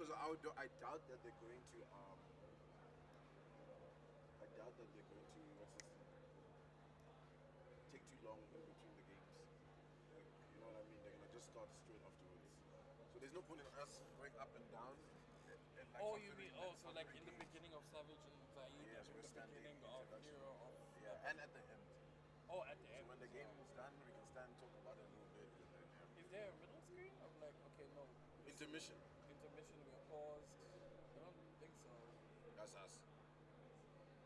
because I doubt that they're going to I doubt that they're going to what's this take too long in between the games. Like, you know what I mean? They're gonna just start straight afterwards. So there's no point in us going up and down. And like Oh, for you mean 30 oh, minutes so for like three in the games. beginning of Savage and Zaid, Yes, and we're in the standing beginning of introduction. Hero of Yeah, and at the end. oh, at the So end. when the as game well. is done, we can stand and talk about it a little bit. And then, Is there a middle screen of like okay no yeah. Intermission. intermission we're paused? I don't think so. That's us.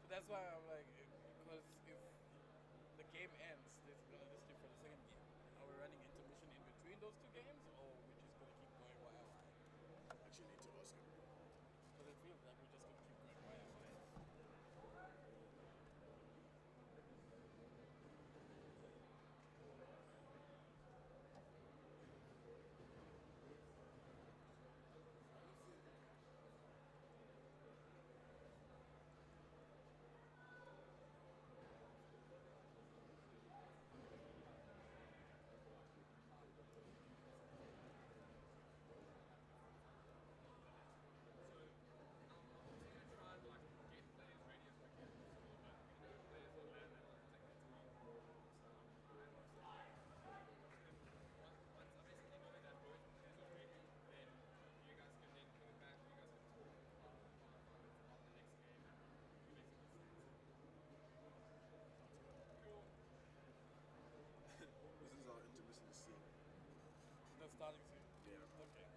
So that's why I'm like because if the game ends, there's gonna list you for the second game. Are we running intermission in between those two games, or we're just gonna keep going YOI? Actually, need to ask him. Because it feels like we're just gonna keep going YOI. This is our intermission scene. The starting scene. Yeah. Okay.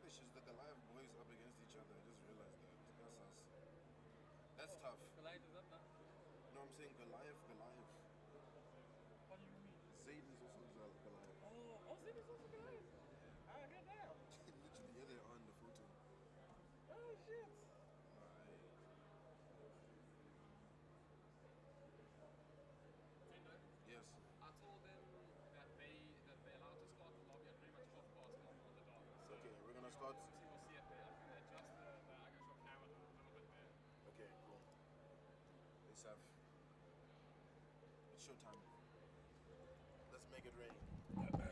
It's just the Goliath boys up against each other. I just realized that. That's us. That's tough. The light is up now. No, I'm saying Goliath. What do you mean? Satan is also Goliath. Oh, Zid is also good. Ah, good now. Literally, yeah, they're on the photo. Oh shit. Right. Tinder. Yes. I told them that they allowed to start the lobby at pretty much half past on the dot. So Okay, we're gonna start. obviously we'll see it there. I'm gonna adjust the actual camera a little bit there. Okay, cool. Let's have. It's showtime. Let's make it rain. Okay.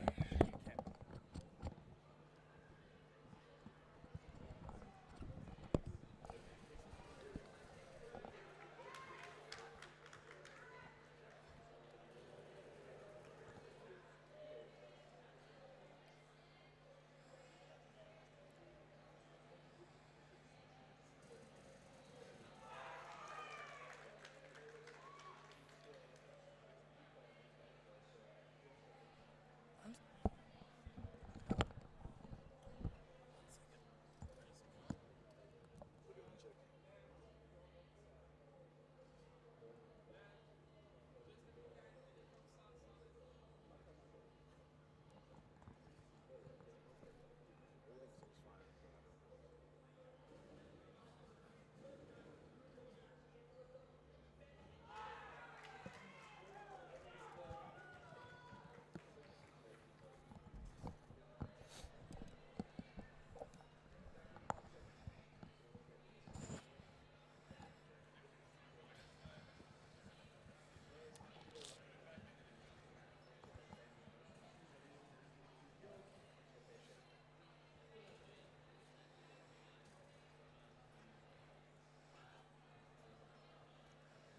Put it on check. Everything's fine.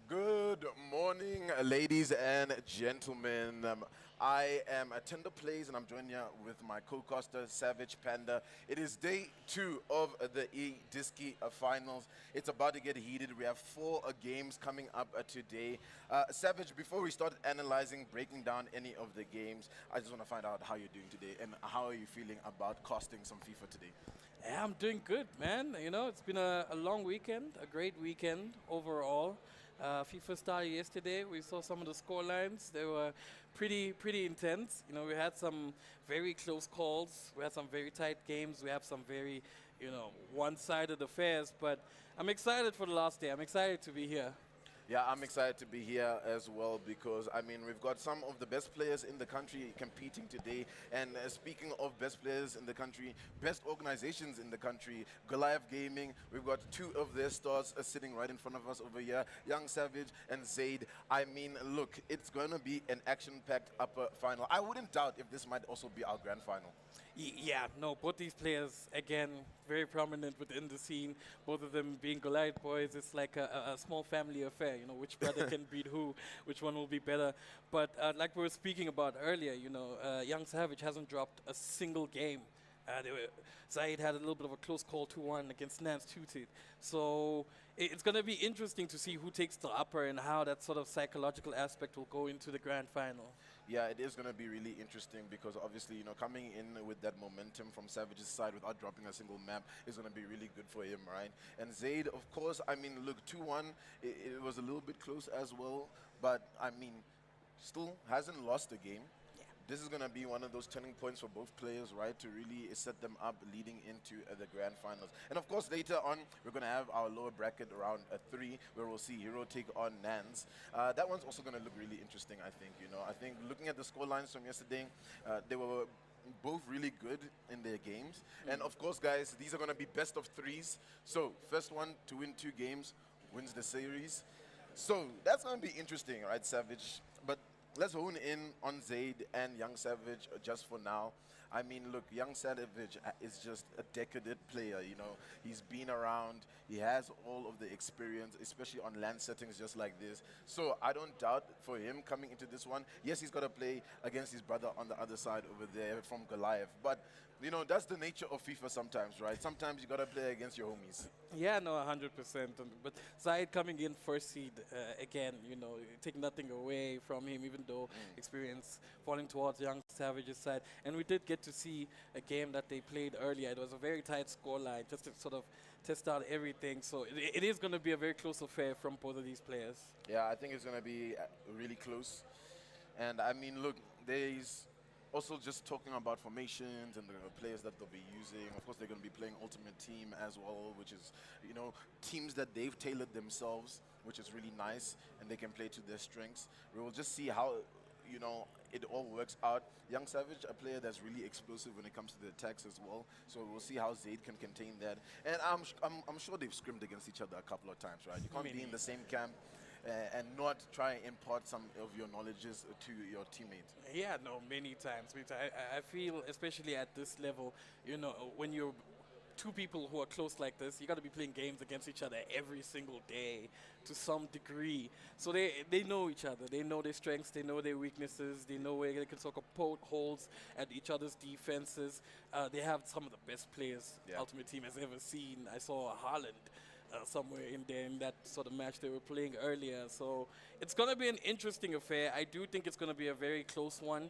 Good morning, ladies and gentlemen. I am at Tender Plays and I'm joined here with my co-caster, Savage Panda. It is day 2 of the eDiski finals. It's about to get heated. We have 4 games coming up today. Savage, before we start analyzing, breaking down any of the games, I just want to find out how you're doing today and how are you feeling about casting some FIFA today? Yeah, I'm doing good, man. You know, it's been a long weekend, a great weekend overall. FIFA started yesterday. We saw some of the score lines. They were pretty intense. You know, we had some very close calls. We had some very tight games. We have some very, one-sided affairs. But I'm excited for the last day. I'm excited to be here. Yeah, I'm excited to be here as well because I mean we've got some of the best players in the country competing today. And speaking of best players in the country, best organizations in the country, Goliath Gaming, we've got two of their stars sitting right in front of us over here, Young Savage and Zaid. I mean, look, it's going to be an action-packed upper final. I wouldn't doubt if this might also be our grand final. Yeah, no, both these players, again, very prominent within the scene. Both of them being Goliath boys, it's like a small family affair, you know, which brother can beat who, which one will be better. But like we were speaking about earlier, you know, Young Savage hasn't dropped a single game. Zaid had a little bit of a close call 2-1 against Nance Tutit. So it's going to be interesting to see who takes the upper and how that sort of psychological aspect will go into the grand final. Yeah, it is going to be really interesting because obviously, you know, coming in with that momentum from Savage's side without dropping a single map is going to be really good for him, right? And Zaid, of course, I mean, look, 2-1, it was a little bit close as well, but I mean, still hasn't lost a game. This is going to be one of those turning points for both players, right, to really set them up leading into the grand finals. And of course, later on, we're going to have our lower bracket round 3, where we'll see Hero take on Nans. That one's also going to look really interesting, I think. You know, I think looking at the score lines from yesterday, they were both really good in their games. And of course, guys, these are going to be best of 3s. So first one to win 2 games wins the series. So that's going to be interesting, right, Savage? But let's hone in on Zaid and Young Savage just for now. I mean, look, Young Savage is just a decadent player, you know. He's been around, he has all of the experience, especially on land settings just like this. So I don't doubt for him coming into this one. Yes, he's got to play against his brother on the other side over there from Goliath. But, you know, that's the nature of FIFA sometimes, right? Sometimes you got to play against your homies. Yeah, no, 100%. But Zaid coming in first seed, again, you know, take nothing away from him, even though experience falling towards Young Savage's side. And we did get to see a game that they played earlier. It was a very tight scoreline, just to sort of test out everything. So it is going to be a very close affair from both of these players. Yeah, I think it's going to be really close. And I mean, look, there's also just talking about formations and the players that they'll be using. Of course, they're going to be playing Ultimate Team as well, which is, you know, teams that they've tailored themselves, which is really nice, and they can play to their strengths. We will just see how, you know, it all works out. Young Savage, a player that's really explosive when it comes to the attacks as well. So we'll see how Zaid can contain that. And I'm sure they've scrimmed against each other a couple of times, right? You can't be in the same camp and not try and impart some of your knowledges to your teammates. Yeah, no, many times. I feel, especially at this level, you know, when you're two people who are close like this, you got to be playing games against each other every single day to some degree. So they know each other. They know their strengths. They know their weaknesses. They know where they can sort of poke holes at each other's defenses. They have some of the best players Ultimate Team has ever seen. I saw Haaland somewhere in there in that sort of match they were playing earlier. So it's going to be an interesting affair. I do think it's going to be a very close one.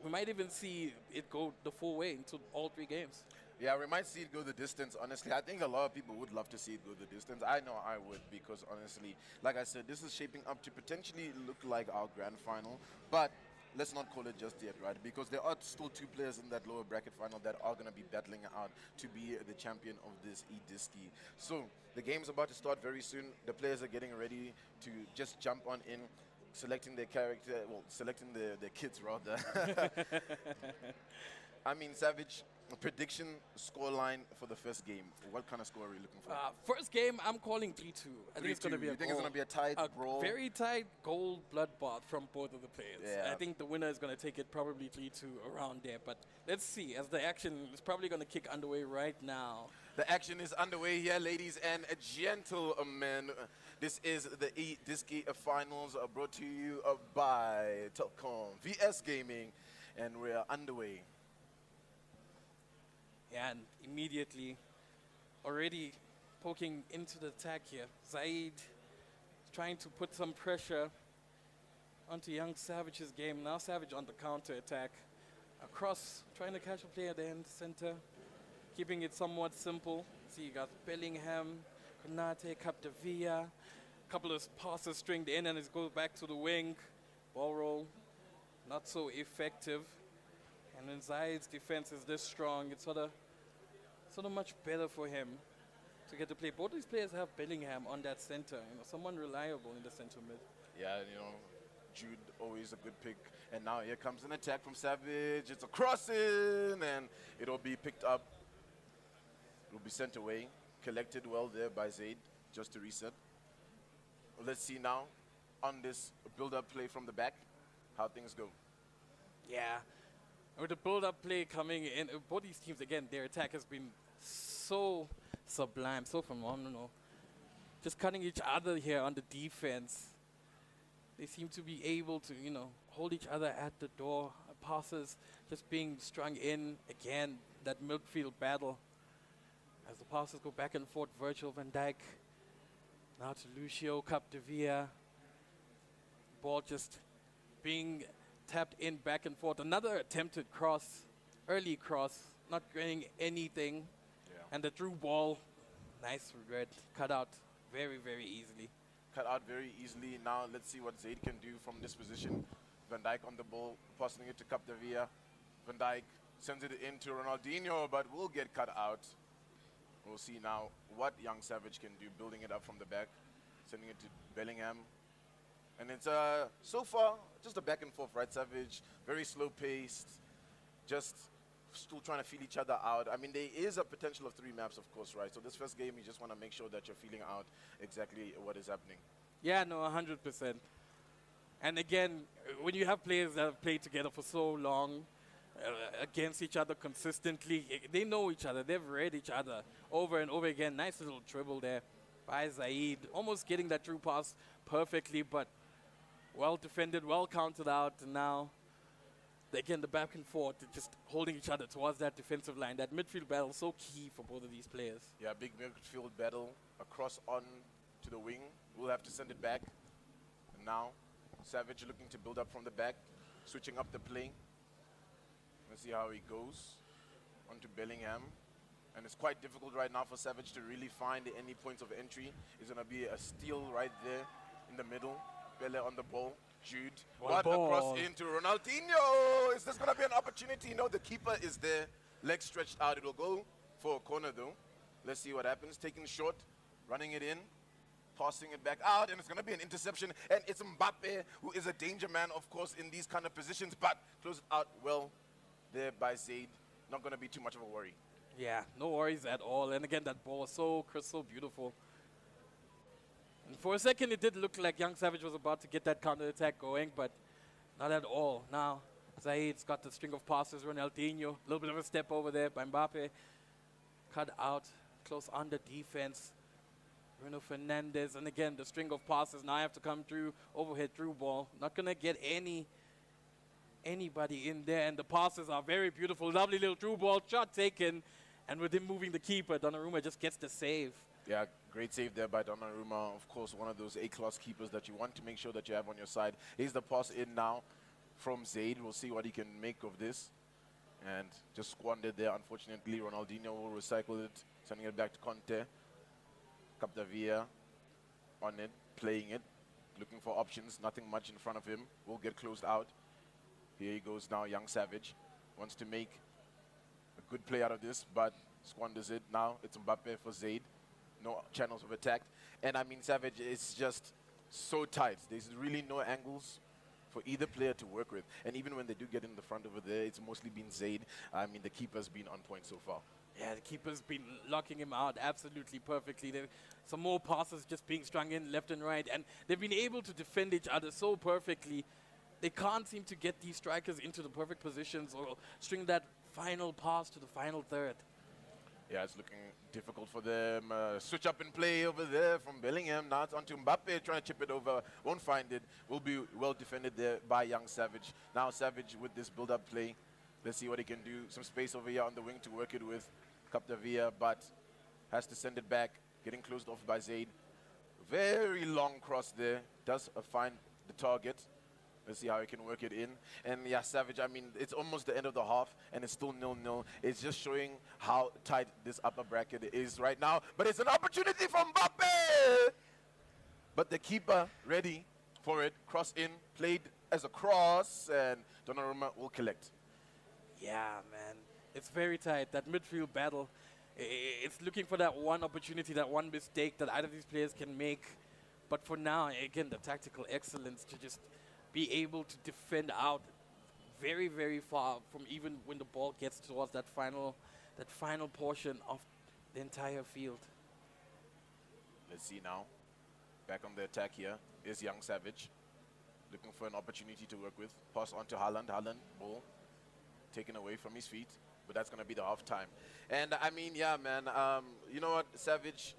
We might even see it go the full way into all 3 games. Yeah, we might see it go the distance, honestly. I think a lot of people would love to see it go the distance. I know I would because, honestly, like I said, this is shaping up to potentially look like our grand final. But let's not call it just yet, right? Because there are still 2 players in that lower bracket final that are going to be battling out to be the champion of this eDiski. So the game's about to start very soon. The players are getting ready to just jump on in, selecting their character, well, selecting their kids, rather. I mean, Savage, prediction scoreline for the first game. What kind of score are we looking for? First game, I'm calling 3-2. I think it's going to be you think it's going to be a tight brawl? Very tight goal bloodbath from both of the players. Yeah. I think the winner is going to take it probably 3-2 around there. But let's see, as the action is probably going to kick underway right now. The action is underway here, ladies and gentlemen. This is the eDiski Finals brought to you by Telkom VS Gaming, and we're underway. Yeah, and immediately, already poking into the attack here. Zaid trying to put some pressure onto Young Savage's game. Now Savage on the counter attack. Across, trying to catch a player there in the center. Keeping it somewhat simple. See, you got Bellingham, Konate, Capdevia. A couple of passes stringed in and it goes back to the wing. Ball roll, not so effective. And when Zaid's defense is this strong, it's sort of much better for him to get to play. Both these players have Bellingham on that center, someone reliable in the center mid. Yeah, Jude, always a good pick. And now here comes an attack from Savage. It's a crossing, and it'll be picked up. It'll be sent away. Collected well there by Zaid, just to reset. Let's see now, on this build-up play from the back, how things go. Yeah. With the build-up play coming in, both these teams, again, their attack has been so sublime, so phenomenal. Just cutting each other here on the defense. They seem to be able to, hold each other at the door. Passes just being strung in. Again, that midfield battle. As the passes go back and forth, Virgil van Dijk. Now to Lucio Capdevia. Ball just being tapped in back and forth. Another attempted cross, early cross, not getting anything. Yeah. And the through ball, nice red, cut out very, very easily. Cut out very easily. Now let's see what Zaid can do from this position. Van Dijk on the ball, passing it to Capdevia. Van Dijk sends it into Ronaldinho, but will get cut out. We'll see now what Young Savage can do, building it up from the back, sending it to Bellingham. And it's so far just a back and forth, right? Savage, very slow paced, just still trying to feel each other out. I mean, there is a potential of 3 maps, of course, right? So this first game, you just want to make sure that you're feeling out exactly what is happening. Yeah, no, 100%. And again, when you have players that have played together for so long, against each other consistently, they know each other, they've read each other over and over again. Nice little dribble there by Zaid, almost getting that through pass perfectly, but well defended, well counted out. And now, again, the back and forth, just holding each other towards that defensive line. That midfield battle, so key for both of these players. Yeah, big midfield battle across on to the wing. We'll have to send it back. And now, Savage looking to build up from the back, switching up the play. Let's see how he goes onto Bellingham. And it's quite difficult right now for Savage to really find any points of entry. It's going to be a steal right there in the middle. Bele on the ball. Jude. What a cross into Ronaldinho. Is this going to be an opportunity? No, the keeper is there. Legs stretched out. It will go for a corner though. Let's see what happens. Taking short, running it in, passing it back out, and it's going to be an interception. And it's Mbappe, who is a danger man, of course, in these kind of positions, but close it out well there by Zaid. Not going to be too much of a worry. Yeah, no worries at all. And again, that ball was so crisp, so beautiful. And for a second, it did look like Young Savage was about to get that counter-attack going, but not at all. Now, Zaid's got the string of passes. Ronaldinho, a little bit of a step over there by Mbappe. Cut out, close under defense. Bruno Fernandes, and again, the string of passes now have to come through, overhead through ball. Not going to get anybody in there, and the passes are very beautiful. Lovely little through ball, shot taken, and with him moving the keeper, Donnarumma just gets the save. Yeah, great save there by Donnarumma. Of course, one of those A-class keepers that you want to make sure that you have on your side. Here's the pass in now from Zaid. We'll see what he can make of this. And just squandered there, unfortunately. Ronaldinho will recycle it, sending it back to Conte. Capdevia on it, playing it, looking for options. Nothing much in front of him. Will get closed out. Here he goes now, Young Savage. Wants to make a good play out of this, but squanders it. Now it's Mbappe for Zaid. No channels of attack. And I mean, Savage is just so tight. There's really no angles for either player to work with. And even when they do get in the front over there, it's mostly been Zaid. I mean, the keeper's been on point so far. Yeah, the keeper's been locking him out absolutely perfectly. There some more passes just being strung in left and right, and they've been able to defend each other so perfectly. They can't seem to get these strikers into the perfect positions or string that final pass to the final third. Yeah, it's looking difficult for them. Switch up and play over there from Bellingham. Now it's on to Mbappe, trying to chip it over. Won't find it. Will be well defended there by Young Savage. Now Savage with this build-up play. Let's see what he can do. Some space over here on the wing to work it with Capdevia, but has to send it back. Getting closed off by Zaid. Very long cross there. Does find the target. Let's see how he can work it in. And yeah, Savage, I mean, it's almost the end of the half, and it's still 0-0. It's just showing how tight this upper bracket is right now. But it's an opportunity for Mbappe! But the keeper ready for it. Cross in, played as a cross, and Donnarumma will collect. Yeah, man. It's very tight, that midfield battle. It's looking for that one opportunity, that one mistake that either of these players can make. But for now, again, the tactical excellence to just be able to defend out very, very far from even when the ball gets towards that final portion of the entire field. Let's see now. Back on the attack here is Young Savage. Looking for an opportunity to work with. Pass on to Haaland. Haaland, ball taken away from his feet. But that's going to be the half time. And I mean, yeah, man. You know what, Savage?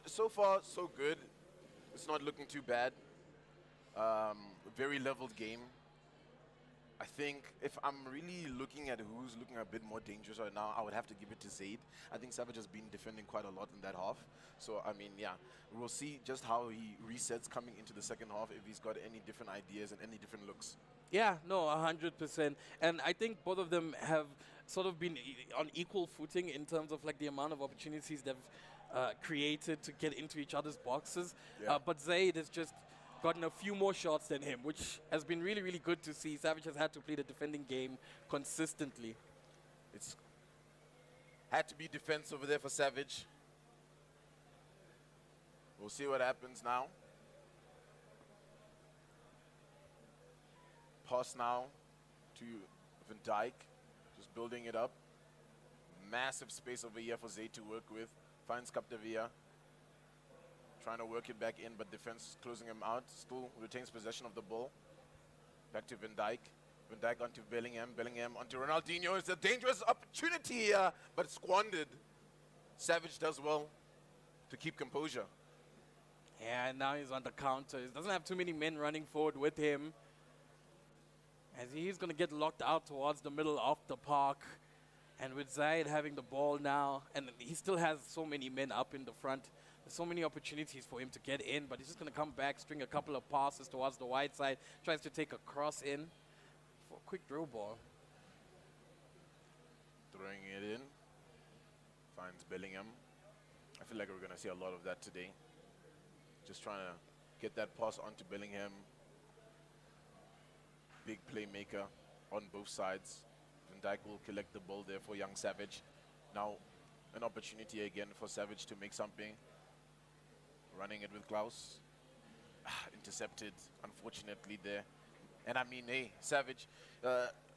So far, so good. It's not looking too bad. Very leveled game. I think if I'm really looking at who's looking a bit more dangerous right now, I would have to give it to Zaid. I think Savage has been defending quite a lot in that half. So, I mean, yeah, we'll see just how he resets coming into the second half, if he's got any different ideas and any different looks. Yeah, no, 100%. And I think both of them have sort of been on equal footing in terms of like the amount of opportunities they've created to get into each other's boxes. Yeah. But Zaid has just gotten a few more shots than him, which has been really, really good to see. Savage has had to play the defending game consistently. It's had to be defense over there for Savage. We'll see what happens now. Pass now to Van Dijk, just building it up. Massive space over here for Zaid to work with. Finds Capdevia. Trying to work it back in, but defense closing him out. Still retains possession of the ball. Back to Van Dijk. Van Dijk onto Bellingham. Bellingham onto Ronaldinho. It's a dangerous opportunity here, but squandered. Savage does well to keep composure. Yeah, and now he's on the counter. He doesn't have too many men running forward with him, as he's going to get locked out towards the middle of the park. And with Zaid having the ball now, and he still has so many men up in the front, there's so many opportunities for him to get in, but he's just going to come back, string a couple of passes towards the wide side, tries to take a cross in for a quick throw ball. Throwing it in. Finds Bellingham. I feel like we're going to see a lot of that today. Just trying to get that pass onto Bellingham. Big playmaker on both sides. Van Dijk will collect the ball there for Young Savage. Now, an opportunity again for Savage to make something. Running it with Klaus. Intercepted, unfortunately, there. And I mean, hey, Savage,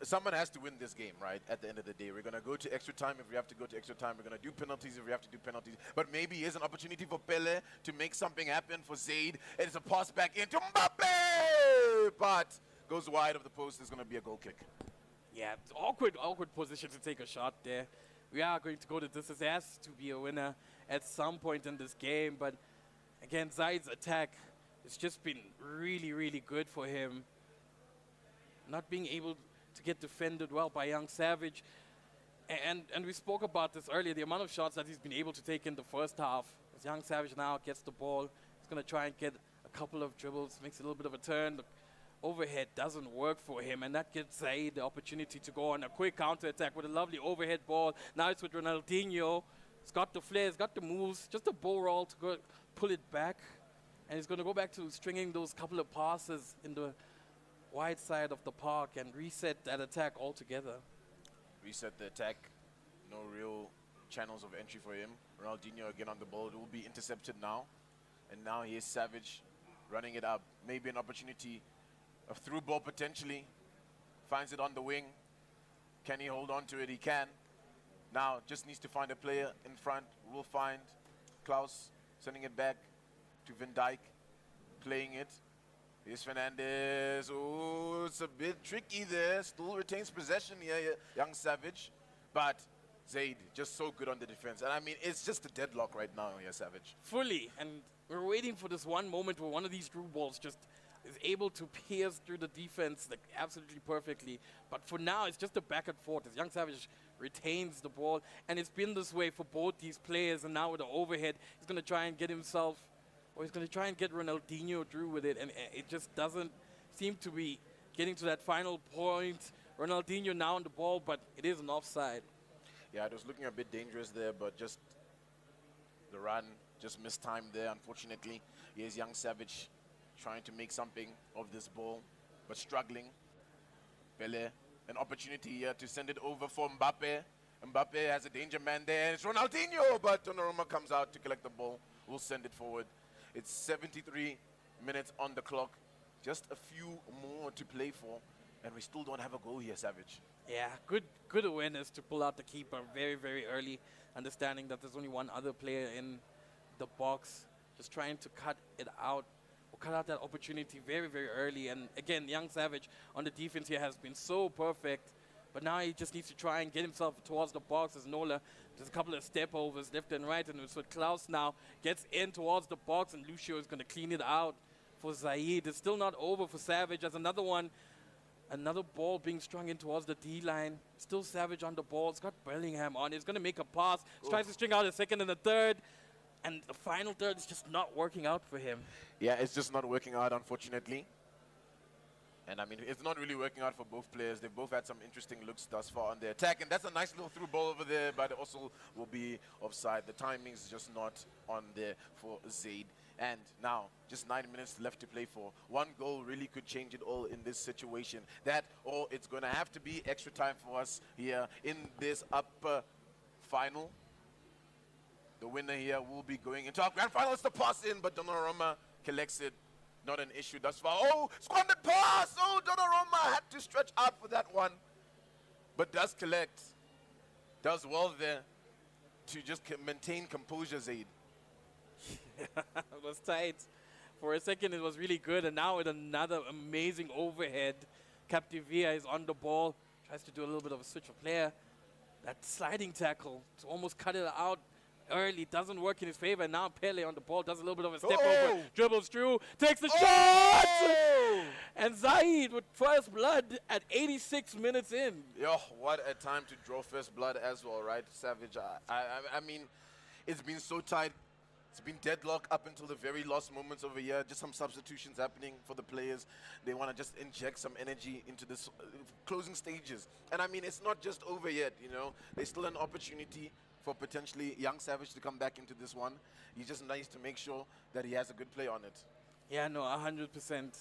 someone has to win this game, right? At the end of the day, we're going to go to extra time if we have to go to extra time. We're going to do penalties if we have to do penalties. But maybe here's an opportunity for Pele to make something happen for Zaid. It's a pass back into Mbappe! But goes wide of the post. There's going to be a goal kick. Yeah, it's awkward position to take a shot there. We are going to go to this. There has to be a winner at some point in this game. But again, Zaid's attack has just been really, really good for him. Not being able to get defended well by Young Savage. And we spoke about this earlier, the amount of shots that he's been able to take in the first half. As Young Savage now gets the ball, he's going to try and get a couple of dribbles, makes a little bit of a turn. The overhead doesn't work for him, and that gives Zaid the opportunity to go on a quick counter-attack with a lovely overhead ball. Now it's with Ronaldinho. He's got the flair, he's got the moves, just a ball roll to go pull it back. And he's going to go back to stringing those couple of passes in the wide side of the park and reset that attack altogether. Reset the attack. No real channels of entry for him. Ronaldinho again on the ball. It will be intercepted now. And now he is Savage running it up. Maybe an opportunity. A through ball potentially. Finds it on the wing. Can he hold on to it? He can. Now just needs to find a player in front. Will find Klaus sending it back to Van Dijk. Playing it. Here's Fernandez. Oh, it's a bit tricky there. Still retains possession here, Young Savage. But Zaid just so good on the defense. And I mean, it's just a deadlock right now here, Savage. Fully. And we're waiting for this one moment where one of these through balls just is able to pierce through the defense like absolutely perfectly. But for now, it's just a back and forth as Young Savage retains the ball. And it's been this way for both these players. And now with the overhead, he's going to try and get himself, or he's going to try and get Ronaldinho through with it. And it just doesn't seem to be getting to that final point. Ronaldinho now on the ball, but it is an offside. Yeah, it was looking a bit dangerous there, but just the run, just mistimed there, unfortunately. Here's Young Savage trying to make something of this ball, but struggling. Pele, an opportunity here to send it over for Mbappe. Mbappe has a danger man there, and it's Ronaldinho, but Donnarumma comes out to collect the ball. We'll send it forward. It's 73 minutes on the clock. Just a few more to play for, and we still don't have a goal here, Savage. Yeah, good awareness to pull out the keeper very, very early, understanding that there's only one other player in the box, just trying to cut it out, or cut out that opportunity very, very early. And again, young Savage on the defense here has been so perfect, but now he just needs to try and get himself towards the box as Nola. There's a couple of step overs left and right, and so Klaus now gets in towards the box, and Lucio is going to clean it out for Zaid. It's still not over for Savage. There's another one. Another ball being strung in towards the D-line. Still Savage on the ball. It's got Bellingham on. He's going to make a pass. He tries to string out a second and a third. And the final third is just not working out for him. Yeah, it's just not working out, unfortunately. And I mean, it's not really working out for both players. They've both had some interesting looks thus far on their attack. And that's a nice little through ball over there, but it also will be offside. The timing's just not on there for Zaid. And now, just 9 minutes left to play for. One goal really could change it all in this situation. That, or it's going to have to be extra time for us here in this upper final. The winner here will be going into our grand final. It's the pass in, but Donnarumma collects it. Not an issue thus far. Oh, squandered pass! Oh, Donnarumma had to stretch out for that one. But does collect. Does well there to just maintain composure, Zaid. It was tight. For a second, it was really good. And now with another amazing overhead, Captivia is on the ball. Tries to do a little bit of a switch of player. That sliding tackle to almost cut it out early doesn't work in his favor. And now Pele on the ball does a little bit of a step over, dribbles through, takes the shot! And Zaid with first blood at 86 minutes in. Yo, what a time to draw first blood as well, right, Savage? I mean, it's been so tight. It's been deadlock up until the very last moments of the year. Just some substitutions happening for the players. They want to just inject some energy into this closing stages. And I mean, it's not just over yet, you know. There's still an opportunity for potentially young Savage to come back into this one. He just needs to make sure that he has a good play on it. Yeah, no, 100%.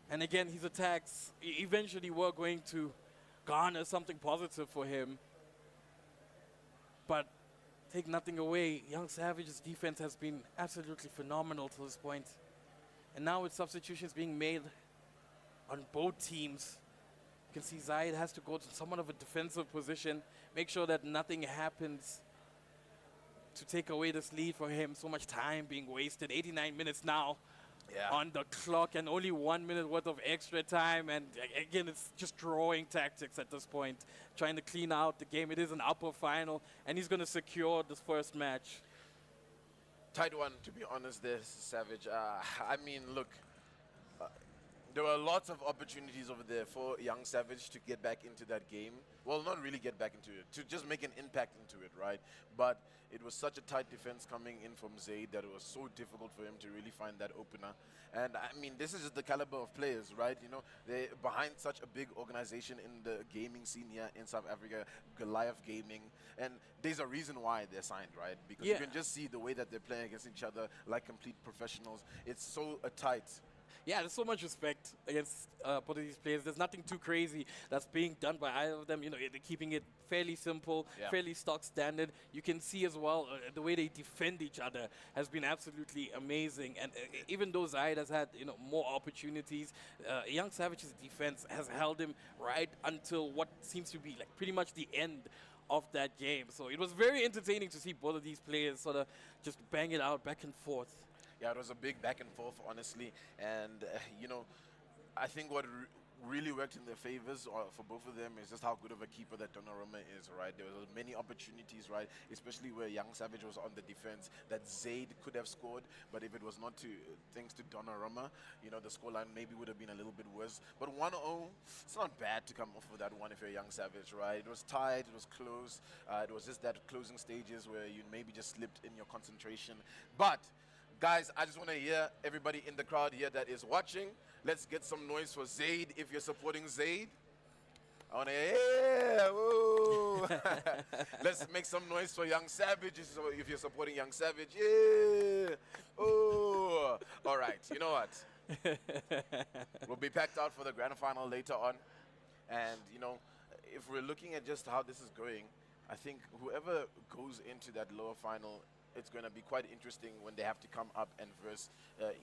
And again, his attacks eventually were going to garner something positive for him. But take nothing away, young Savage's defense has been absolutely phenomenal to this point. And now with substitutions being made on both teams, you can see Zaid has to go to somewhat of a defensive position, make sure that nothing happens to take away this lead for him. So much time being wasted, 89 minutes now on the clock, and only 1 minute worth of extra time. And again, it's just drawing tactics at this point, trying to clean out the game. It is an upper final, and he's going to secure this first match. Tight one, to be honest, there, Savage. I mean, look, there were lots of opportunities over there for young Savage to get back into that game. Well, not really get back into it, to just make an impact into it, right? But it was such a tight defense coming in from Zaid that it was so difficult for him to really find that opener. And I mean, this is just the caliber of players, right? You know, they're behind such a big organization in the gaming scene here in South Africa, Goliath Gaming. And there's a reason why they're signed, right? Because you can just see the way that they're playing against each other like complete professionals. It's so tight. Yeah, there's so much respect against both of these players. There's nothing too crazy that's being done by either of them. You know, they're keeping it fairly simple, fairly stock standard. You can see as well the way they defend each other has been absolutely amazing. And even though Zaid has had, you know, more opportunities, young Savage's defense has held him right until what seems to be like pretty much the end of that game. So it was very entertaining to see both of these players sort of just bang it out back and forth. Yeah, it was a big back and forth, honestly. And, you know, I think what really worked in their favors for both of them is just how good of a keeper that Donnarumma is, right? There were many opportunities, right? Especially where young Savage was on the defense that Zaid could have scored. But if it was not thanks to Donnarumma, you know, the scoreline maybe would have been a little bit worse. But 1-0, it's not bad to come off with that one if you're a young Savage, right? It was tight, it was close. It was just that closing stages where you maybe just slipped in your concentration. But guys, I just want to hear everybody in the crowd here that is watching. Let's get some noise for Zaid if you're supporting Zaid. I want to hear, yeah, woo. Let's make some noise for Young Savage if you're supporting Young Savage. Yeah. Oh. All right, you know what? We'll be packed out for the grand final later on. And, you know, if we're looking at just how this is going, I think whoever goes into that lower final, it's going to be quite interesting when they have to come up and verse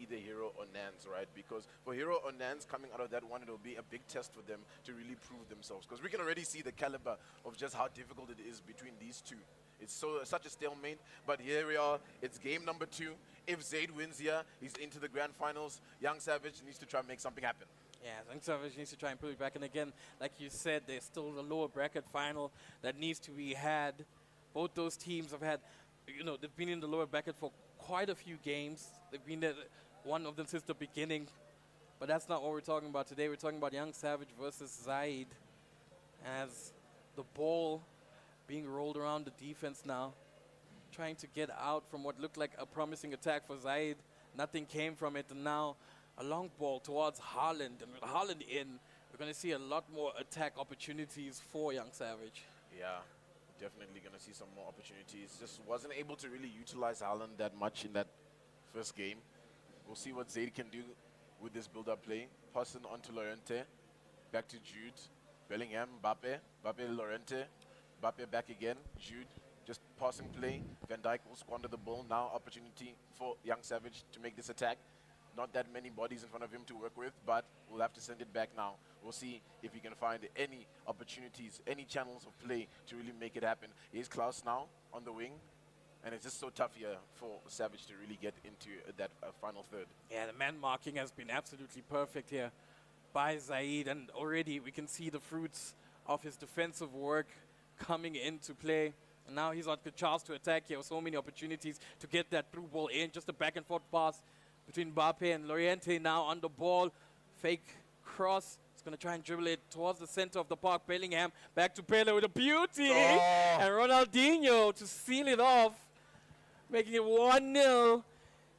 either Hero or Nans, right? Because for Hero or Nans coming out of that one, it'll be a big test for them to really prove themselves. Because we can already see the caliber of just how difficult it is between these two. It's such a stalemate, but here we are. It's game number 2. If Zaid wins here, he's into the grand finals. Young Savage needs to try and make something happen. Yeah, Young Savage needs to try and put it back. And again, like you said, there's still the lower bracket final that needs to be had. Both those teams have had, they've been in the lower bracket for quite a few games. They've been there, one of them since the beginning. But that's not what we're talking about today. We're talking about Young Savage versus Zaid. As the ball being rolled around the defense now, trying to get out from what looked like a promising attack for Zaid. Nothing came from it, and now a long ball towards Haaland. And with Haaland in, we're going to see a lot more attack opportunities for Young Savage. Yeah, definitely going to see some more opportunities. Just wasn't able to really utilize Haaland that much in that first game. We'll see what Zaid can do with this build-up play. Passing on to Lorente. Back to Jude. Bellingham, Mbappe, Lorente. Mbappe back again. Jude, just passing play. Van Dijk will squander the ball. Now opportunity for Young Savage to make this attack. Not that many bodies in front of him to work with, but we'll have to send it back now. We'll see if he can find any opportunities, any channels of play to really make it happen. Here's Klaus now on the wing, and it's just so tough here for Savage to really get into that final third. Yeah, the man marking has been absolutely perfect here by Zaid, and already we can see the fruits of his defensive work coming into play. And now he's got the chance to attack here. So many opportunities to get that through ball in. Just a back and forth pass between Mbappe and Loriente now on the ball. Fake cross. He's going to try and dribble it towards the center of the park. Bellingham back to Pele with a beauty. Oh. And Ronaldinho to seal it off, making it 1-0.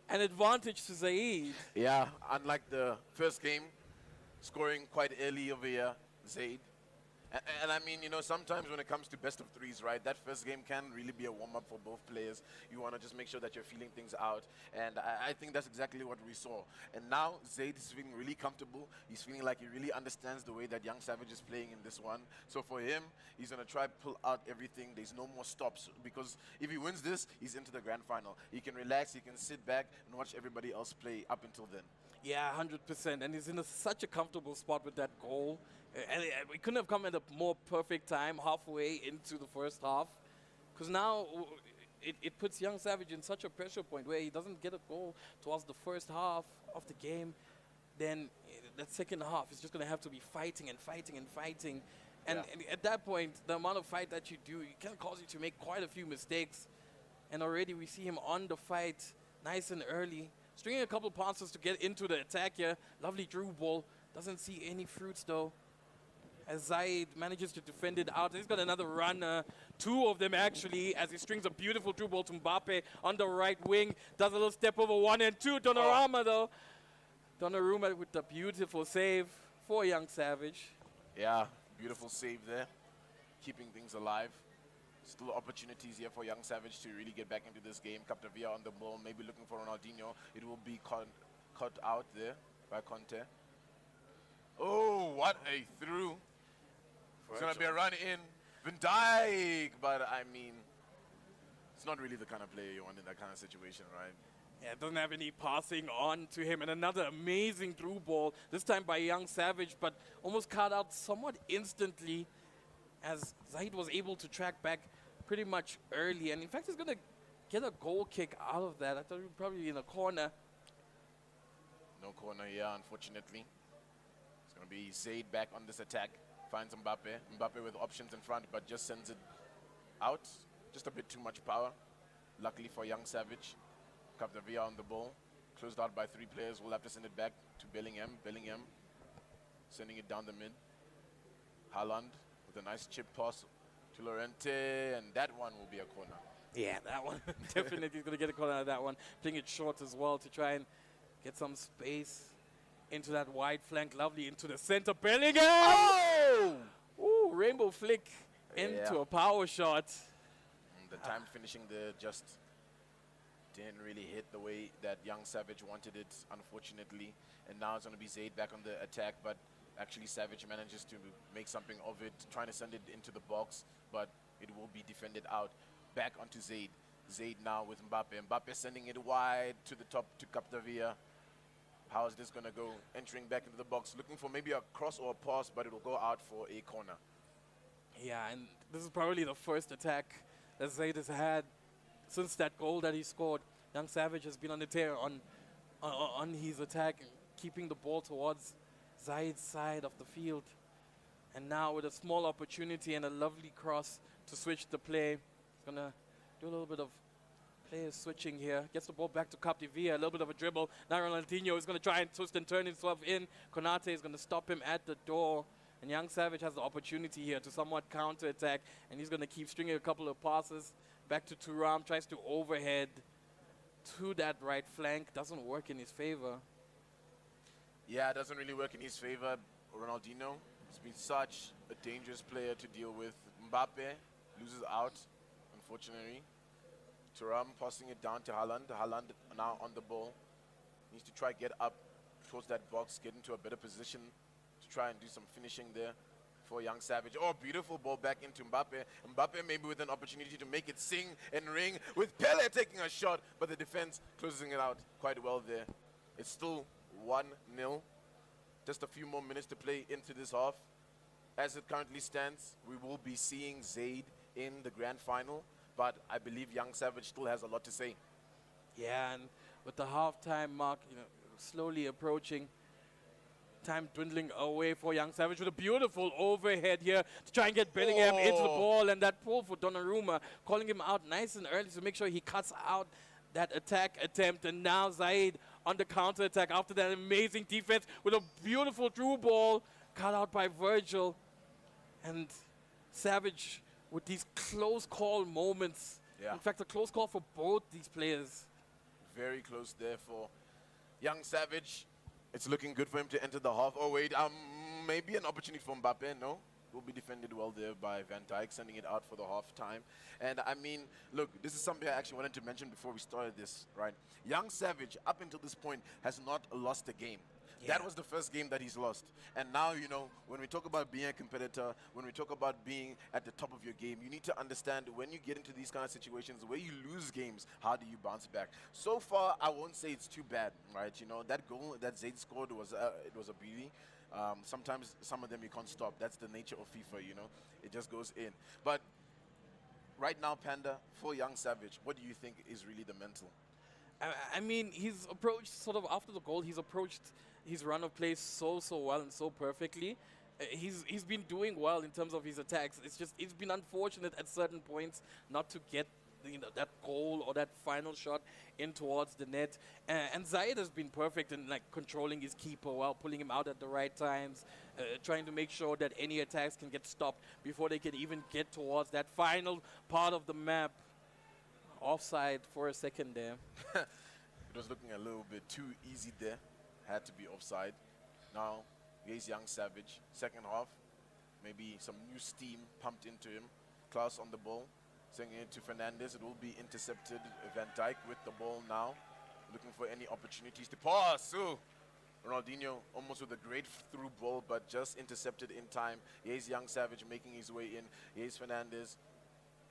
An advantage to Zaid. Yeah, unlike the first game, scoring quite early over here, Zaid. And I mean, sometimes when it comes to best of threes, right, that first game can really be a warm-up for both players. You want to just make sure that you're feeling things out. And I think that's exactly what we saw. And now Zaid is feeling really comfortable. He's feeling like he really understands the way that Young Savage is playing in this one. So for him, he's going to try to pull out everything. There's no more stops. Because if he wins this, he's into the grand final. He can relax, he can sit back and watch everybody else play up until then. Yeah, 100%. And he's in such a comfortable spot with that goal. And we couldn't have come at a more perfect time halfway into the first half. Because now it puts Young Savage in such a pressure point where he doesn't get a goal towards the first half of the game. Then that second half is just going to have to be fighting and fighting and fighting. And at that point, the amount of fight that you do, it can cause you to make quite a few mistakes. And already we see him on the fight nice and early. Stringing a couple passes to get into the attack here. Lovely through ball. Doesn't see any fruits though. As Zaid manages to defend it out. He's got another runner. 2 of them actually, as he strings a beautiful through ball to Mbappe on the right wing. Does a little step over 1 and 2. Donnarumma though. Donnarumma with the beautiful save for Young Savage. Yeah, beautiful save there. Keeping things alive. Still opportunities here for Young Savage to really get back into this game. Capdevia on the ball, maybe looking for Ronaldinho. It will be cut out there by Conte. Oh, what a through. It's going to be a run in. Van Dijk, but I mean, it's not really the kind of player you want in that kind of situation, right? Yeah, doesn't have any passing on to him. And another amazing through ball, this time by Young Savage, but almost cut out somewhat instantly as Zaid was able to track back pretty much early. And in fact, he's going to get a goal kick out of that. I thought he would probably be in a corner. No corner here, unfortunately. It's going to be Zaid back on this attack. Finds Mbappe. Mbappe with options in front, but just sends it out. Just a bit too much power. Luckily for Young Savage. Capdevia on the ball. Closed out by 3 players. We'll have to send it back to Bellingham. Bellingham sending it down the mid. Haaland with a nice chip pass to Lorente, and that one will be a corner. Yeah, that one definitely going to get a corner out of that one. Playing it short as well to try and get some space into that wide flank. Lovely into the center. Bellingham! Oh! Ooh, rainbow flick into a power shot. The time finishing there just didn't really hit the way that Young Savage wanted it, unfortunately. And now it's going to be Zaid back on the attack, but actually Savage manages to make something of it, trying to send it into the box, but It will be defended out. Back onto Zaid. Zaid now with Mbappe. Mbappe sending it wide to the top to Capdevia. How is this going to go? Entering back into the box, looking for maybe a cross or a pass, but it will go out for a corner. Yeah, and this is probably the first attack that Zaid has had since that goal that he scored. Young Savage has been on the tear on his attack, keeping the ball towards Zaid's side of the field. And now with a small opportunity and a lovely cross to switch the play, he's going to do a little bit of player switching here. Gets the ball back to Capdevia, a little bit of a dribble. Now Ronaldinho is going to try and twist and turn himself in. Konate is going to stop him at the door. And Young Savage has the opportunity here to somewhat counter-attack. And he's going to keep stringing a couple of passes back to Thuram. Tries to overhead to that right flank. Doesn't work in his favor. Yeah, it doesn't really work in his favor. Ronaldinho has been such a dangerous player to deal with. Mbappe loses out, unfortunately. Thuram passing it down to Haaland. Haaland now on the ball. Needs to try get up towards that box, get into a better position to try and do some finishing there for Young Savage. Oh, beautiful ball back into Mbappe. Mbappe maybe with an opportunity to make it sing and ring with Pele taking a shot, but the defense closing it out quite well there. It's still 1-0. Just a few more minutes to play into this half. As it currently stands, we will be seeing Zaid in the grand final, but I believe Young Savage still has a lot to say. Yeah, and with the halftime mark, slowly approaching, time dwindling away for Young Savage with a beautiful overhead here to try and get Bellingham into the ball, and that pull for Donnarumma, calling him out nice and early to make sure he cuts out that attack attempt. And now Zaid on the counter attack after that amazing defense with a beautiful through ball cut out by Virgil. And Savage with these close call moments. Yeah. In fact, a close call for both these players. Very close there for Young Savage. It's looking good for him to enter the half. Oh, wait, maybe an opportunity for Mbappe, no? Will be defended well there by Van Dijk, sending it out for the half time. And I mean, look, this is something I actually wanted to mention before we started this, right? Young Savage, up until this point, has not lost a game. Yeah. That was the first game that he's lost. And now, when we talk about being a competitor, when we talk about being at the top of your game, you need to understand when you get into these kind of situations where you lose games, how do you bounce back? So far, I won't say it's too bad, right? That goal that Zaid scored was it was a beauty. Sometimes some of them you can't stop. That's the nature of FIFA, It just goes in. But right now, Panda, for Young Savage, what do you think is really the mental? I mean, he's approached sort of after the goal, he's approached his run of play so well and so perfectly. He's been doing well in terms of his attacks. It's been unfortunate at certain points not to get that goal or that final shot in towards the net. And Zaid has been perfect in controlling his keeper well, pulling him out at the right times, trying to make sure that any attacks can get stopped before they can even get towards that final part of the map. Offside for a second there. It was looking a little bit too easy there. Had to be offside. Now, here's Young Savage. Second half, maybe some new steam pumped into him. Klaus on the ball, sending it to Fernandez. It will be intercepted. Van Dijk with the ball now, looking for any opportunities to pass. Ooh. Ronaldinho almost with a great through ball, but just intercepted in time. Here's Young Savage making his way in. Here's Fernandez.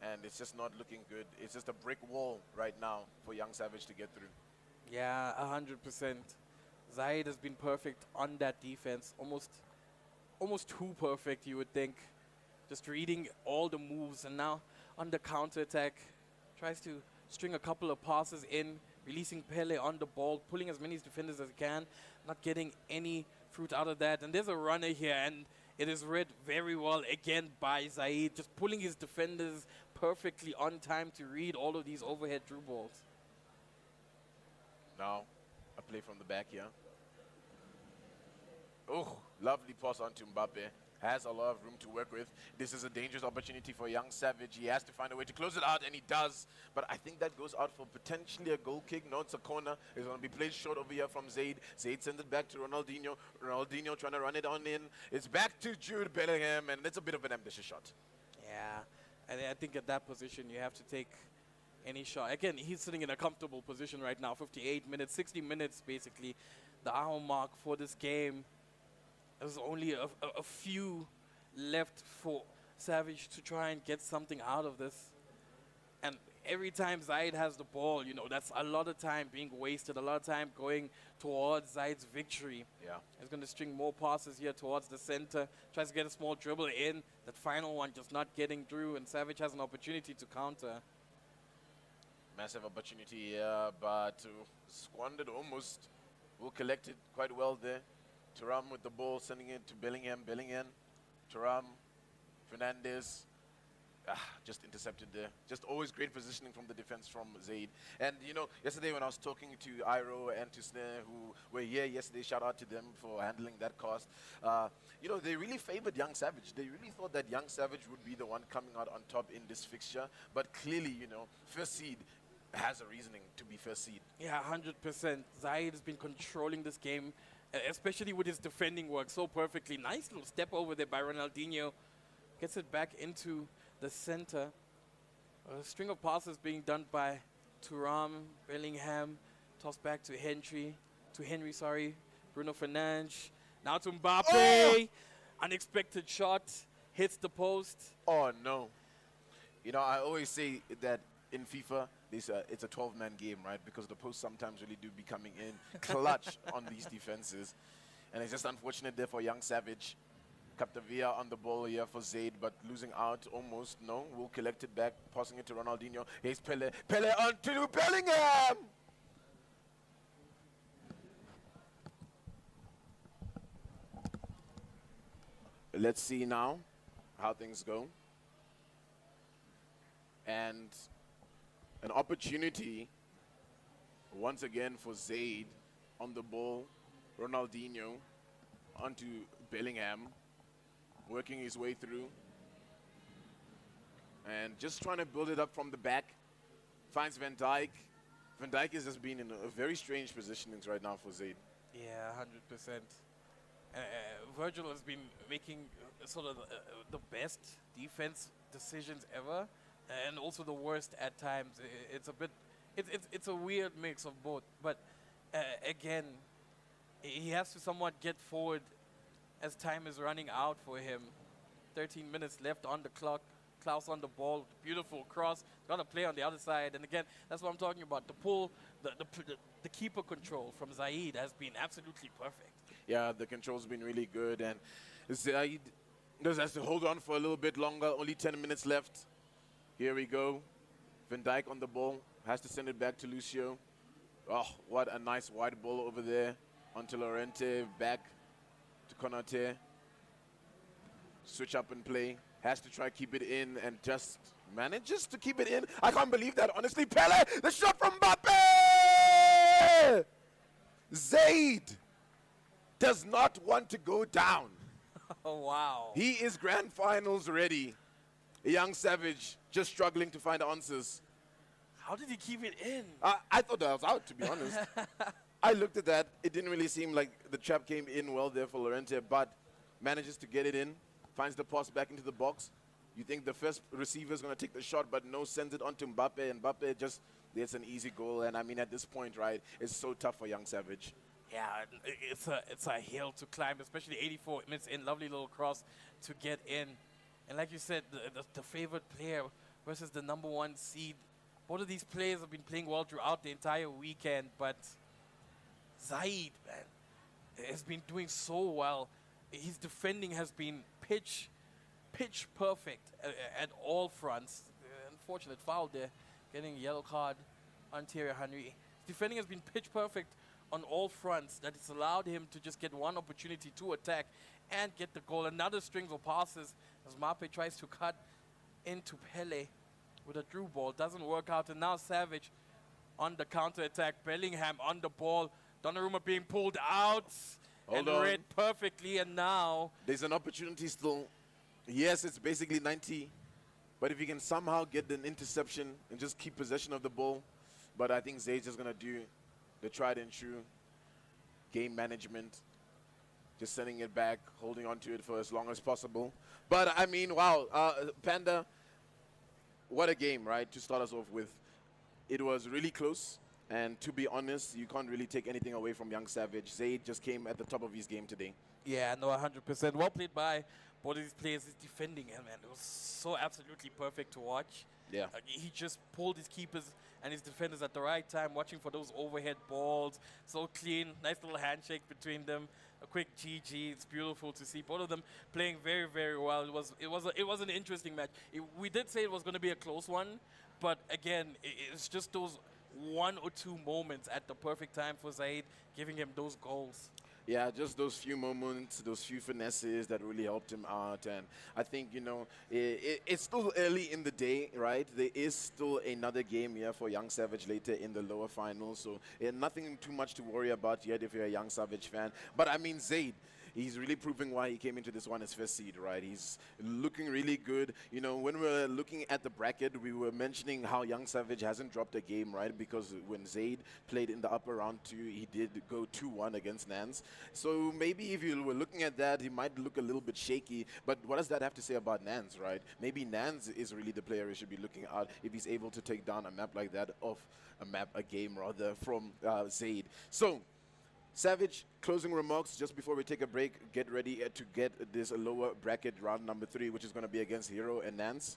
And it's just not looking good. It's just a brick wall right now for Young Savage to get through. Yeah, 100%. Zaid has been perfect on that defense. Almost too perfect, you would think. Just reading all the moves. And now on the counter-attack, tries to string a couple of passes in, releasing Pele on the ball, pulling as many defenders as he can, not getting any fruit out of that. And there's a runner here, and it is read very well again by Zaid, just pulling his defenders perfectly on time to read all of these overhead through balls. Now, a play from the back here. Oh, lovely pass onto Mbappe. Has a lot of room to work with. This is a dangerous opportunity for Young Savage. He has to find a way to close it out, and he does. But I think that goes out for potentially a goal kick. No, it's a corner. It's going to be played short over here from Zaid. Zaid sends it back to Ronaldinho. Ronaldinho trying to run it on in. It's back to Jude Bellingham, and it's a bit of an ambitious shot. Yeah, and I think at that position you have to take any shot. Again, he's sitting in a comfortable position right now. 58 minutes, 60 minutes basically. The hour mark for this game. There's only a few left for Savage to try and get something out of this. And every time Zaid has the ball, you know, that's a lot of time being wasted, a lot of time going towards Zaid's victory. Yeah. He's going to string more passes here towards the center, tries to get a small dribble in, that final one just not getting through, and Savage has an opportunity to counter. Massive opportunity here, but squandered almost. Will collected quite well there. Thuram with the ball, sending it to Bellingham. Bellingham, Thuram, Fernandez. Just intercepted there. Just always great positioning from the defense from Zaid. And, you know, yesterday when I was talking to Iro and to Snare, who were here yesterday, shout out to them for handling that cost. You know, they really favored Young Savage. They really thought that Young Savage would be the one coming out on top in this fixture. But clearly, you know, first seed has a reasoning to be first seed. Yeah, 100%. Zaid has been controlling this game, especially with his defending work so perfectly. Nice little step over there by Ronaldinho. Gets it back into the center. A string of passes being done by Thuram, Bellingham, tossed back to Henry, Bruno Fernandes. Now to Mbappe. Oh! Unexpected shot, hits the post. Oh, no. You know, I always say that in FIFA, it's a 12-man game, right? Because the posts sometimes really do be coming in clutch on these defenses. And it's just unfortunate there for Young Savage. Capdevia on the ball here for Zaid, but losing out almost. No, will collect it back, passing it to Ronaldinho. Here's Pele. Pele on to Bellingham! Let's see now how things go. And an opportunity once again for Zaid on the ball. Ronaldinho onto Bellingham, working his way through. And just trying to build it up from the back. Finds Van Dijk. Van Dijk has just been in a very strange positionings right now for Zaid. Yeah, 100%. Virgil has been making sort of the best defense decisions ever, and also the worst at times. It's a bit, it's a weird mix of both. But again, he has to somewhat get forward as time is running out for him. 13 minutes left on the clock. Klaus on the ball, beautiful cross. Got to play on the other side, and again, that's what I'm talking about. The pull, the keeper control from Zaid has been absolutely perfect. Yeah, the control's been really good, and Zaid just has to hold on for a little bit longer. Only 10 minutes left. Here we go. Van Dijk on the ball, has to send it back to Lucio. Oh, what a nice wide ball over there. Onto Lorente, back to Konate. Switch up and play. Has to try keep it in and just manages to keep it in. I can't believe that, honestly. Pele, the shot from Mbappe! Zaid does not want to go down. Oh, wow. He is grand finals ready. A Young Savage just struggling to find answers. How did he keep it in? I thought that was out, to be honest. I looked at that. It didn't really seem like the trap came in well there for Lorente, but manages to get it in. Finds the pass back into the box. You think the first receiver is going to take the shot, but no, sends it on to Mbappe, and Mbappe just gets an easy goal. And I mean, at this point, right, it's so tough for Young Savage. Yeah, it's a hill to climb, especially 84 minutes in. Lovely little cross to get in. And like you said, the favorite player versus the number one seed. Both of these players have been playing well throughout the entire weekend, but Zaid, man, has been doing so well. His defending has been pitch perfect at all fronts. Unfortunate foul there, getting a yellow card on Thierry Henry. His defending has been pitch perfect on all fronts, that it's allowed him to just get one opportunity to attack and get the goal. Another string of passes as Mbappe tries to cut into Pele with a through ball. Doesn't work out, and now Savage on the counter-attack. Bellingham on the ball. Donnarumma being pulled out. Hold and on. read perfectly, and now There's an opportunity still. Yes, it's basically 90, but if you can somehow get an interception and just keep possession of the ball, but I think Zaid's just going to do the tried and true game management, just sending it back, holding on to it for as long as possible. But, I mean, wow, Panda, what a game, right, to start us off with. It was really close. And to be honest, you can't really take anything away from Young Savage. Zaid just came at the top of his game today. Yeah, no, 100%. Well played by both of these players is defending him, and it was so absolutely perfect to watch. Yeah. He just pulled his keepers and his defenders at the right time, watching for those overhead balls. So clean, nice little handshake between them. A quick GG. It's beautiful to see both of them playing very, very well. It was an interesting match. We did say it was going to be a close one, but again, it's just those one or two moments at the perfect time for Zaid, giving him those goals. Yeah, just those few moments, those few finesses that really helped him out. And I think, you know, it's still early in the day, right? There is still another game here for Young Savage later in the lower finals. So nothing too much to worry about yet if you're a Young Savage fan. But I mean, Zaid, he's really proving why he came into this one as first seed, right? He's looking really good. You know, when we were looking at the bracket, we were mentioning how Young Savage hasn't dropped a game, right? Because when Zaid played in the upper round 2, he did go 2-1 against Nance. So maybe if you were looking at that, he might look a little bit shaky. But what does that have to say about Nance, right? Maybe Nance is really the player he should be looking at if he's able to take down a map like that, a game rather, from Zaid. So, Savage, closing remarks just before we take a break. Get ready to get this lower bracket round number 3, which is going to be against Hero and Nance.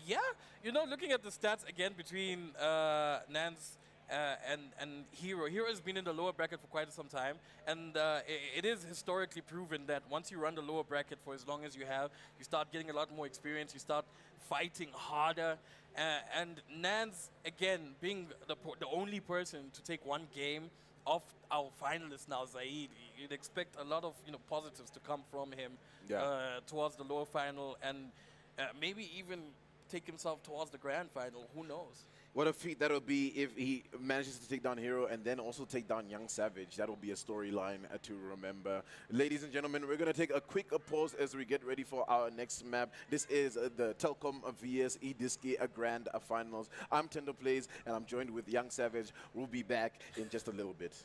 Yeah, you know, looking at the stats again between Nance and Hero. Hero has been in the lower bracket for quite some time, and it is historically proven that once you run the lower bracket for as long as you have, you start getting a lot more experience, you start fighting harder, and Nance, again, being the only person to take one game of our finalist now, Zaid, you'd expect a lot of positives to come from him towards the lower final, and maybe even take himself towards the grand final. Who knows? What a feat that'll be if he manages to take down Hero and then also take down Young Savage. That'll be a storyline to remember. Ladies and gentlemen, we're going to take a quick pause as we get ready for our next map. This is the Telkom VS eDiski Grand Finals. I'm Tender Plays, and I'm joined with Young Savage. We'll be back in just a little bit.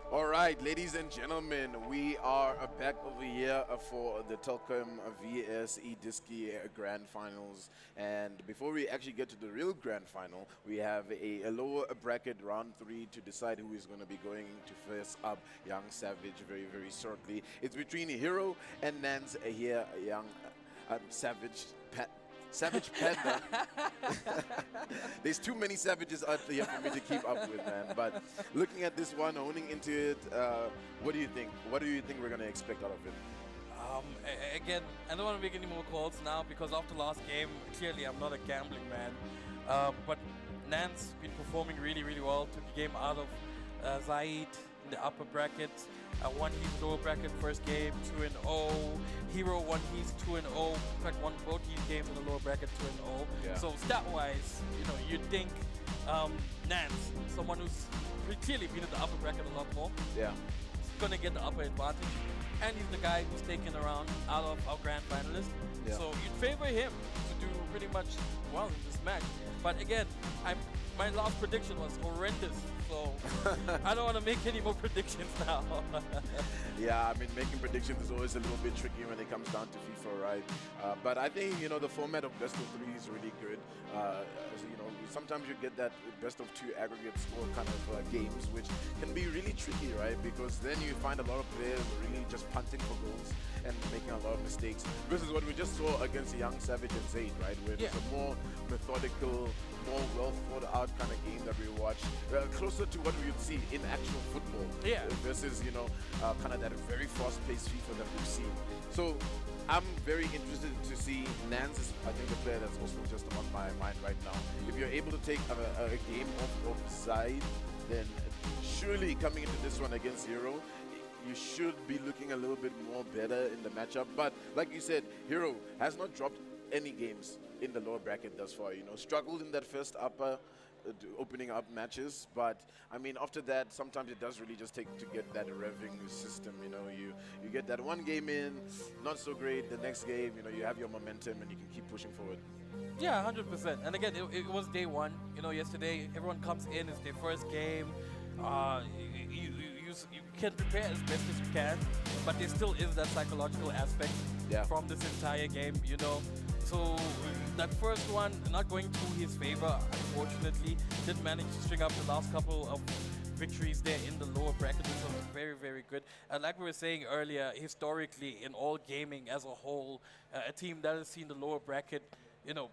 All right, ladies and gentlemen, we are back over here for the Telkom VS eDiski Grand Finals. And before we actually get to the real Grand Final, we have a lower bracket round 3 to decide who is going to be going to face up Young Savage very, very shortly. It's between Hero and Nance here, Young Savage. Savage Panda. There's too many savages out there for me to keep up with, man. But looking at this one, owning into it, what do you think? What do you think we're going to expect out of it? Again, I don't want to make any more calls now because after last game, clearly I'm not a gambling man. But Nance been performing really, really well. Took the game out of Zaid in the upper bracket. Won his lower bracket first game, 2-0. Hero won his 2-0. In fact, won both his games in the lower bracket, 2-0. Yeah. So stat-wise, you'd think Nance, someone who's clearly been in the upper bracket a lot more, Yeah. is gonna get the upper advantage. And he's the guy who's taken around out of our grand finalists. Yeah. So you'd favor him to do pretty much well in this match. But again, my last prediction was horrendous. So I don't want to make any more predictions now. Yeah, I mean, making predictions is always a little bit tricky when it comes down to FIFA, right? But I think, the format of best of 3 is really good. Sometimes you get that best of 2 aggregate score kind of games, which can be really tricky, right? Because then you find a lot of players really just punting for goals and making a lot of mistakes. Versus what we just saw against Young Savage and Zaid, right? Where it's a more methodical, more well thought out kind of game that we watch, closer to what we would see in actual football. Yeah. Versus kind of that very fast-paced FIFA that we've seen. So I'm very interested to see Nance is, I think, the player that's also just on my mind right now. If you're able to take a game off of Zaid, then surely coming into this one against Hero, you should be looking a little bit more better in the matchup. But like you said, Hero has not dropped any games in the lower bracket thus far. Struggled in that first upper opening up matches, but I mean after that sometimes it does really just take to get that revving system. You get that one game in, not so great. The next game, you have your momentum and you can keep pushing forward. Yeah, 100%. And again, it was day one. Yesterday everyone comes in, it's their first game. You can prepare as best as you can, but there still is that psychological aspect from this entire game. So that first one not going to his favor, unfortunately. Did manage to string up the last couple of victories there in the lower bracket, which was very, very good. And like we were saying earlier, historically in all gaming as a whole, a team that has seen the lower bracket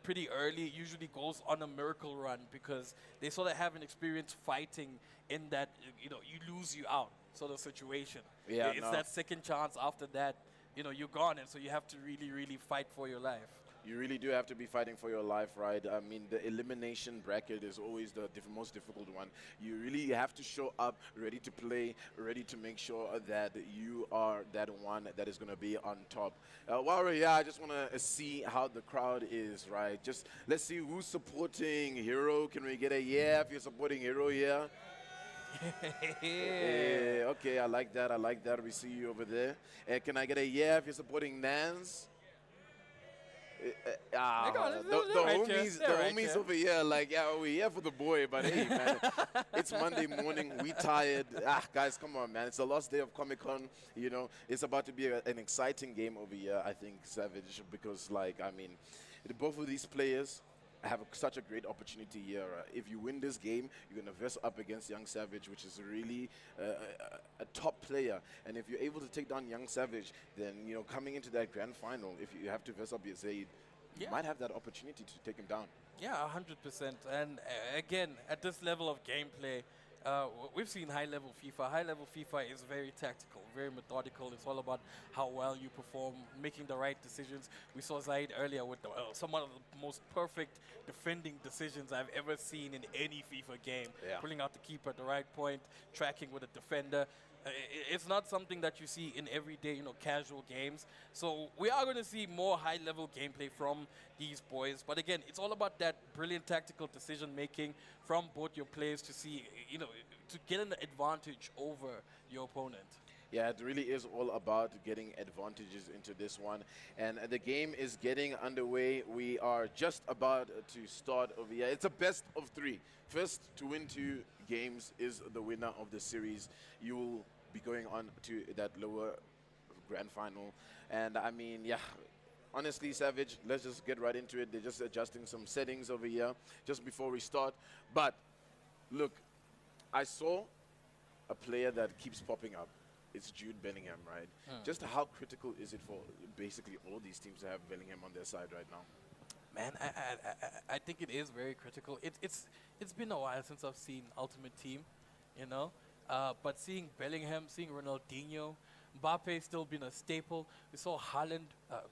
pretty early usually goes on a miracle run because they sort of have an experience fighting in that, you lose you out sort of situation. It's that second chance after that, you're gone, and so you have to really, really fight for your life. You really do have to be fighting for your life, right? I mean, the elimination bracket is always the most difficult one. You really have to show up ready to play, ready to make sure that you are that one that is going to be on top. While we're here, I just want to see how the crowd is, right? Just let's see who's supporting Hero. Can we get a yeah if you're supporting Hero here? Okay, I like that. I like that. We see you over there. Can I get a yeah if you're supporting Nans? The homies over here, like, yeah, we're here for the boy, but hey, man, it's Monday morning, we tired. Guys, come on, man. It's the last day of Comic-Con, you know. It's about to be an exciting game over here, I think, Savage, because, like, I mean, both of these players have such a great opportunity here. If you win this game, you're going to verse up against Young Savage, which is really a top player. And if you're able to take down Young Savage, then, you know, coming into that grand final, if you have to verse up your Zaid, you might have that opportunity to take him down. Yeah, 100%. And again, at this level of gameplay, we've seen high-level FIFA. High-level FIFA is very tactical, very methodical. It's all about how well you perform, making the right decisions. We saw Zaid earlier with some of the most perfect defending decisions I've ever seen in any FIFA game. Yeah. Pulling out the keeper at the right point, tracking with a defender. It's not something that you see in everyday, you know, casual games. So we are going to see more high-level gameplay from these boys. But again, it's all about that brilliant tactical decision-making from both your players to see, you know, to get an advantage over your opponent. Yeah, it really is all about getting advantages into this one. And the game is getting underway. We are just about to start over here. It's a best of 3. First to win 2 games is the winner of the series. You will be going on to that lower grand final. And I mean, yeah, honestly, Savage, let's just get right into it. They're just adjusting some settings over here just before we start. But look, I saw a player that keeps popping up. It's Jude Bellingham, right? Just how critical is it for basically all these teams to have Bellingham on their side right now? Man, I think it is very critical. It's been a while since I've seen Ultimate Team, you know. But seeing Bellingham, seeing Ronaldinho, Mbappe still been a staple. We saw Haaland.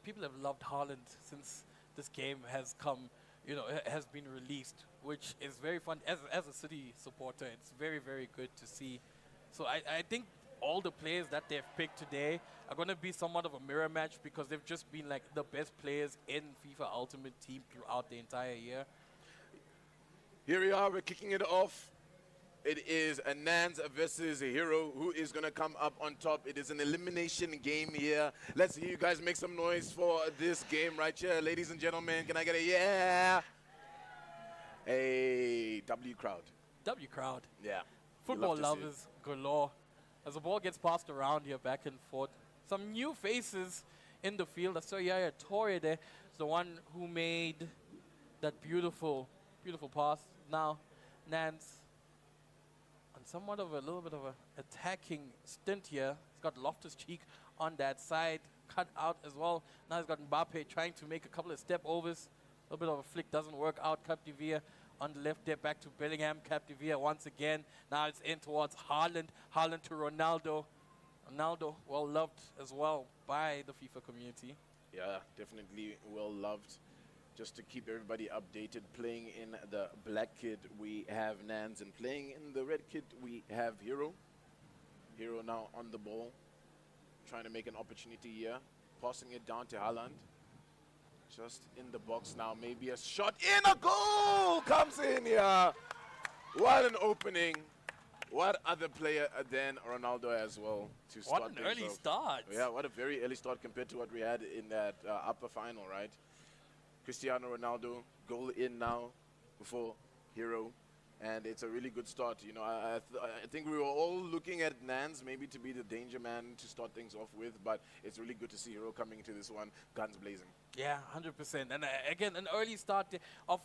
People have loved Haaland since this game has come, you know, has been released, which is very fun. As a City supporter, it's very, very good to see. So I think all the players that they've picked today are going to be somewhat of a mirror match because they've just been like the best players in FIFA Ultimate Team throughout the entire year. Here we are, we're kicking it off. It is a Nans versus a Hero. Who is going to come up on top? It is an elimination game here. Let's hear you guys make some noise for this game right here. Ladies and gentlemen, can I get a yeah? A W crowd. W crowd. Yeah. Football Love to see it. lovers galore. As the ball gets passed around here back and forth. Some new faces in the field. I saw Yaya Torre there. It's the one who made that beautiful, beautiful pass. Now, Nance on somewhat of a little bit of a attacking stint here. He's got Loftus-Cheek on that side, cut out as well. Now he's got Mbappe trying to make a couple of step overs. A little bit of a flick doesn't work out. Capdevere on the left there, back to Bellingham. Capdevere once again. Now it's in towards Haaland. Haaland to Ronaldo. Ronaldo, well loved as well by the FIFA community. Yeah, definitely well loved. Just to keep everybody updated, playing in the black kit, we have Nans, and playing in the red kit, we have Hero. Hero now on the ball, trying to make an opportunity here, passing it down to Haaland. Just in the box now, maybe a shot in, a goal comes in here. What an opening. What other player than Ronaldo as well to start What an things early off. start. Yeah, what a very early start compared to what we had in that upper final, right? Cristiano Ronaldo, goal in now before Hero. And it's a really good start. You know, I think we were all looking at Nans maybe to be the danger man to start things off with, but it's really good to see Hero coming into this one, guns blazing. Yeah, 100%. And again, an early start of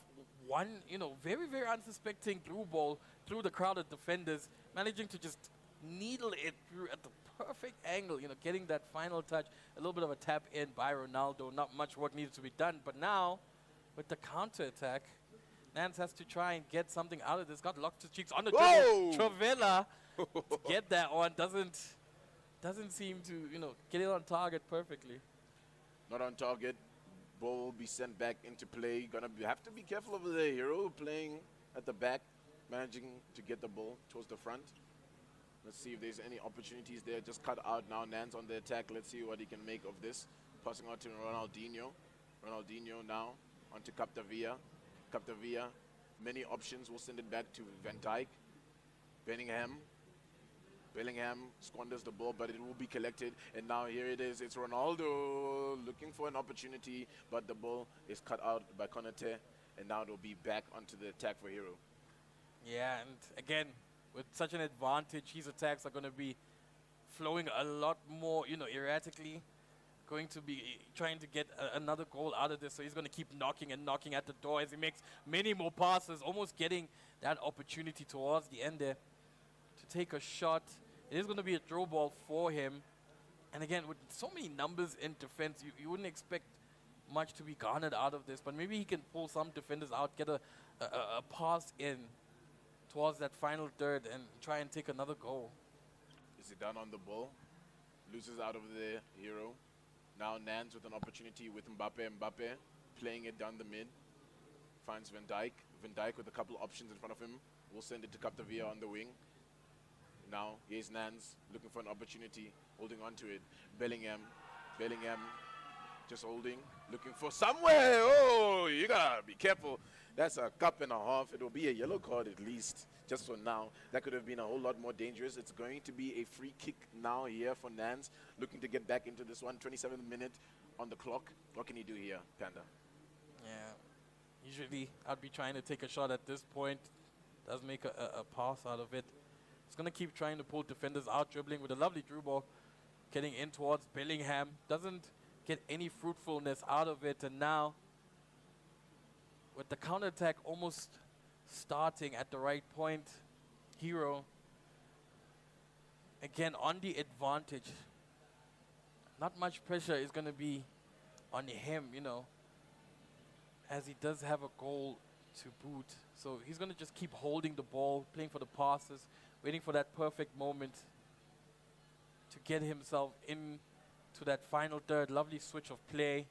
one, you know, very, very unsuspecting through ball through the crowded defenders, managing to just needle it through at the perfect angle, you know, getting that final touch. A little bit of a tap in by Ronaldo. Not much work needed to be done. But now, with the counter-attack, Nance has to try and get something out of this. Got Loftus-Cheek on the dribble. Travella to get that one doesn't seem to, you know, get it on target perfectly. Not on target. Ball will be sent back into play. Have to be careful over there. Hero playing at the back, managing to get the ball towards the front. Let's see if there's any opportunities there. Just cut out now. Nans on the attack. Let's see what he can make of this. Passing out to Ronaldinho. Ronaldinho now onto Capdevia. Capdevia, many options. We'll send it back to Van Dijk. Bellingham. Bellingham squanders the ball, but it will be collected. And now here it is. It's Ronaldo looking for an opportunity, but the ball is cut out by Konate. And now it'll be back onto the attack for Hero. Yeah, and again, with such an advantage, his attacks are going to be flowing a lot more, erratically. Going to be trying to get another goal out of this, so he's going to keep knocking and knocking at the door as he makes many more passes, almost getting that opportunity towards the end there to take a shot. It is going to be a throw ball for him. And again, with so many numbers in defense, you wouldn't expect much to be garnered out of this, but maybe he can pull some defenders out, get a pass in towards that final third and try and take another goal. Is he done on the ball? Loses out of the Hero. Now Nans with an opportunity with Mbappe. Mbappe playing it down the mid. Finds Van Dijk. Van Dijk with a couple options in front of him. We'll send it to Capdevia on the wing. Now here's Nans looking for an opportunity, holding on to it. Bellingham. Bellingham just holding, looking for somewhere. Oh, you gotta be careful. That's a cup and a half. It will be a yellow card at least, just for now. That could have been a whole lot more dangerous. It's going to be a free kick now here for Nans, looking to get back into this one. 27th minute on the clock. What can he do here, Panda? Yeah, usually I'd be trying to take a shot at this point. Does make a pass out of it. He's going to keep trying to pull defenders out, dribbling with a lovely through ball, getting in towards Bellingham. Doesn't get any fruitfulness out of it, and now with the counterattack almost starting at the right point, Hero again on the advantage. Not much pressure is going to be on him, as he does have a goal to boot. So he's going to just keep holding the ball, playing for the passes, waiting for that perfect moment to get himself in to that final third. Lovely switch of play.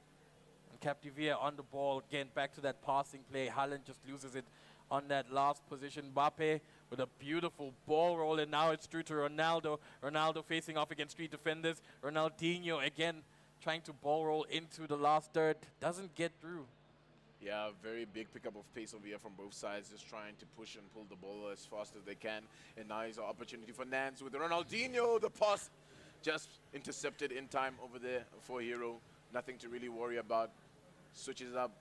And Capdevia on the ball, again back to that passing play. Haaland just loses it on that last position. Mbappe with a beautiful ball roll, and now it's through to Ronaldo. Ronaldo facing off against three defenders. Ronaldinho again trying to ball roll into the last third. Doesn't get through. Yeah, very big pickup of pace over here from both sides, just trying to push and pull the ball as fast as they can. And now is an opportunity for Nans with Ronaldinho. The pass just intercepted in time over there for Hero. Nothing to really worry about. Switches up,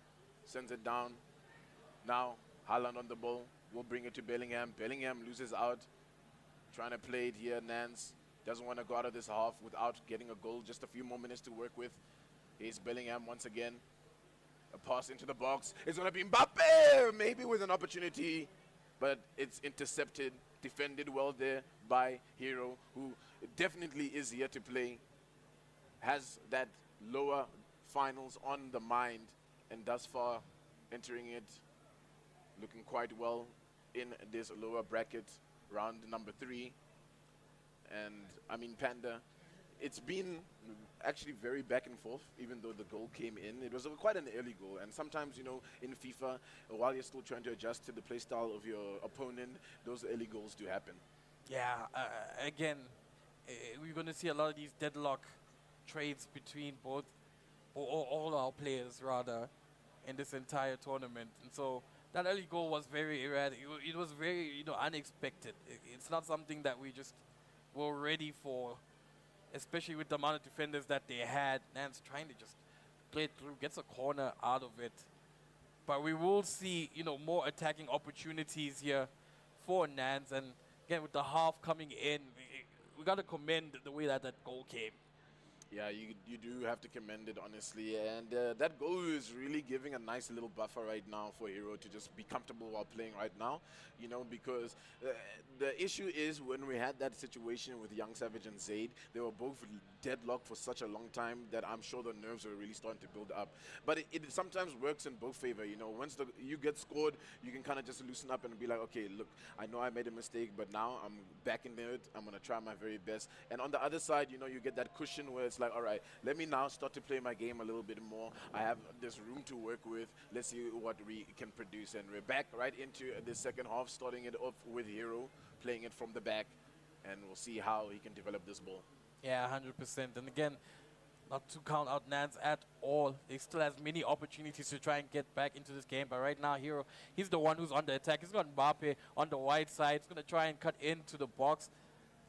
sends it down. Now Haaland on the ball. We'll bring it to Bellingham. Bellingham loses out. Trying to play it here. Nans doesn't want to go out of this half without getting a goal. Just a few more minutes to work with. Here's Bellingham once again. A pass into the box. It's going to be Mbappe, maybe with an opportunity, but it's intercepted, defended well there by Hero, who definitely is here to play, has that lower finals on the mind, and thus far entering it looking quite well in this lower bracket, round number 3. And I mean, Panda, it's been actually very back and forth, even though the goal came in. It was quite an early goal, and sometimes, in FIFA, while you're still trying to adjust to the play style of your opponent, those early goals do happen. Yeah, again, we're going to see a lot of these deadlock trades between both, or all our players rather, in this entire tournament. And so that early goal was very erratic. It was very, unexpected. It's not something that we just were ready for, especially with the amount of defenders that they had. Nance trying to just play it through, gets a corner out of it. But we will see, more attacking opportunities here for Nance. And again, with the half coming in, we got to commend the way that goal came. Yeah, you do have to commend it, honestly. And that goal is really giving a nice little buffer right now for Hero to just be comfortable while playing right now, because the issue is when we had that situation with Young Savage and Zaid, they were both deadlocked for such a long time that I'm sure the nerves are really starting to build up. But it sometimes works in both favor, Once you get scored, you can kind of just loosen up and be like, okay, look, I know I made a mistake, but now I'm back in it. I'm going to try my very best. And on the other side, you get that cushion where it's it's like, all right, let me now start to play my game a little bit more. I have this room to work with. Let's see what we can produce. And we're back right into the second half, starting it off with Hero, playing it from the back. And we'll see how he can develop this ball. Yeah, 100%. And again, not to count out Nance at all. He still has many opportunities to try and get back into this game. But right now, Hero, he's the one who's on the attack. He's got Mbappe on the wide side. He's going to try and cut into the box.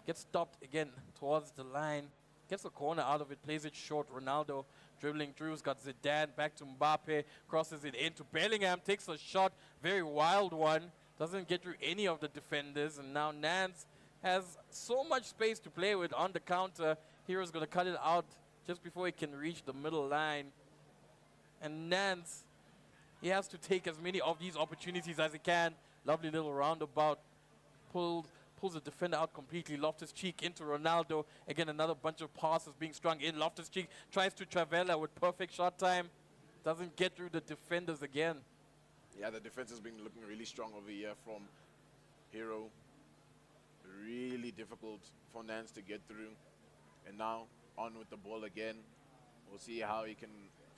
Gets stopped again towards the line. Gets a corner out of it, plays it short. Ronaldo dribbling through. He's got Zidane back to Mbappe. Crosses it into Bellingham. Takes a shot. Very wild one. Doesn't get through any of the defenders. And now Nance has so much space to play with on the counter. Hero's going to cut it out just before he can reach the middle line. And Nance, he has to take as many of these opportunities as he can. Lovely little roundabout. Pulls the defender out completely. Loftus-Cheek into Ronaldo. Again, another bunch of passes being strung in. Loftus-Cheek tries to Travella with perfect shot time. Doesn't get through the defenders again. Yeah, the defense has been looking really strong over here from Hero. Really difficult for Nance to get through. And now, on with the ball again. We'll see how he can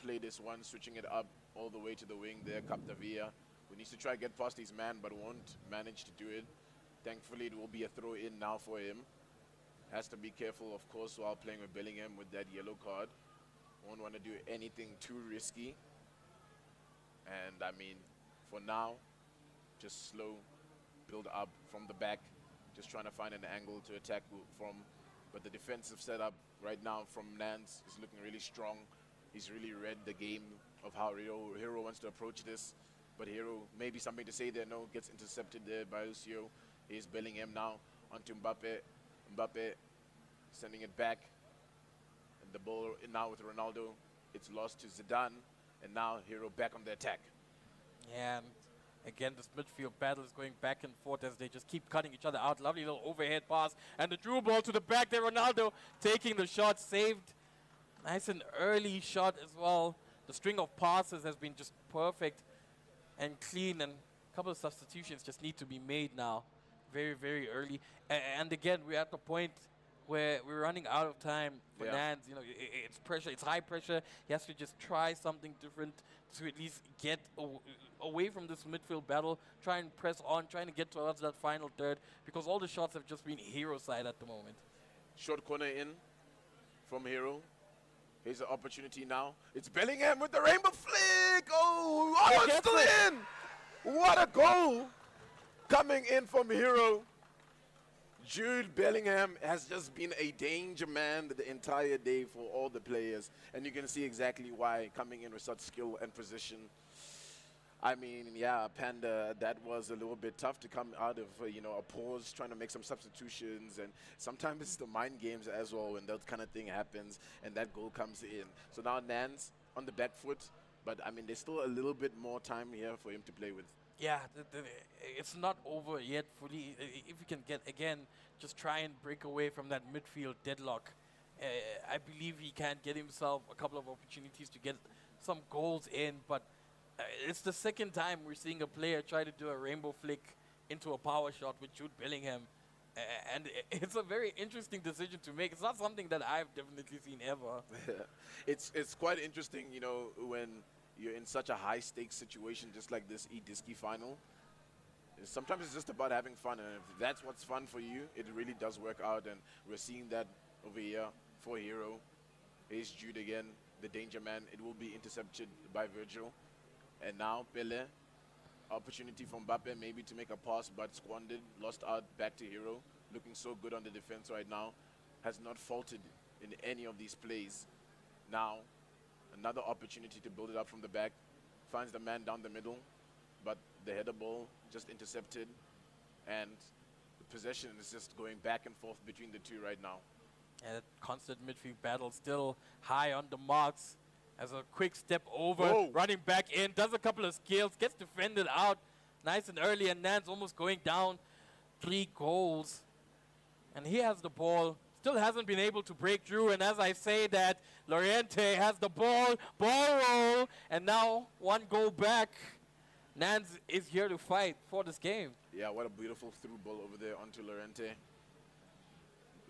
play this one, switching it up all the way to the wing there, Capdevia, who needs to try to get past his man, but won't manage to do it. Thankfully, it will be a throw-in now for him. Has to be careful, of course, while playing with Bellingham with that yellow card. Won't want to do anything too risky. And, I mean, for now, just slow, build up from the back, just trying to find an angle to attack from. But the defensive setup right now from Nance is looking really strong. He's really read the game of how Hero wants to approach this. But Hero, maybe something to say there. No, gets intercepted there by Lucio. Here's Bellingham now onto Mbappe. Mbappe sending it back. And the ball now with Ronaldo. It's lost to Zidane. And now Hero back on the attack. Yeah, and again, this midfield battle is going back and forth as they just keep cutting each other out. Lovely little overhead pass. And the through ball to the back there. Ronaldo taking the shot, saved. Nice and early shot as well. The string of passes has been just perfect and clean. And a couple of substitutions just need to be made now. Very, very early. And again, we're at the point where we're running out of time for Nance. You know, it's pressure. It's high pressure. He has to just try something different to at least get away from this midfield battle. Try and press on, trying to get towards that final third, because all the shots have just been Hero side at the moment. Short corner in from Hero. Here's the opportunity now. It's Bellingham with the rainbow flick. Oh, it's still in. What a goal coming in from Hero. Jude Bellingham has just been a danger man the entire day for all the players. And you can see exactly why, coming in with such skill and precision. I mean, yeah, Panda, that was a little bit tough to come out of, a pause, trying to make some substitutions. And sometimes it's the mind games as well when that kind of thing happens and that goal comes in. So now Nance on the back foot. But, I mean, there's still a little bit more time here for him to play with. Yeah, it's not over yet fully. If we can get, again, just try and break away from that midfield deadlock. I believe he can get himself a couple of opportunities to get some goals in, but it's the second time we're seeing a player try to do a rainbow flick into a power shot with Jude Bellingham. And it's a very interesting decision to make. It's not something that I've definitely seen ever. It's quite interesting, when you're in such a high-stakes situation just like this eDiski final. Sometimes it's just about having fun, and if that's what's fun for you, it really does work out, and we're seeing that over here for Hero. Here's Jude again, the danger man. It will be intercepted by Virgil. And now Pele, opportunity from Mbappe maybe to make a pass, but squandered, lost out, back to Hero. Looking so good on the defense right now. Has not faltered in any of these plays. Now, another opportunity to build it up from the back. Finds the man down the middle, but the header ball just intercepted. And the possession is just going back and forth between the two right now. And that constant midfield battle still high on the marks. As a quick step over, running back in, does a couple of skills, gets defended out nice and early, and Nance almost going down 3 goals. And he has the ball, still hasn't been able to break through, and as I say that, Loriente has the ball roll, and now 1 goal back. Nance is here to fight for this game. Yeah, what a beautiful through ball over there onto Loriente.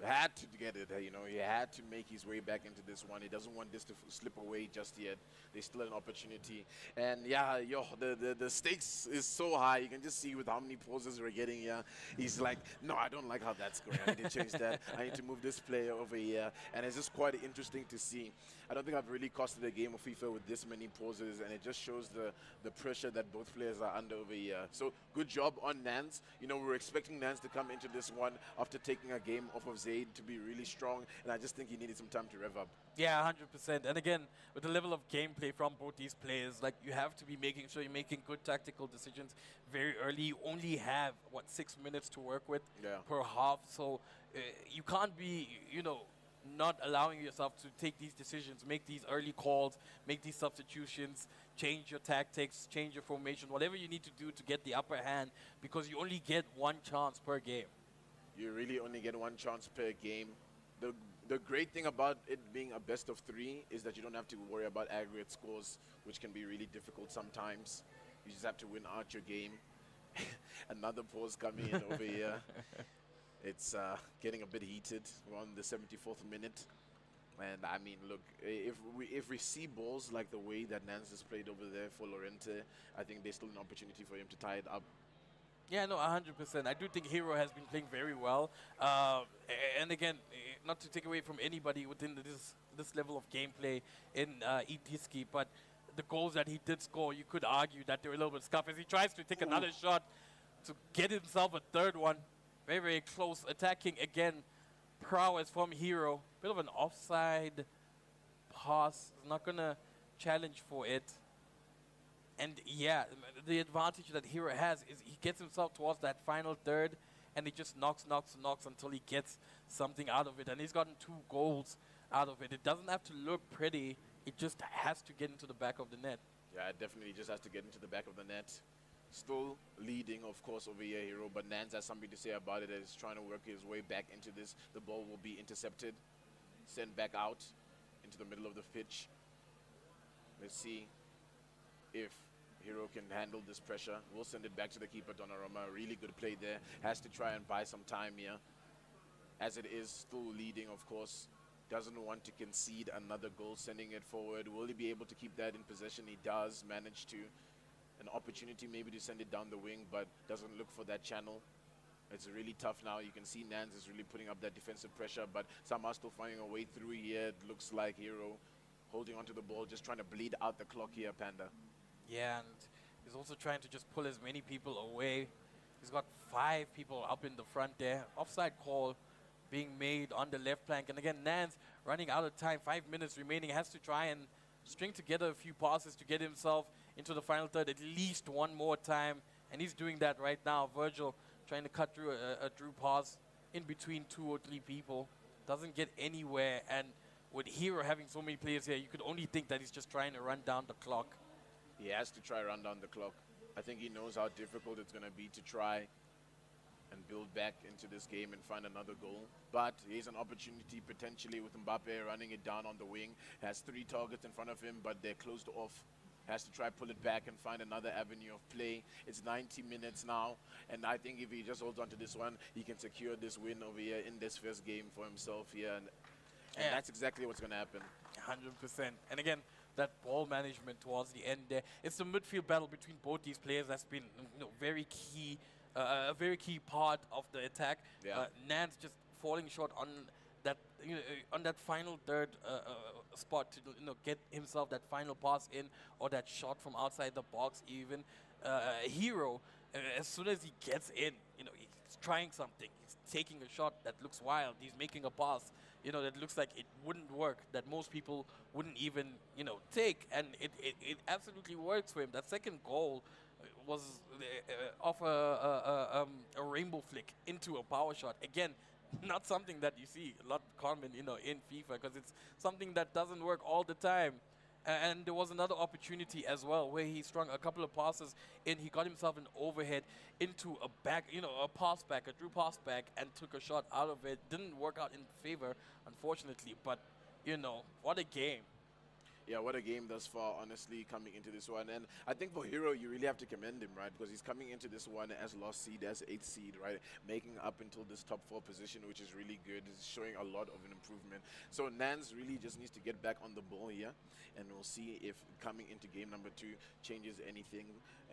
had to get it. You know, he had to make his way back into this one. He doesn't want this to slip away just yet. There's still an opportunity. And yeah, the stakes is so high. You can just see with how many pauses we're getting here. He's like, no, I don't like how that's going. I need to change that. I need to move this player over here. And it's just quite interesting to see. I don't think I've really costed a game of FIFA with this many pauses, and it just shows the pressure that both players are under over here. So good job on Nance. You know, we were expecting Nance to come into this one after taking a game off of Zaid to be really strong, and I just think he needed some time to rev up. Yeah, 100%. And again, with the level of gameplay from both these players, like you have to be making sure you're making good tactical decisions very early. You only have, what, 6 minutes to work with per half. So you can't be, you know, not allowing yourself to take these decisions, make these early calls, make these substitutions, change your tactics, change your formation, whatever you need to do to get the upper hand, because you only get one chance per game. You really only get one chance per game. The great thing about it being a best of 3 is that you don't have to worry about aggregate scores, which can be really difficult sometimes. You just have to win out your game. Another pause coming in over here. It's getting a bit heated. We're on the 74th minute. And I mean, look, if we see balls like the way that Nance has played over there for Lorente, I think there's still an opportunity for him to tie it up. Yeah, no, 100%. I do think Hero has been playing very well. And again, not to take away from anybody within this level of gameplay in eDiski, but the goals that he did score, you could argue that they were a little bit scuffed as he tries to take another shot to get himself a third one. Very, very close. Attacking again. Prowess from Hero. Bit of an offside pass. He's not going to challenge for it. And yeah, the advantage that Hero has is he gets himself towards that final third and he just knocks until he gets something out of it. And he's gotten 2 goals out of it. It doesn't have to look pretty. It just has to get into the back of the net. Yeah, it definitely just has to get into the back of the net. Still leading, of course, over here, Hero, but Nance has something to say about it. He's trying to work his way back into this. The ball will be intercepted, sent back out into the middle of the pitch. Let's see if Hero can handle this pressure. We'll send it back to the keeper, Donnarumma. Really good play there. Has to try and buy some time here. As it is, still leading, of course. Doesn't want to concede another goal, sending it forward. Will he be able to keep that in possession? He does manage to. An opportunity maybe to send it down the wing, but doesn't look for that channel. It's really tough now. You can see Nance is really putting up that defensive pressure, but somehow still finding a way through here. It looks like Hero holding onto the ball, just trying to bleed out the clock here, Panda. Yeah, and he's also trying to just pull as many people away. He's got 5 people up in the front there. Offside call being made on the left flank. And again, Nance running out of time, 5 minutes remaining, has to try and string together a few passes to get himself into the final third at least one more time. And he's doing that right now. Virgil trying to cut through a through pass in between 2 or 3 people. Doesn't get anywhere. And with Hero having so many players here, you could only think that he's just trying to run down the clock. He has to try run down the clock. I think he knows how difficult it's going to be to try and build back into this game and find another goal. But here's an opportunity potentially with Mbappe running it down on the wing. Has 3 targets in front of him, but they're closed off. Has to try pull it back and find another avenue of play. It's 90 minutes now, and I think if he just holds on to this one, he can secure this win over here in this first game for himself here. And that's exactly what's going to happen. 100%. And again, that ball management towards the end there. It's the midfield battle between both these players that's been very key, a very key part of the attack. Yeah. Nance just falling short on that on that final third spot to get himself that final pass in or that shot from outside the box even. Hero, as soon as he gets in, he's trying something. He's taking a shot that looks wild. He's making a pass, that looks like it wouldn't work, that most people wouldn't even, take. And it absolutely works for him. That second goal was off a rainbow flick into a power shot. Again, not something that you see a lot common, in FIFA, because it's something that doesn't work all the time. And there was another opportunity as well where he strung a couple of passes in. He got himself an overhead into a back, a pass back, a through pass back, and took a shot out of it. Didn't work out in favor, unfortunately, but, what a game. Yeah, what a game thus far, honestly, coming into this one. And I think for Hero, you really have to commend him, right? Because he's coming into this one as lost seed, as 8th seed, right? Making up until this top 4 position, which is really good. It's showing a lot of an improvement. So Nans really just needs to get back on the ball here. And we'll see if coming into game number 2 changes anything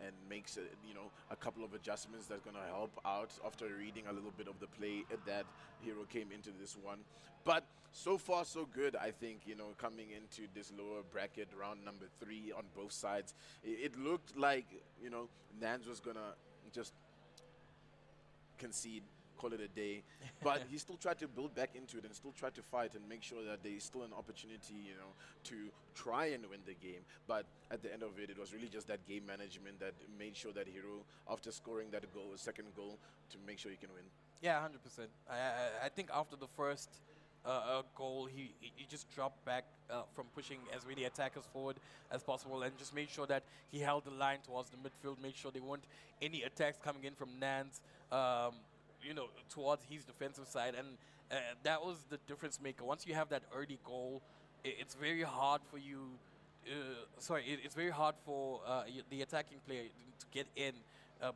and makes, you know, a couple of adjustments that's going to help out after reading a little bit of the play that Hero came into this one. But so far, so good, I think, you know, coming into this lower bracket, round number 3 on both sides. It looked like, you know, Nans was going to just concede, call it a day. But he still tried to build back into it and still tried to fight and make sure that there's still an opportunity, you know, to try and win the game. But at the end of it, it was really just that game management that made sure that Hero, after scoring that goal, second goal, to make sure he can win. Yeah, 100%. I think after the first goal, he just dropped back from pushing as many attackers forward as possible and just made sure that he held the line towards the midfield, made sure there weren't any attacks coming in from Nans, you know, towards his defensive side. And that was the difference maker. Once you have that early goal, it's very hard for you, it's very hard for the attacking player to get in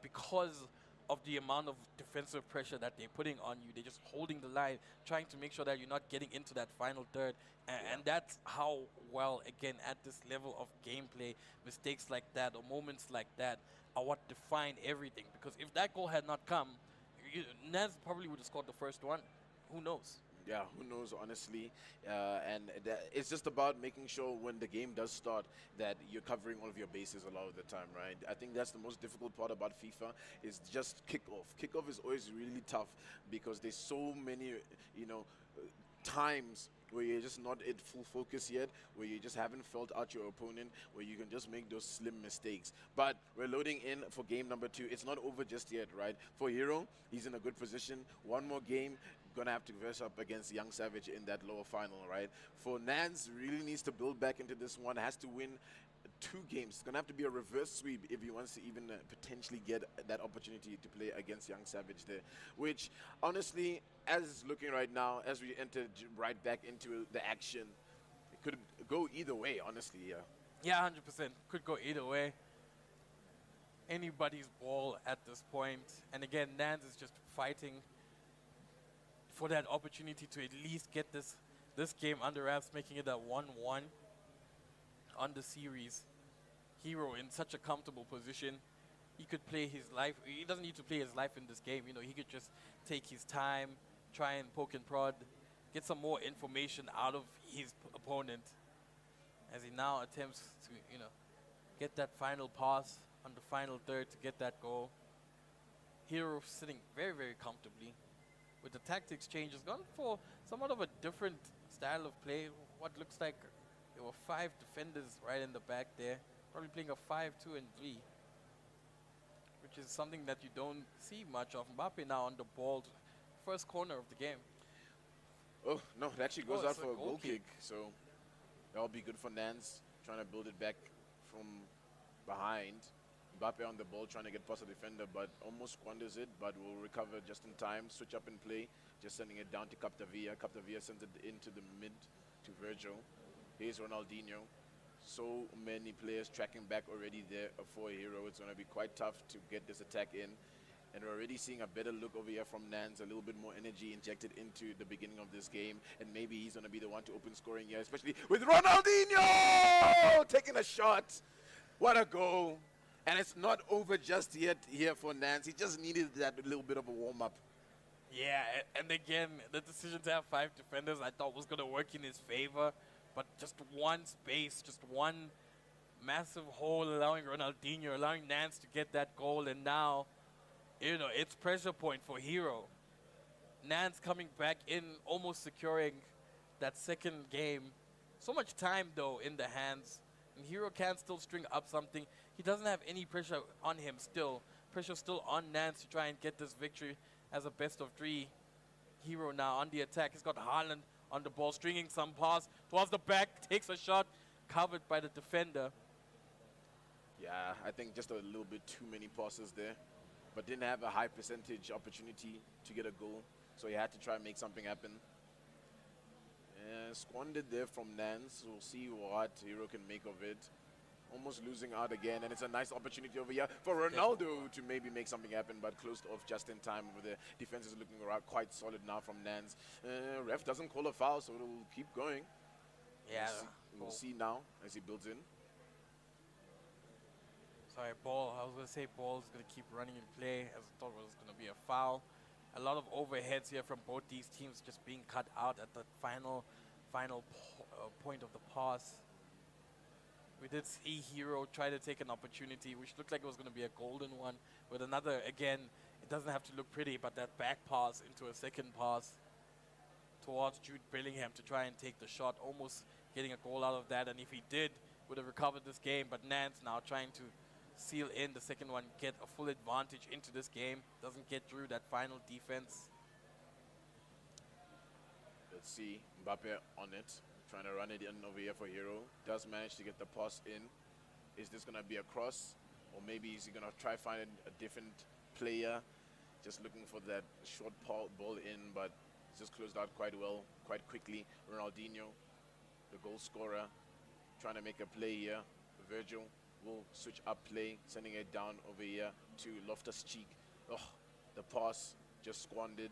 because of the amount of defensive pressure that they're putting on you. They're just holding the line, trying to make sure that you're not getting into that final third. And that's how, well, again, at this level of gameplay, mistakes like that or moments like that are what define everything. Because if that goal had not come, Naz probably would have scored the first one. Who knows? Yeah, who knows, honestly. And it's just about making sure when the game does start that you're covering all of your bases a lot of the time, right? I think that's the most difficult part about FIFA is just kickoff. Kickoff is always really tough because there's so many, you know, times where you're just not at full focus yet, where you just haven't felt out your opponent, where you can just make those slim mistakes. But we're loading in for game number 2. It's not over just yet, right? For Hero, he's in a good position. One more game, gonna have to verse up against Young Savage in that lower final, right? For Nans, really needs to build back into this one, has to win 2 games. It's gonna have to be a reverse sweep if he wants to even potentially get that opportunity to play against Young Savage there, which honestly, as it's looking right now, as we enter right back into the action, it could go either way, honestly. Yeah, 100%. Could go either way. Anybody's ball at this point. And again, Nans is just fighting for that opportunity to at least get this game under wraps, making it a 1-1 on the series. Hero in such a comfortable position. He could play his life. He doesn't need to play his life in this game. You know, he could just take his time, try and poke and prod, get some more information out of his opponent as he now attempts to, you know, get that final pass on the final third to get that goal. Hero sitting very, very comfortably. With the tactics changes, gone for somewhat of a different style of play. What looks like there were 5 defenders right in the back there. Probably playing a 5-2 and 3, which is something that you don't see much of. Mbappe now on the ball, first corner of the game. Oh, no, it actually goes Oh, out it's a for a goal goal kick. kick. So that'll be good for Nans, trying to build it back from behind. Mbappe on the ball, trying to get past the defender, but almost squanders it, but will recover just in time. Switch up and play, just sending it down to Capdevia. Capdevia sends it into the mid to Virgil. Here's Ronaldinho. So many players tracking back already there for a Hero. It's going to be quite tough to get this attack in. And we're already seeing a better look over here from Nans, a little bit more energy injected into the beginning of this game. And maybe he's going to be the one to open scoring here, especially with Ronaldinho taking a shot. What a goal. And it's not over just yet here for Nans. He just needed that little bit of a warm-up. Yeah, and again, the decision to have 5 defenders I thought was going to work in his favor. But just one space, just one massive hole, allowing Ronaldinho, allowing Nans to get that goal. And now, you know, it's pressure point for Hero. Nans coming back in, almost securing that second game. So much time, though, in the hands. And Hero can still string up something. He doesn't have any pressure on him still. Pressure still on Nans to try and get this victory as a best of 3. Hero now on the attack. He's got Haaland on the ball, stringing some pass towards the back, takes a shot, covered by the defender. Yeah, I think just a little bit too many passes there, but didn't have a high percentage opportunity to get a goal, so he had to try and make something happen. Squandered there from Nance. We'll see what Hero can make of it. Almost losing out again, and it's a nice opportunity over here for Ronaldo to maybe make something happen, but closed off just in time over there. Defense is looking quite solid now from Nance. Ref doesn't call a foul, so it'll keep going. Yeah. We'll see now as he builds in. Sorry, ball. I was going to say ball's going to keep running in play as I thought it was going to be a foul. A lot of overheads here from both these teams just being cut out at the final point of the pass. We did see Hero try to take an opportunity, which looked like it was going to be a golden one. With another, again, it doesn't have to look pretty, but that back pass into a second pass towards Jude Bellingham to try and take the shot, almost getting a goal out of that. And if he did, would have recovered this game. But Nance now trying to seal in the second one, get a full advantage into this game. Doesn't get through that final defense. Let's see Mbappe on it, trying to run it in over here for Hero. Does manage to get the pass in. Is this going to be a cross? Or maybe is he going to try finding a different player? Just looking for that short ball in, but it's just closed out quite well, quite quickly. Ronaldinho, the goal scorer, trying to make a play here. Virgil will switch up play, sending it down over here to Loftus-Cheek. Oh, the pass just squandered.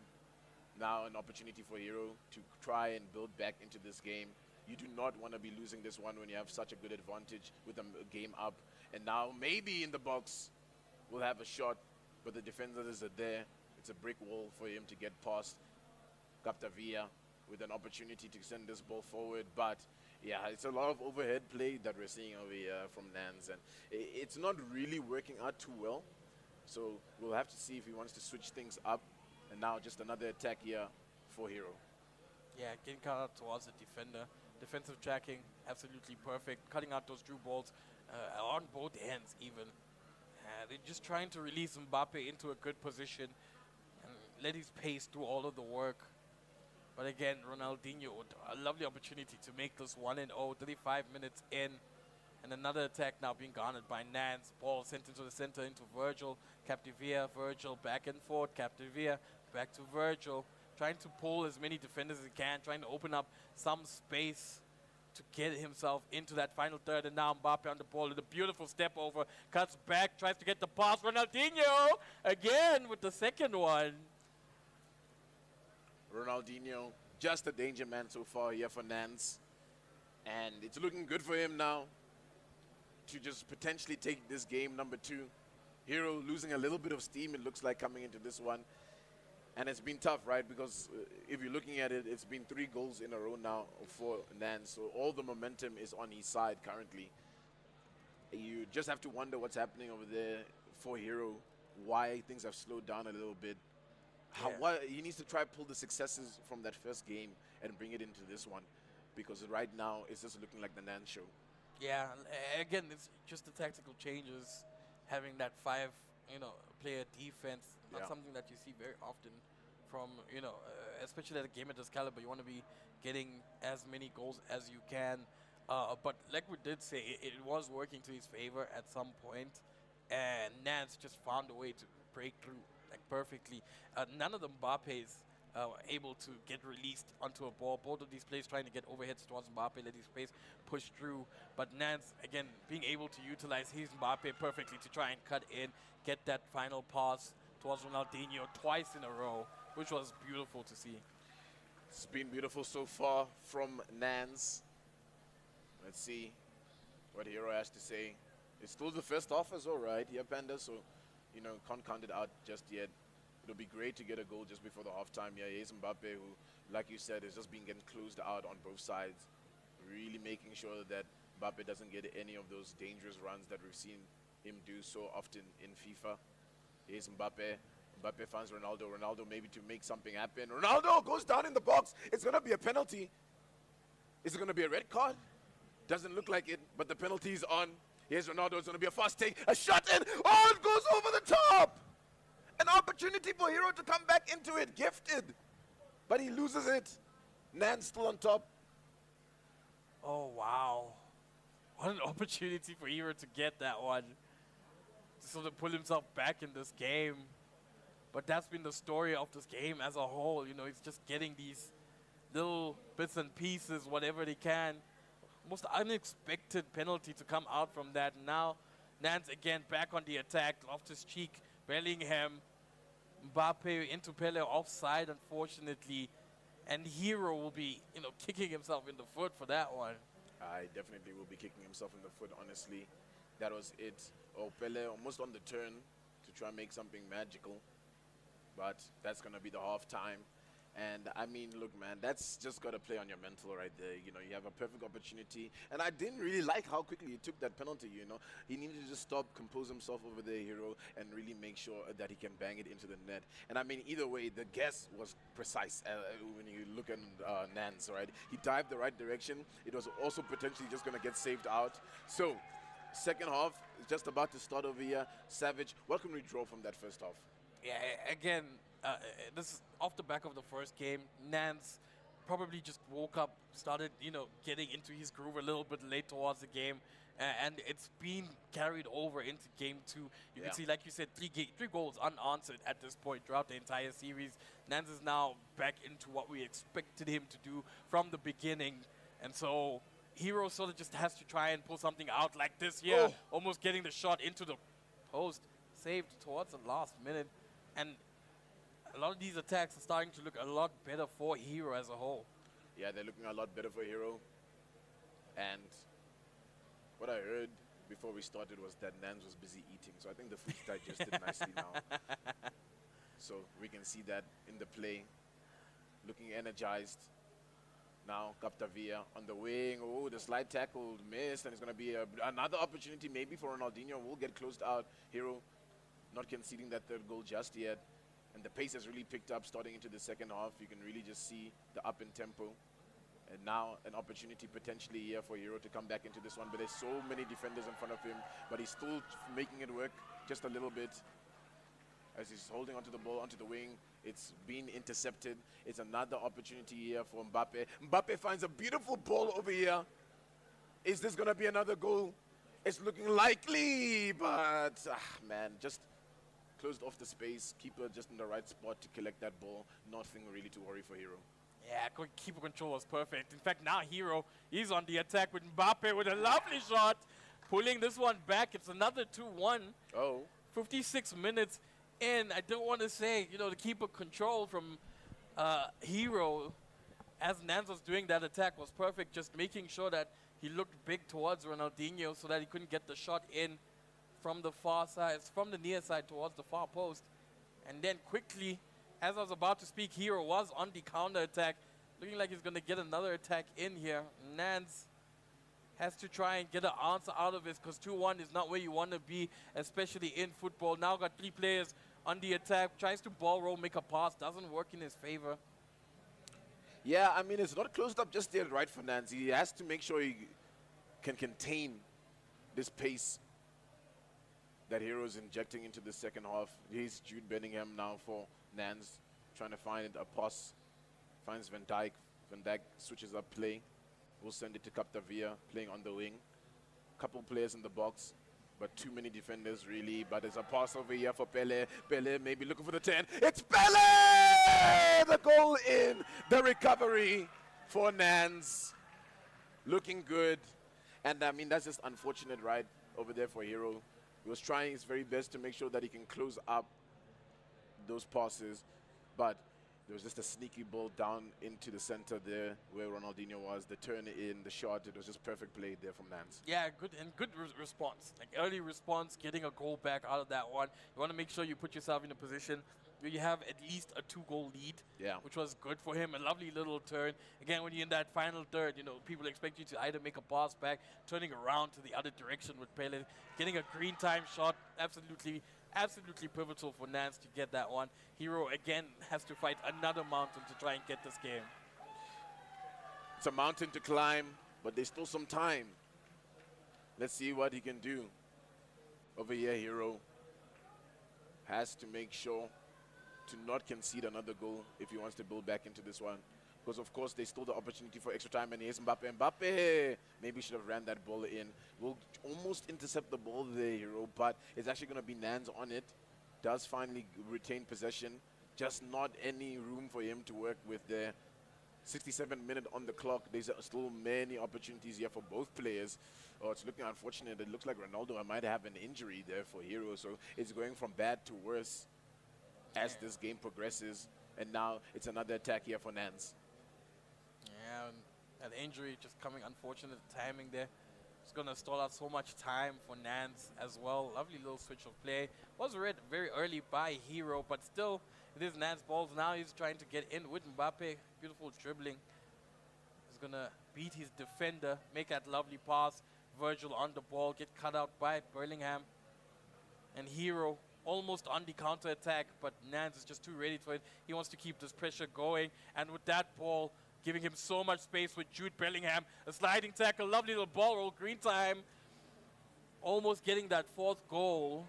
Now an opportunity for Hero to try and build back into this game. You do not want to be losing this one when you have such a good advantage with the game up. And now maybe in the box we'll have a shot, but the defenders are there. It's a brick wall for him to get past. Captavia with an opportunity to send this ball forward, but yeah, it's a lot of overhead play that we're seeing over here from Nance, and it's not really working out too well. So we'll have to see if he wants to switch things up. And now just another attack here for Hero. Yeah, getting cut out towards the defender. Defensive tracking, absolutely perfect. Cutting out those through balls on both ends even. They're just trying to release Mbappe into a good position and let his pace do all of the work. But again, Ronaldinho, a lovely opportunity to make this 1-0, 35 minutes in. And another attack now being garnered by Nance. Ball sent into the center into Virgil. Captivia, Virgil, back and forth. Captivia, back to Virgil. Trying to pull as many defenders as he can. Trying to open up some space to get himself into that final third. And now Mbappe on the ball with a beautiful step over. Cuts back, tries to get the pass. Ronaldinho again with the second one. Ronaldinho, just a danger man so far here for Nance. And it's looking good for him now to just potentially take this game number 2. Hero losing a little bit of steam, it looks like, coming into this one. And it's been tough, right? Because if you're looking at it, it's been 3 goals in a row now for Nance. So all the momentum is on his side currently. You just have to wonder what's happening over there for Hero, why things have slowed down a little bit. Why he needs to try pull the successes from that first game and bring it into this one. Because right now, it's just looking like the Nance show. Yeah, again, it's just the tactical changes. Having that 5, player defense, not something that you see very often from, especially at a game at this caliber. You want to be getting as many goals as you can. But like we did say, it was working to his favor at some point, and Nance just found a way to break through like perfectly. None of the Mbappe's able to get released onto a ball. Both of these players trying to get overheads towards Mbappe, let his pace push through. But Nance, again, being able to utilize his Mbappe perfectly to try and cut in, get that final pass towards Ronaldinho twice in a row, which was beautiful to see. It's been beautiful so far from Nance. Let's see what Hero has to say. It's still the first half as well, right? Yeah, Panda, so, can't count it out just yet. It'll be great to get a goal just before the halftime. Yeah, here's Mbappe, who, like you said, is just being getting closed out on both sides. Really making sure that Mbappe doesn't get any of those dangerous runs that we've seen him do so often in FIFA. Here's Mbappe. Mbappe finds Ronaldo. Ronaldo maybe to make something happen. Ronaldo goes down in the box. It's going to be a penalty. Is it going to be a red card? Doesn't look like it, but the penalty is on. Here's Ronaldo. It's going to be a fast take. A shot in. Oh, it goes over the top. An opportunity for Hero to come back into it. Gifted. But he loses it. Nance still on top. Oh, wow. What an opportunity for Hero to get that one. To sort of pull himself back in this game. But that's been the story of this game as a whole. He's just getting these little bits and pieces, whatever they can. Most unexpected penalty to come out from that. Now, Nance again back on the attack. Loftus Cheek, Bellingham, Mbappe into Pele offside, unfortunately. And Hero will be, kicking himself in the foot for that one. I definitely will be kicking himself in the foot, honestly. That was it. Oh, Pele almost on the turn to try and make something magical. But that's going to be the half-time. And I mean, look, man, that's just got to play on your mental right there. You have a perfect opportunity. And I didn't really like how quickly he took that penalty, He needed to just stop, compose himself over there, Hero, and really make sure that he can bang it into the net. And I mean, either way, the guess was precise when you look at Nance, right? He dived the right direction. It was also potentially just going to get saved out. So, second half is just about to start over here. Savage, what can we draw from that first half? Yeah, again, this is off the back of the first game. Nance probably just woke up, started, getting into his groove a little bit late towards the game, and it's been carried over into game 2. You can see, like you said, three goals unanswered at this point throughout the entire series. Nance is now back into what we expected him to do from the beginning, and so Hero sort of just has to try and pull something out like this here, almost getting the shot into the post, saved towards the last minute, and a lot of these attacks are starting to look a lot better for Hero as a whole. Yeah, they're looking a lot better for Hero. And what I heard before we started was that Nance was busy eating. So I think the food's digested nicely now. So we can see that in the play. Looking energized. Now Captavia on the wing. Oh, the slide tackle missed. And it's going to be another opportunity maybe for Ronaldinho. Will get closed out. Hero not conceding that third goal just yet. And the pace has really picked up starting into the second half. You can really just see the up in tempo. And now an opportunity potentially here for Hero to come back into this one. But there's so many defenders in front of him. But he's still making it work just a little bit. As he's holding onto the ball, onto the wing. It's been intercepted. It's another opportunity here for Mbappe. Mbappe finds a beautiful ball over here. Is this going to be another goal? It's looking likely. But, man, just closed off the space, keeper just in the right spot to collect that ball. Nothing really to worry for Hero. Yeah, keeper control was perfect. In fact, now Hero, he's on the attack with Mbappe with a lovely shot. Pulling this one back. It's another 2-1. Oh. 56 minutes in. I don't want to say, the keeper control from Hero as Nance was doing that attack was perfect. Just making sure that he looked big towards Ronaldinho so that he couldn't get the shot in from the far side, from the near side towards the far post. And then quickly, as I was about to speak, Hero was on the counter attack, looking like he's going to get another attack in here. Nance has to try and get an answer out of it because 2-1 is not where you want to be, especially in football. Now got 3 players on the attack, tries to ball roll, make a pass, doesn't work in his favor. Yeah, I mean, it's not closed up just yet, right, for Nance. He has to make sure he can contain this pace that Hero is injecting into the second half. Here's Jude Bellingham now for Nance, trying to find a pass. Finds Van Dijk. Van Dijk switches up play. We'll send it to Captavia, playing on the wing. Couple players in the box, but too many defenders, really. But there's a pass over here for Pele. Pele maybe looking for the 10. It's Pele! The goal in. The recovery for Nance. Looking good. And, I mean, that's just unfortunate, right, over there for Hero. He was trying his very best to make sure that he can close up those passes, but there was just a sneaky ball down into the center there where Ronaldinho was. The turn in, the shot, it was just perfect play there from Nance. Yeah, good response. Like early response, getting a goal back out of that one. You want to make sure you put yourself in a position where you have at least a 2-goal lead, which was good for him. A lovely little turn. Again, when you're in that final third, people expect you to either make a pass back, turning around to the other direction with Pele, getting a green time shot. Absolutely pivotal for Nance to get that one. Hero, again, has to fight another mountain to try and get this game. It's a mountain to climb, but there's still some time. Let's see what he can do. Over here, Hero has to make sure to not concede another goal if he wants to build back into this one. Because, of course, they stole the opportunity for extra time, and here's Mbappe. Mbappe maybe should have ran that ball in. Will almost intercept the ball there, Hero, but it's actually going to be Nance on it. Does finally retain possession. Just not any room for him to work with there. 67 minutes on the clock. There's still many opportunities here for both players. Oh, it's looking unfortunate. It looks like Ronaldo might have an injury there for Hero, so it's going from bad to worse as this game progresses. And now it's another attack here for Nans. Yeah, and an injury just coming, unfortunate timing there. It's going to stall out so much time for Nance as well. Lovely little switch of play. Was read very early by Hero, but still, it is Nance balls. Now he's trying to get in with Mbappe. Beautiful dribbling. He's going to beat his defender, make that lovely pass. Virgil on the ball, get cut out by Burlingham. And Hero almost on the counter attack, but Nance is just too ready for it. He wants to keep this pressure going, and with that ball, giving him so much space with Jude Bellingham. A sliding tackle, lovely little ball roll, green time. Almost getting that fourth goal.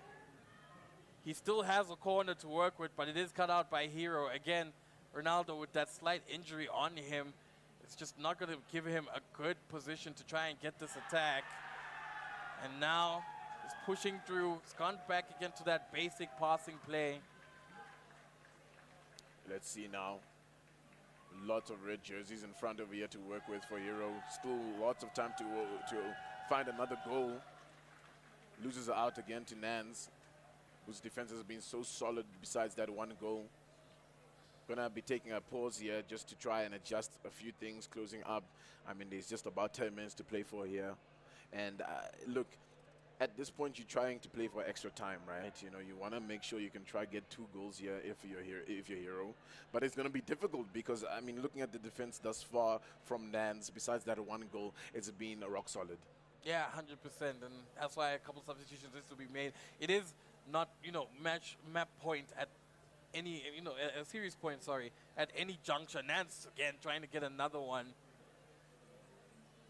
He still has a corner to work with, but it is cut out by Hero. Again, Ronaldo with that slight injury on him. It's just not going to give him a good position to try and get this attack. And now he's pushing through. He's gone back again to that basic passing play. Let's see now. Lots of red jerseys in front of here to work with for Hero. Still lots of time to find another goal. Loses out again to Nans, whose defense has been so solid besides that one goal. Gonna be taking a pause here just to try and adjust a few things closing up. I mean, there's just about 10 minutes to play for here. And look, at this point, you're trying to play for extra time, right? You know, you want to make sure you can try get 2 goals here if you're Hero. But it's going to be difficult because, I mean, looking at the defense thus far from Nans, besides that one goal, it's been rock solid. Yeah, 100%, and that's why a couple substitutions needs to be made. It is not, you know, map point at any, you know, a series point, sorry, at any juncture. Nance, again, trying to get another one.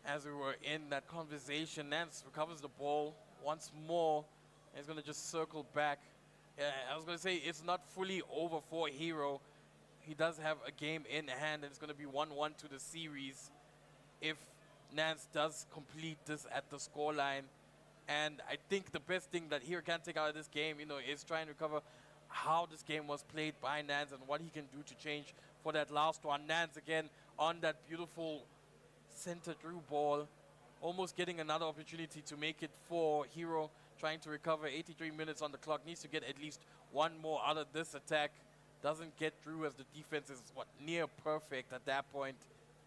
As we were in that conversation, Nance recovers the ball once more, and he's going to just circle back. I was going to say it's not fully over for Hero. He does have a game in hand, and it's going to be 1-1 to the series if Nance does complete this at the scoreline. And I think the best thing that Hero can take out of this game, you know, is try and recover how this game was played by Nance and what he can do to change for that last one. Nance again on that beautiful center through ball, almost getting another opportunity to make it for Hero, trying to recover. 83 minutes on the clock, needs to get at least one more out of this attack. Doesn't get through as the defense is, near perfect at that point.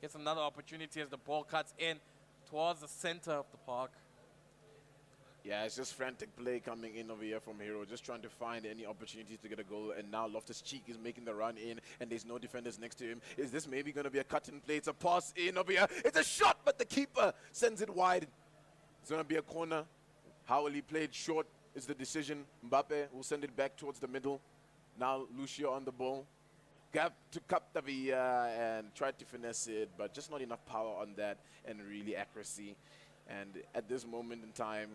Gets another opportunity as the ball cuts in towards the center of the park. Yeah, it's just frantic play coming in over here from Hero, just trying to find any opportunities to get a goal. And now Loftus-Cheek is making the run in, and there's no defenders next to him. Is this maybe going to be a cut-and play? It's a pass in over here. It's a shot, but the keeper sends it wide. It's going to be a corner. How will he play it short is the decision. Mbappe will send it back towards the middle. Now Lucio on the ball. Gap to Captavia and tried to finesse it, but just not enough power on that and really accuracy. And at this moment in time,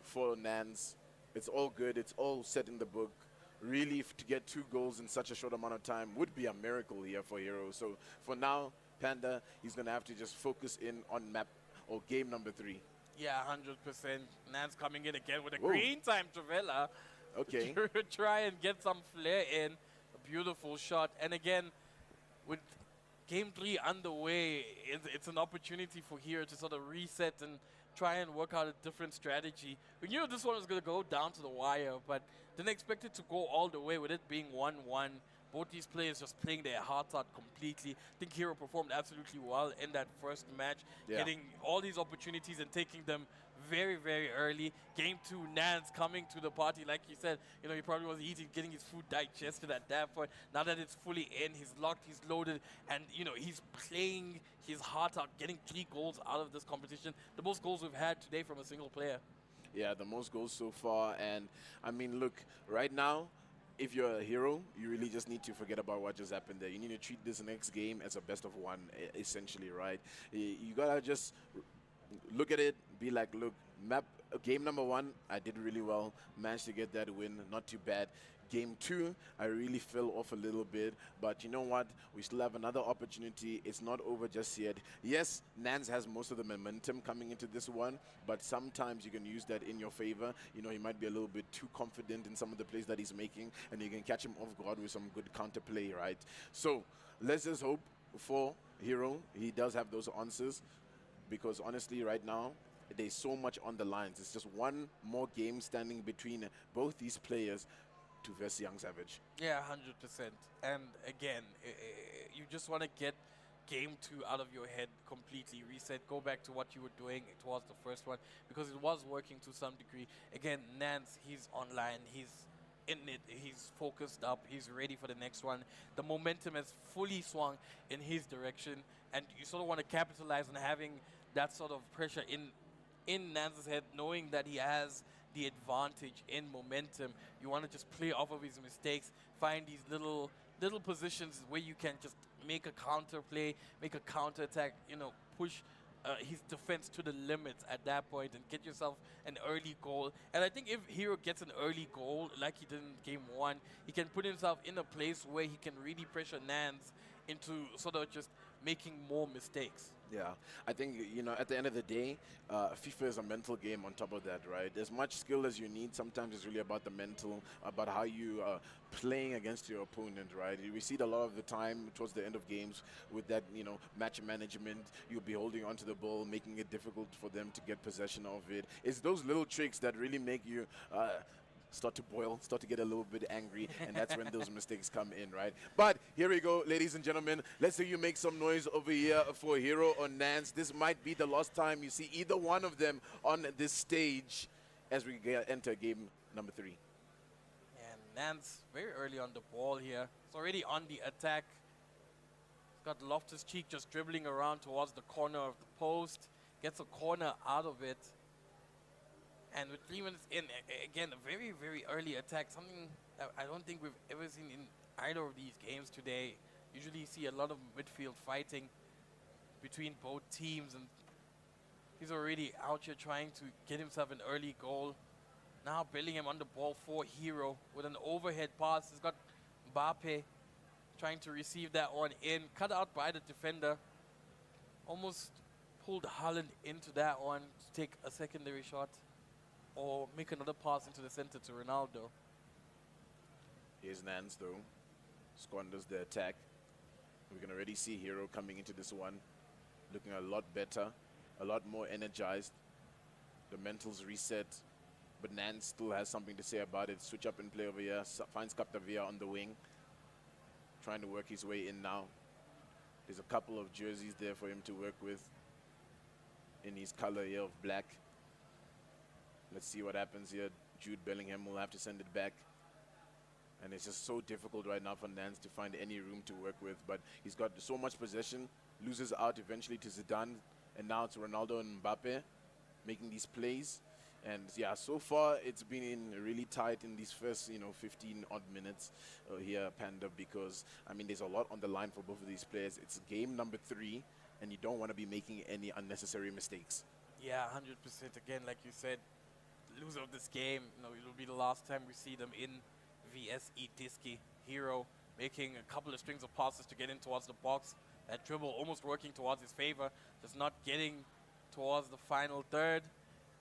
for Nans, it's all good. It's all set in the book. Really, to get 2 goals in such a short amount of time would be a miracle here for Hero. So for now, Panda, he's going to have to just focus in on map or game number 3. Yeah, 100%. Nance coming in again with a green time, Travella. Okay. Try and get some flair in. A beautiful shot. And again, with game 3 underway, it's an opportunity for Hero to sort of reset and try and work out a different strategy. We knew this one was going to go down to the wire, but didn't expect it to go all the way with it being 1-1. Both these players just playing their hearts out completely. I think Hero performed absolutely well in that first match, getting all these opportunities and taking them very, very early. Game 2, Nance coming to the party. Like you said, you know, he probably was eating, getting his food digested at that point. Now that it's fully in, he's locked, he's loaded, and, you know, he's playing his heart out, getting 3 goals out of this competition. The most goals we've had today from a single player. Yeah, the most goals so far. And, I mean, look, right now, if you're a Hero, you really just need to forget about what just happened there. You need to treat this next game as a best of 1, essentially, right? You gotta just look at it, be like, look, game number 1, I did really well, managed to get that win, not too bad. Game 2, I really fell off a little bit, but you know what? We still have another opportunity. It's not over just yet. Yes, Nance has most of the momentum coming into this one, but sometimes you can use that in your favor. You know, he might be a little bit too confident in some of the plays that he's making, and you can catch him off guard with some good counter play, right? So let's just hope for Hero. He does have those answers because honestly, right now, there's so much on the lines. It's just one more game standing between both these players to versus Young Savage. Yeah, 100%. And again, you just want to get game 2 out of your head completely, reset, go back to what you were doing towards the first one, because it was working to some degree. Again, Nance, he's online, he's in it, he's focused up, he's ready for the next one. The momentum has fully swung in his direction, and you sort of want to capitalize on having that sort of pressure in Nance's head, knowing that he has the advantage in momentum. You want to just play off of his mistakes, find these little positions where you can just make a counter play, make a counter attack, you know, push his defense to the limits at that point and get yourself an early goal. And I think if Hero gets an early goal, like he did in game 1, he can put himself in a place where he can really pressure Nance into sort of just making more mistakes. Yeah, I think, you know, at the end of the day, FIFA is a mental game on top of that, right? As much skill as you need, sometimes it's really about the mental, about how you are playing against your opponent, right? We see it a lot of the time towards the end of games with that, you know, match management. You'll be holding onto the ball, making it difficult for them to get possession of it. It's those little tricks that really make you start to boil, start to get a little bit angry, and that's when those mistakes come in, right? But here we go, ladies and gentlemen. Let's see you make some noise over here for Hero or Nance. This might be the last time you see either one of them on this stage as we enter game number 3. And Nance very early on the ball here. It's already on the attack. He's got Loftus-Cheek just dribbling around towards the corner of the post. Gets a corner out of it. And with 3 minutes in, again, a very, very early attack, something that I don't think we've ever seen in either of these games today. Usually you see a lot of midfield fighting between both teams, and he's already out here trying to get himself an early goal. Now Bellingham on the ball for Hero with an overhead pass. He's got Mbappe trying to receive that one in, cut out by the defender. Almost pulled Haaland into that one to take a secondary shot, or make another pass into the center to Ronaldo. Here's Nance, though. Squanders the attack. We can already see Hero coming into this one, looking a lot better, a lot more energized. The mentals reset, but Nance still has something to say about it. Switch up and play over here. Finds Capdevia on the wing, trying to work his way in now. There's a couple of jerseys there for him to work with in his color here of black. Let's see what happens here. Jude Bellingham will have to send it back. And it's just so difficult right now for Nance to find any room to work with. But he's got so much possession, loses out eventually to Zidane, and now to Ronaldo and Mbappe making these plays. And yeah, so far it's been really tight in these first, 15 odd minutes here, Panda, because I mean there's a lot on the line for both of these players. It's game number 3, and you don't want to be making any unnecessary mistakes. Yeah, 100%. Again, like you said, loser of this game, it'll be the last time we see them in VS eDiski. Hero making a couple of strings of passes to get in towards the box. That dribble almost working towards his favor, just not getting towards the final third.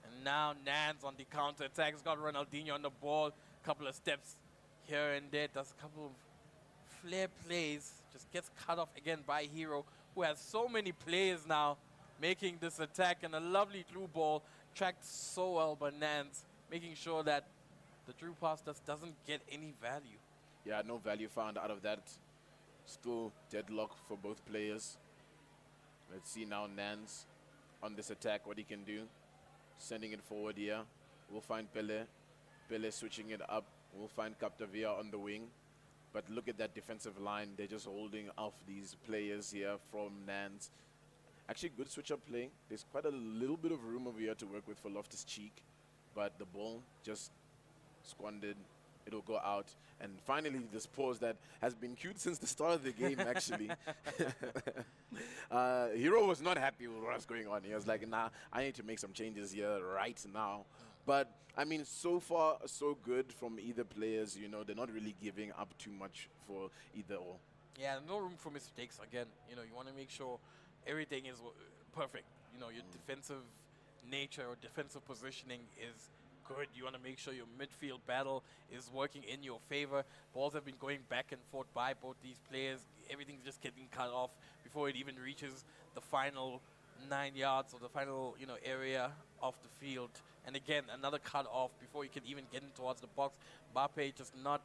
And now Nance on the counter attack. He's got Ronaldinho on the ball. Couple of steps here and there. Does a couple of flair plays. Just gets cut off again by Hero, who has so many players now making this attack. And a lovely through ball tracked so well by Nance, making sure that the through pass doesn't get any value. Yeah, no value found out of that. Still deadlock for both players. Let's see now Nance on this attack, what he can do. Sending it forward here. We'll find Pele. Pele switching it up. We'll find Capdevia on the wing. But look at that defensive line. They're just holding off these players here from Nance. Actually, good switch-up play. There's quite a little bit of room over here to work with for Loftus-Cheek. But the ball just squandered. It'll go out. And finally, this pause that has been cute since the start of the game, actually. Hero was not happy with what's going on. He was like, nah, I need to make some changes here right now. But, I mean, so far, so good from either players. They're not really giving up too much for either or. Yeah, no room for mistakes. Again, you want to make sure everything is perfect. Your defensive nature or defensive positioning is good. You want to make sure your midfield battle is working in your favor. Balls have been going back and forth by both these players, everything's just getting cut off before it even reaches the final 9 yards or the final, area of the field. And again, another cut off before you can even get in towards the box. Mbappe just not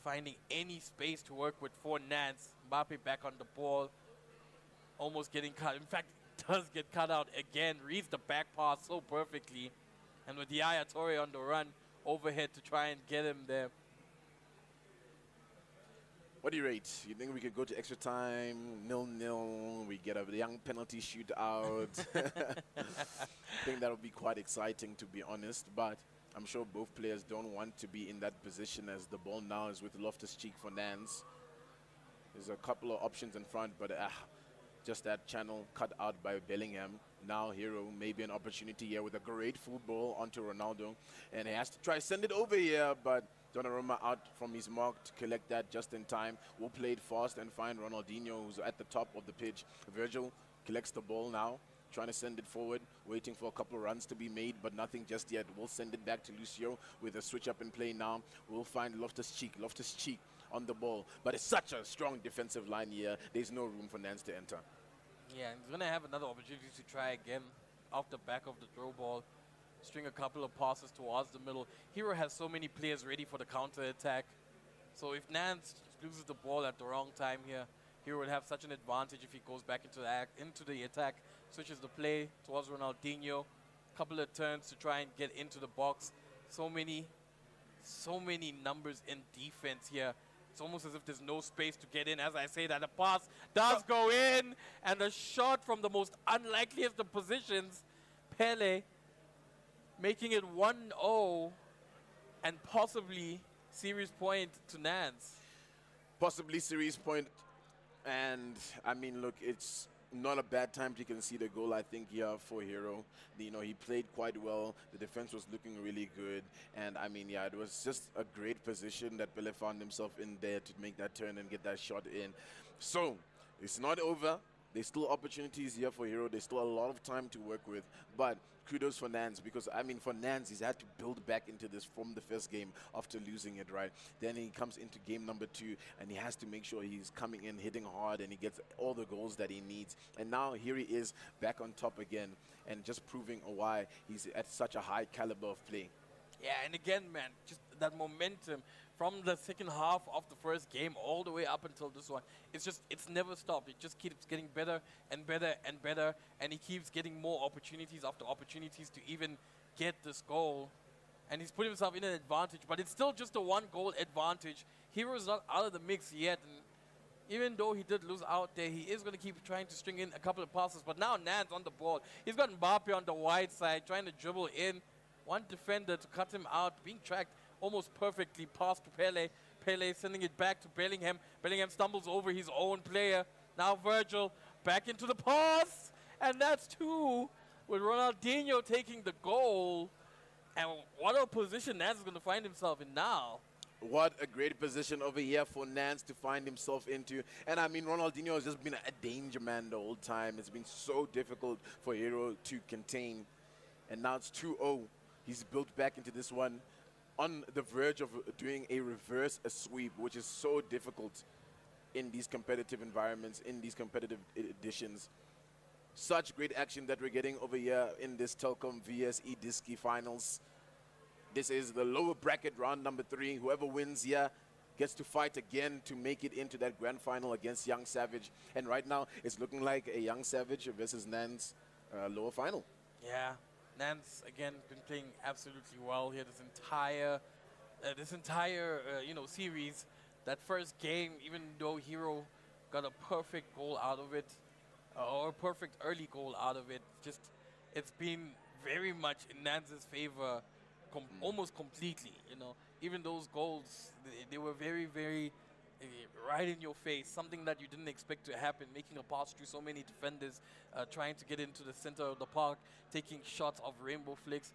finding any space to work with for Nance. Mbappe back on the ball, almost getting cut. In fact, does get cut out again. Reads the back pass so perfectly. And with Yaya Toure on the run overhead to try and get him there. What do you rate? You think we could go to extra time, 0-0, we get a young penalty shootout? I think that would be quite exciting, to be honest, but I'm sure both players don't want to be in that position as the ball now is with Loftus-Cheek for Nance. There's a couple of options in front, but just that channel cut out by Bellingham. Now Hero, maybe an opportunity here with a great full ball onto Ronaldo, and he has to try send it over here, but Donnarumma out from his mark to collect that just in time. Will play it fast and find Ronaldinho, who's at the top of the pitch. Virgil collects the ball now, trying to send it forward, waiting for a couple of runs to be made, but nothing just yet. We'll send it back to Lucio with a switch up in play now. We'll find Loftus-Cheek on the ball, but it's such a strong defensive line here. There's no room for Nance to enter. Yeah, and he's going to have another opportunity to try again off the back of the throw ball. String a couple of passes towards the middle. Hero has so many players ready for the counter-attack. So if Nance loses the ball at the wrong time here, Hero would have such an advantage if he goes back into the attack, switches the play towards Ronaldinho. Couple of turns to try and get into the box. So many numbers in defense here. It's almost as if there's no space to get in. As I say that, the pass does go in, and a shot from the most unlikeliest of positions, Pele, making it 1-0 and possibly series point to Nance. Possibly series point, and I mean, look, it's not a bad time to concede a goal, I think, here for Hero. He played quite well. The defense was looking really good. And, I mean, yeah, it was just a great position that Pele found himself in there to make that turn and get that shot in. So, it's not over. There's still opportunities here for Hero. There's still a lot of time to work with. But kudos for Nance, because, I mean, for Nance, he's had to build back into this from the first game after losing it, right? Then he comes into game number 2, and he has to make sure he's coming in, hitting hard, and he gets all the goals that he needs. And now here he is back on top again, and just proving why he's at such a high caliber of play. Yeah, and again, man, just that momentum from the second half of the first game all the way up until this one. It's never stopped. It just keeps getting better and better and better, and he keeps getting more opportunities after opportunities to even get this goal. And he's put himself in an advantage, but it's still just a 1-goal advantage. Hero's not out of the mix yet, and even though he did lose out there, he is going to keep trying to string in a couple of passes. But now Nance on the ball. He's got Mbappe on the wide side, trying to dribble in. One defender to cut him out, being tracked almost perfectly past Pele. Pele sending it back to Bellingham. Bellingham stumbles over his own player. Now Virgil back into the pass. And that's 2 with Ronaldinho taking the goal. And what a position Nance is going to find himself in now. What a great position over here for Nance to find himself into. And I mean, Ronaldinho has just been a danger man the whole time. It's been so difficult for Hero to contain. And now it's 2-0. He's built back into this one on the verge of doing a reverse sweep, which is so difficult in these competitive environments, in these competitive editions. Such great action that we're getting over here in this Telkom VS eDiski finals. This is the lower bracket round number 3. Whoever wins here gets to fight again to make it into that grand final against Young Savage. And right now, it's looking like a Young Savage versus Nance lower final. Yeah, Nance again been playing absolutely well here this entire series. That first game, even though Hero got a perfect goal out of it, or a perfect early goal out of it, just it's been very much in Nance's favor, almost completely. Even those goals, they were very, very right in your face, something that you didn't expect to happen, making a pass through so many defenders, trying to get into the center of the park, taking shots of rainbow flicks.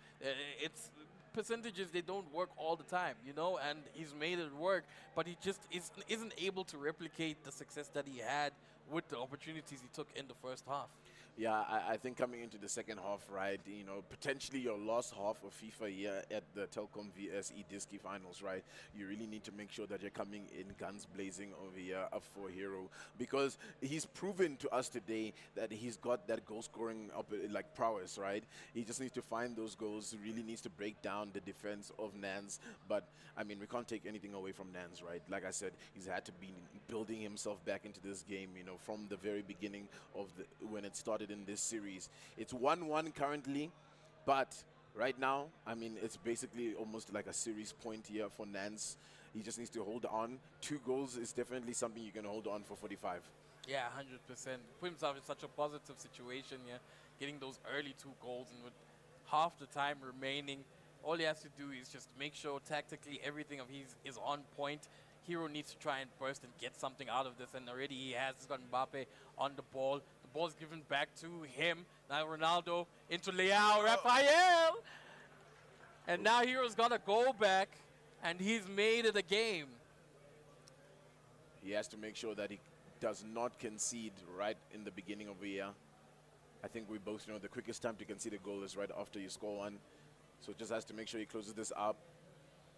It's percentages, they don't work all the time, and he's made it work, but he just isn't able to replicate the success that he had with the opportunities he took in the first half. Yeah, I think coming into the second half, right, you know, potentially your last half of FIFA here at the Telkom VS eDiski finals, right, you really need to make sure that you're coming in guns blazing over here up for Hero, because he's proven to us today that he's got that goal scoring like prowess, right? He just needs to find those goals, he really needs to break down the defense of Nans, but I mean, we can't take anything away from Nans, right? Like I said, he's had to be building himself back into this game, you know, from the very beginning of when it started in this series. It's 1-1 currently, but right now, I mean, it's basically almost like a series point here for Nance. He just needs to hold on. 2 goals is definitely something you can hold on for 45. Yeah, 100%. Put himself in such a positive situation, yeah, getting those early 2 goals, and with half the time remaining, all he has to do is just make sure tactically everything of his is on point. Hero needs to try and burst and get something out of this, and already he has. He's got Mbappe on the ball. The ball's given back to him. Now Ronaldo into Leao, Rafael! And now Hero's got to go back, and he's made it a game. He has to make sure that he does not concede right in the beginning of the year. I think we both know the quickest time to concede a goal is right after you score one. So just has to make sure he closes this up.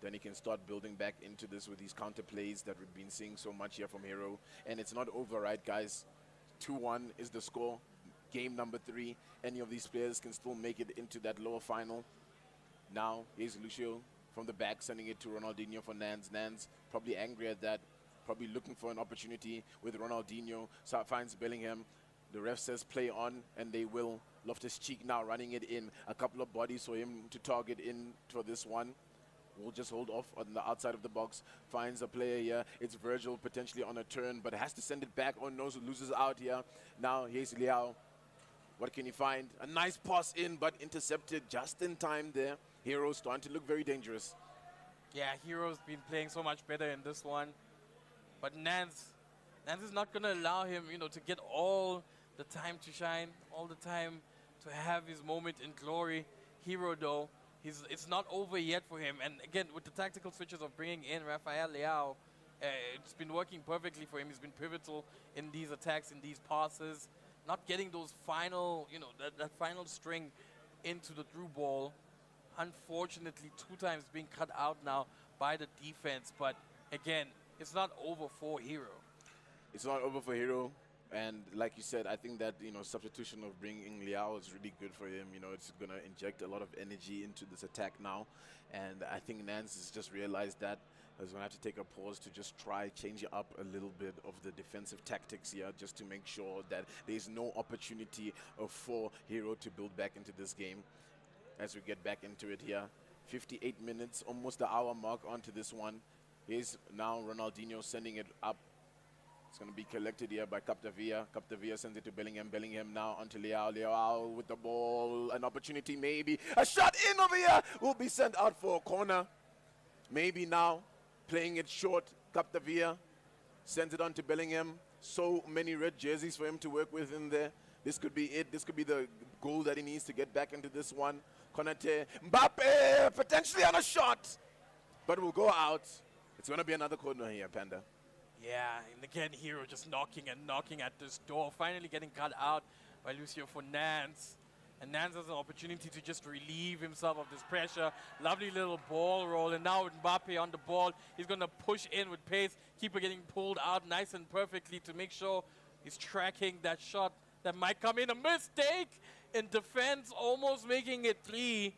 Then he can start building back into this with these counter plays that we've been seeing so much here from Hero. And it's not over, right, guys? 2-1 is the score. Game number 3. Any of these players can still make it into that lower final. Now, here's Lucio from the back, sending it to Ronaldinho for Nans. Nans probably angry at that, probably looking for an opportunity with Ronaldinho. So finds Bellingham. The ref says play on, and they will. Loftus-Cheek now running it in. A couple of bodies for him to target in for this one. Will just hold off on the outside of the box. Finds a player here. It's Virgil potentially on a turn, but has to send it back. Oh no, so loses out here. Now here's Leao. What can he find? A nice pass in, but intercepted just in time there. Hero's starting to look very dangerous. Yeah, Hero's been playing so much better in this one. But Nance is not going to allow him, you know, to get all the time to shine, all the time to have his moment in glory. Hero, though, it's not over yet for him. And again, with the tactical switches of bringing in Rafael Leao, it's been working perfectly for him. He's been pivotal in these attacks, in these passes, not getting those final, you know, that final string into the through ball. Unfortunately, 2 times being cut out now by the defense. But again, it's not over for Hero. It's not over for Hero. And like you said, I think that, you know, substitution of bringing Leao is really good for him. You know, it's going to inject a lot of energy into this attack now. And I think Nance has just realized that he's going to have to take a pause to just try change up a little bit of the defensive tactics here, just to make sure that there's no opportunity for Hero to build back into this game. As we get back into it here, 58 minutes, almost the hour mark onto this one. Here's now Ronaldinho sending it up. It's going to be collected here by Capdevia. Capdevia sends it to Bellingham. Bellingham now onto Leao. Leao with the ball. An opportunity maybe. A shot in over here will be sent out for a corner. Maybe now playing it short. Capdevia sends it on to Bellingham. So many red jerseys for him to work with in there. This could be it. This could be the goal that he needs to get back into this one. Konate. Mbappe potentially on a shot. But will go out. It's going to be another corner here, Panda. Yeah, and again, Hero just knocking and knocking at this door. Finally getting cut out by Lucio for Nance. And Nance has an opportunity to just relieve himself of this pressure. Lovely little ball roll. And now with Mbappe on the ball, he's going to push in with pace. Keeper getting pulled out nice and perfectly to make sure he's tracking that shot that might come in. A mistake in defense, almost making it 3-1,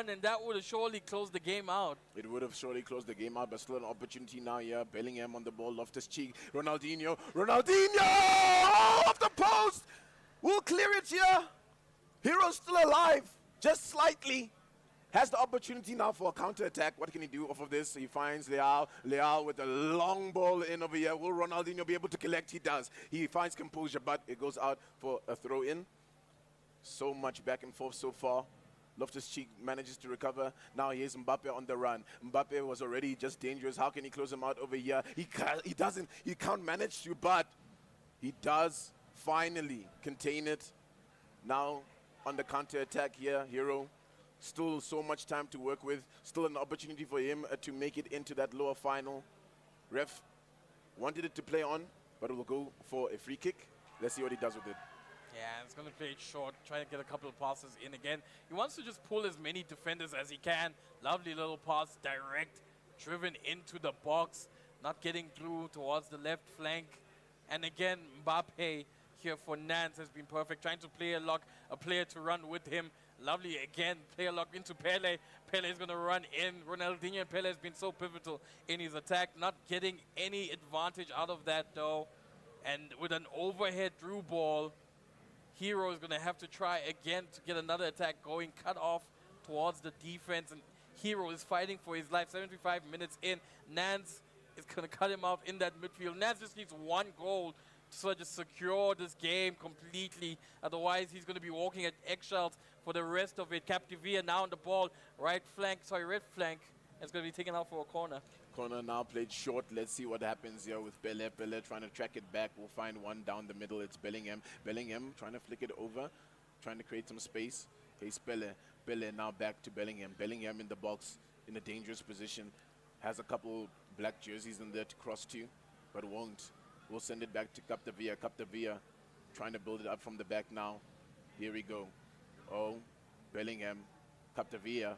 and that would have surely closed the game out. It would have surely closed the game out, but still an opportunity now here. Bellingham on the ball, Loftus-Cheek, Ronaldinho, off the post! We'll clear it here. Hero's still alive, just slightly. Has the opportunity now for a counter-attack. What can he do off of this? He finds Leao. Leao with a long ball in over here. Will Ronaldinho be able to collect? He does. He finds composure, but it goes out for a throw-in. So much back and forth so far. Loftus-Cheek manages to recover. Now here's Mbappe on the run. Mbappe was already just dangerous. How can he close him out over here? He can't manage to, but he does finally contain it. Now on the counter-attack here, Hero. Still so much time to work with. Still an opportunity for him to make it into that lower final. Ref wanted it to play on, but it will go for a free kick. Let's see what he does with it. Yeah, it's going to play it short, try to get a couple of passes in again. He wants to just pull as many defenders as he can. Lovely little pass, direct, driven into the box, not getting through towards the left flank. And again, Mbappe here for Nance has been perfect, trying to play a lock, a player to run with him. Lovely again, player lock into Pele. Pele is going to run in. Ronaldinho and Pele has been so pivotal in his attack, not getting any advantage out of that though. And with an overhead through ball, Hero is going to have to try again to get another attack going, cut off towards the defense. And Hero is fighting for his life. 75 minutes in, Nance is going to cut him out in that midfield. Nance just needs one goal to sort of just secure this game completely. Otherwise, he's going to be walking at eggshells for the rest of it. Captivia now on the ball, red flank. It's going to be taken out for a corner. Corner now played short. Let's see what happens here with Pele. Pele trying to track it back. We'll find one down the middle. It's Bellingham. Bellingham trying to flick it over, trying to create some space. Here's Pele. Pele now back to Bellingham. Bellingham in the box in a dangerous position. Has a couple black jerseys in there to cross to, but won't. We'll send it back to Captivia. Captivia trying to build it up from the back now. Here we go. Oh, Bellingham. Captivia.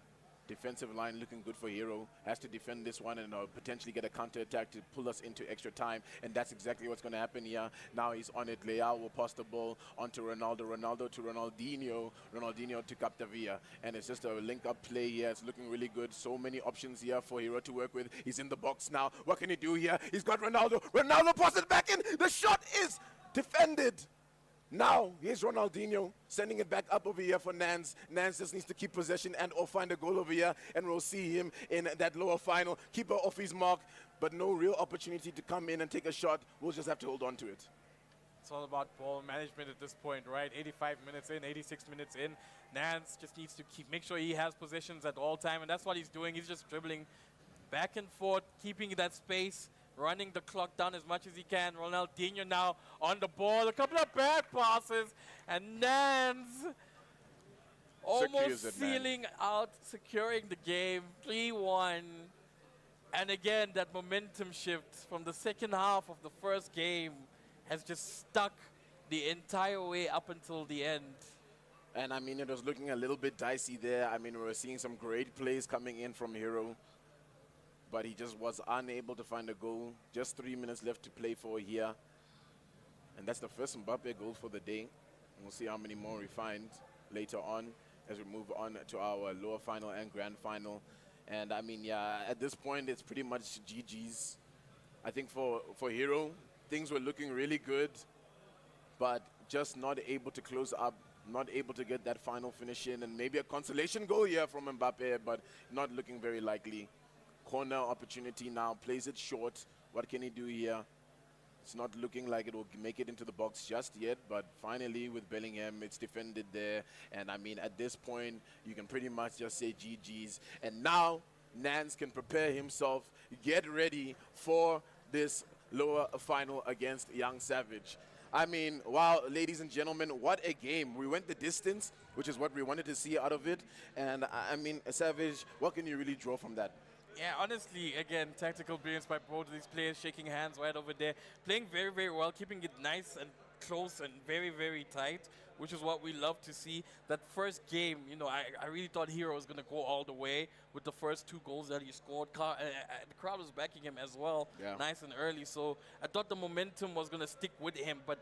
Defensive line looking good for Hero. Has to defend this one and potentially get a counter-attack to pull us into extra time. And that's exactly what's going to happen here. Now he's on it. Leao will pass the ball onto Ronaldo. Ronaldo to Ronaldinho. Ronaldinho to Captivia. And it's just a link-up play here. It's looking really good. So many options here for Hero to work with. He's in the box now. What can he do here? He's got Ronaldo. Ronaldo passes it back in. The shot is defended. Now, here's Ronaldinho sending it back up over here for Nance. Nance just needs to keep possession and or find a goal over here, and we'll see him in that lower final. Keeper off his mark, but no real opportunity to come in and take a shot. We'll just have to hold on to it. It's all about ball management at this point, right? 85 minutes in, 86 minutes in. Nance just needs to make sure he has possessions at all time, and that's what he's doing. He's just dribbling back and forth, keeping that space, running the clock down as much as he can. Ronaldinho now on the ball. A couple of bad passes. And Nance almost sealing out, securing the game. 3-1. And again, that momentum shift from the second half of the first game has just stuck the entire way up until the end. And I mean, it was looking a little bit dicey there. I mean, we were seeing some great plays coming in from Hero, but he just was unable to find a goal. Just 3 minutes left to play for here. And that's the first Mbappe goal for the day. We'll see how many more we find later on as we move on to our lower final and grand final. And I mean, yeah, at this point, it's pretty much GG's. I think for Hero, things were looking really good, but just not able to close up, not able to get that final finish in, and maybe a consolation goal here from Mbappe, but not looking very likely. Corner opportunity now, plays it short. What can he do here? It's not looking like it will make it into the box just yet, but finally with Bellingham, it's defended there. And I mean, at this point, you can pretty much just say GG's. And now, Nance can prepare himself, get ready for this lower final against Young Savage. I mean, wow, ladies and gentlemen, what a game. We went the distance, which is what we wanted to see out of it. And I mean, Savage, what can you really draw from that? Yeah, honestly, again, tactical brilliance by both of these players, shaking hands right over there, playing very, very well, keeping it nice and close and very, very tight, which is what we love to see. That first game, you know, I really thought Hero was going to go all the way with the first 2 goals that he scored. The crowd was backing him as well, nice and early. So I thought the momentum was going to stick with him, but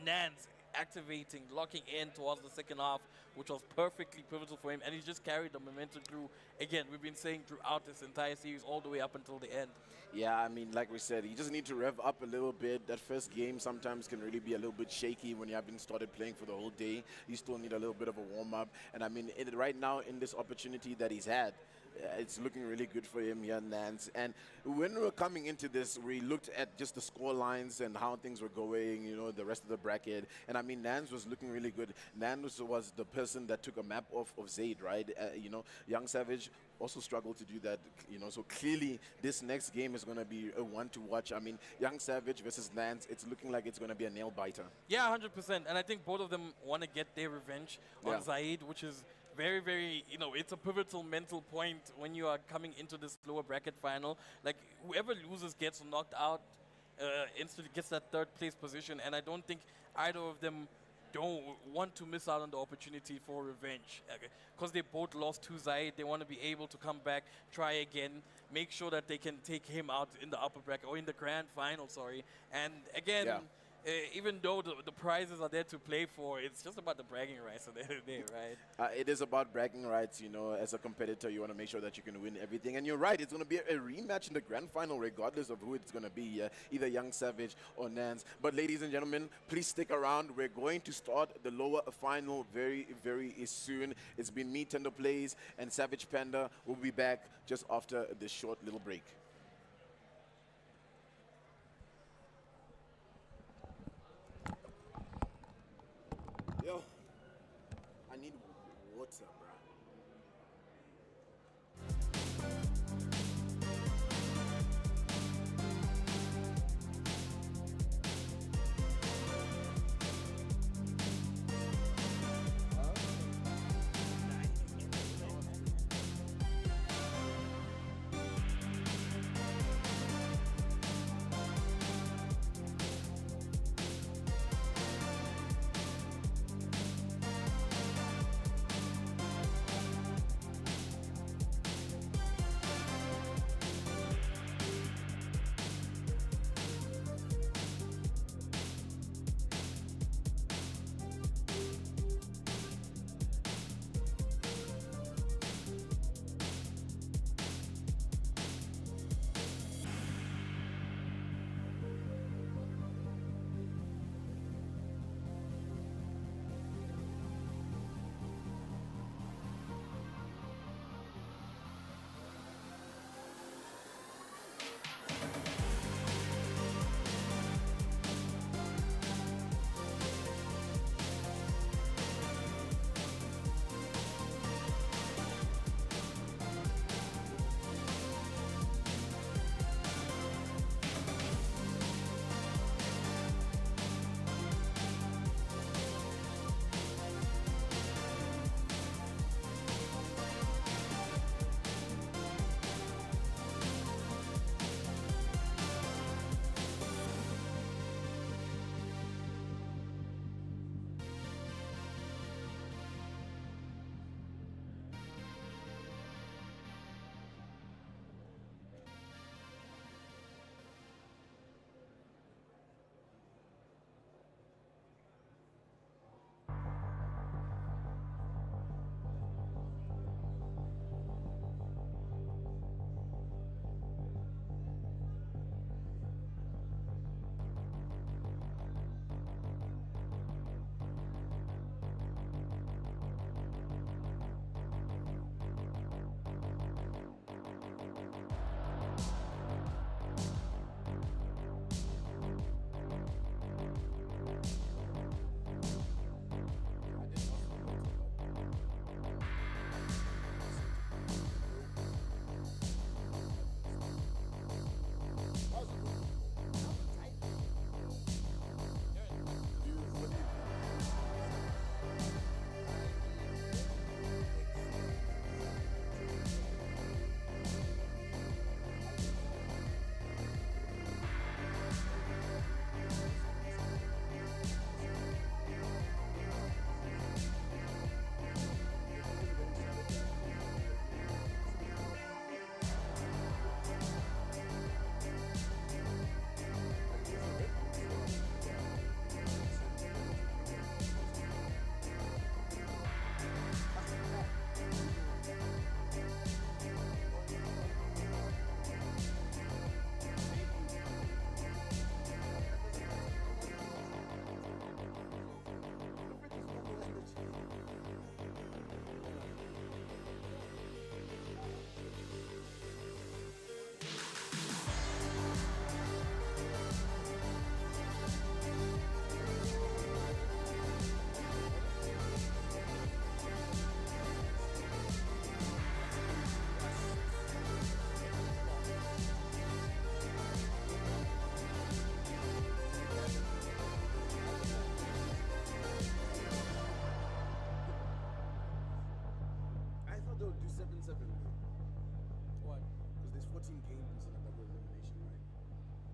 Nance activating, locking in towards the second half, which was perfectly pivotal for him, and he just carried the momentum through. Again, we've been saying throughout this entire series, all the way up until the end. Yeah, I mean, like we said, you just need to rev up a little bit. That first game sometimes can really be a little bit shaky when you haven't started playing for the whole day. You still need a little bit of a warm-up. And I mean, right now, in this opportunity that he's had, it's looking really good for him here, Nance. And when we were coming into this, we looked at just the score lines and how things were going, you know, the rest of the bracket. And I mean, Nance was looking really good. Nance was the person that took a map off of Zaid, right? You know, Young Savage also struggled to do that, you know. So clearly, this next game is going to be a one to watch. I mean, Young Savage versus Nance, it's looking like it's going to be a nail-biter. Yeah, 100%. And I think both of them want to get their revenge on Zaid, which is very, very, you know, it's a pivotal mental point when you are coming into this lower bracket final. Like, whoever loses gets knocked out, instantly gets that 3rd place position, and I don't think either of them don't want to miss out on the opportunity for revenge. Because they both lost to Zaid, they want to be able to come back, try again, make sure that they can take him out in the upper bracket, or in the grand final, sorry. And again, Yeah. Even though the prizes are there to play for, it's just about the bragging rights at the end of the day, right? It is about bragging rights, you know. As a competitor, you want to make sure that you can win everything. And you're right, it's going to be a rematch in the grand final, regardless of who it's going to be, either Young Savage or Nance. But ladies and gentlemen, please stick around. We're going to start the lower final very, very soon. It's been me, Tender Plays, and Savage Panda. We'll be back just after this short little break. Yo, I need water, bro.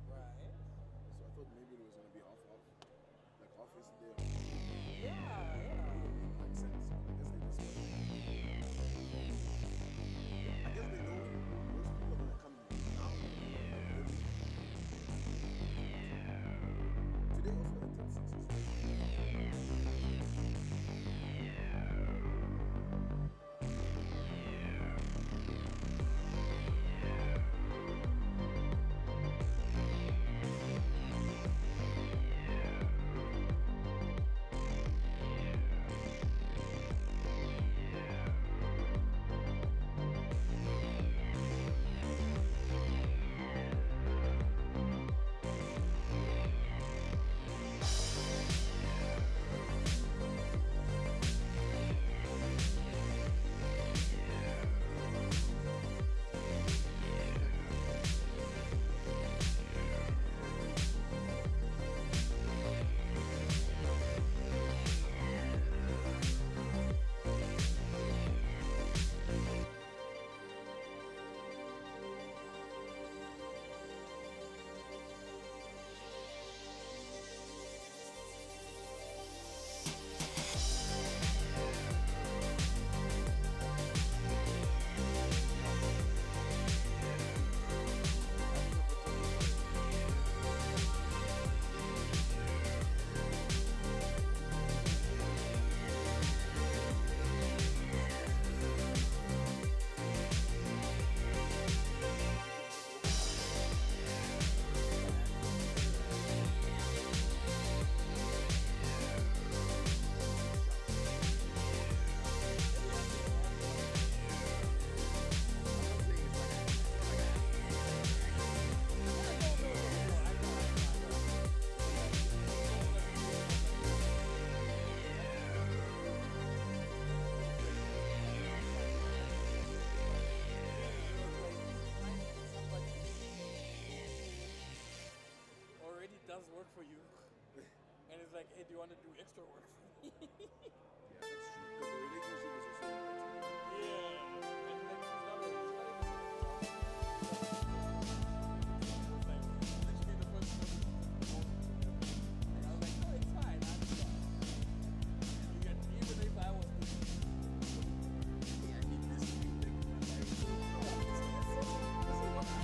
Right. So I thought maybe it was going to be off. Like off is there. for you. And it's like, hey, do you want to do extra work for me? Yeah, that's true. Because the relationship is also important. Yeah. And like, she's not really it's like, literally the first one. And I was like, no, it's fine. I understand. And you get, even if I was the Hey, I need this feedback in my life. this is what I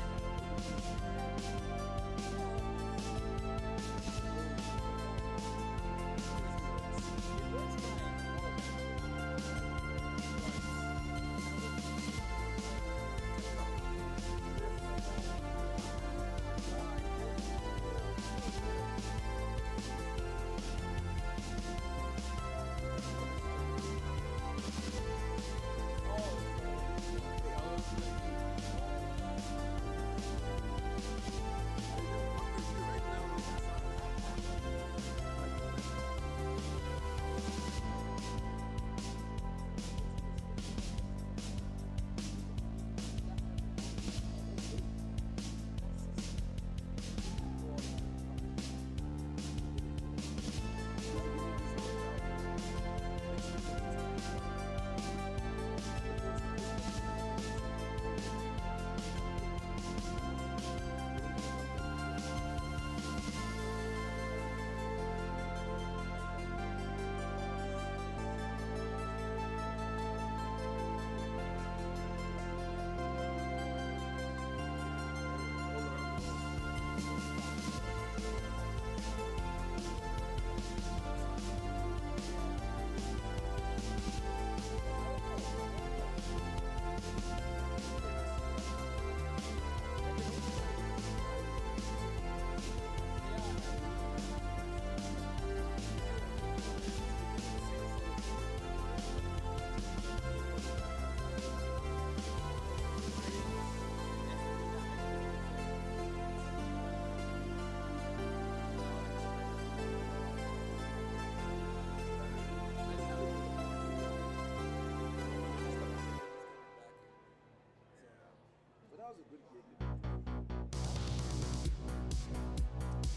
But that was a good game.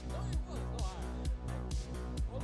No, it was. No, all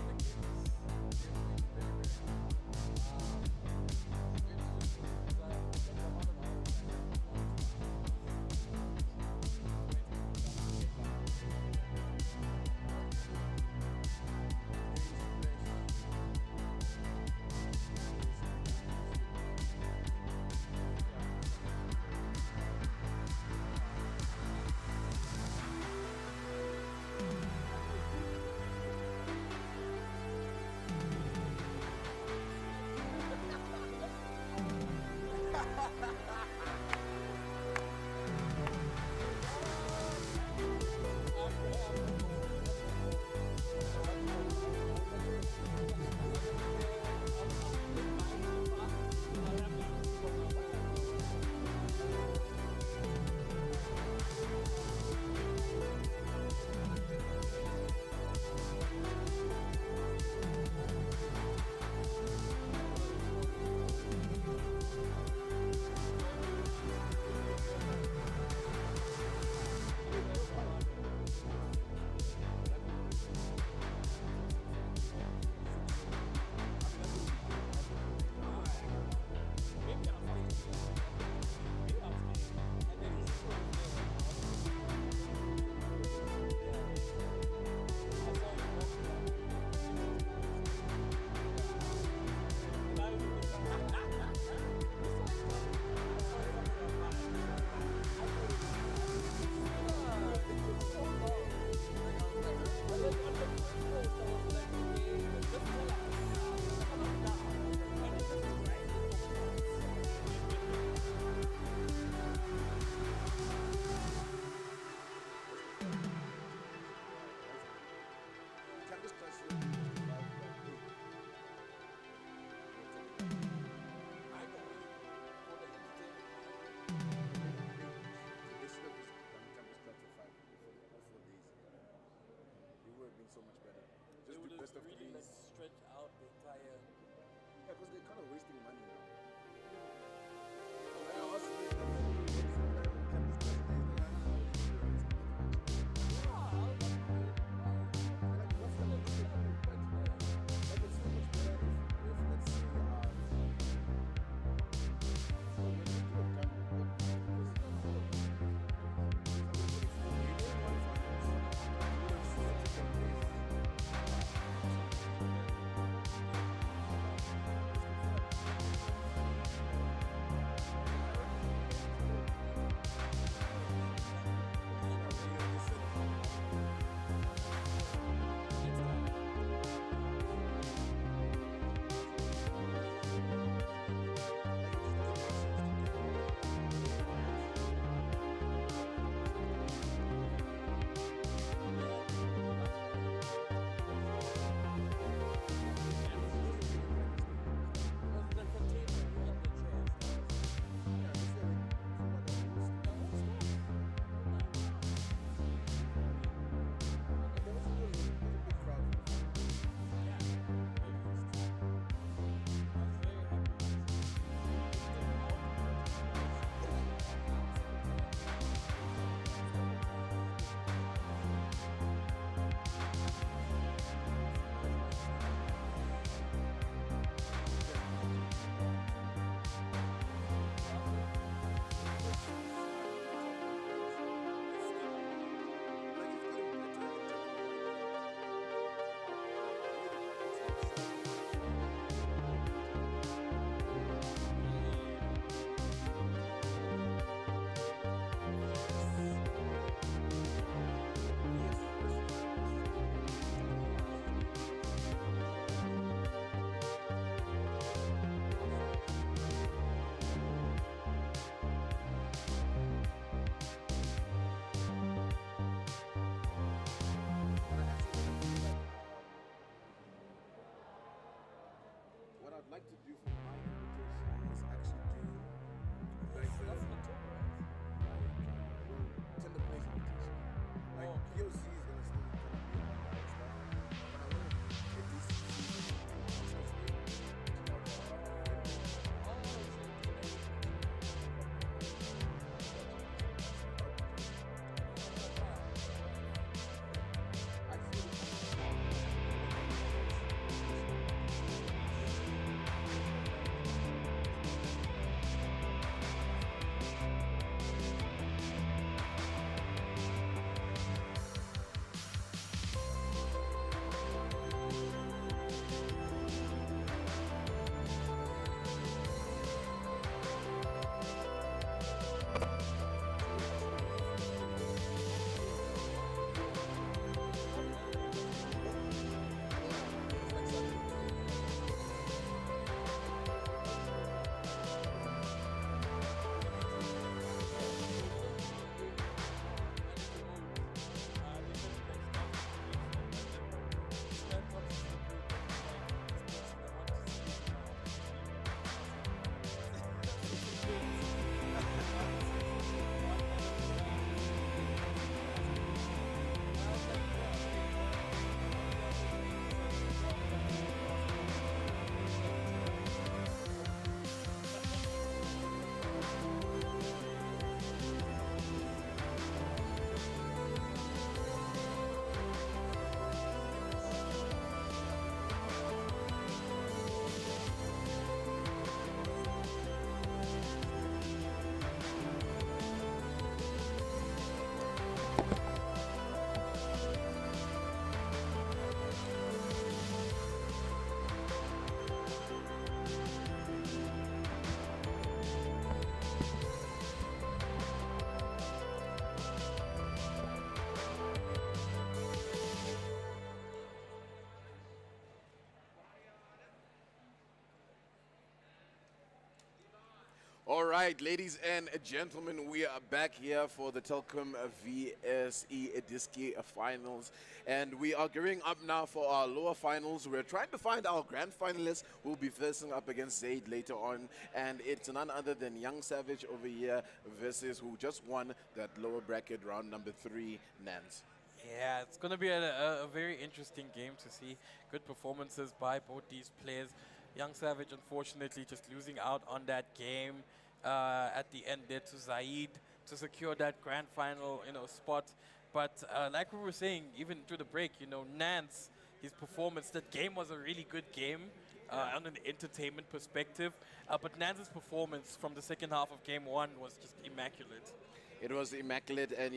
the games so much better. They Just would do have best of really like threes. stretch out the entire. Yeah, because they're kind of wasting money now. Yeah, I'd like to do for my invitation is actually do like That's the the tour, right? tender place invitation. Like Oh, okay. POC is gonna still kind of be on my stuff, but I want to at least see All right, ladies and gentlemen, we are back here for the Telkom VS eDiski finals, and we are gearing up now for our lower finals. We're trying to find our grand finalists who will be facing up against Zaid later on, and it's none other than Young Savage over here versus who just won that lower bracket round number 3, Nance. Yeah, it's going to be a very interesting game to see. Good performances by both these players. Young Savage, unfortunately, just losing out on that game at the end there to Zaid to secure that grand final, spot. But like we were saying, even through the break, Nance, his performance, that game was a really good game on an entertainment perspective. But Nance's performance from the second half of game 1 was just immaculate. It was immaculate, and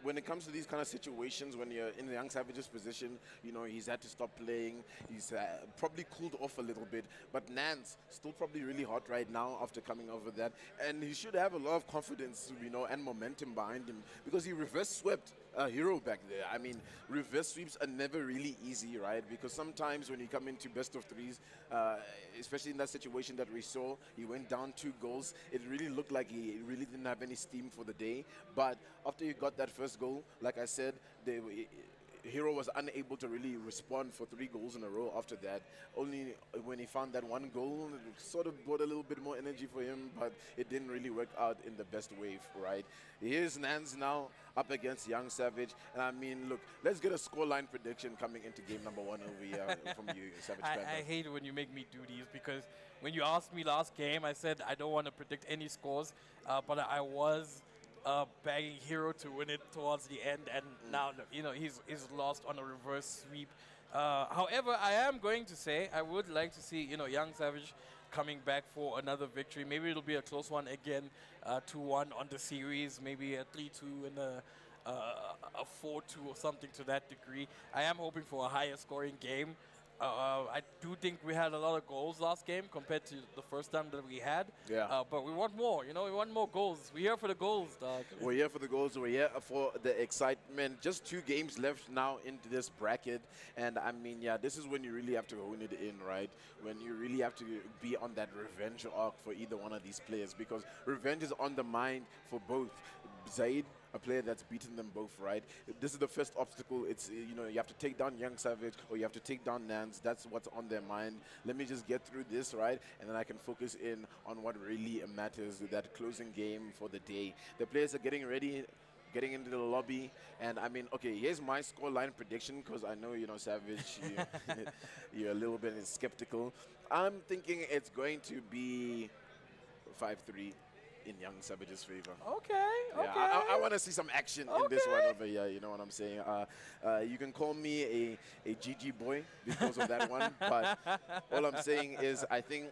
when it comes to these kind of situations, when you're in the Young Savage's position, he's had to stop playing. He's probably cooled off a little bit, but Nance still probably really hot right now after coming over that, and he should have a lot of confidence, and momentum behind him because he reverse swept a hero back there. I mean, reverse sweeps are never really easy, right? Because sometimes when you come into best of threes, especially in that situation that we saw, he went down 2 goals. It really looked like he really didn't have any steam for the day. But after he got that first goal, like I said, Hero was unable to really respond for 3 goals in a row after that. Only when he found that 1 goal, it sort of brought a little bit more energy for him, but it didn't really work out in the best way, right? Here's Nance now up against Young Savage. And I mean, look, let's get a scoreline prediction coming into game number 1 over here from you, Savage Panda. I hate it when you make me do these because when you asked me last game, I said I don't want to predict any scores, but I was bagging Hero to win it towards the end, and now he's lost on a reverse sweep. However, I am going to say I would like to see Young Savage coming back for another victory. Maybe it'll be a close one again, 2-1 on the series, maybe a 3-2 and a 4-2 or something to that degree. I am hoping for a higher scoring game. I do think we had a lot of goals last game compared to the first time that we had. Yeah. But we want more, we want more goals. We're here for the goals, dog. We're here for the goals. We're here for the excitement. Just 2 games left now into this bracket. And I mean, yeah, this is when you really have to hone it in, right? When you really have to be on that revenge arc for either one of these players, because revenge is on the mind for both. a player that's beaten them both, right? This is the first obstacle. It's, you have to take down Young Savage or you have to take down Nance. That's what's on their mind. Let me just get through this, right? And then I can focus in on what really matters, that closing game for the day. The players are getting ready, getting into the lobby, and I mean, okay, here's my scoreline prediction, because I know, Savage, you're a little bit skeptical. I'm thinking it's going to be 5-3 in Young Savage's favor. Okay, Yeah, okay. I want to see some action in this one over here. You know what I'm saying? You can call me a GG boy because of that one. But all I'm saying is, I think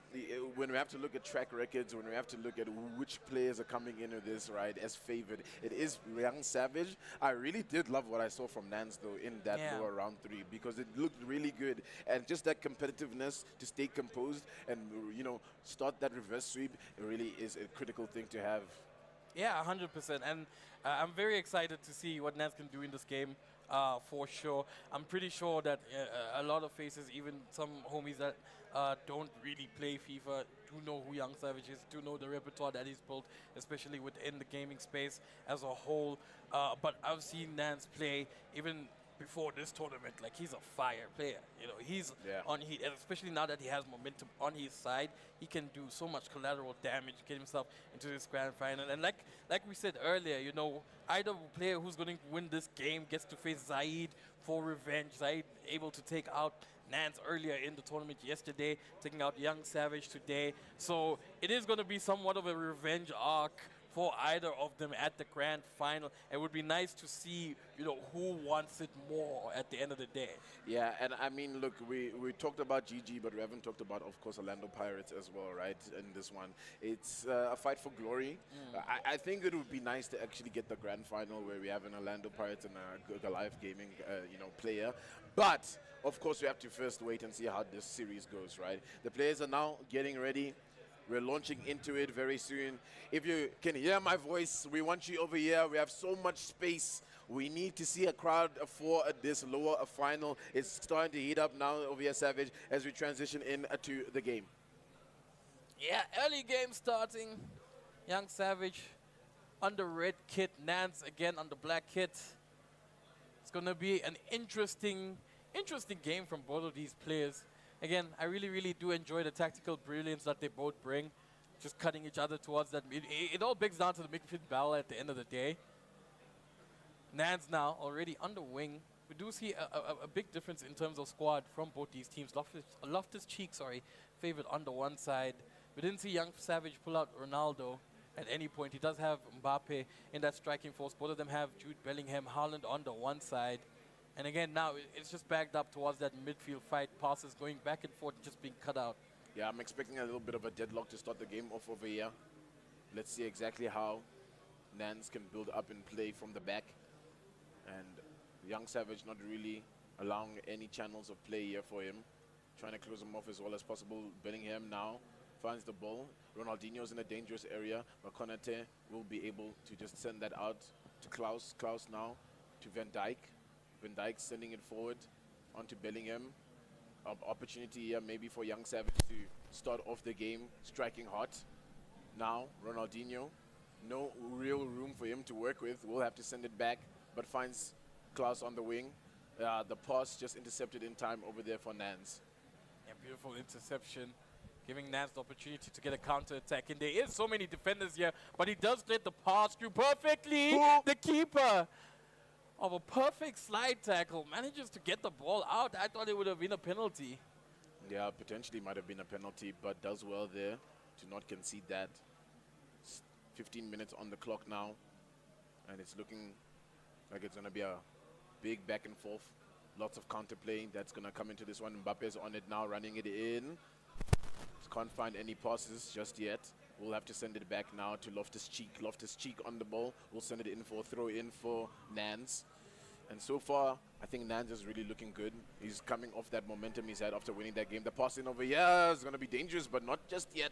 when we have to look at track records, when we have to look at which players are coming into this, right, as favored, it is Young Savage. I really did love what I saw from Nance, though, in that lower round 3, because it looked really good. And just that competitiveness to stay composed and, start that reverse sweep, it really is a critical thing to have. Yeah, 100%. And I'm very excited to see what Nance can do in this game, for sure. I'm pretty sure that a lot of faces, even some homies that don't really play FIFA, do know who Young Savage is, do know the repertoire that he's built, especially within the gaming space as a whole. But I've seen Nance play even before this tournament. Like, he's a fire player. He's on heat, and especially now that he has momentum on his side, he can do so much collateral damage, get himself into this grand final. And like we said earlier, either player who's going to win this game gets to face Zaid for revenge. Zaid able to take out Nance earlier in the tournament yesterday, taking out Young Savage today. So it is going to be somewhat of a revenge arc for either of them at the grand final. It would be nice to see, who wants it more at the end of the day. Yeah, and I mean, look, we talked about GG, but we haven't talked about, of course, Orlando Pirates as well, right, in this one. It's a fight for glory. I think it would be nice to actually get the grand final where we have an Orlando Pirates and a Goliath Gaming, player. But, of course, we have to first wait and see how this series goes, right? The players are now getting ready. We're launching into it very soon. If you can hear my voice, we want you over here. We have so much space. We need to see a crowd for this lower final. It's starting to heat up now over here, Savage, as we transition into the game. Yeah, early game starting. Young Savage on the red kit. Nance again on the black kit. It's going to be an interesting game from both of these players. Again, I really, really do enjoy the tactical brilliance that they both bring. Just cutting each other towards that mid. It all begs down to the midfield battle at the end of the day. Nance now already on the wing. We do see a big difference in terms of squad from both these teams. Loftus Cheek, favored on the one side. We didn't see Young Savage pull out Ronaldo at any point. He does have Mbappe in that striking force. Both of them have Jude Bellingham, Haaland on the one side. And again, now it's just backed up towards that midfield fight. Passes going back and forth, just being cut out. Yeah, I'm expecting a little bit of a deadlock to start the game off over here. Let's see exactly how Nance can build up and play from the back. And Young Savage not really allowing any channels of play here for him. Trying to close him off as well as possible. Bellingham now finds the ball. Ronaldinho's in a dangerous area. But Konate will be able to just send that out to Klaus. Klaus now to Van Dijk. Van Dijk sending it forward onto Bellingham. Opportunity here maybe for Young Savage to start off the game striking hot. Now Ronaldinho, no real room for him to work with. We'll have to send it back, but finds Klaus on the wing. The pass just intercepted in time over there for Nance. Yeah, beautiful interception, giving Nance the opportunity to get a counter-attack. And there is so many defenders here, but he does get the pass through perfectly. The keeper of a perfect slide tackle manages to get the ball out. I thought it would have been a penalty. Yeah, potentially might have been a penalty, but does well there to not concede that. 15 minutes on the clock now, and it's looking like it's going to be a big back and forth. Lots of counter playing that's going to come into this one. Mbappe's on it now, running it in. Can't find any passes just yet. We'll have to send it back now to Loftus Cheek. Loftus Cheek on the ball. We'll send it in for a throw in for Nance. And so far, I think Nance is really looking good. He's coming off that momentum he's had after winning that game. The pass in over here is going to be dangerous, but not just yet.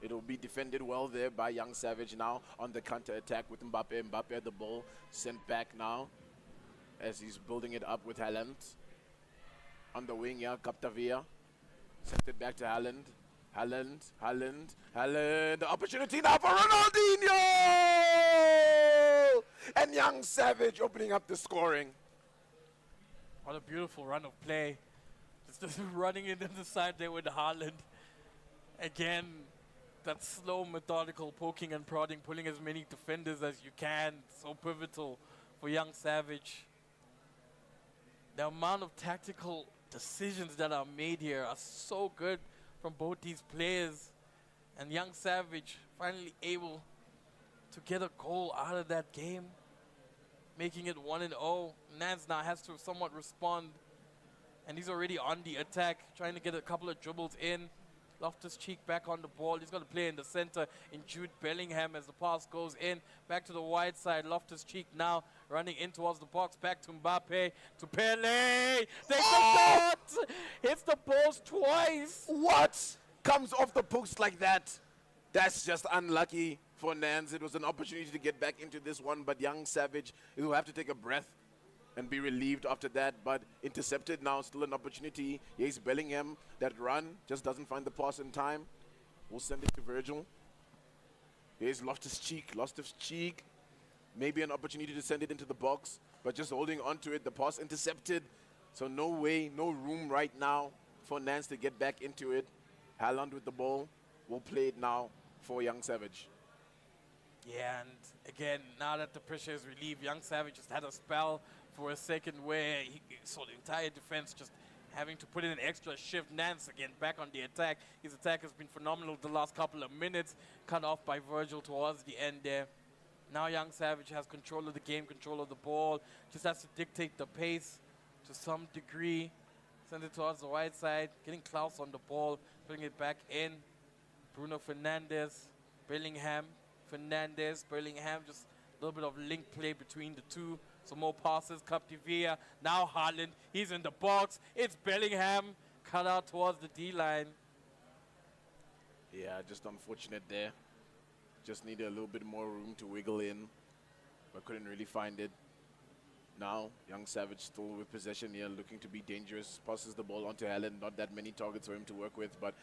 It will be defended well there by Young Savage now on the counter-attack with Mbappe. Mbappe had the ball sent back now as he's building it up with Haaland. On the wing, yeah, Captavia. Sent it back to Haaland. Haaland. The opportunity now for Ronaldinho! And Young Savage opening up the scoring. What a beautiful run of play. Just running into the side there with Haaland. Again, that slow, methodical poking and prodding, pulling as many defenders as you can. So pivotal for Young Savage. The amount of tactical decisions that are made here are so good from both these players. And Young Savage finally able to get a goal out of that game, making it 1-0. Nance now has to somewhat respond. And he's already on the attack, trying to get a couple of dribbles in. Loftus-Cheek back on the ball. He's going to play in the center in Jude Bellingham as the pass goes in. Back to the wide side. Loftus-Cheek now running in towards the box. Back to Mbappe. To Pele. Takes a shot. Hits the post twice. What comes off the post like that? That's just unlucky for Nance. It was an opportunity to get back into this one, but Young Savage will have to take a breath and be relieved after that, but intercepted now, still an opportunity. Here's Bellingham, that run, just doesn't find the pass in time. We'll send it to Virgil. Here's Loftus-Cheek, maybe an opportunity to send it into the box, but just holding on to it, the pass intercepted. So no way, no room right now for Nance to get back into it. Haaland with the ball, will play it now for Young Savage. Yeah, and again, now that the pressure is relieved, Young Savage just had a spell for a second where he saw the entire defense just having to put in an extra shift. Nance again back on the attack. His attack has been phenomenal the last couple of minutes, cut off by Virgil towards the end there. Now Young Savage has control of the game, control of the ball, just has to dictate the pace to some degree. Send it towards the right side, getting Klaus on the ball, putting it back in. Bruno Fernandes, Bellingham, Fernandes, Bellingham, just a little bit of link play between the two. Some more passes, Capdevia, now Haaland, he's in the box, it's Bellingham, cut out towards the D-line. Yeah, just unfortunate there. Just needed a little bit more room to wiggle in, but couldn't really find it. Now, Young Savage still with possession here, looking to be dangerous, passes the ball onto Haaland, not that many targets for him to work with, but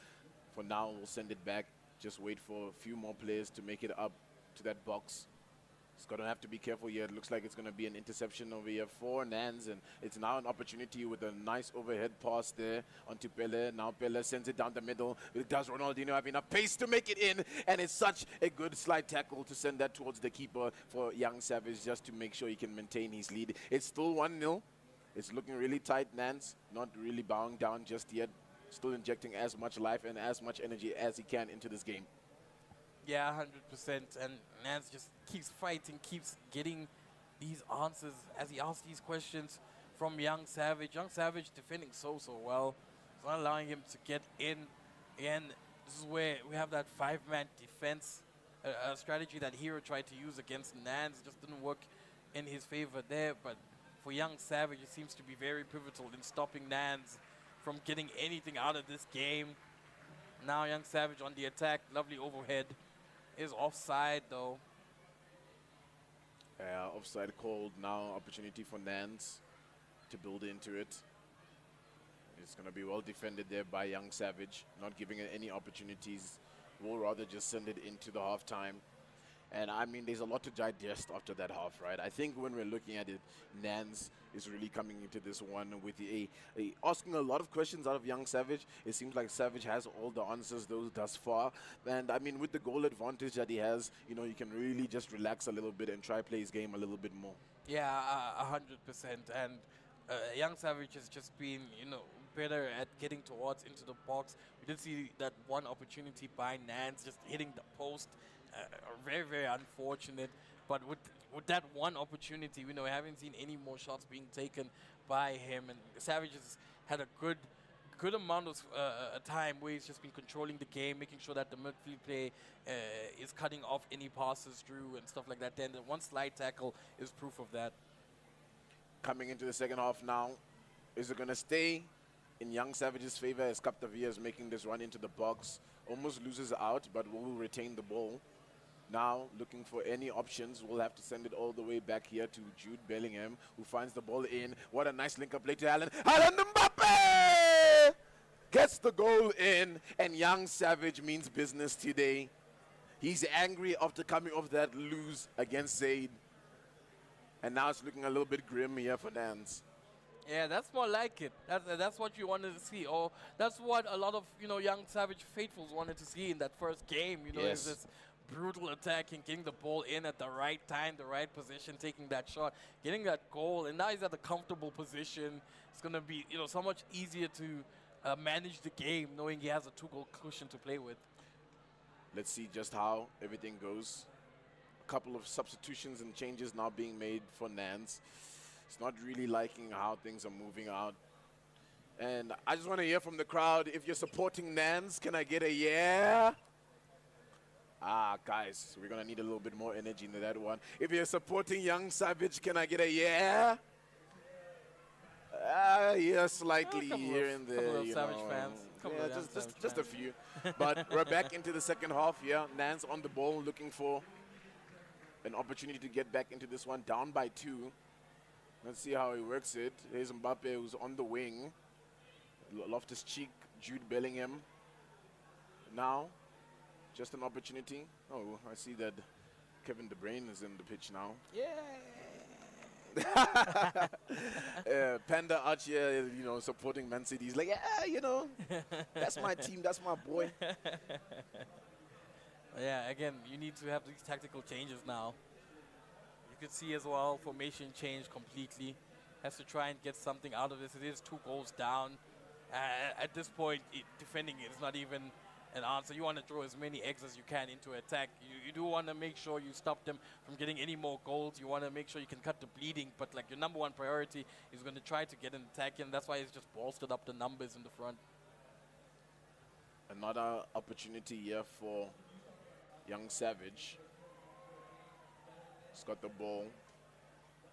for now, we'll send it back. Just wait for a few more players to make it up to that box. He's going to have to be careful here. It looks like it's going to be an interception over here for Nance, and it's now an opportunity with a nice overhead pass there onto Pele. Now Pele sends it down the middle. Does Ronaldinho have enough pace to make it in? And it's such a good slide tackle to send that towards the keeper for Young Savage just to make sure he can maintain his lead. It's still 1-0. It's looking really tight. Nance not really bowing down just yet. Still injecting as much life and as much energy as he can into this game. Yeah, 100%. And Nance just keeps fighting, keeps getting these answers as he asks these questions from Young Savage. Young Savage defending so well. It's not allowing him to get in. Again, this is where we have that 5-man defense, a strategy that Hero tried to use against Nance. It just didn't work in his favor there. But for Young Savage, it seems to be very pivotal in stopping Nance from getting anything out of this game. Now Young Savage on the attack, lovely overhead. Is offside though. Offside called now. Opportunity for Nance to build into it. It's going to be well defended there by Young Savage, not giving it any opportunities. We'll rather just send it into the halftime. And I mean, there's a lot to digest after that half, right? I think when we're looking at it, Nance is really coming into this one with asking a lot of questions out of Young Savage. It seems like Savage has all the answers thus far. And I mean, with the goal advantage that he has, you know, you can really just relax a little bit and try play his game a little bit more. Yeah, 100%. And Young Savage has just been, you know, better at getting towards into the box. We did see that one opportunity by Nance just hitting the post. Very unfortunate, but with that one opportunity, you know, we haven't seen any more shots being taken by him, and Savage has had a good amount of time where he's just been controlling the game, making sure that the midfield play is cutting off any passes through and stuff like that. Then the one slide tackle is proof of that. Coming into the second half now, is it going to stay in Young Savage's favor as Capdevia is making this run into the box? Almost loses out, but will retain the ball. Now, looking for any options, we'll have to send it all the way back here to Jude Bellingham, who finds the ball in. What a nice link-up play to Haaland. Haaland Mbappe gets the goal in, and Young Savage means business today. He's angry after coming off that lose against Zaid. And now it's looking a little bit grim here for Nance. Yeah, that's more like it. That's what you wanted to see, or that's what a lot of young Savage faithfuls wanted to see in that first game. Yes. Is this brutal attacking, getting the ball in at the right time, the right position, taking that shot, getting that goal, and now he's at a comfortable position. It's gonna be so much easier to manage the game, knowing he has a 2-goal cushion to play with. Let's see just how everything goes. A couple of substitutions and changes now being made for Nance. It's not really liking how things are moving out. And I just want to hear from the crowd, if you're supporting Nance, can I get a yeah? Ah, guys, we're going to need a little bit more energy into that one. If you're supporting Young Savage, can I get a yeah? Yeah, slightly here and there. Couple of you Savage know. fans. Couple Yeah, of young just a Savage few. But we're back into the second half here. Nance on the ball, looking for an opportunity to get back into this one, down by 2. Let's see how he works it. Here's Mbappe, who's on the wing. Loftus-Cheek, Jude Bellingham. Now, just an opportunity. Oh, I see that Kevin De Bruyne is in the pitch now. Yeah. Panda out here, supporting Man City. He's like, yeah, that's my team, that's my boy. Yeah, again, you need to have these tactical changes now. You could see as well, formation change completely. Has to try and get something out of this. It is 2 goals down. At this point, defending it is not even an answer. You want to throw as many eggs as you can into attack. You do want to make sure you stop them from getting any more goals. You want to make sure you can cut the bleeding. But like your number one priority is going to try to get an attack in. That's why it's just bolstered up the numbers in the front. Another opportunity here for Young Savage. He's got the ball.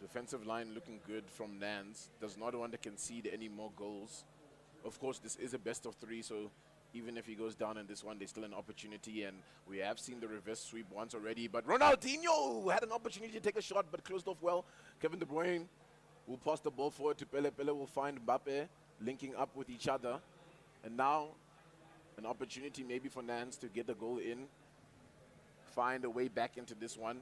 Defensive line looking good from Nance. Does not want to concede any more goals. Of course, this is a best of 3, so even if he goes down in this one, there's still an opportunity, and we have seen the reverse sweep once already. But Ronaldinho had an opportunity to take a shot, but closed off well. Kevin De Bruyne will pass the ball forward to Pele. Pele will find Mbappe, linking up with each other. And now, an opportunity maybe for Nance to get the goal in. Find a way back into this one.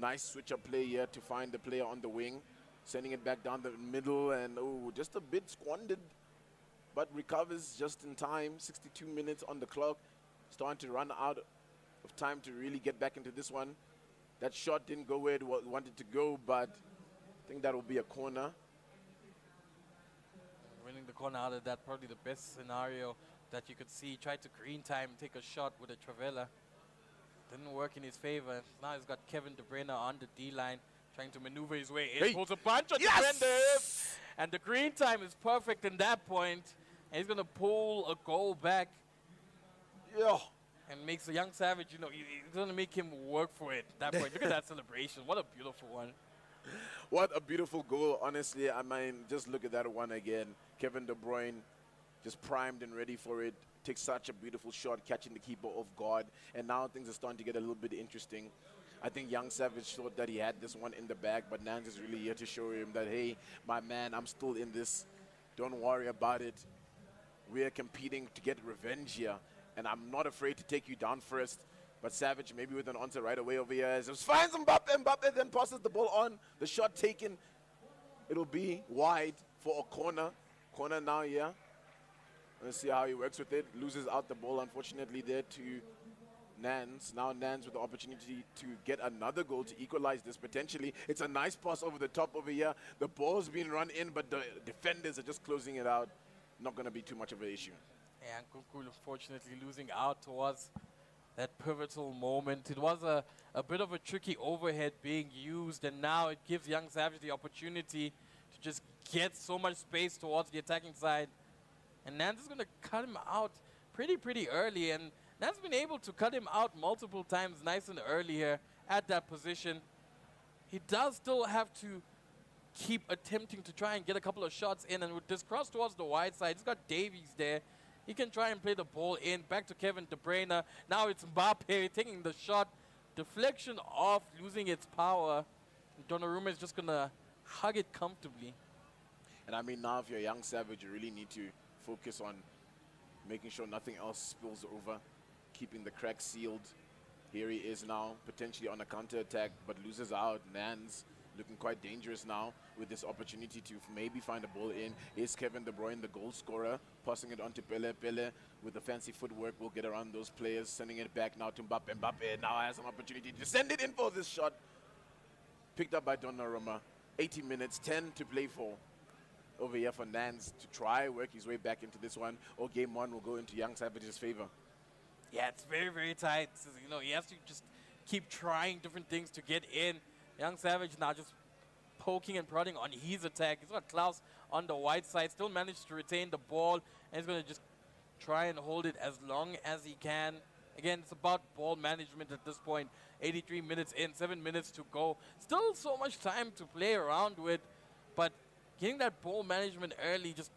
Nice switch-up play here to find the player on the wing. Sending it back down the middle, and just a bit squandered. But recovers just in time. 62 minutes on the clock. Starting to run out of time to really get back into this one. That shot didn't go where it wanted to go, but I think that will be a corner. Winning the corner out of that, probably the best scenario that you could see. Tried to green time, take a shot with a Travella. Didn't work in his favor. Now he's got Kevin De Bruyne on the D-line, trying to maneuver his way in. Hey. Pulls a punch on the defender. And the green time is perfect in that point. And he's going to pull a goal back. Yeah. And makes the Young Savage, he's going to make him work for it at that point. Look at that celebration. What a beautiful one. What a beautiful goal, honestly. I mean, just look at that one again. Kevin De Bruyne just primed and ready for it. Takes such a beautiful shot, catching the keeper off guard. And now things are starting to get a little bit interesting. I think Young Savage thought that he had this one in the bag, but Nance is really here to show him that, hey, my man, I'm still in this. Don't worry about it. We are competing to get revenge here. And I'm not afraid to take you down first. But Savage, maybe with an answer right away over here, just finds Mbappe. Mbappe then passes the ball on. The shot taken. It'll be wide for a corner. Corner now, yeah. Let's see how he works with it. Loses out the ball, unfortunately, there to Nance. Now Nance with the opportunity to get another goal to equalize this potentially. It's a nice pass over the top over here. The ball's been run in, but the defenders are just closing it out. Not going to be too much of an issue. Yeah, and Kuku unfortunately losing out towards that pivotal moment. It was a bit of a tricky overhead being used, and now it gives Young Savage the opportunity to just get so much space towards the attacking side. And Nance is going to cut him out pretty early, and Nance has been able to cut him out multiple times nice and early here at that position. He does still have to keep attempting to try and get a couple of shots in, and with this cross towards the wide side, he's got Davies there. He can try and play the ball in, back to Kevin De Bruyne. Now it's Mbappe taking the shot. Deflection off, losing its power. Donnarumma is just going to hug it comfortably. And I mean, now if you're a Young Savage, you really need to focus on making sure nothing else spills over, keeping the cracks sealed. Here he is now, potentially on a counter-attack, but loses out. Nance looking quite dangerous now with this opportunity to maybe find a ball in. Is Kevin De Bruyne the goal scorer, passing it on to Pele. Pele with the fancy footwork will get around those players, sending it back now to Mbappe. Mbappe now has an opportunity to send it in for this shot. Picked up by Donnarumma. 80 minutes, 10 to play for. Over here for Nans to try work his way back into this one, or game one will go into Young Savage's favor. Yeah, it's very, very tight. So, you know, he has to just keep trying different things to get in. Young Savage now just poking and prodding on his attack. He's got Klaus on the white side, still managed to retain the ball, and he's going to just try and hold it as long as he can. Again, it's about ball management at this point. 83 minutes in, 7 minutes to go. Still so much time to play around with, but getting that ball management early just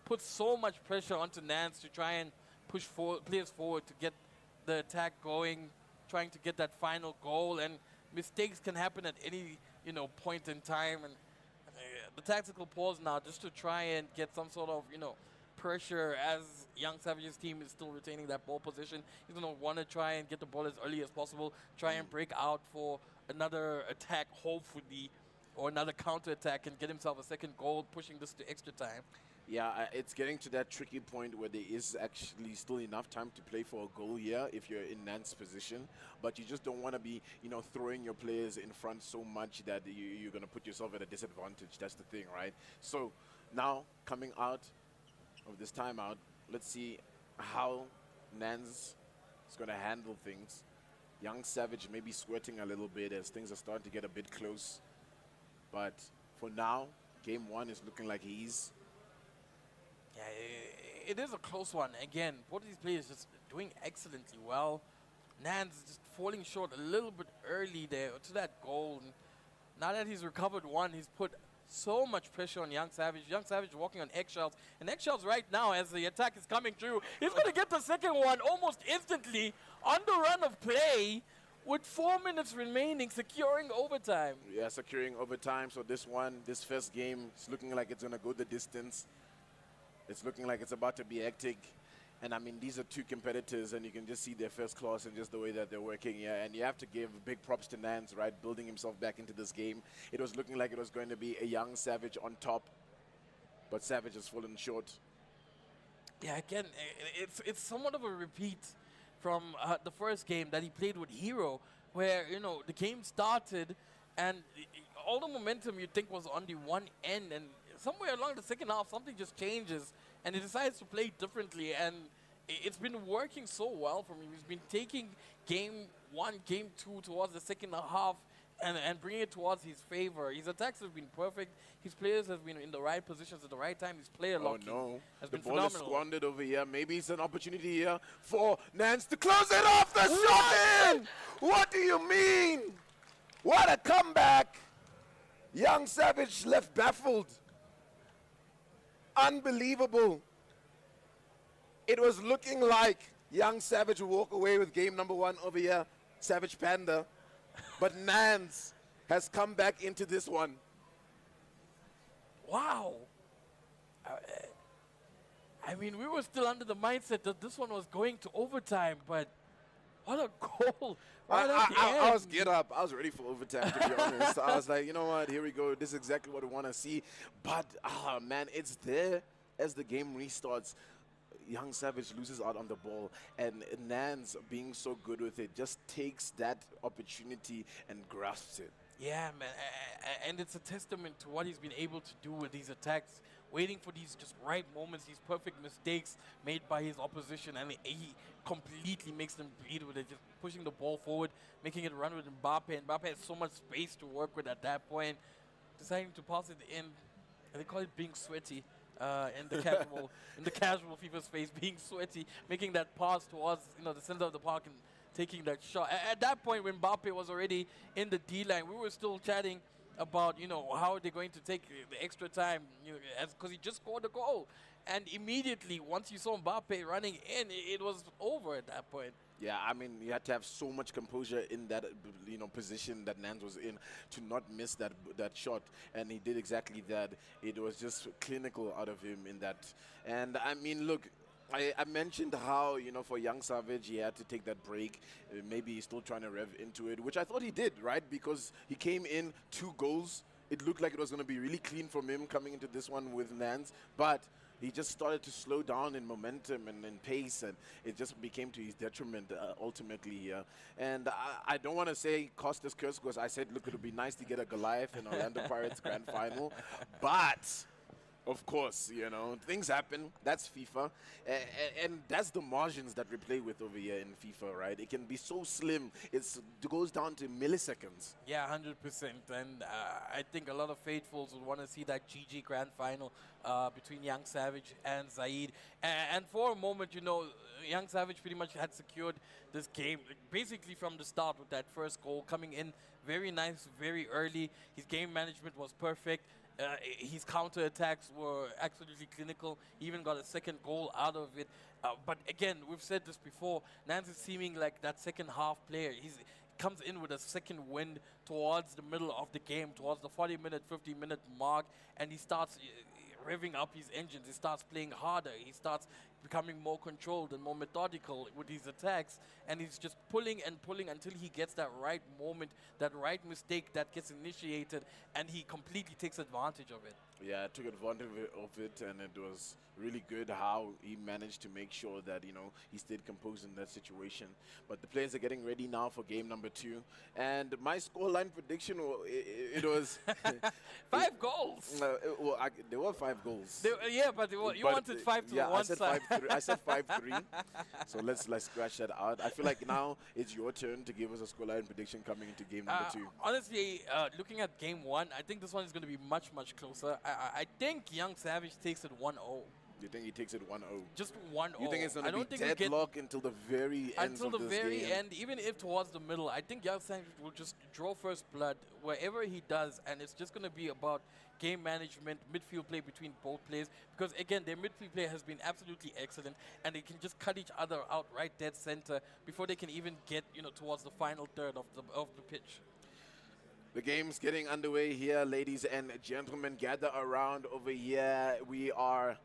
puts so much pressure onto Nance to try and push players forward to get the attack going, trying to get that final goal. And mistakes can happen at any, you know, point in time. And the tactical pause now just to try and get some sort of, you know, pressure as Young Savage's team is still retaining that ball position. He's going to want to try and get the ball as early as possible, try and break out for another attack, hopefully, or another counter-attack and get himself a second goal, pushing this to extra time. Yeah, it's getting to that tricky point where there is actually still enough time to play for a goal here if you're in Nance's position, but you just don't want to be, you know, throwing your players in front so much that you're going to put yourself at a disadvantage. That's the thing, right? So now coming out of this timeout, let's see how Nance is going to handle things. Young Savage maybe sweating a little bit as things are starting to get a bit close. But for now, game one is looking like ease. Yeah, it is a close one. Again, both of these players just doing excellently well. Nance just falling short a little bit early there to that goal. And now that he's recovered one, he's put so much pressure on Young Savage. Young Savage walking on eggshells. And eggshells right now as the attack is coming through. He's going to get the second one almost instantly on the run of play, with 4 minutes remaining, securing overtime. Yeah, securing overtime. So this first game, it's looking like it's going to go the distance. It's looking like it's about to be hectic. And I mean, these are two competitors, and you can just see their first class and just the way that they're working here. And you have to give big props to Nance, right, building himself back into this game. It was looking like it was going to be a Young Savage on top, but Savage has fallen short. Yeah, again, it's somewhat of a repeat from the first game that he played with Hero, where, you know, the game started and all the momentum you'd think was on the one end, and somewhere along the second half something just changes and he decides to play differently, and it's been working so well for him. He's been taking game one, game two towards the second half and bringing it towards his favor. His attacks have been perfect. His players have been in the right positions at the right time. His player locking has been phenomenal. The ball is squandered over here. Maybe it's an opportunity here for Nance to close it off. The shot in! What do you mean? What a comeback! Young Savage left baffled. Unbelievable. It was looking like Young Savage will walk away with game number one over here, Savage Panda. But Nance has come back into this one. Wow. I mean, we were still under the mindset that this one was going to overtime, but what a goal. I was get up. I was ready for overtime, to be honest. I was like, you know what, here we go. This is exactly what we want to see. But, man, it's there as the game restarts. Young Savage loses out on the ball, and Nance, being so good with it, just takes that opportunity and grasps it. Yeah, man, and it's a testament to what he's been able to do with these attacks, waiting for these just right moments, these perfect mistakes made by his opposition, and he completely makes them bleed with it, just pushing the ball forward, making it run with Mbappe, and Mbappe has so much space to work with at that point, deciding to pass it in, and they call it being sweaty. In the casual FIFA space, being sweaty, making that pass towards, you know, the center of the park and taking that shot. At that point, when Mbappe was already in the D-line, we were still chatting about, you know, how they're going to take the extra time, you know, because he just scored a goal. And immediately, once you saw Mbappe running in, it was over at that point. Yeah, I mean, you had to have so much composure in that, you know, position that Nance was in to not miss that shot, and he did exactly that. It was just clinical out of him in that. And I mean, look, I mentioned how, for Young Savage, he had to take that break. Maybe he's still trying to rev into it, which I thought he did, right? Because he came in 2 goals. It looked like it was going to be really clean from him coming into this one with Nans, but he just started to slow down in momentum and in pace, and it just became to his detriment ultimately here. And I don't want to say cost us curse, because I said, look, it would be nice to get a Goliath in Orlando Pirates Grand Final, but of course, things happen. That's FIFA. And that's the margins that we play with over here in FIFA, right? It can be so slim. It goes down to milliseconds. Yeah, 100%. And I think a lot of faithfuls would want to see that GG Grand Final between Young Savage and Zaid. And for a moment, Young Savage pretty much had secured this game basically from the start with that first goal coming in very nice, very early. His game management was perfect. His counter-attacks were absolutely clinical. He even got a second goal out of it. But again, we've said this before, Nance is seeming like that second half player. He comes in with a second wind towards the middle of the game, towards the 40-minute, 50-minute mark, and he starts revving up his engines. He starts playing harder. He starts becoming more controlled and more methodical with his attacks, and he's just pulling and pulling until he gets that right moment, that right mistake that gets initiated, and he completely takes advantage of it. Yeah, I took advantage of it, and it was really good how he managed to make sure that, he stayed composed in that situation. But the players are getting ready now for game number 2. And my scoreline prediction, it was... 5 goals! There were 5 goals. Yeah, but you wanted 5 to one side. I said 5-3. So let's scratch that out. I feel like now it's your turn to give us a scoreline prediction coming into game number 2. Honestly, looking at game 1, I think this one is going to be much, much closer. I think Young Savage takes it 1-0. You think he takes it 1-0? Just 1-0. You think it's going to be deadlock until the very end until the very end, even if towards the middle, I think Young Savage will just draw first blood wherever he does, and it's just going to be about game management, midfield play between both players, because again, their midfield play has been absolutely excellent, and they can just cut each other out right dead center before they can even get towards the final third of the pitch. The game's getting underway here, ladies and gentlemen. Gather around over here. We are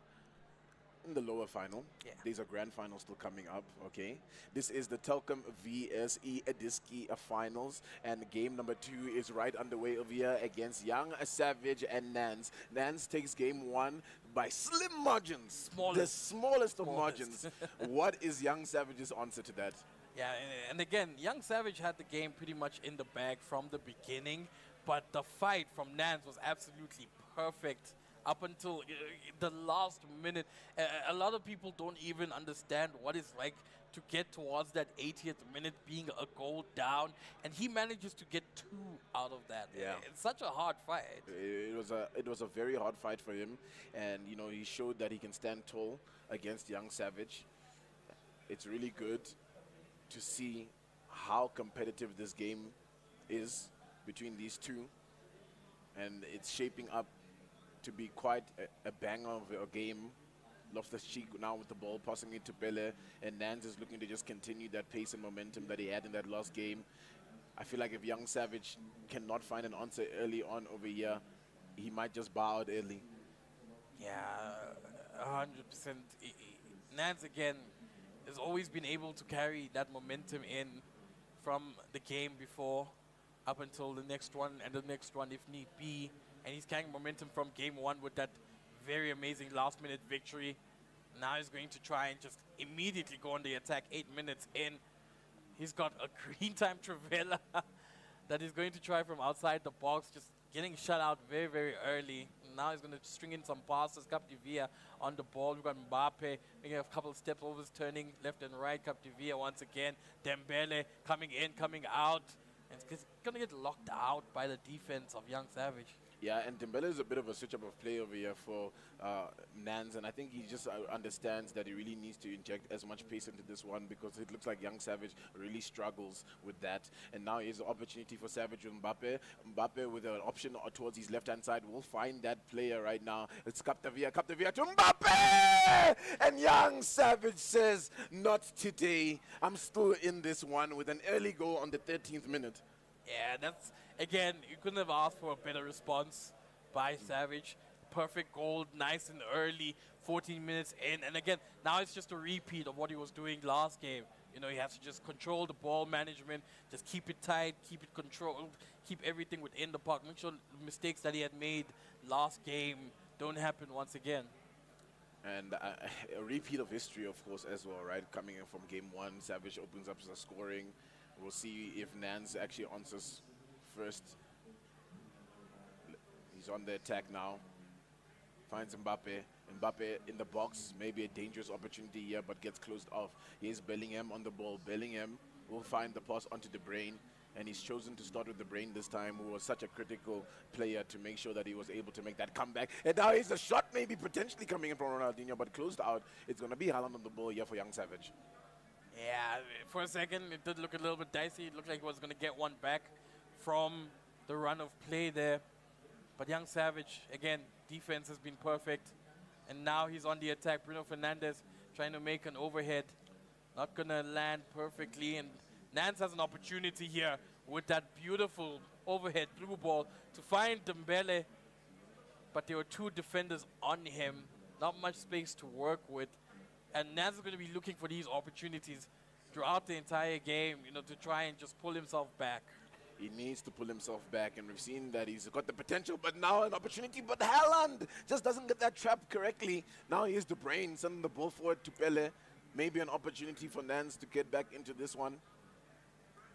in the lower final. Yeah. There's a grand final still coming up, okay? This is the Telkom VS eDiski finals, and game number 2 is right underway over here against Young Savage and Nance. Nance takes game 1 by slim margins. The smallest of margins. What is Young Savage's answer to that? Yeah, and again, Young Savage had the game pretty much in the bag from the beginning, but the fight from Nance was absolutely perfect up until the last minute. A lot of people don't even understand what it's like to get towards that 80th minute being a goal down, and he manages to get 2 out of that. Yeah. It's such a hard fight. It was a very hard fight for him, and he showed that he can stand tall against Young Savage. It's really good to see how competitive this game is between these two, and it's shaping up to be quite a banger of a game. Loftus-Cheek now with the ball, passing it to Bele, and Nance is looking to just continue that pace and momentum that he had in that last game. I feel like if Young Savage cannot find an answer early on over here, he might just bow out early. Yeah, 100%. Nance, again, has always been able to carry that momentum in from the game before up until the next one and the next one if need be. And he's carrying momentum from game 1 with that very amazing last-minute victory. Now he's going to try and just immediately go on the attack 8 minutes in. He's got a green time Travella that he's going to try from outside the box, just getting shut out very, very early. Now he's going to string in some passes. Capdevia on the ball. We've got Mbappe making a couple of steps over, turning left and right. Capdevia once again. Dembele coming in, coming out. And it's going to get locked out by the defense of Young Savage. Yeah, and Dembele is a bit of a switch-up of play over here for Nance, and I think he just understands that he really needs to inject as much pace into this one, because it looks like Young Savage really struggles with that. And now here's the opportunity for Savage with Mbappe. Mbappe with an option towards his left-hand side will find that player right now. It's Capdevia to Mbappe! And Young Savage says, not today. I'm still in this one with an early goal on the 13th minute. Yeah, that's, again, you couldn't have asked for a better response by Savage. Perfect goal, nice and early 14 minutes in. And again, now it's just a repeat of what he was doing last game. You know, he has to just control the ball management, just keep it tight, keep it controlled, keep everything within the park. Make sure the mistakes that he had made last game don't happen once again. And a repeat of history, of course, as well, right? Coming in from game one, Savage opens up the scoring. We'll see if Nance actually answers first. He's on the attack now. Finds Mbappe. Mbappe in the box, maybe a dangerous opportunity here, but gets closed off. Here's Bellingham on the ball. Bellingham will find the pass onto De Bruyne, and he's chosen to start with De Bruyne this time, who was such a critical player to make sure that he was able to make that comeback. And now here's a shot maybe potentially coming in from Ronaldinho, but closed out. It's going to be Haaland on the ball here for Young Savage. Yeah, for a second, it did look a little bit dicey. It looked like he was going to get one back from the run of play there. But Young Savage, again, defense has been perfect. And now he's on the attack. Bruno Fernandes trying to make an overhead. Not going to land perfectly. And Nance has an opportunity here with that beautiful overhead blue ball to find Dembele. But there were two defenders on him. Not much space to work with. And Nance is going to be looking for these opportunities throughout the entire game, you know, to try and just pull himself back. He needs to pull himself back, and we've seen that he's got the potential, but now an opportunity. But Haaland just doesn't get that trap correctly. Now here's De Bruyne sending the ball forward to Pele. Maybe an opportunity for Nance to get back into this one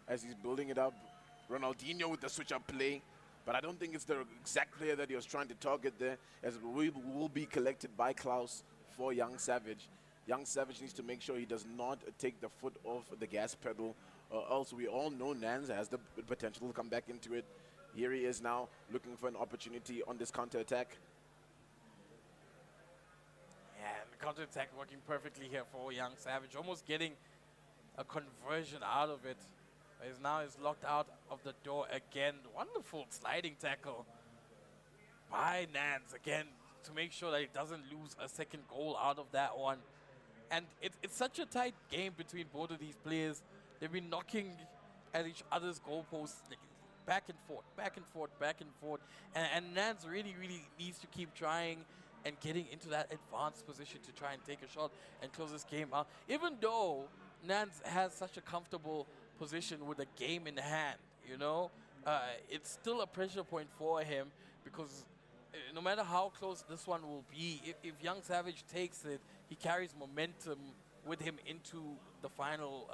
as he's building it up. Ronaldinho with the switch-up play, but I don't think it's the exact player that he was trying to target there, as it will be collected by Klaus for Young Savage. Young Savage needs to make sure he does not take the foot off the gas pedal. Also, we all know Nance has the potential to come back into it. Here he is now, looking for an opportunity on this counter-attack. Yeah, and the counter-attack working perfectly here for Young Savage, almost getting a conversion out of it. He's now locked out of the door again. Wonderful sliding tackle by Nance again to make sure that he doesn't lose a second goal out of that one. And it's such a tight game between both of these players. They've been knocking at each other's goalposts, like, back and forth, back and forth, back and forth. And Nance really, really needs to keep trying and getting into that advanced position to try and take a shot and close this game out. Even though Nance has such a comfortable position with a game in hand, you know, it's still a pressure point for him because no matter how close this one will be, if Young Savage takes it, he carries momentum with him into the final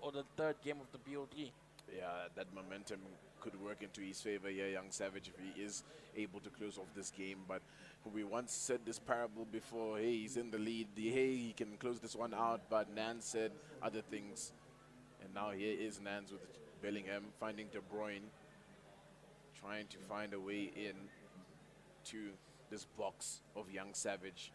or the third game of the BOD. Yeah, that momentum could work into his favor here, Young Savage, if he is able to close off this game. But we once said this parable before, hey, he's in the lead, hey, he can close this one out, but Nance said other things. And now here is Nance with Bellingham, finding De Bruyne, trying to find a way in to this box of Young Savage.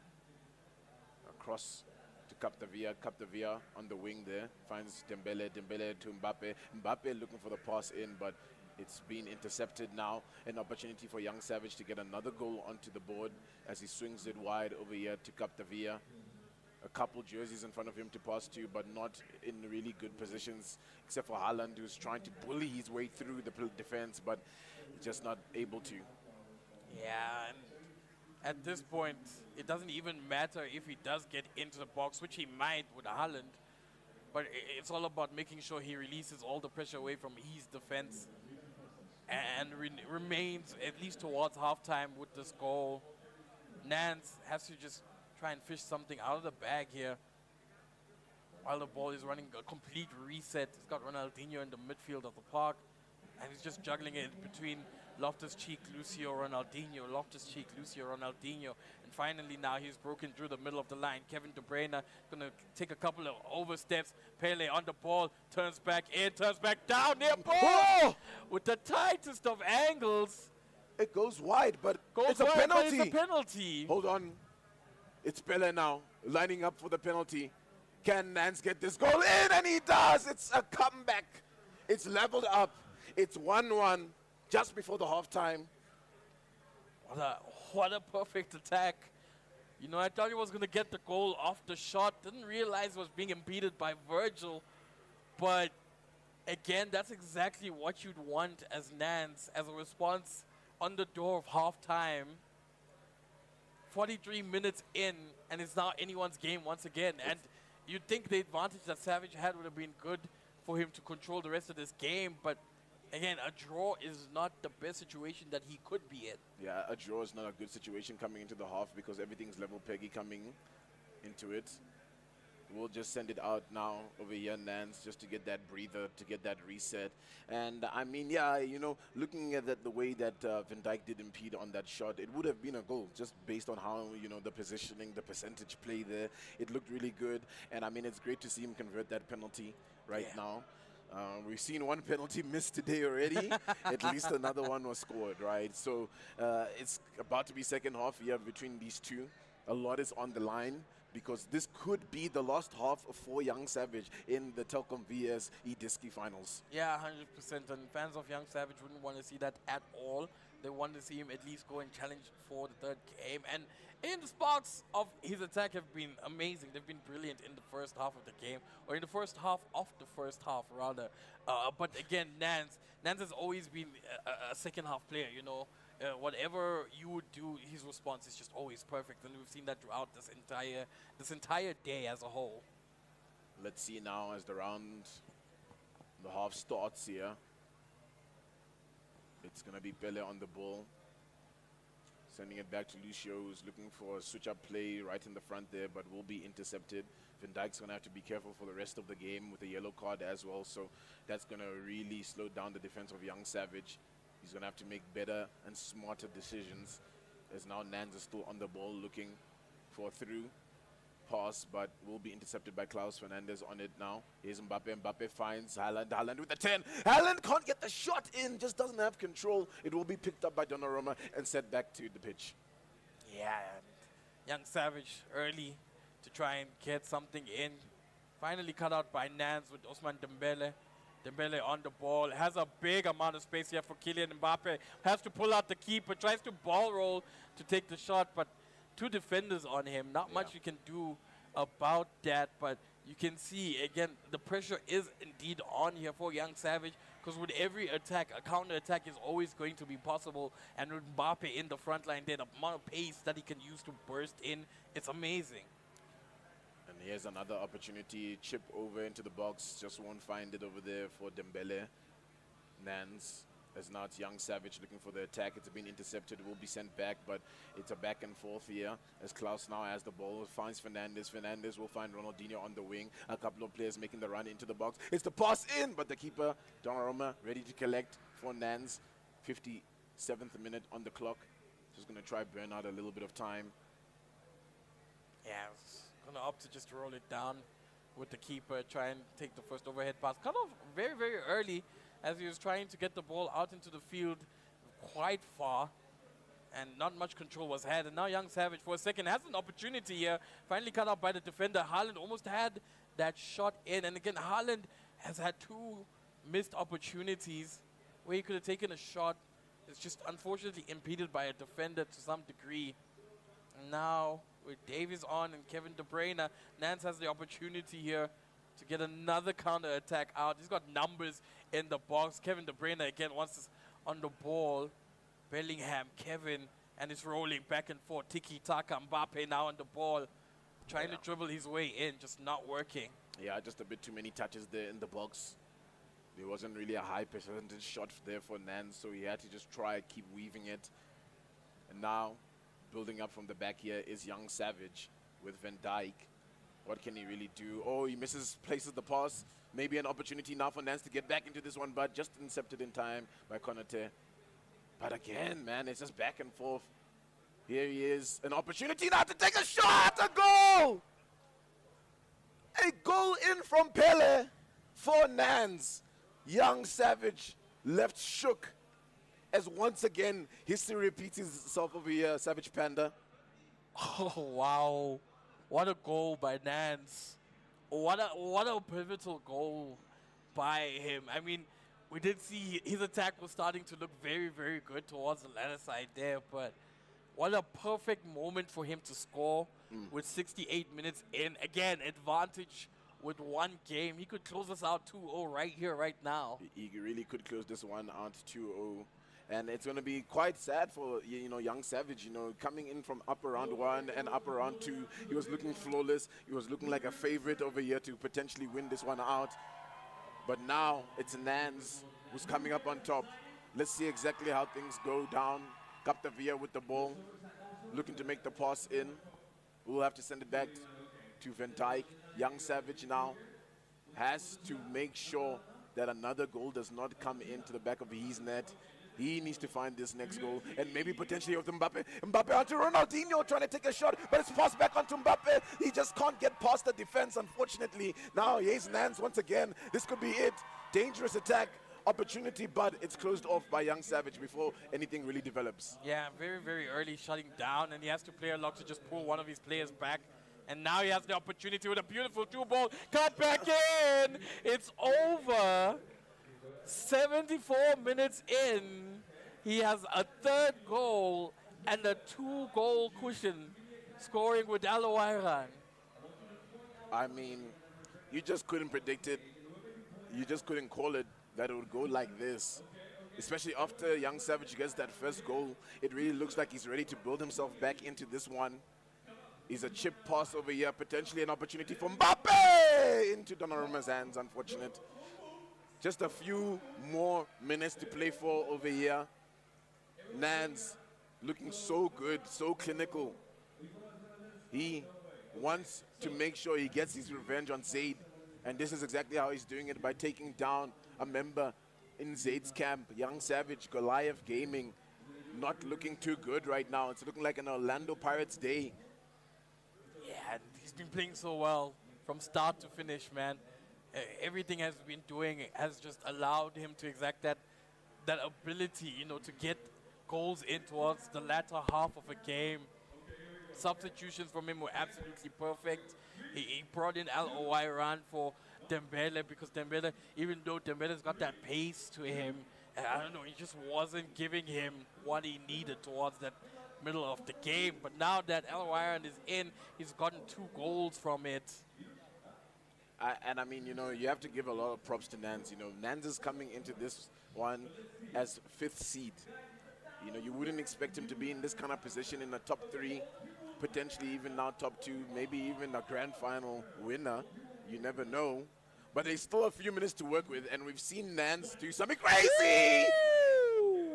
Across to Capdevia on the wing there, finds Dembele to Mbappe. Mbappe looking for the pass in, but it's been intercepted now. An opportunity for Young Savage to get another goal onto the board as he swings it wide over here to Capdevia. A couple jerseys in front of him to pass to, but not in really good positions, except for Haaland, who's trying to bully his way through the defense, but just not able to. Yeah, and at this point, it doesn't even matter if he does get into the box, which he might with Haaland, but it's all about making sure he releases all the pressure away from his defense and remains at least towards halftime with this goal. Nance has to just try and fish something out of the bag here while the ball is running a complete reset. He's got Ronaldinho in the midfield of the park, and he's just juggling it between Loftus-Cheek, Lucio, Ronaldinho, Loftus-Cheek, Lucio, Ronaldinho. And finally now he's broken through the middle of the line. Kevin De Bruyne going to take a couple of oversteps. Pele on the ball, turns back in, turns back down, near ball! Oh! With the tightest of angles. It goes wide, but it's a wide, penalty. but it's a penalty. Hold on. It's Pele now, lining up for the penalty. Can Nance get this goal in? And he does! It's a comeback. It's leveled up. It's 1-1 just before the halftime. What a perfect attack. You know, I thought he was going to get the goal off the shot. Didn't realize it was being impeded by Virgil. But again, that's exactly what you'd want as Nance, as a response on the door of halftime. 43 minutes in, and it's now anyone's game once again. And you'd think the advantage that Savage had would have been good for him to control the rest of this game, but again, a draw is not the best situation that he could be in. Yeah, a draw is not a good situation coming into the half because everything's level peggy coming into it. We'll just send it out now over here, Nance, just to get that breather, to get that reset. And I mean, yeah, you know, looking at the way that Van Dijk did impede on that shot, it would have been a goal just based on how, you know, the positioning, the percentage play there. It looked really good. And I mean, it's great to see him convert that penalty right now. We've seen one penalty missed today already. At least another one was scored, right? So it's about to be second half here between these two. A lot is on the line, because this could be the last half for Young Savage in the Telkom VS eDiski finals. Yeah, 100%. And fans of Young Savage wouldn't want to see that at all. They want to see him at least go and challenge for the third game. And in the sparks of his attack have been amazing. They've been brilliant in the first half of the game, or in the first half of the first half, rather. But again, Nance has always been a second half player, you know. Whatever you would do, his response is just always perfect, and we've seen that throughout this entire day as a whole. Let's see now as the half starts here. It's gonna be Pele on the ball, sending it back to Lucio, who's looking for a switch-up play right in the front there, but will be intercepted. Van Dijk's gonna have to be careful for the rest of the game with a yellow card as well, so that's gonna really slow down the defense of Young Savage. He's going to have to make better and smarter decisions, as now Nans is still on the ball looking for a through pass, but will be intercepted by Klaus Fernandez on it now. Here's Mbappe. Mbappe finds Haaland. Haaland with the 10. Haaland can't get the shot in, just doesn't have control. It will be picked up by Donnarumma and set back to the pitch. Yeah, and Young Savage early to try and get something in. Finally cut out by Nans with Osman Dembele. Dembele on the ball, has a big amount of space here for Kylian Mbappe, has to pull out the keeper, tries to ball roll to take the shot, but two defenders on him. Not much you can do about that, but you can see, again, the pressure is indeed on here for Young Savage, because with every attack, a counter-attack is always going to be possible, and with Mbappe in the front line there, the amount of pace that he can use to burst in, it's amazing. And here's another opportunity, chip over into the box, just won't find it over there for Dembele. Nans, as now it's Young Savage looking for the attack. It's been intercepted, it will be sent back, but it's a back and forth here, as Klaus now has the ball, finds Fernandez. Fernandez will find Ronaldinho on the wing. A couple of players making the run into the box. It's the pass in, but the keeper, Donnarumma, ready to collect for Nans. 57th minute on the clock. Just going to try burn out a little bit of time. Yeah, going to opt to just roll it down with the keeper, try and take the first overhead pass. Kind of very, very early, as he was trying to get the ball out into the field quite far, and not much control was had. And now Young Savage for a second has an opportunity here, finally cut out by the defender. Haaland almost had that shot in, and again, Haaland has had two missed opportunities where he could have taken a shot. It's just unfortunately impeded by a defender to some degree. And now with Davies on and Kevin De Bruyne, Nance has the opportunity here to get another counter-attack out. He's got numbers in the box. Kevin De Bruyne again once is on the ball. Bellingham, Kevin, and it's rolling back and forth. Tiki-taka, Mbappe now on the ball. Trying to dribble his way in, just not working. Yeah, just a bit too many touches there in the box. There wasn't really a high percentage shot there for Nance, so he had to just try and keep weaving it. And now, building up from the back here is Young Savage with Van Dijk. What can he really do? Oh, he places the pass. Maybe an opportunity now for Nance to get back into this one, but just intercepted in time by Konate. But again, man, it's just back and forth. Here he is, an opportunity now to take a shot, a goal! A goal in from Pele for Nance. Young Savage left shook, as once again history repeats itself over here, Savage Panda. Oh, wow. What a goal by Nance. What a pivotal goal by him. I mean, we did see his attack was starting to look very, very good towards the latter side there, but what a perfect moment for him to score with 68 minutes in. Again, advantage with one game. He could close us out 2-0 right here, right now. He really could close this one out 2-0. And it's going to be quite sad for, young Savage, coming in from upper round 1 and upper round 2. He was looking flawless. He was looking like a favorite over here to potentially win this one out. But now it's Nans who's coming up on top. Let's see exactly how things go down. Captavia with the ball, looking to make the pass in. We'll have to send it back to Van Dijk. Young Savage now has to make sure that another goal does not come into the back of his net. He needs to find this next goal and maybe potentially with Mbappe. Mbappe onto Ronaldinho trying to take a shot, but it's passed back onto Mbappe. He just can't get past the defense, unfortunately. Now, here's Nans once again. This could be it. Dangerous attack opportunity, but it's closed off by Young Savage before anything really develops. Yeah, very, very early shutting down, and he has to play a lot to just pull one of his players back. And now he has the opportunity with a beautiful 2-ball. Cut back in. It's over. 74 minutes in, he has a third goal and a 2-goal cushion, scoring with Alawairan. I mean, you just couldn't predict it. You just couldn't call it that it would go like this. Especially after Young Savage gets that first goal, it really looks like he's ready to build himself back into this one. He's a chip pass over here, potentially an opportunity for Mbappe into Donnarumma's hands, unfortunate. Just a few more minutes to play for over here. Nans looking so good, so clinical. He wants to make sure he gets his revenge on Zaid. And this is exactly how he's doing it, by taking down a member in Zaid's camp. Young Savage, Goliath Gaming, not looking too good right now. It's looking like an Orlando Pirates day. Yeah, and he's been playing so well from start to finish, man. Everything has been doing has just allowed him to exact that ability, to get goals in towards the latter half of a game. Substitutions from him were absolutely perfect. He brought in Al Owairan for Dembele, because Dembele, even though Dembele's got that pace to him, I don't know, he just wasn't giving him what he needed towards that middle of the game. But now that Al Owairan is in, he's gotten 2 goals from it. And I mean, you have to give a lot of props to Nans. Nans is coming into this one as 5th seed. You wouldn't expect him to be in this kind of position in the top 3, potentially even now top 2, maybe even a grand final winner. You never know. But there's still a few minutes to work with, and we've seen Nans do something crazy.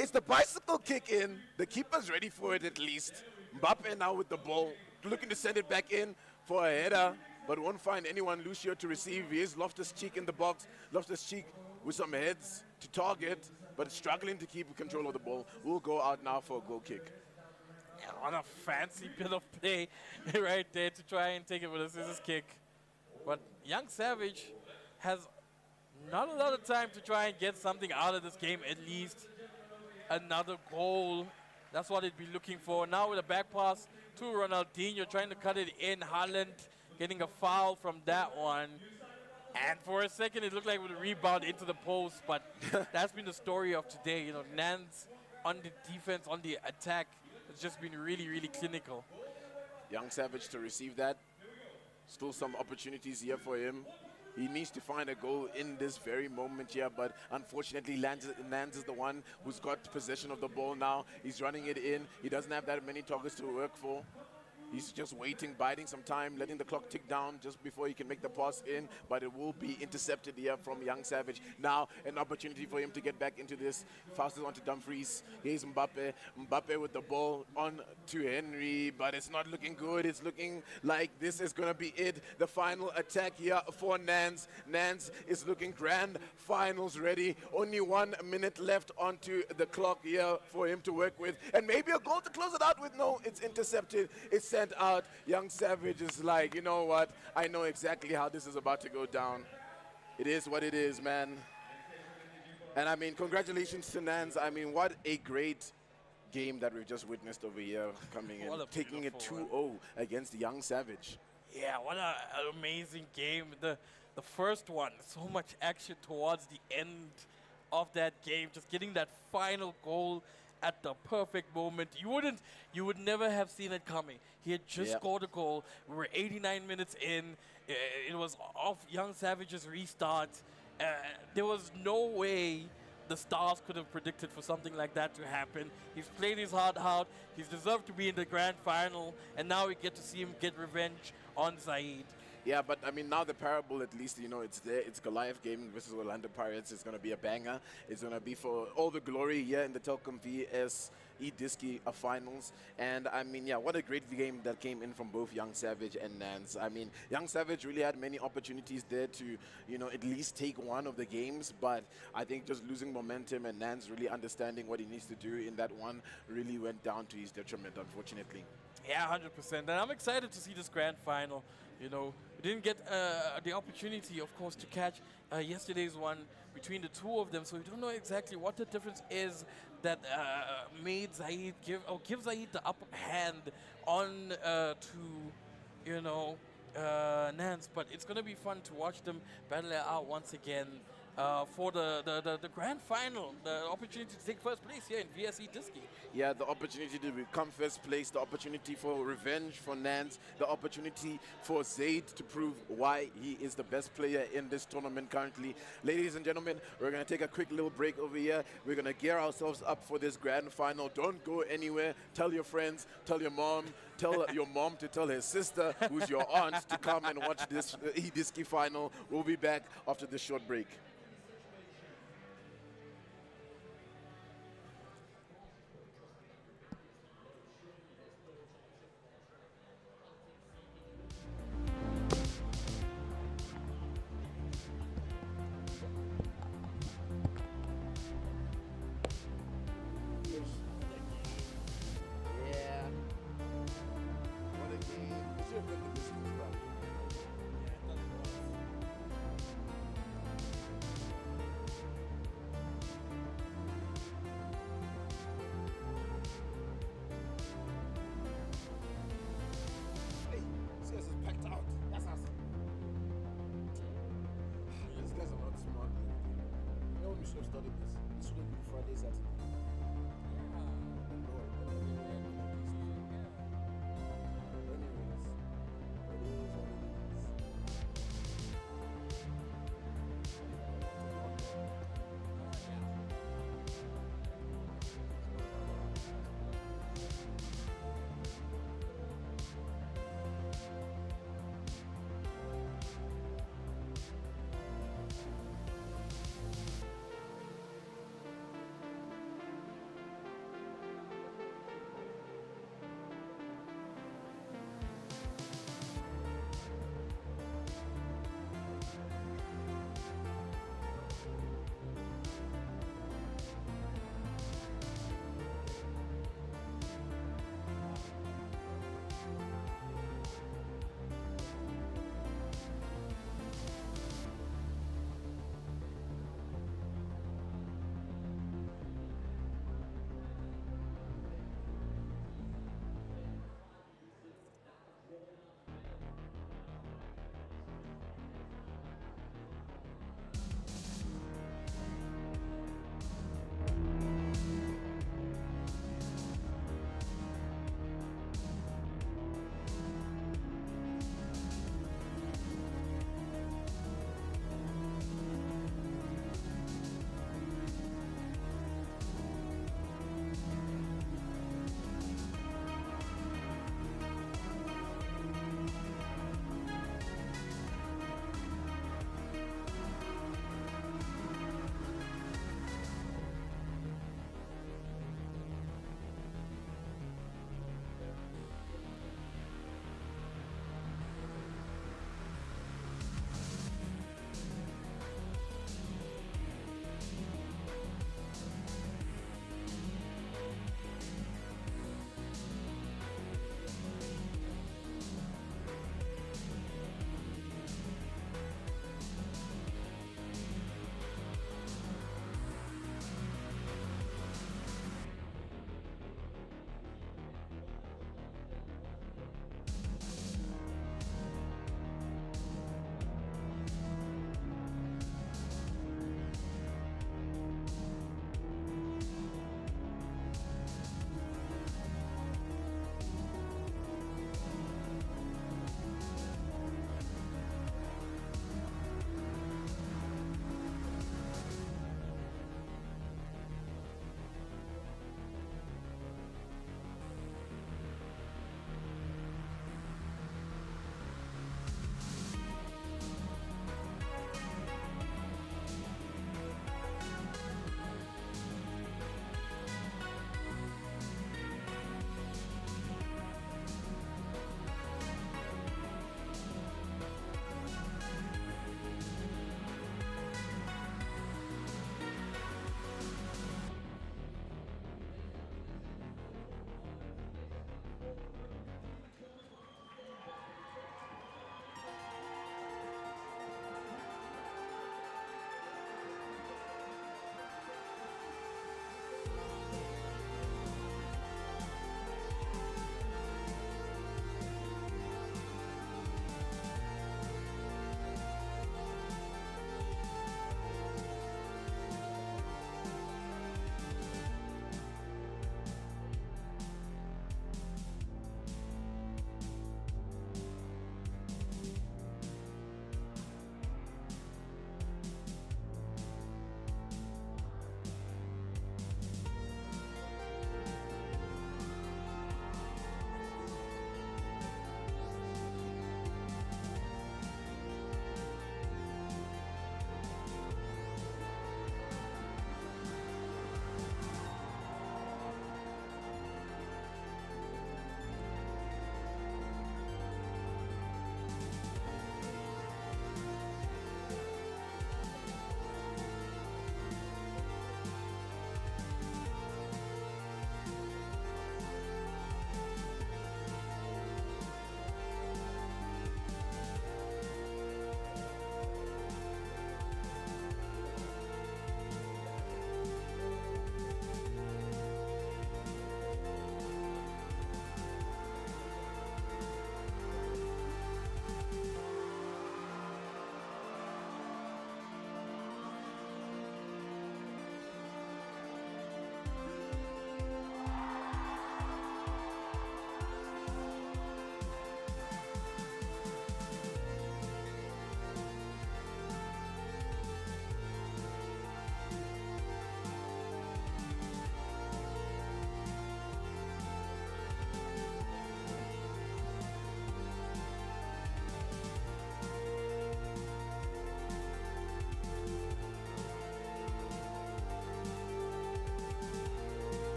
It's the bicycle kick in. The keeper's ready for it at least. Mbappe now with the ball, looking to send it back in for a header, but won't find anyone, Lucio, to receive. Here's Loftus-Cheek in the box. Loftus-Cheek with some heads to target, but struggling to keep control of the ball. We'll go out now for a goal kick. Yeah, what a fancy bit of play right there to try and take it with a scissors kick. But Young Savage has not a lot of time to try and get something out of this game, at least another goal. That's what he'd be looking for. Now with a back pass to Ronaldinho, trying to cut it in. Haaland getting a foul from that one. And for a second, it looked like it would rebound into the post, but that's been the story of today. Nans on the defense, on the attack, has just been really, really clinical. Young Savage to receive that. Still some opportunities here for him. He needs to find a goal in this very moment here, but unfortunately Nans is the one who's got possession of the ball now. He's running it in. He doesn't have that many targets to work for. He's just waiting, biding some time, letting the clock tick down just before he can make the pass in, but it will be intercepted here from Young Savage. Now an opportunity for him to get back into this. Passes on to Dumfries. Here's Mbappe. Mbappe with the ball on to Henry, but it's not looking good. It's looking like this is going to be it. The final attack here for Nans. Nans is looking grand. Finals ready. Only 1 minute left onto the clock here for him to work with. And maybe a goal to close it out with. No, it's intercepted. It's sent out. Young Savage is like, you know what? I know exactly how this is about to go down. It is what it is, man. And I mean, congratulations to Nans. I mean, what a great game that we've just witnessed over here coming in, taking it 2-0 against Young Savage. Yeah, what an amazing game. The first one, so much action towards the end of that game, just getting that final goal at the perfect moment. You would never have seen it coming. He had just scored a goal. We were 89 minutes in. It was off Young Savage's restart. There was no way the stars could have predicted for something like that to happen. He's played his heart out. He's deserved to be in the grand final, and now we get to see him get revenge on Zaid. Yeah, but I mean, now the parable, at least, you know, it's there. It's Goliath Gaming versus Orlando Pirates. It's going to be a banger. It's going to be for all the glory here in the Telkom VS eDiski finals. And I mean, yeah, what a great game that came in from both Young Savage and Nance. I mean, Young Savage really had many opportunities there to, you know, at least take one of the games. But I think just losing momentum and Nance really understanding what he needs to do in that one really went down to his detriment, unfortunately. Yeah, 100%. And I'm excited to see this grand final. You know, we didn't get the opportunity, of course, to catch yesterday's one between the two of them, so we don't know exactly what the difference is that made Zaid give Zaid the upper hand on to, you know, Nance. But it's gonna be fun to watch them battle it out once again. For the grand final, the opportunity to take first place here in VS eDiski. Yeah, the opportunity to become first place, the opportunity for revenge for Nance, the opportunity for Zaid to prove why he is the best player in this tournament currently. Ladies and gentlemen, we're going to take a quick little break over here. We're going to gear ourselves up for this grand final. Don't go anywhere. Tell your friends, tell your mom, tell your mom to tell her sister, who's your aunt, to come and watch this eDiski final. We'll be back after this short break.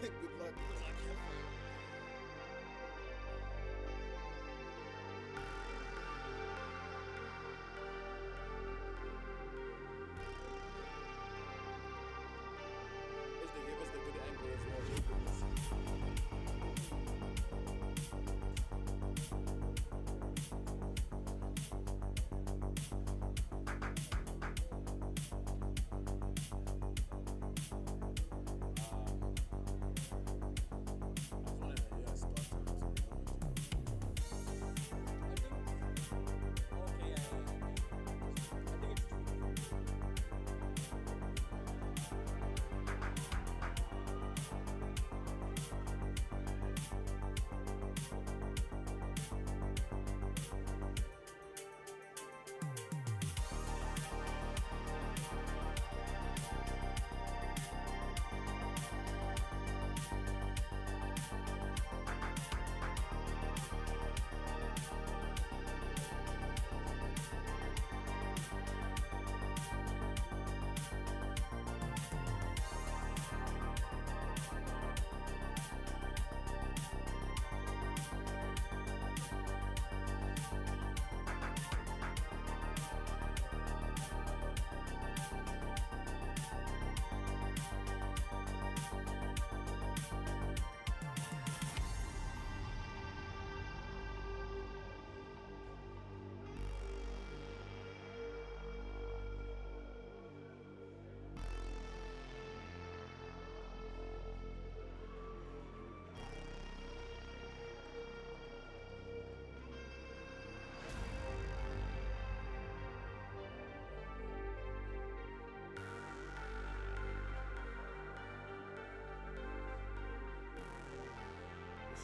Good luck. Yes, they gave us the good angle as well.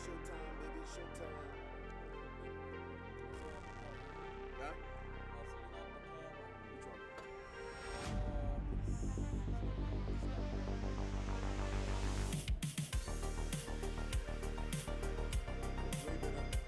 Showtime, baby, showtime. Huh? Which one? Way better.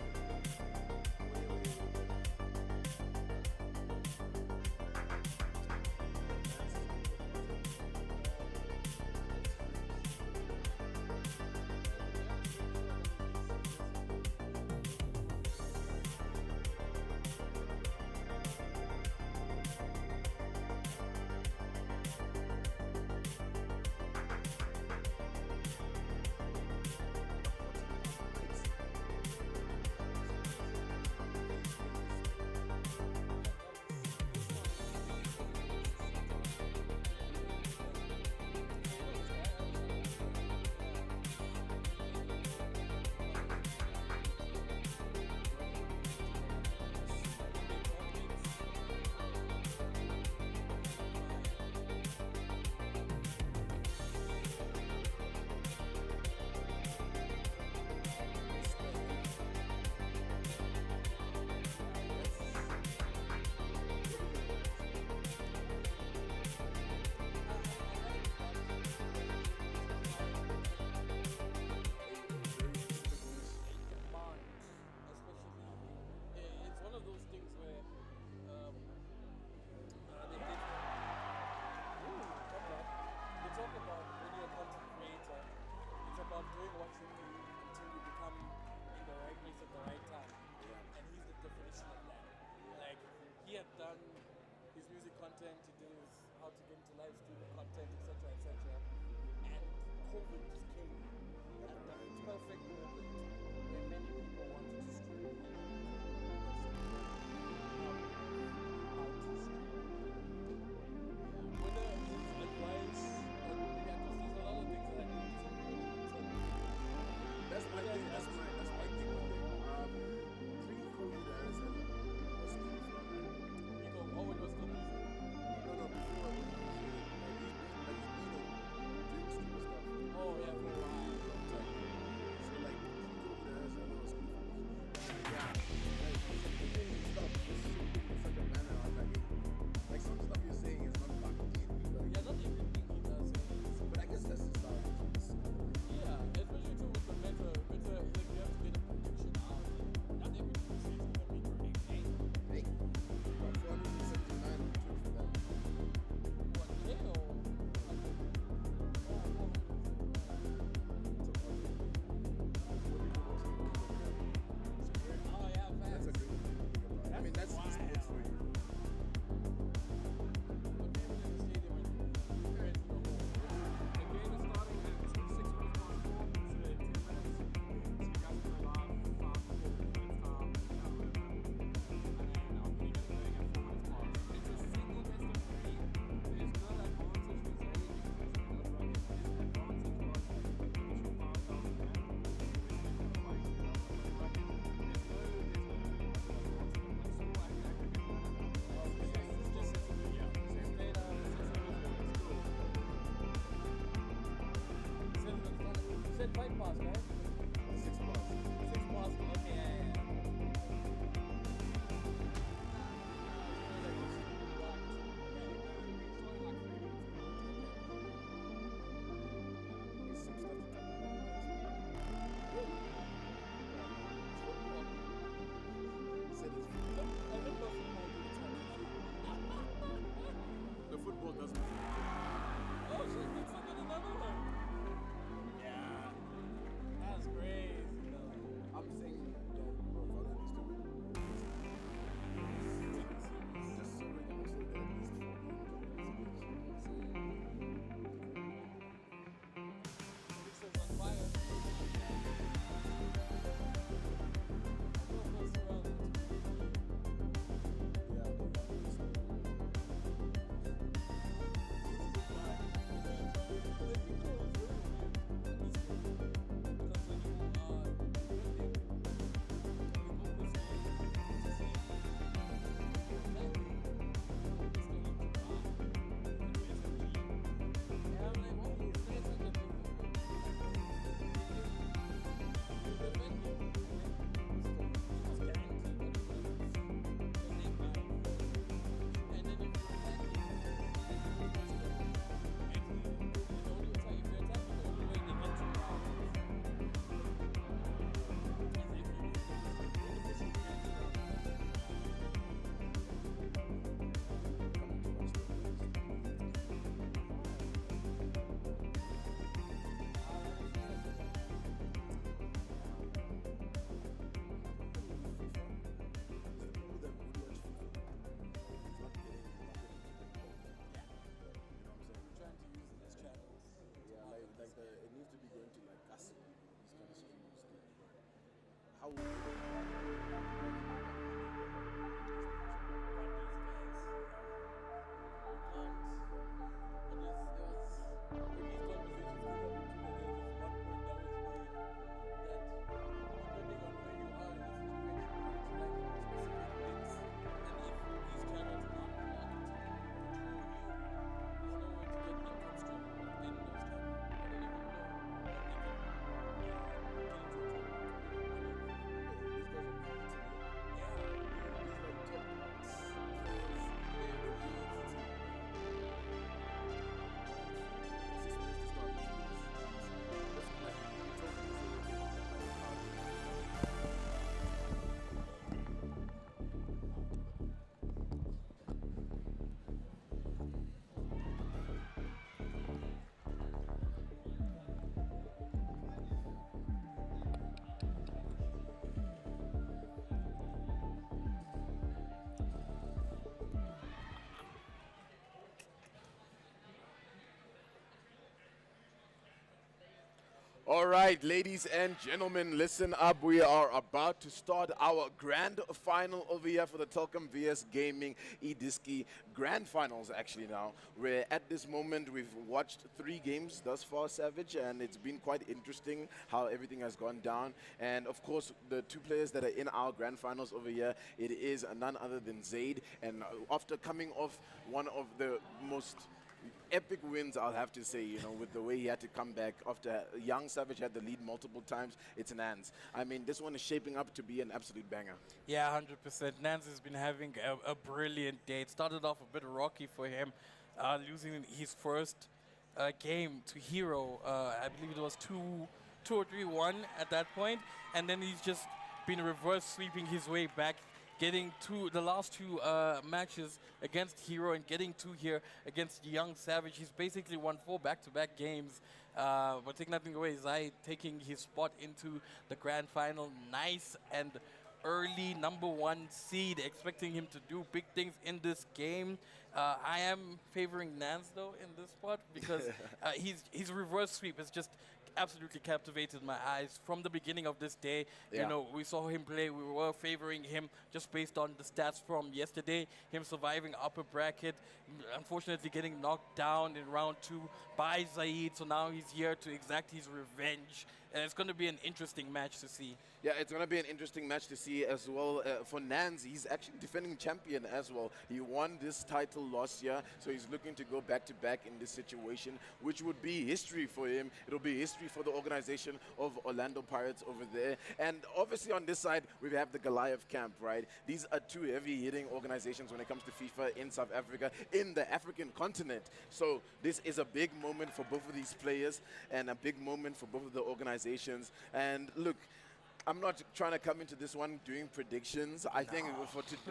content, he did his how to get into live streaming content, etc., etc. And COVID just came at the perfect moment where many people wanted to stream. How to stream. Whether it's advice, or, yeah, because there's a lot of things that I need to That's my thing. That's my thing. Pre-COVID, I said was cool for me. Nico, oh, it was still music. No, before I used being a dream streamer stuff. Oh, yeah, for a while. So like pre-COVID, All right, ladies and gentlemen, listen up. We are about to start our grand final over here for the Telkom VS Gaming eDiski grand finals, actually, now. Where at this moment, we've watched 3 games thus far, Savage, and it's been quite interesting how everything has gone down. And of course, the 2 players that are in our grand finals over here, it is none other than Zaid. And after coming off one of the most epic wins, I'll have to say, with the way he had to come back after Young Savage had the lead multiple times, it's Nans. I mean, this one is shaping up to be an absolute banger. Yeah, 100%. Nance has been having a brilliant day. It started off a bit rocky for him, losing his first game to Hero. I believe it was 2 or 3-1 at that point, and then he's just been reverse sweeping his way back, getting the last 2 matches against Hero and getting 2 here against Young Savage. He's basically won 4 back-to-back games. But take nothing away, Zai taking his spot into the grand final. Nice and early #1 seed, expecting him to do big things in this game. I am favoring Nance, though, in this spot because his reverse sweep is just absolutely captivated my eyes from the beginning of this day. Yeah. We saw him play. We were favoring him just based on the stats from yesterday. Him surviving upper bracket, unfortunately getting knocked down in round 2 by Zaid. So now he's here to exact his revenge. And it's going to be an interesting match to see. Yeah, it's going to be an interesting match to see as well. For Nans, he's actually defending champion as well. He won this title last year, so he's looking to go back-to-back in this situation, which would be history for him. It'll be history for the organization of Orlando Pirates over there. And obviously on this side, we have the Goliath camp, right? These are 2 heavy-hitting organizations when it comes to FIFA in South Africa, in the African continent. So this is a big moment for both of these players and a big moment for both of the organizations. And look, I'm not trying to come into this one doing predictions. I think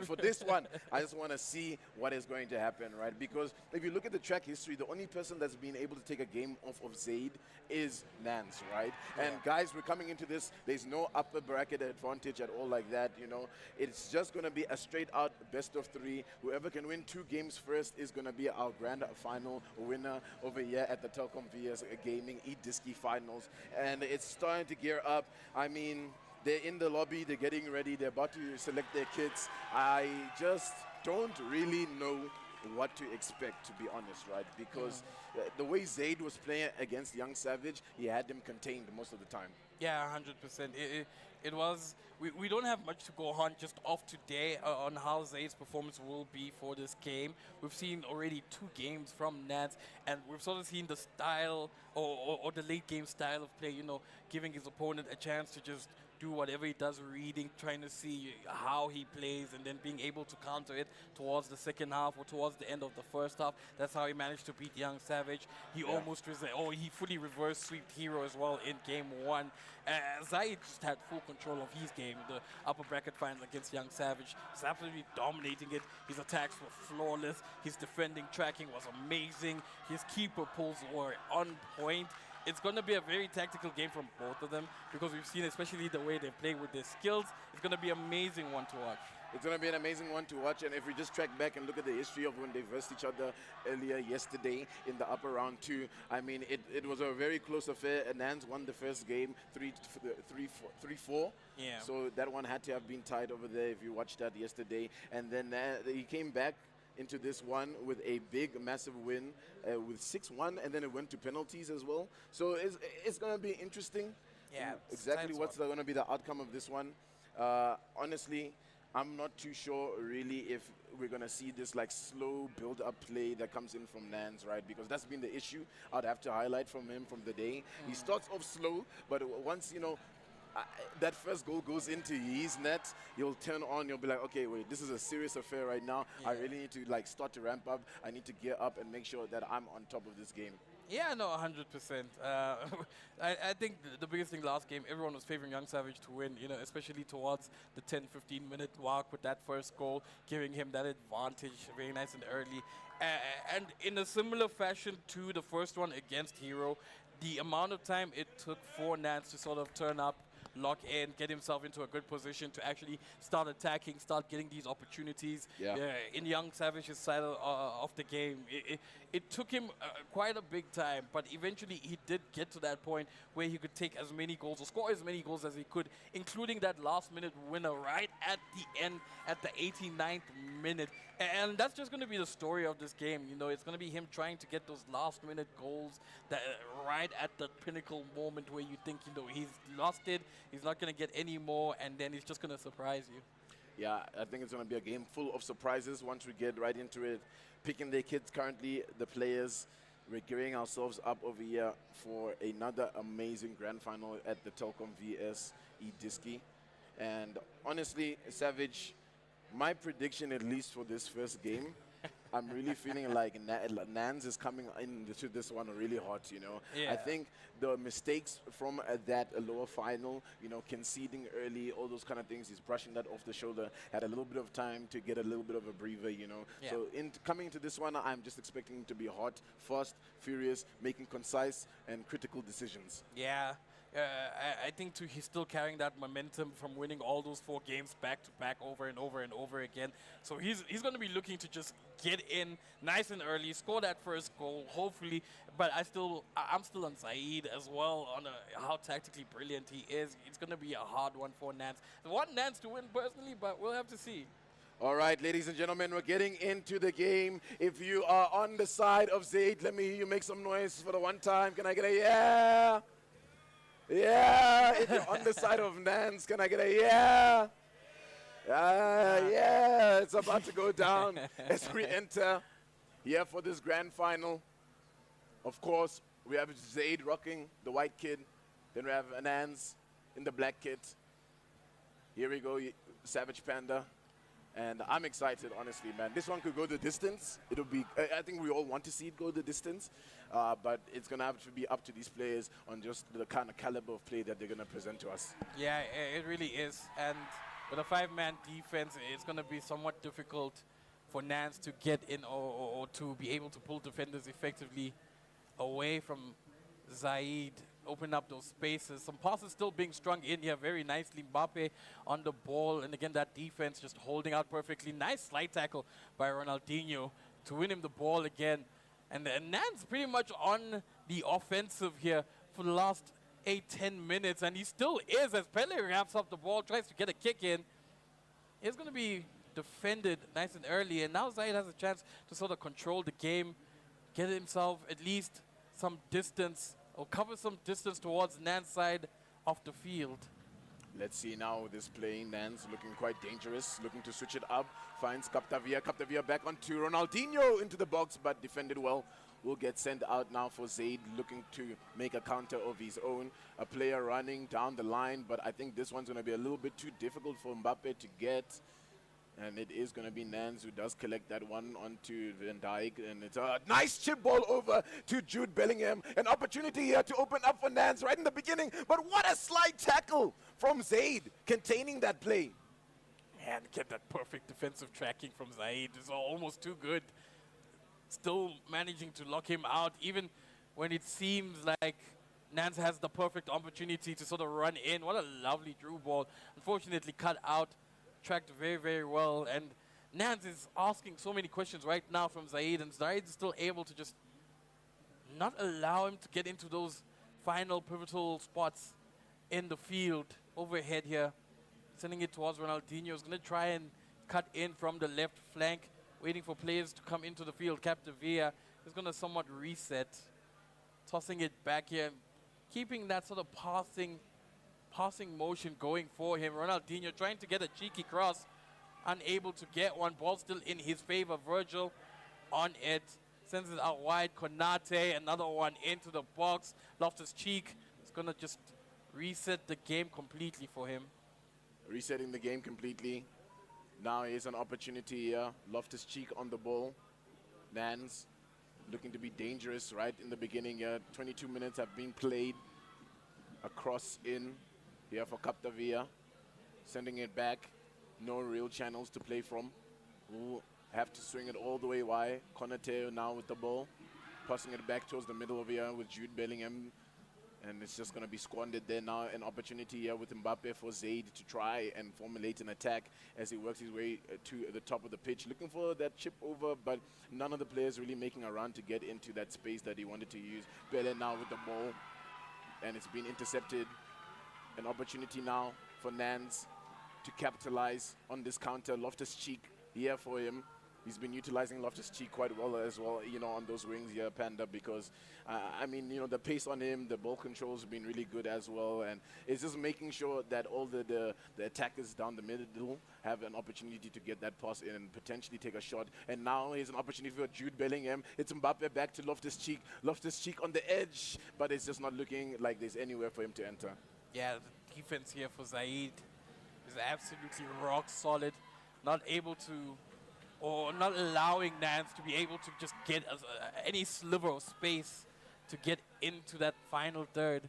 for this one, I just want to see what is going to happen, right? Because if you look at the track history, the only person that's been able to take a game off of Zaid is Nance, right? Yeah. And guys, we're coming into this, there's no upper bracket advantage at all like that, It's just going to be a straight out best of 3. Whoever can win 2 games first is going to be our grand final winner over here at the Telkom VS Gaming eDiski finals. And it's starting to gear up. I mean, they're in the lobby, they're getting ready, they're about to select their kits. I just don't really know what to expect, to be honest, right? Because the way Zaid was playing against Young Savage, he had them contained most of the time. Yeah, 100%. It was. We don't have much to go on just off today on how Zaid's performance will be for this game. We've seen already 2 games from Nance, and we've sort of seen the style or the late game style of play, giving his opponent a chance to just do whatever he does, reading, trying to see how he plays, and then being able to counter it towards the second half or towards the end of the first half. That's how he managed to beat Young Savage. He he fully reverse sweeped Hero as well in game 1. Zaid just had full control of his game. The upper bracket final against Young Savage, he's absolutely dominating it. His attacks were flawless. His defending tracking was amazing. His keeper pulls were on point. It's going to be a very tactical game from both of them because we've seen especially the way they play with their skills. It's going to be an amazing one to watch. It's going to be an amazing one to watch. And if we just track back and look at the history of when they versed each other earlier yesterday in the upper round 2, I mean, it was a very close affair. And Nans won the first game 3-4. Yeah. So that one had to have been tied over there if you watched that yesterday. And then he came back into this one with a big, massive win with 6-1, and then it went to penalties as well. So it's going to be interesting. Yeah, Exactly what's going to be the outcome of this one. Honestly, I'm not too sure really if we're going to see this like slow build-up play that comes in from Nans, right? Because that's been the issue I'd have to highlight from him from the day. He starts off slow, but once, you know, that first goal goes into his net, you'll turn on, you'll be like, okay, wait, this is a serious affair right now. I really need to like start to ramp up. I need to gear up and make sure that I'm on top of this game. Yeah, no, 100%. I think the biggest thing last game, everyone was favoring Young Savage to win, you know, especially towards the 10-15 minute mark with that first goal, giving him that advantage very nice and early. And in a similar fashion to the first one against Hero, the amount of time it took for Nance to sort of turn up, lock in, get himself into a good position to actually start attacking, start getting these opportunities. Yeah. In Young Savage's side of the game, it took him quite a big time, but eventually he did get to that point where he could take as many goals or score as many goals as he could, including that last-minute winner right at the end, at the 89th minute. And that's just going to be the story of this game. You know, it's going to be him trying to get those last-minute goals that right at the pinnacle moment where you think, you know, he's lost it, he's not going to get any more, and then he's just going to surprise you. Yeah, I think it's going to be a game full of surprises once we get right into it. Picking their kids currently, the players. We're gearing ourselves up over here for another amazing grand final at the Telkom VS eDiski. And honestly, Savage, my prediction, at least for this first game, I'm really feeling like Nans is coming into this one really hot, you know. Yeah. I think the mistakes from that lower final, you know, conceding early, all those kind of things, he's brushing that off the shoulder, had a little bit of time to get a little bit of a breather, you know. Yeah. So coming into this one, I'm just expecting him to be hot, fast, furious, making concise and critical decisions. Yeah. I think too, he's still carrying that momentum from winning all those 4 games back to back over and over and over again. So he's going to be looking to just get in nice and early, score that first goal, hopefully. But I'm still on Saeed as well on how tactically brilliant he is. It's going to be a hard one for Nance. I want Nance to win personally, but we'll have to see. All right, ladies and gentlemen, we're getting into the game. If you are on the side of Zaid, let me hear you make some noise for the one time. Can I get a yeah? Yeah, if you're on the side of Nance, can I get a yeah? Yeah, it's about to go down as we enter here for this grand final. Of course, we have Zaid rocking the white kid. Then we have Nance in the black kit. Here we go, Savage Panda. And I'm excited, honestly, man. This one could go the distance. It'll be, I think we all want to see it go the distance, but it's going to have to be up to these players on just the kind of caliber of play that they're going to present to us. Yeah, it really is. And with a 5-man defense, it's going to be somewhat difficult for Nance to get in or to be able to pull defenders effectively away from Zaid, open up those spaces. Some passes still being strung in here very nicely. Mbappe on the ball, and again that defense just holding out perfectly. Nice slide tackle by Ronaldinho to win him the ball again. And Nance pretty much on the offensive here for the last 8-10 minutes, and he still is as Pele wraps up the ball, tries to get a kick in. It's going to be defended nice and early, and now Zaid has a chance to sort of control the game, get himself at least some distance or cover some distance towards Nan's side of the field. Let's see now this play. Nance looking quite dangerous, looking to switch it up. Finds Captavia. Captavia back onto Ronaldinho into the box, but defended well. Will get sent out now for Zaid, looking to make a counter of his own. A player running down the line, but I think this one's going to be a little bit too difficult for Mbappe to get. And it is going to be Nance who does collect that one onto Van Dijk. And it's a nice chip ball over to Jude Bellingham. An opportunity here to open up for Nance right in the beginning. But what a slide tackle from Zaid containing that play. And get that perfect defensive tracking from Zaid. It's almost too good. Still managing to lock him out, even when it seems like Nance has the perfect opportunity to sort of run in. What a lovely through ball. Unfortunately cut out tracked very, very well. And Nance is asking so many questions right now from Zaid, and Zaid is still able to just not allow him to get into those final pivotal spots in the field. Overhead here, sending it towards Ronaldinho. He's going to try and cut in from the left flank, waiting for players to come into the field. Captavia is going to somewhat reset, tossing it back here, keeping that sort of passing motion going for him. Ronaldinho trying to get a cheeky cross, unable to get one. Ball still in his favor. Virgil on it, sends it out wide. Konate, another one into the box. Loftus-Cheek is going to just reset the game completely for him. Resetting the game completely. Now here's an opportunity here. Loftus-Cheek on the ball. Nans looking to be dangerous right in the beginning here. 22 minutes have been played. A cross in here for Captavia. Sending it back. No real channels to play from. We'll have to swing it all the way wide. Konate now with the ball. Passing it back towards the middle of here with Jude Bellingham. And it's just going to be squandered there now. An opportunity here with Mbappe for Zaid to try and formulate an attack as he works his way to the top of the pitch. Looking for that chip over, but none of the players really making a run to get into that space that he wanted to use. Bele now with the ball. And it's been intercepted. An opportunity now for Nans to capitalize on this counter. Loftus-Cheek here for him. He's been utilizing Loftus-Cheek quite well as well, you know, on those wings here, Panda, because, I mean, you know, the pace on him, the ball controls have been really good as well, and it's just making sure that all the attackers down the middle have an opportunity to get that pass in and potentially take a shot. And now here's an opportunity for Jude Bellingham. It's Mbappe back to Loftus-Cheek. Loftus-Cheek on the edge, but it's just not looking like there's anywhere for him to enter. Yeah, the defense here for Zaid is absolutely rock solid. Not able to, or not allowing Nance to be able to just get any sliver of space to get into that final third.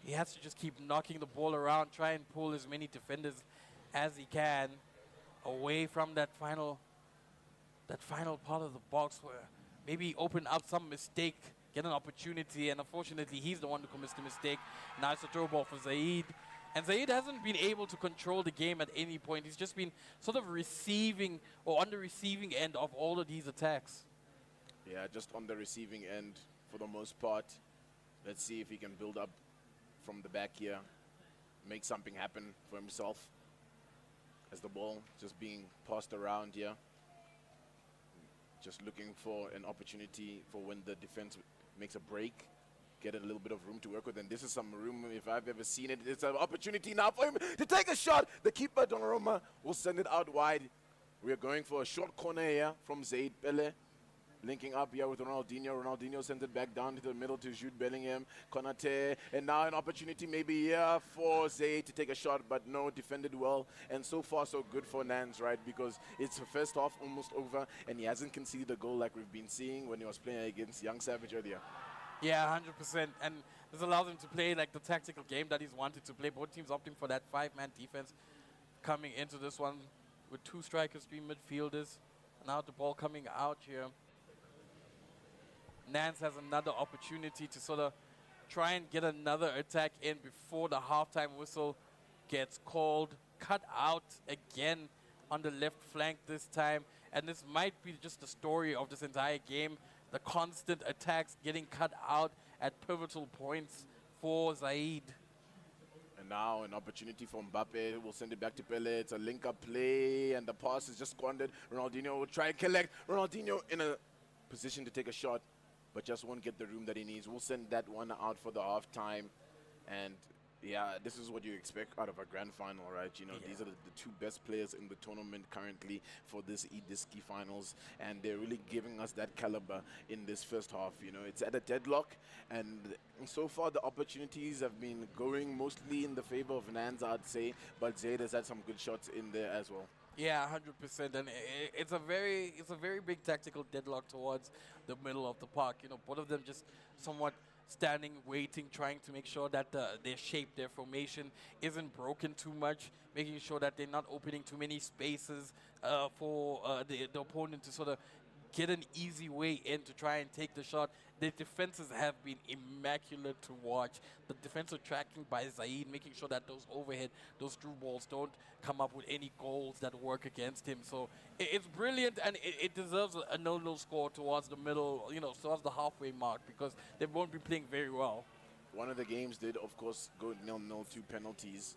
He has to just keep knocking the ball around, try and pull as many defenders as he can away from that final part of the box where maybe open up some mistake, get an opportunity, and unfortunately he's the one who commits the mistake. Now it's a throw ball for Zaid. And Zaid hasn't been able to control the game at any point. He's just been sort of receiving or on the receiving end of all of these attacks. Yeah, just on the receiving end for the most part. Let's see if he can build up from the back here, make something happen for himself as the ball just being passed around here. Just looking for an opportunity for when the defense makes a break. Get a little bit of room to work with, and this is some room if I've ever seen it. It's an opportunity now for him to take a shot. The keeper, Donnarumma, will send it out wide. We are going for a short corner here from Zaid Pele. Linking up here with Ronaldinho. Ronaldinho sends it back down to the middle to Jude Bellingham. Konate, and now an opportunity maybe here for Zaid to take a shot, but no, defended well. And so far, so good for Nans, right? Because it's the first half almost over, and he hasn't conceded a goal like we've been seeing when he was playing against Young Savage earlier. Yeah, 100%. And this allows him to play like the tactical game that he's wanted to play. Both teams opting for that five-man defense coming into this one with two strikers, three midfielders. Now the ball coming out here. Nance has another opportunity to sort of try and get another attack in before the halftime whistle gets called. Cut out again on the left flank this time. And this might be just the story of this entire game. The constant attacks getting cut out at pivotal points for Zaid. And now an opportunity for Mbappe. We'll send it back to Pele. It's a link-up play, and the pass is just squandered. Ronaldinho will try and collect. Ronaldinho in a position to take a shot, but just won't get the room that he needs. We'll send that one out for the half-time. And yeah, this is what you expect out of a grand final, right? You know, these are the two best players in the tournament currently for this eDiski finals, and they're really giving us that caliber in this first half. You know, it's at a deadlock, and so far the opportunities have been going mostly in the favor of Nans, I'd say, but Zaid has had some good shots in there as well. Yeah, 100%, and it's a very big tactical deadlock towards the middle of the park. You know, both of them just somewhat standing, waiting, trying to make sure that their shape, their formation isn't broken too much, making sure that they're not opening too many spaces for the opponent to sort of get an easy way in to try and take the shot. The defenses have been immaculate to watch. The defensive tracking by Zaid, making sure that those overhead, those through balls don't come up with any goals that work against him. So it's brilliant, and it deserves a 0-0 score towards the middle, towards the halfway mark, because they won't be playing very well. One of the games did, of course, go 0-0 to penalties.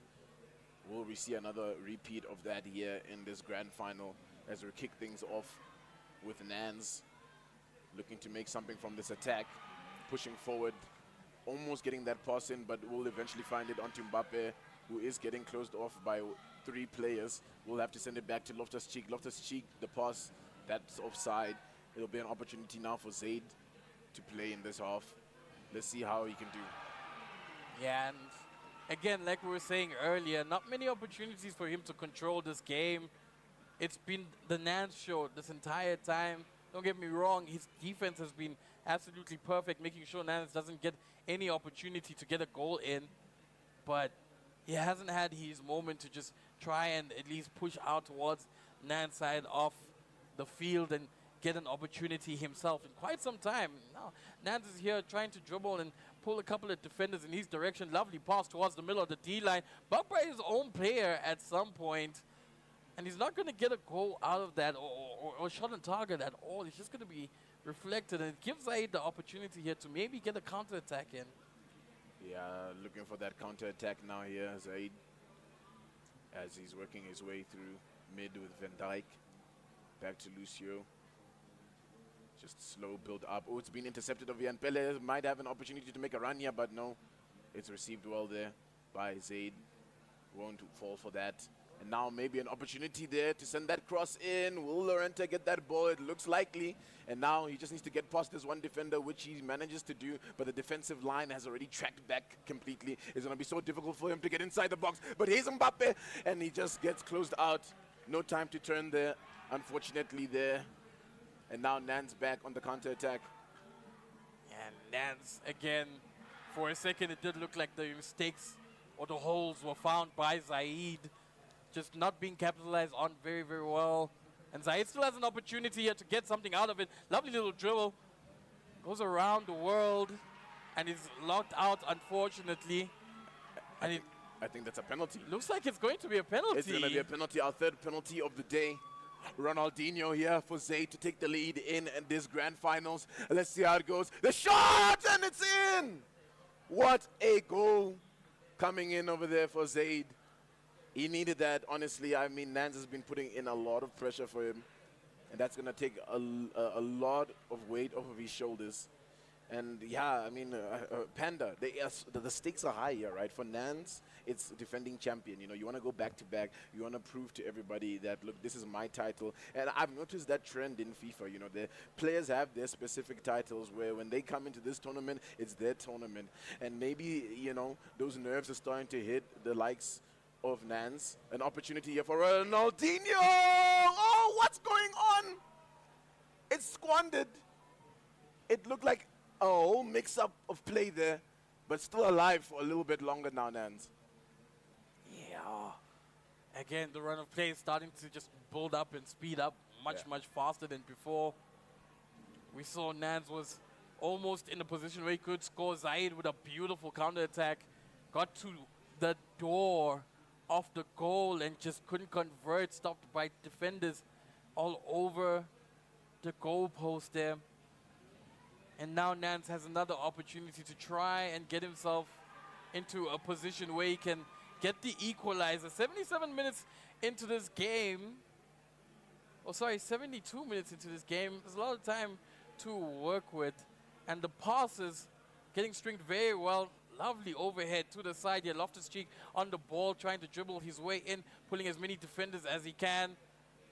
Will we see another repeat of that here in this grand final as we kick things off with Nans looking to make something from this attack, pushing forward, almost getting that pass in, but will eventually find it onto Mbappe, who is getting closed off by 3 players. We'll have to send it back to Loftus-Cheek. Loftus-Cheek, the pass, that's offside. It'll be an opportunity now for Zaid to play in this half. Let's see how he can do. Yeah, and again, like we were saying earlier, not many opportunities for him to control this game. It's been the Nance show this entire time. Don't get me wrong, his defense has been absolutely perfect, making sure Nance doesn't get any opportunity to get a goal in. But he hasn't had his moment to just try and at least push out towards Nance side of the field and get an opportunity himself in quite some time. Now, Nance is here trying to dribble and pull a couple of defenders in his direction. Lovely pass towards the middle of the D-line, but by his own player at some point. And he's not going to get a goal out of that or shot on target at all. It's just going to be reflected, and it gives Zaid the opportunity here to maybe get a counter-attack in. Yeah, looking for that counter-attack now here, Zaid, as he's working his way through mid with Van Dijk. Back to Lucio. Just slow build up. Oh, it's been intercepted of Jan Pele. Might have an opportunity to make a run here, but no. It's received well there by Zaid. Won't fall for that. And now maybe an opportunity there to send that cross in. Will Lorente get that ball? It looks likely. And now he just needs to get past this one defender, which he manages to do. But the defensive line has already tracked back completely. It's going to be so difficult for him to get inside the box. But here's Mbappe, and he just gets closed out. No time to turn there, unfortunately there. And now Nance back on the counter-attack. And Nance, again, for a second it did look like the mistakes or the holes were found by Zaid. Just not being capitalized on very, very well. And Zaid still has an opportunity here to get something out of it. Lovely little dribble. Goes around the world and is locked out, unfortunately. And I think that's a penalty. Looks like it's going to be a penalty. It's going to be a penalty, our 3rd penalty of the day. Ronaldinho here for Zaid to take the lead in this grand finals. Let's see how it goes. The shot, and it's in! What a goal coming in over there for Zaid. He needed that, honestly. I mean, Nance has been putting in a lot of pressure for him. And that's going to take a lot of weight off of his shoulders. And yeah, I mean, Panda, the stakes are high here, right? For Nance, it's defending champion. You know, you want to go back to back. You want to prove to everybody that, look, this is my title. And I've noticed that trend in FIFA. You know, the players have their specific titles where when they come into this tournament, it's their tournament. And maybe, you know, those nerves are starting to hit the likes of Nance. An opportunity here for Ronaldinho. Oh, what's going on? It's squandered. It looked like a whole mix-up of play there, but still alive for a little bit longer now, Nance. Yeah. Again, the run of play is starting to just build up and speed up much faster than before. We saw Nance was almost in a position where he could score. Zaid with a beautiful counter-attack. Got to the door of the goal and just couldn't convert, stopped by defenders all over the goal post there. And now Nance has another opportunity to try and get himself into a position where he can get the equalizer. 77 minutes into this game. Oh, sorry, 72 minutes into this game. There's a lot of time to work with. And the passes getting stringed very well. Lovely overhead to the side here. Loftus-Cheek on the ball, trying to dribble his way in, pulling as many defenders as he can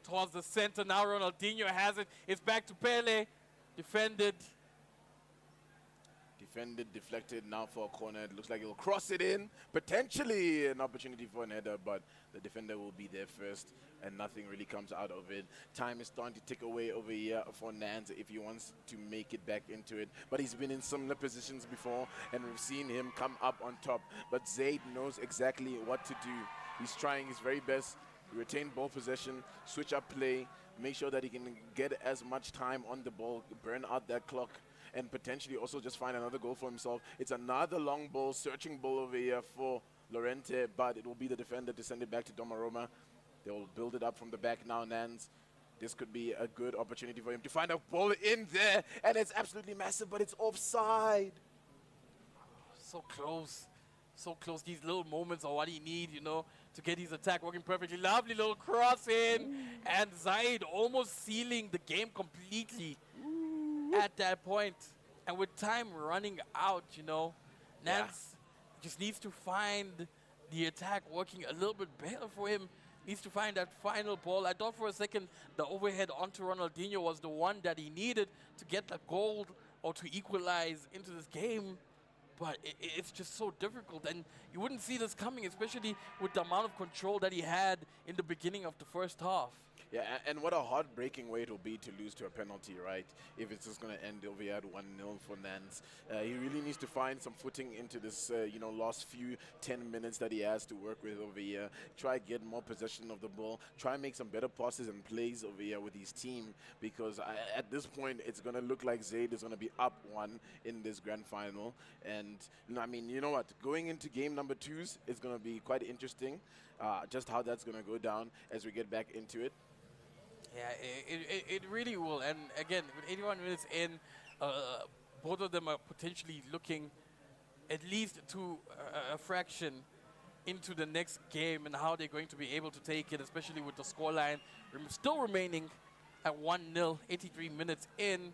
towards the center. Now Ronaldinho has it. It's back to Pele. Defended. Deflected now for a corner. It looks like he'll cross it in. Potentially an opportunity for an header, but the defender will be there first, and nothing really comes out of it. Time is starting to tick away over here for Nance if he wants to make it back into it. But he's been in similar positions before, and we've seen him come up on top. But Zaid knows exactly what to do. He's trying his very best. Retain ball possession, switch up play, make sure that he can get as much time on the ball, burn out that clock, and potentially also just find another goal for himself. It's another long ball, searching ball over here for Lorente, but it will be the defender to send it back to Donnarumma. They will build it up from the back now, Nans. This could be a good opportunity for him to find a ball in there, and it's absolutely massive, but it's offside. So close. So close. These little moments are what he needs, you know, to get his attack working perfectly. Lovely little cross in. And Zaid almost sealing the game completely at that point. And with time running out, you know, Nance just needs to find the attack working a little bit better for him. Needs to find that final ball. I thought for a second the overhead onto Ronaldinho was the one that he needed to get the goal or to equalize into this game. But it's just so difficult, and you wouldn't see this coming, especially with the amount of control that he had in the beginning of the first half. Yeah, and what a heartbreaking way it will be to lose to a penalty, right? If it's just going to end over here at 1-0 for Nans. He really needs to find some footing into this, last few 10 minutes that he has to work with over here. Try get more possession of the ball. Try make some better passes and plays over here with his team, because at this point, it's going to look like Zaid is going to be up 1 in this grand final. And, I mean, you know what? Going into game number 2s is going to be quite interesting, just how that's going to go down as we get back into it. Yeah, it really will. And again, with 81 minutes in, both of them are potentially looking at least to a fraction into the next game and how they're going to be able to take it, especially with the scoreline still remaining at 1-0, 83 minutes in.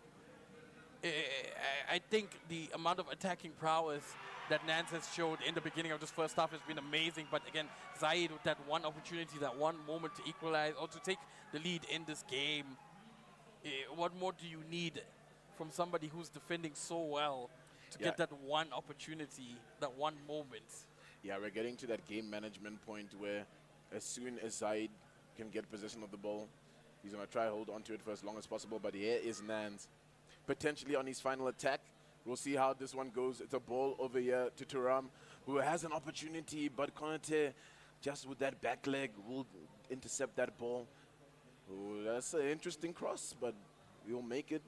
I think the amount of attacking prowess that Nance has showed in the beginning of this first half has been amazing. But again, Zaid with that one opportunity, that one moment to equalize or to take the lead in this game. What more do you need from somebody who's defending so well to get that one opportunity, that one moment? Yeah, we're getting to that game management point where as soon as Zaid can get possession of the ball, he's going to try to hold on to it for as long as possible. But here is Nance, potentially on his final attack. We'll see how this one goes. It's a ball over here to Thuram, who has an opportunity, but Konate, just with that back leg, will intercept that ball. Ooh, that's an interesting cross, but we'll make it.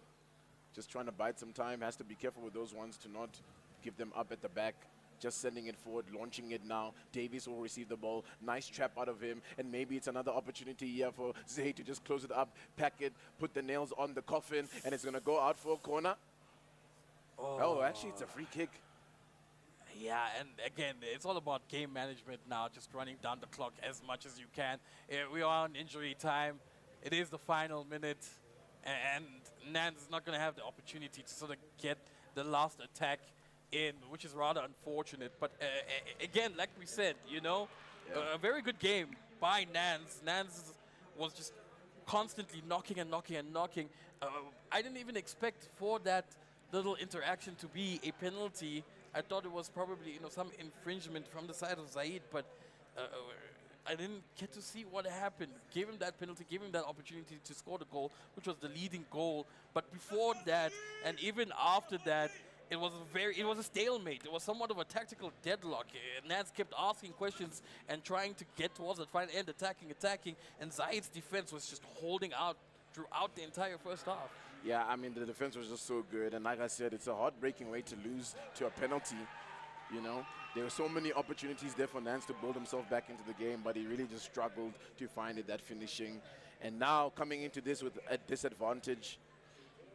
Just trying to bide some time. Has to be careful with those ones to not give them up at the back. Just sending it forward, launching it now. Davies will receive the ball. Nice trap out of him. And maybe it's another opportunity here for Zaid to just close it up, pack it, put the nails on the coffin, and it's going to go out for a corner. Oh, actually, it's a free kick. Yeah, and again, it's all about game management now, just running down the clock as much as you can. We are on injury time. It is the final minute, and Nance is not going to have the opportunity to sort of get the last attack in, which is rather unfortunate. But again, like we said, you know, a very good game by Nance. Nance was just constantly knocking and knocking and knocking. I didn't even expect for that little interaction to be a penalty. I thought it was probably, you know, some infringement from the side of Zaid, but I didn't get to see what happened. Gave him that penalty, gave him that opportunity to score the goal, which was the leading goal. But before that, and even after that, it was a stalemate. It was somewhat of a tactical deadlock. Nance kept asking questions and trying to get towards the final end, attacking, and Zaid's defense was just holding out throughout the entire first half. Yeah, I mean, the defense was just so good. And like I said, it's a heartbreaking way to lose to a penalty, you know. There were so many opportunities there for Nance to build himself back into the game, but he really just struggled to find it, that finishing. And now coming into this with a disadvantage.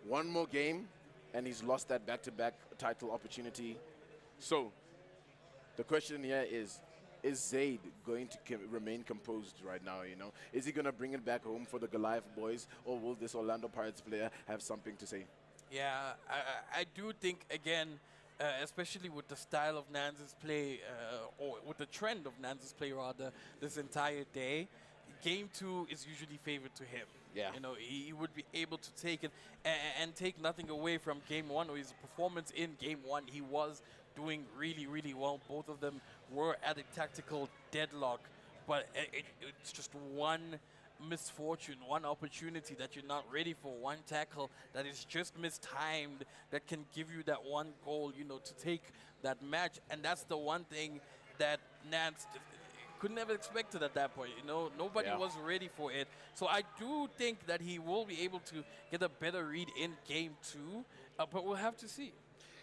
One more game, and he's lost that back-to-back title opportunity. So the question here is Zaid going to remain composed right now, you know? Is he going to bring it back home for the Goliath boys, or will this Orlando Pirates player have something to say? Yeah, I do think, again, especially with the style of Nance's play, or with the trend of Nance's play, rather, this entire day, Game 2 is usually favored to him. Yeah. You know, he would be able to take it and take nothing away from Game 1 or his performance in Game 1. He was doing really, really well. Both of them were at a tactical deadlock, but it's just one misfortune, one opportunity that you're not ready for, one tackle that is just mistimed that can give you that one goal, you know, to take that match. And that's the one thing that Nance could never expected at that point. You know, nobody was ready for it. So I do think that he will be able to get a better read in game 2, but we'll have to see.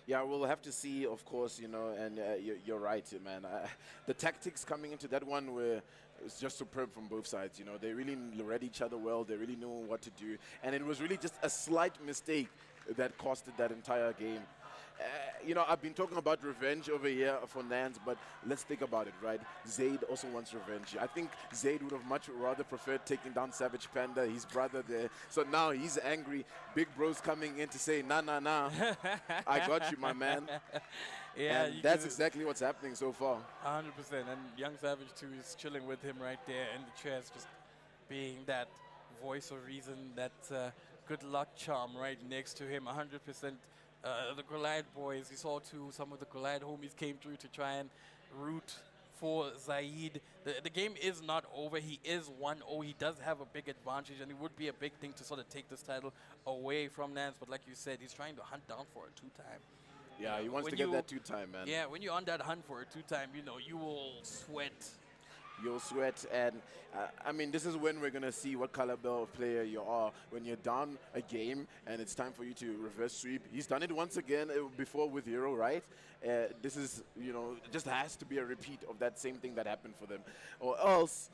Yeah, we'll have to see, of course, you know, and you're right, man. The tactics coming into that one were it's just superb from both sides, you know. They really read each other well. They really knew what to do. And it was really just a slight mistake that costed that entire game. You know, I've been talking about revenge over here for Nans, but let's think about it, right? Zaid also wants revenge. I think Zaid would have much rather preferred taking down Savage Panda, his brother there. So now he's angry. Big Bro's coming in to say, nah, nah, nah. I got you, my man. Yeah, and that's exactly what's happening so far. 100%. And Young Savage, too, is chilling with him right there in the chairs, just being that voice of reason, that good luck charm right next to him. 100%. The Goliath boys, you saw too, some of the Goliath homies came through to try and root for Zaid. The game is not over. He is 1-0. He does have a big advantage, and it would be a big thing to sort of take this title away from Nance. But like you said, he's trying to hunt down for a 2-time. Yeah, he wants to get that 2-time, man. Yeah, when you're on that hunt for a 2-time, you know, you will sweat. You'll sweat, and I mean, this is when we're going to see what caliber of player you are. When you're down a game and it's time for you to reverse sweep. He's done it once again before with Hero, right? This is, you know, just has to be a repeat of that same thing that happened for them. Or else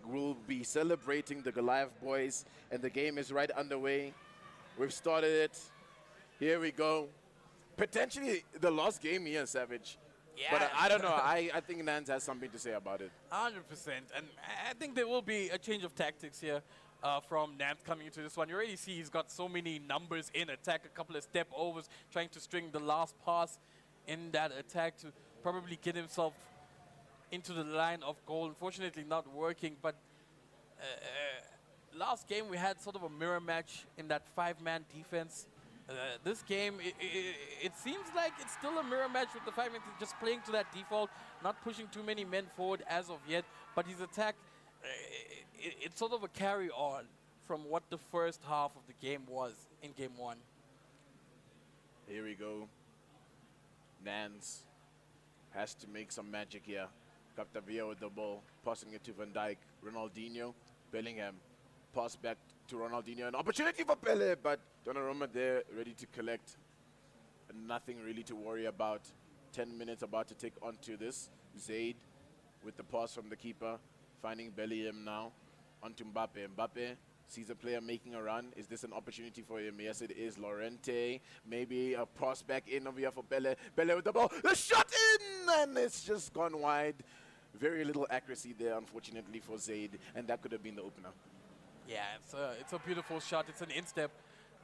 we'll be celebrating the Goliath boys, and the game is right underway. We've started it. Here we go. Potentially the last game here, Savage. Yeah. But I don't know. I think Nance has something to say about it. 100%. And I think there will be a change of tactics here from Nance coming into this one. You already see he's got so many numbers in attack, a couple of step overs, trying to string the last pass in that attack to probably get himself into the line of goal. Unfortunately, not working. But last game, we had sort of a mirror match in that 5-man defense. This game, it seems like it's still a mirror match with the 5-man, just playing to that default, not pushing too many men forward as of yet. But his attack, it's sort of a carry-on from what the first half of the game was in game 1. Here we go. Nance has to make some magic here. Captavia with the ball, passing it to Van Dijk. Ronaldinho, Bellingham, pass back to Ronaldinho. An opportunity for Pele, but Donnarumma there, ready to collect. Nothing really to worry about. 10 minutes about to take onto this. Zaid with the pass from the keeper, finding Bellingham now. Onto Mbappe. Mbappe sees a player making a run. Is this an opportunity for him? Yes, it is. Lorente, maybe a pass back in over here for Pele. Pele with the ball. The shot in! And it's just gone wide. Very little accuracy there, unfortunately, for Zaid. And that could have been the opener. Yeah, it's a beautiful shot. It's an instep.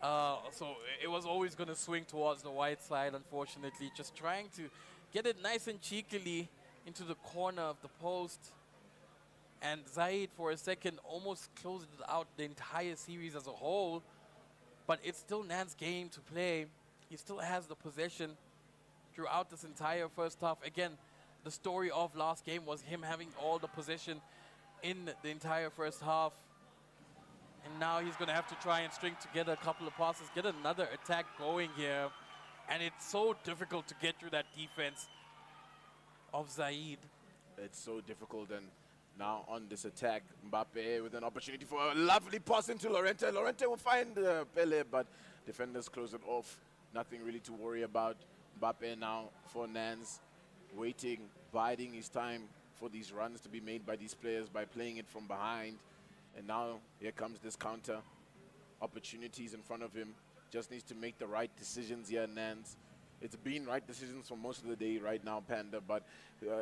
So it was always going to swing towards the wide side, unfortunately. Just trying to get it nice and cheekily into the corner of the post. And Zaid, for a second, almost closed it out the entire series as a whole. But it's still Nan's game to play. He still has the possession throughout this entire first half. Again, the story of last game was him having all the possession in the entire first half. And now he's going to have to try and string together a couple of passes, get another attack going here. And it's so difficult to get through that defense of Zaid. It's so difficult, and now on this attack, Mbappe with an opportunity for a lovely pass into Lorente. Lorente will find Pele, but defenders close it off. Nothing really to worry about. Mbappe now for Nans, waiting, biding his time for these runs to be made by these players by playing it from behind. And now here comes this counter. Opportunities in front of him. Just needs to make the right decisions here, Nans. It's been right decisions for most of the day right now, Panda, but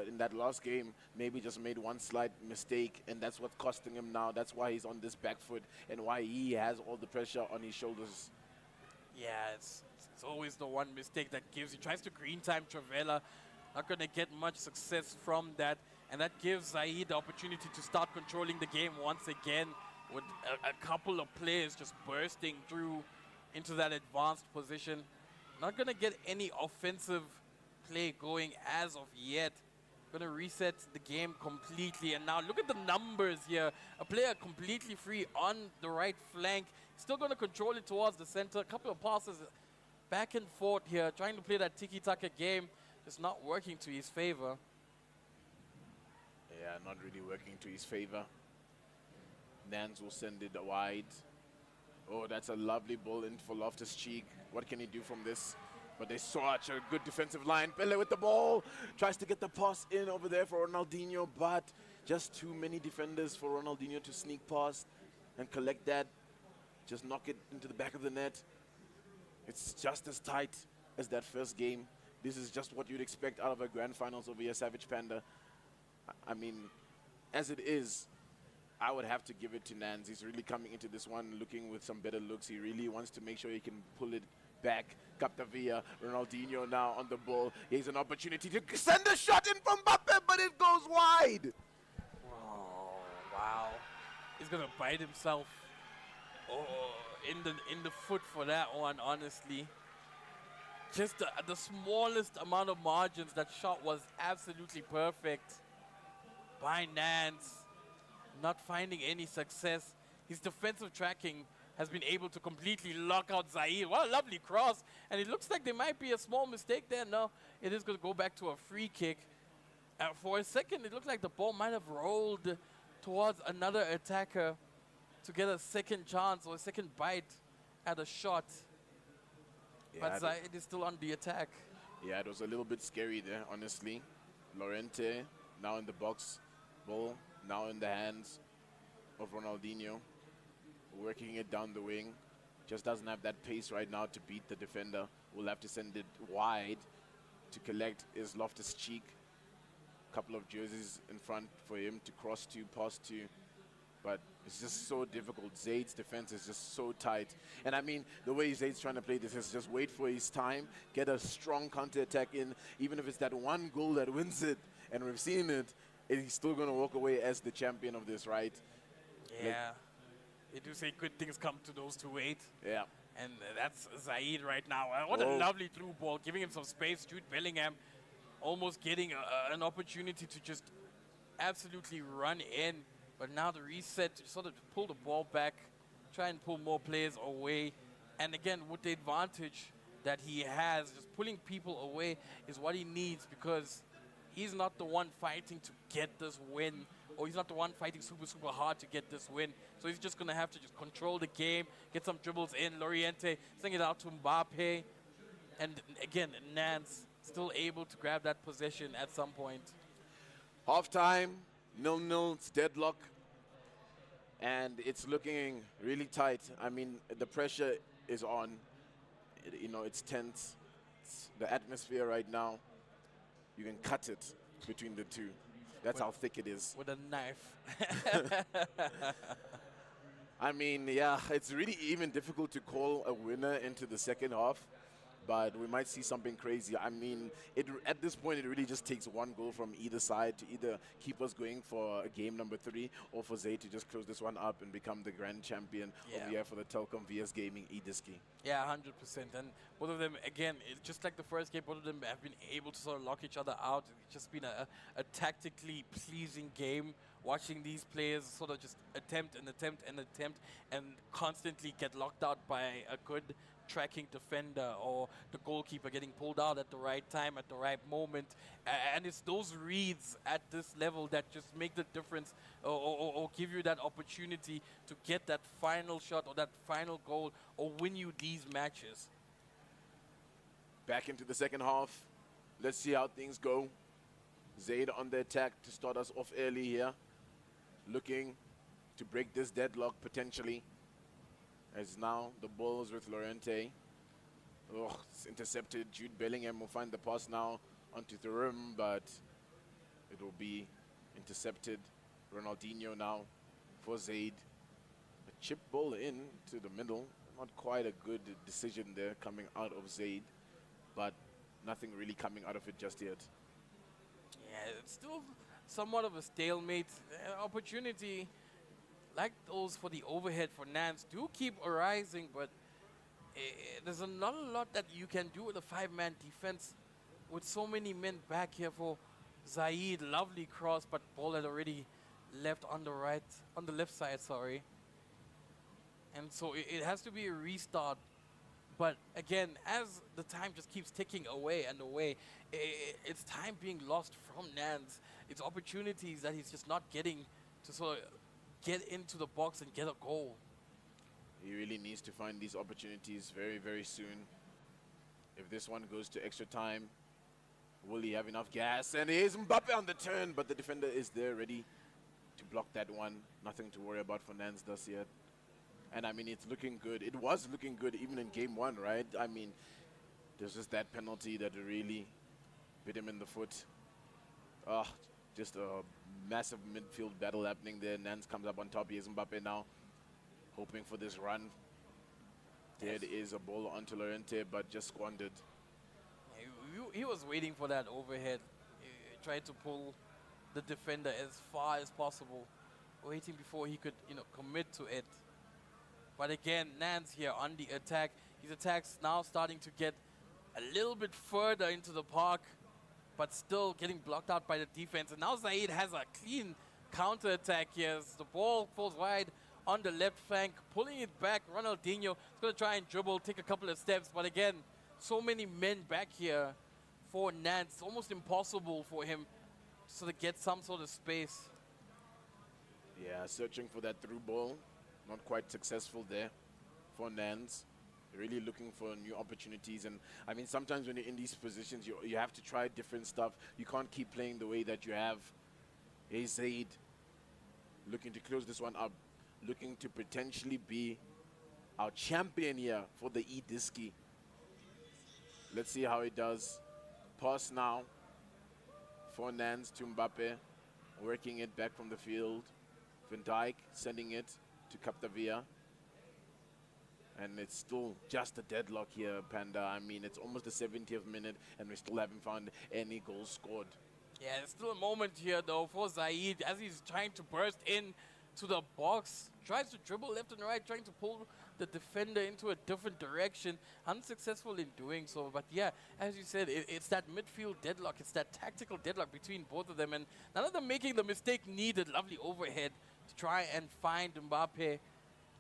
in that last game, maybe just made one slight mistake, and that's what's costing him now. That's why he's on this back foot and why he has all the pressure on his shoulders. Yeah, it's always the one mistake that gives. He tries to green time Travella. Not going to get much success from that. And that gives Zaid the opportunity to start controlling the game once again with a couple of players just bursting through into that advanced position. Not going to get any offensive play going as of yet. Going to reset the game completely. And now look at the numbers here. A player completely free on the right flank. Still going to control it towards the center. A couple of passes back and forth here. Trying to play that tiki-taka game. Just not working to his favor. Yeah, not really working to his favor. Nance will send it wide. Oh, that's a lovely ball in for Loftus-Cheek. What can he do from this? But there's such a good defensive line. Pele with the ball. Tries to get the pass in over there for Ronaldinho, but just too many defenders for Ronaldinho to sneak past and collect that. Just knock it into the back of the net. It's just as tight as that first game. This is just what you'd expect out of a grand finals over here, Savage Panda. I mean, as it is, I would have to give it to Nance. He's really coming into this one looking with some better looks. He really wants to make sure he can pull it back. Captavia, Ronaldinho now on the ball. He has an opportunity to send a shot in from Mbappe, but it goes wide. Oh, wow. He's going to bite himself in the foot for that one, honestly. Just the smallest amount of margins. That shot was absolutely perfect by Nance. Not finding any success. His defensive tracking has been able to completely lock out Zaid. What a lovely cross. And it looks like there might be a small mistake there. No, it is going to go back to a free kick. For a second, it looked like the ball might have rolled towards another attacker to get a second chance or a second bite at a shot. Yeah, But Zaid is still on the attack. Yeah, it was a little bit scary there, honestly. Lorente now in the box. Ball now in the hands of Ronaldinho. Working it down the wing. Just doesn't have that pace right now to beat the defender. We'll have to send it wide to collect is Loftus-Cheek. Couple of jerseys in front for him to cross to, pass to. But it's just so difficult. Zaid's defense is just so tight. And I mean, the way Zaid's trying to play this is just wait for his time, get a strong counter-attack in, even if it's that one goal that wins it. And we've seen it, he's still going to walk away as the champion of this, right? Yeah. They do say good things come to those who wait. Yeah. And that's Zaid right now. What a lovely through ball, giving him some space. Jude Bellingham almost getting an opportunity to just absolutely run in. But now the reset to sort of pull the ball back, try and pull more players away. And again, with the advantage that he has, just pulling people away is what he needs, because he's not the one fighting to get this win, or he's not the one fighting super, super hard to get this win. So he's just going to have to just control the game, get some dribbles in. Loriente sing it out to Mbappe. And again, Nance still able to grab that possession at some point. Half-time, 0-0, it's deadlock. And it's looking really tight. I mean, the pressure is on. You know, it's tense. It's the atmosphere right now, you can cut it between the two. That's how thick it is. With a knife. I mean, yeah, it's really even difficult to call a winner into the second half, but we might see something crazy. I mean, at this point, it really just takes one goal from either side to either keep us going for game number 3 or for Zaid to just close this one up and become the grand champion of the year for the Telkom VS Gaming eDiski. Yeah, 100%. And both of them, again, just like the first game, both of them have been able to sort of lock each other out. It's just been a tactically pleasing game, watching these players sort of just attempt and constantly get locked out by a good tracking defender or the goalkeeper getting pulled out at the right time, at the right moment. And it's those reads at this level that just make the difference or give you that opportunity to get that final shot or that final goal or win you these matches. Back into the second half. Let's see how things go. Zaid on the attack to start us off early here. Looking to break this deadlock potentially. As now the ball is with Lorente. Oh, it's intercepted. Jude Bellingham will find the pass now onto the rim, but it will be intercepted. Ronaldinho now for Zaid. A chip ball in to the middle. Not quite a good decision there coming out of Zaid, but nothing really coming out of it just yet. Yeah, it's still somewhat of a stalemate. Opportunity like those for the overhead for Nance do keep arising, but there's not a lot that you can do with a 5-man defense with so many men back here for Zaid. Lovely cross, but ball had already left on the left side, sorry. And so it has to be a restart. But again, as the time just keeps ticking away and away, it's time being lost from Nance. It's opportunities that he's just not getting to sort of get into the box and get a goal. He really needs to find these opportunities very, very soon. If this one goes to extra time, will he have enough gas? And here's Mbappe on the turn, but the defender is there ready to block that one. Nothing to worry about for Nans thus yet. And I mean, it's looking good. It was looking good even in game one, right? I mean, there's just that penalty that really bit him in the foot. Just a massive midfield battle happening there. Nans comes up on top. Here's Mbappe now, hoping for this run. There it is, a ball onto Lorente, but just squandered. He was waiting for that overhead. He tried to pull the defender as far as possible, waiting before he could, commit to it. But again, Nans here on the attack. His attack's now starting to get a little bit further into the park, but still getting blocked out by the defense. And now Zaid has a clean counter attack here as the ball falls wide on the left flank, pulling it back. Ronaldinho is going to try and dribble, take a couple of steps, but again, so many men back here for Nans. It's almost impossible for him to sort of get some sort of space. Yeah, searching for that through ball. Not quite successful there for Nans. Really looking for new opportunities. And I mean, sometimes when you're in these positions, you have to try different stuff. You can't keep playing the way that you have. Hey, Zaid looking to close this one up. Looking to potentially be our champion here for the eDiski. Let's see how he does. Pass now for Nans to Mbappe. Working it back from the field. Van Dijk sending it to Capdevia. And it's still just a deadlock here, Panda. I mean, it's almost the 70th minute, and we still haven't found any goals scored. Yeah, there's still a moment here, though, for Zaid as he's trying to burst in to the box. Tries to dribble left and right, trying to pull the defender into a different direction. Unsuccessful in doing so. But yeah, as you said, it's that midfield deadlock. It's that tactical deadlock between both of them. And none of them making the mistake needed. Lovely overhead to try and find Mbappe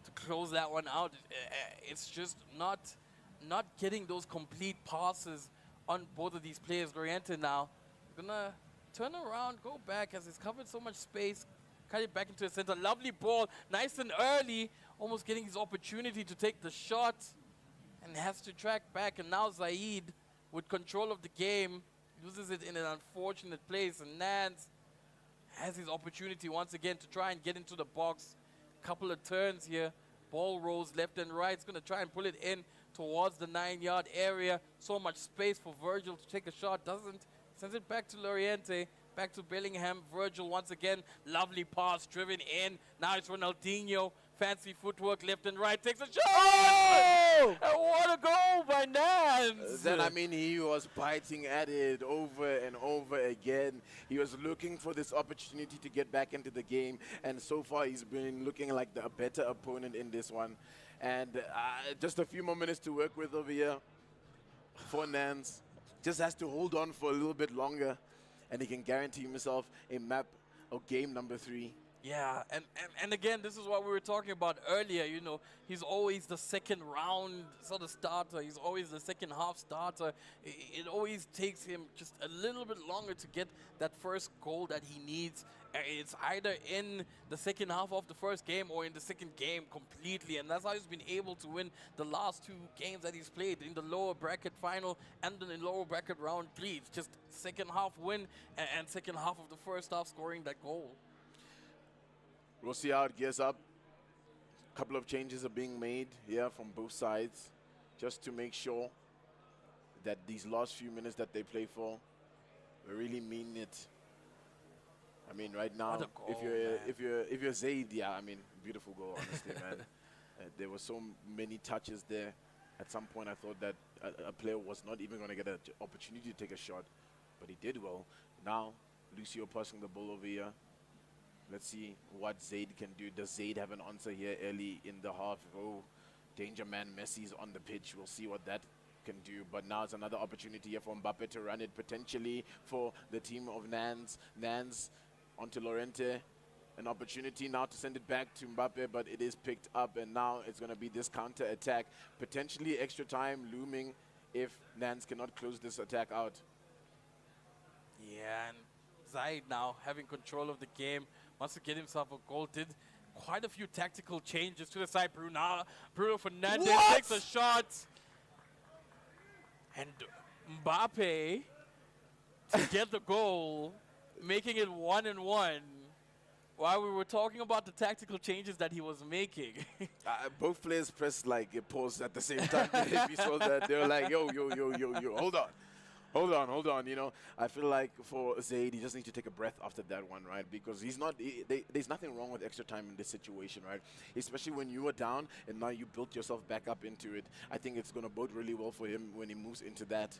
to close that one out. It's just not getting those complete passes on both of these players. Lorente now gonna turn around, go back as he's covered so much space, cut it back into the center. Lovely ball, nice and early, almost getting his opportunity to take the shot, and has to track back. And now Zaid, with control of the game, loses it in an unfortunate place, and Nans has his opportunity once again to try and get into the box. Couple of turns here, ball rolls left and right. It's going to try and pull it in towards the 9-yard area. So much space for Virgil to take a shot, doesn't. Sends it back to Loriente, back to Bellingham. Virgil once again, lovely pass driven in. Now it's Ronaldinho, fancy footwork left and right, takes a shot! Oh! And what a goal by Nans! Then, I mean, he was biting at it over and over again. He was looking for this opportunity to get back into the game, and so far he's been looking like a better opponent in this one. And just a few more minutes to work with over here for Nans. Just has to hold on for a little bit longer, and he can guarantee himself a map of game number 3. Yeah, and again, this is what we were talking about earlier. He's always the second round sort of starter. He's always the second half starter. It always takes him just a little bit longer to get that first goal that he needs. It's either in the second half of the first game or in the second game completely. And that's how he's been able to win the last 2 games that he's played in the lower bracket final and in the lower bracket round 3. It's just second half win and second half of the first half scoring that goal. We'll see how it gears up. A couple of changes are being made here from both sides, just to make sure that these last few minutes that they play for really mean it. I mean, right now, What a goal, if you're Zaid, yeah, I mean, beautiful goal, honestly, man. There were so many touches there. At some point, I thought that a player was not even going to get an opportunity to take a shot, but he did well. Now, Lucio passing the ball over here. Let's see what Zaid can do. Does Zaid have an answer here early in the half? Oh, danger man, Messi's on the pitch. We'll see what that can do. But now it's another opportunity here for Mbappe to run it potentially for the team of Nans. Nans onto Lorente. An opportunity now to send it back to Mbappe, but it is picked up, and now it's going to be this counter attack. Potentially extra time looming if Nans cannot close this attack out. Yeah, and Zaid now having control of the game, wants to get himself a goal. Did quite a few tactical changes to the side. Bruno Fernandes What? takes a shot. And Mbappe to get the goal, making it 1-1. While we were talking about the tactical changes that he was making. Both players pressed like a pause at the same time. If you saw that, they were like, yo, hold on. You know, I feel like for Zaid, he just needs to take a breath after that one, right? Because he's not, there's nothing wrong with extra time in this situation, right? Especially when you were down and now you built yourself back up into it. I think it's going to bode really well for him when he moves into that.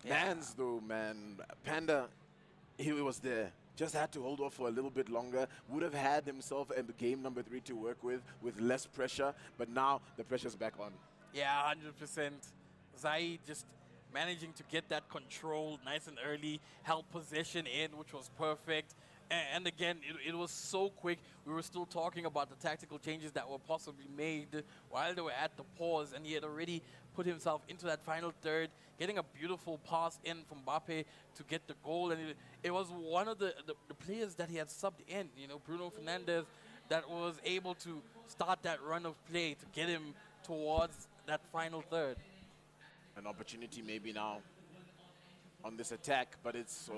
Mans, though, man, Panda, he was there. Just had to hold off for a little bit longer. Would have had himself a game number 3 to work with less pressure. But now the pressure's back on. Yeah, 100%. Zaid just managing to get that control nice and early, held possession in, which was perfect. And again, it was so quick. We were still talking about the tactical changes that were possibly made while they were at the pause, and he had already put himself into that final third, getting a beautiful pass in from Mbappe to get the goal. And it was one of the players that he had subbed in, you know, Bruno Fernandes, that was able to start that run of play to get him towards that final third. An opportunity maybe now on this attack, but it's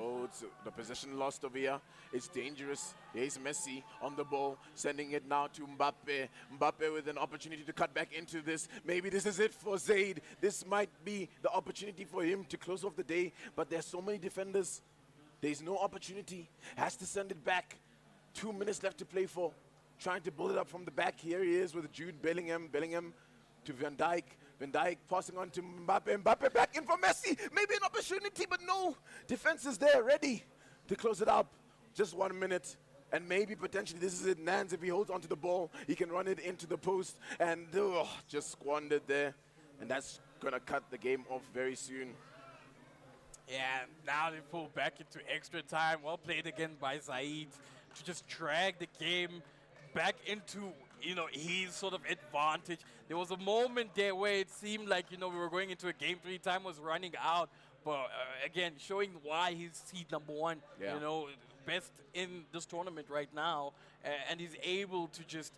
the possession lost over here. It's dangerous. Here's Messi on the ball, sending it now to Mbappe. Mbappe with an opportunity to cut back into this. Maybe this is it for Zaid. This might be the opportunity for him to close off the day, but there's so many defenders. There's no opportunity. Has to send it back. 2 minutes left to play for. Trying to build it up from the back. Here he is with Jude Bellingham. Bellingham to Van Dijk. Van Dijk passing on to Mbappe. Mbappe back in for Messi. Maybe an opportunity, but no. Defense is there, ready to close it up. Just 1 minute. And maybe potentially this is it. Nans, if he holds onto the ball, he can run it into the post. And just squandered there. And that's going to cut the game off very soon. Yeah, now they pull back into extra time. Well played again by Zaid to just drag the game back into, you know, his sort of advantage. There was a moment there where it seemed like, you know, we were going into a game 3, time was running out. But again, showing why he's seed number 1, you know, best in this tournament right now. And he's able to just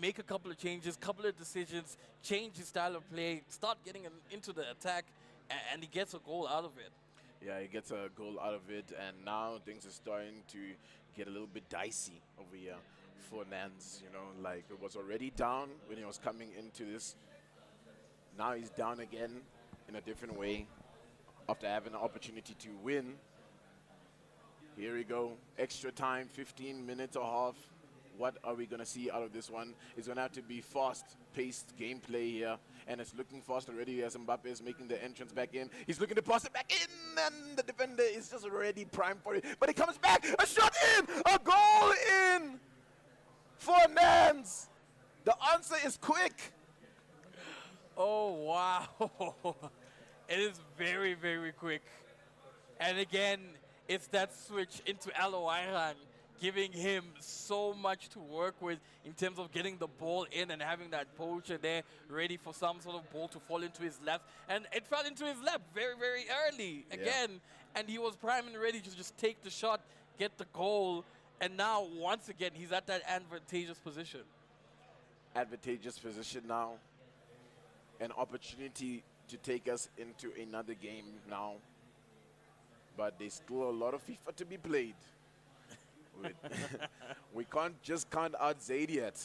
make a couple of changes, couple of decisions, change his style of play, start getting into the attack, and he gets a goal out of it. Yeah, he gets a goal out of it, and now things are starting to get a little bit dicey over here for Nans. You know, like it was already down when he was coming into this. Now he's down again in a different way after having an opportunity to win. Here we go, extra time, 15 minutes or half. What are we going to see out of this one? It's going to have to be fast-paced gameplay here. And it's looking fast already as Mbappe is making the entrance back in. He's looking to pass it back in, and the defender is just already primed for it. But he comes back, a shot in, a goal in for Nans. The answer is quick. Oh, wow. It is very, very quick. And again, it's that switch into Aloiran, giving him so much to work with in terms of getting the ball in and having that poacher there ready for some sort of ball to fall into his lap. And it fell into his lap very, very early again. And he was prime and ready to just take the shot, get the goal. And now, once again, he's at that advantageous position. Advantageous position now. An opportunity to take us into another game now. But there's still a lot of FIFA to be played. We can't count out Zaid yet,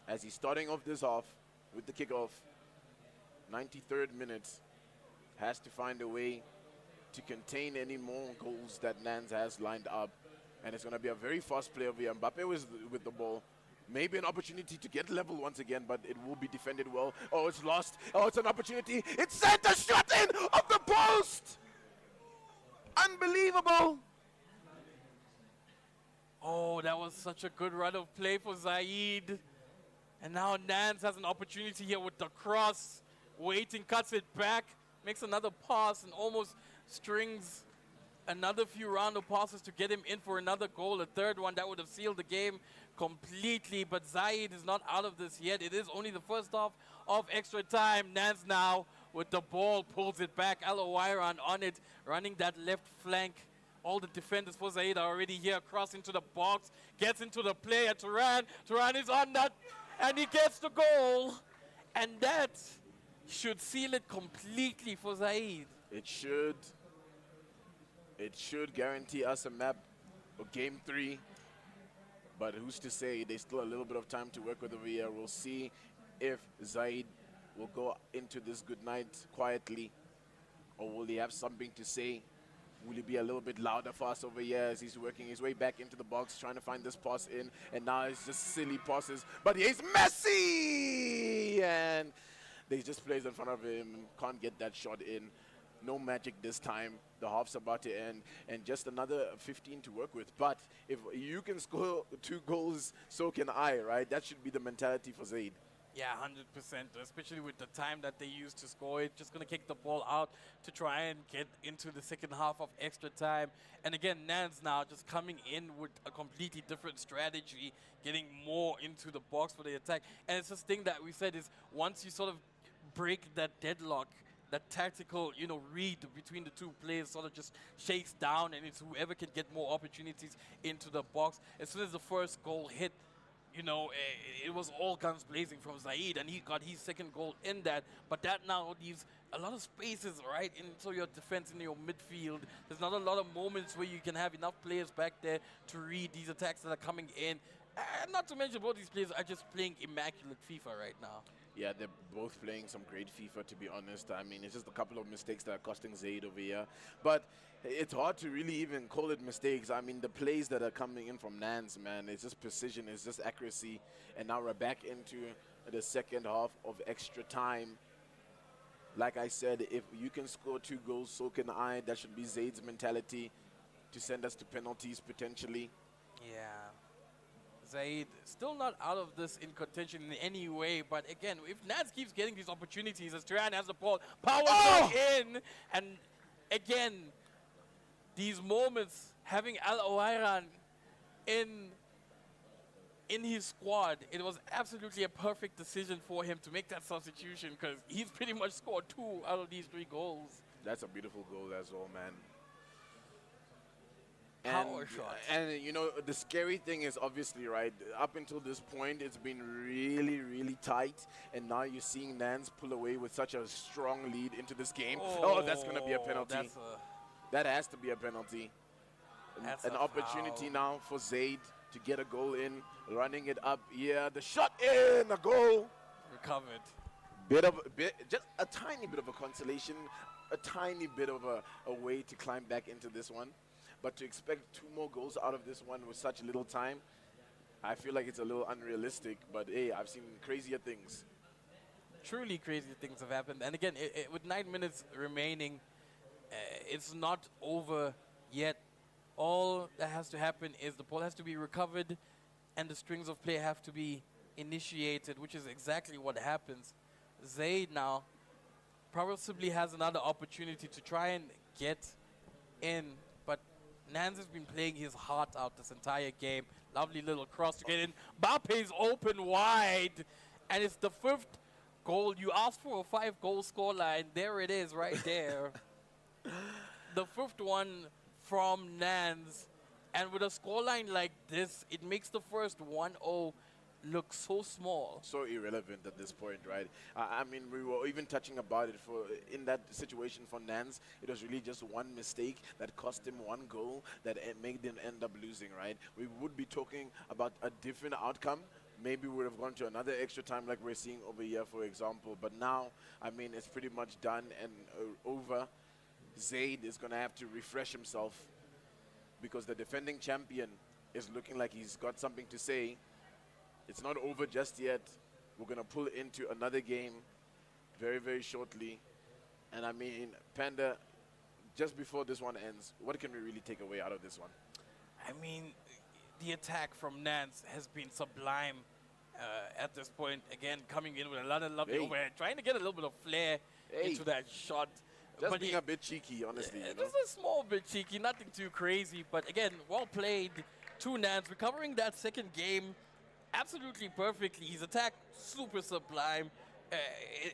as he's starting off this half with the kickoff. 93rd minute, has to find a way to contain any more goals that Nans has lined up, and it's going to be a very fast play over here. Mbappe was with the ball. Maybe an opportunity to get level once again, but it will be defended well. Oh, it's lost. Oh, it's an opportunity. It's sent a shot in off the post. Unbelievable. Oh, that was such a good run of play for Zaid. And now Nans has an opportunity here with the cross. Waiting, cuts it back, makes another pass, and almost strings another few round of passes to get him in for another goal. A third one that would have sealed the game completely. But Zaid is not out of this yet. It is only the first half of extra time. Nans now with the ball pulls it back. Aloiran on it, running that left flank all the defenders for Zaid are already here, cross into the box, gets into the player, Turan is on that, and he gets the goal. And that should seal it completely for Zaid. It should guarantee us a map of game 3. But who's to say? There's still a little bit of time to work with over here. We'll see if Zaid will go into this good night quietly, or will he have something to say? Will he be a little bit louder for us over here as he's working his way back into the box, trying to find this pass in, and now it's just silly passes. But he's Messi! And they just plays in front of him, can't get that shot in. No magic this time. The half's about to end, and just another 15 to work with. But if you can score 2 goals, so can I, right? That should be the mentality for Zaid. Yeah, 100%, especially with the time that they used to score it. Just going to kick the ball out to try and get into the second half of extra time. And again, Nans now just coming in with a completely different strategy, getting more into the box for the attack. And it's this thing that we said is once you sort of break that deadlock, that tactical, read between the two players sort of just shakes down, and it's whoever can get more opportunities into the box. As soon as the first goal hit, it was all guns blazing from Zaid, and he got his second goal in that. But that now leaves a lot of spaces, right, into your defense, in your midfield. There's not a lot of moments where you can have enough players back there to read these attacks that are coming in. And not to mention, both these players are just playing immaculate FIFA right now. Yeah, they're both playing some great FIFA, to be honest. I mean, it's just a couple of mistakes that are costing Zaid over here. But it's hard to really even call it mistakes. I mean, the plays that are coming in from Nans, man, it's just precision, it's just accuracy. And now we're back into the second half of extra time. Like I said, if you can score 2 goals, so can I. That should be Zaid's mentality to send us to penalties potentially. Yeah. Zaid still not out of this in contention in any way, but again, if Nans keeps getting these opportunities as Turan has the ball, power in, and again, these moments, having Al Owairan in his squad, it was absolutely a perfect decision for him to make that substitution, because he's pretty much scored 2 out of these 3 goals. That's a beautiful goal as well, man. Power shot. And the scary thing is, obviously, right, up until this point, it's been really, really tight. And now you're seeing Nans pull away with such a strong lead into this game. Oh, that's going to be a penalty. That has to be a penalty. An opportunity now for Zaid to get a goal in, running it up. Yeah, the shot in, a goal. Recovered. Just a tiny bit of a consolation, a tiny bit of a way to climb back into this one. But to expect 2 more goals out of this one with such little time, I feel like it's a little unrealistic. But hey, I've seen crazier things. Truly crazy things have happened. And again, with 9 minutes remaining, it's not over yet. All that has to happen is the ball has to be recovered and the strings of play have to be initiated, which is exactly what happens. Zaid now possibly has another opportunity to try and get in, but Nans has been playing his heart out this entire game. Lovely little cross to get in. Mbappe's open wide, and it's the 5th goal. You asked for a 5-goal scoreline. There it is right there. The 5th one from Nans. And with a scoreline like this, it makes the first 1-0 look so small. So irrelevant at this point, right? I mean, we were even touching about it in that situation for Nans. It was really just one mistake that cost him 1 goal that made them end up losing, right? We would be talking about a different outcome. Maybe we would have gone to another extra time like we're seeing over here, for example. But now, I mean, it's pretty much done and over. Zaid is going to have to refresh himself because the defending champion is looking like he's got something to say. It's not over just yet. We're going to pull into another game very, very shortly. And I mean, Panda, just before this one ends, what can we really take away out of this one? I mean, the attack from Nans has been sublime at this point. Again, coming in with a lot of lovely overhead, trying to get a little bit of flair into that shot. Just but being a bit cheeky, honestly. Just a small bit cheeky, nothing too crazy. But again, well played to Nans, recovering that second game absolutely perfectly. His attack, super sublime.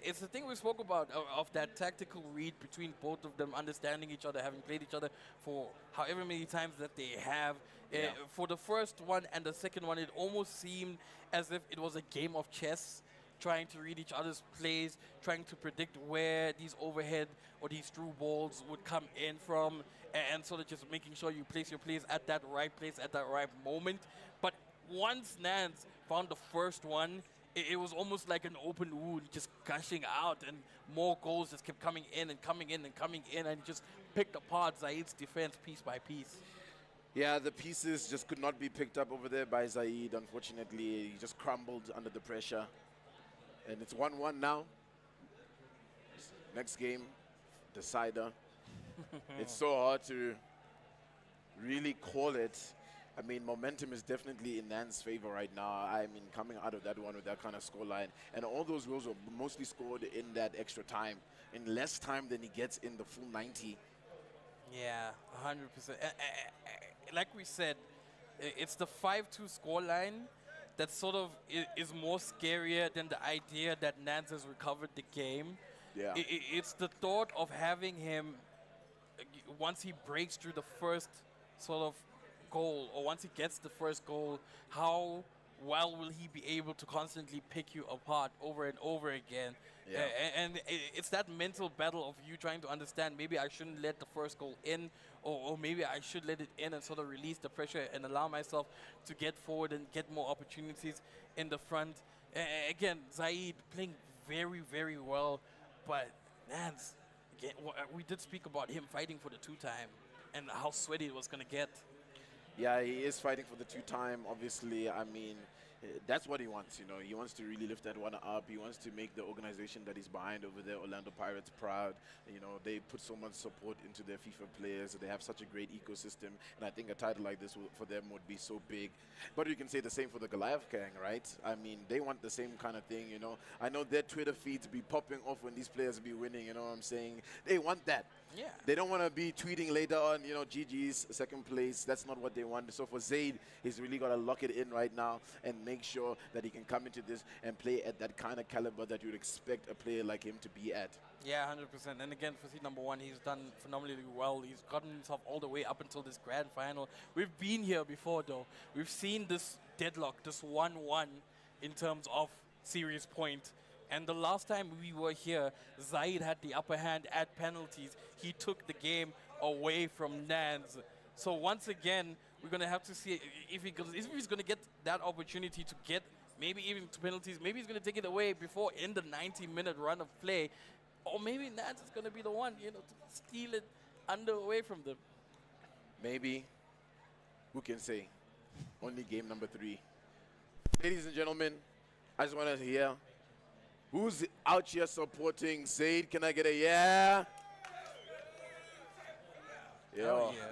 It's the thing we spoke about of that tactical read between both of them, understanding each other, having played each other for however many times that they have. Yeah. For the first one and the second one, it almost seemed as if it was a game of chess, trying to read each other's plays, trying to predict where these overhead or these through balls would come in from, and sort of just making sure you place your plays at that right place at that right moment. But once Nance found the first one, it was almost like an open wound just gushing out, and more goals just kept coming in and coming in and coming in, and he just picked apart Zaid's defense piece by piece. Yeah, the pieces just could not be picked up over there by Zaid. Unfortunately, he just crumbled under the pressure. And it's 1-1 now. Next game, decider. It's so hard to really call it. I mean, momentum is definitely in Nan's favor right now. I mean, coming out of that one with that kind of scoreline. And all those goals were mostly scored in that extra time, in less time than he gets in the full 90. Yeah, 100%. Like we said, it's the 5-2 scoreline that sort of is more scarier than the idea that Nance has recovered the game. Yeah. It's the thought of having him, once he breaks through the first sort of goal, or once he gets the first goal, how well will he be able to constantly pick you apart over and over again? Yeah. And it's that mental battle of you trying to understand, maybe I shouldn't let the first goal in, or maybe I should let it in and sort of release the pressure and allow myself to get forward and get more opportunities in the front. Again, Zaid playing very, very well, but Nance, again, we did speak about him fighting for the two-time and how sweaty it was going to get. Yeah, he is fighting for the two-time, obviously. I mean, that's what he wants, you know. He wants to really lift that one up. He wants to make the organization that he's behind over there, Orlando Pirates, proud. You know, they put so much support into their FIFA players. They have such a great ecosystem, and I think a title like this for them would be so big. But you can say the same for the Goliath gang, right? I mean, they want the same kind of thing, you know. I know their Twitter feeds be popping off when these players be winning, you know what I'm saying? They want that. Yeah. They don't want to be tweeting later on, you know, GG's second place. That's not what they want. So for Zaid, he's really got to lock it in right now and make sure that he can come into this and play at that kind of caliber that you'd expect a player like him to be at. Yeah, 100%. And again, for seed number one, he's done phenomenally well. He's gotten himself all the way up until this grand final. We've been here before, though. We've seen this deadlock, this 1-1 in terms of series point. And the last time we were here, Zaid had the upper hand at penalties. He took the game away from Nance. So once again, we're going to have to see if he's going to get that opportunity to get maybe even to penalties. Maybe he's going to take it away before in the 90-minute run of play. Or maybe Nance is going to be the one, you know, to steal it away from them. Maybe. Who can say? Only game number 3. Ladies and gentlemen, I just want to hear who's out here supporting Zaid. Can I get a yeah? Hell yeah.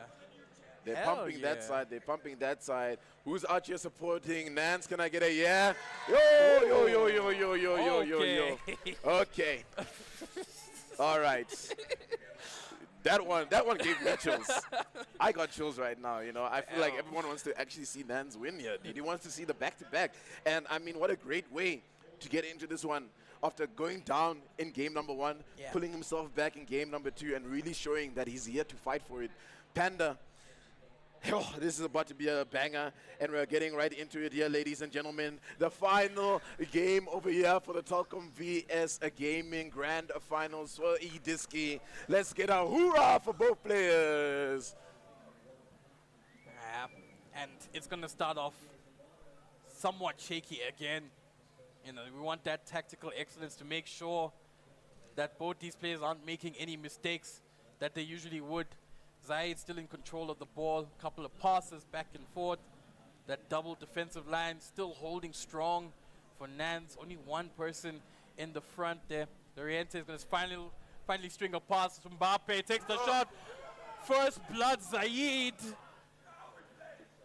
They're Hell pumping that yeah. side. They're pumping that side. Who's out here supporting Nance? Can I get a yeah? Yo, yo, yo, yo, yo, yo, yo, yo, yo. Okay. All right. That one gave me chills. I got chills right now, you know. I feel like everyone wants to actually see Nance win here. He wants to see the back-to-back. And, I mean, what a great way to get into this one. After going down in game number 1, pulling himself back in game number 2, and really showing that he's here to fight for it. Panda, this is about to be a banger, and we're getting right into it here, ladies and gentlemen. The final game over here for the Telkom VS Gaming Grand Finals for eDiski. Let's get a hoorah for both players. And it's going to start off somewhat shaky again. You know, we want that tactical excellence to make sure that both these players aren't making any mistakes that they usually would. Zaid still in control of the ball, couple of passes back and forth. That double defensive line still holding strong for Nance. Only one person in the front there. Loriente is going to finally string a pass. Mbappe takes the shot. First blood, Zaid.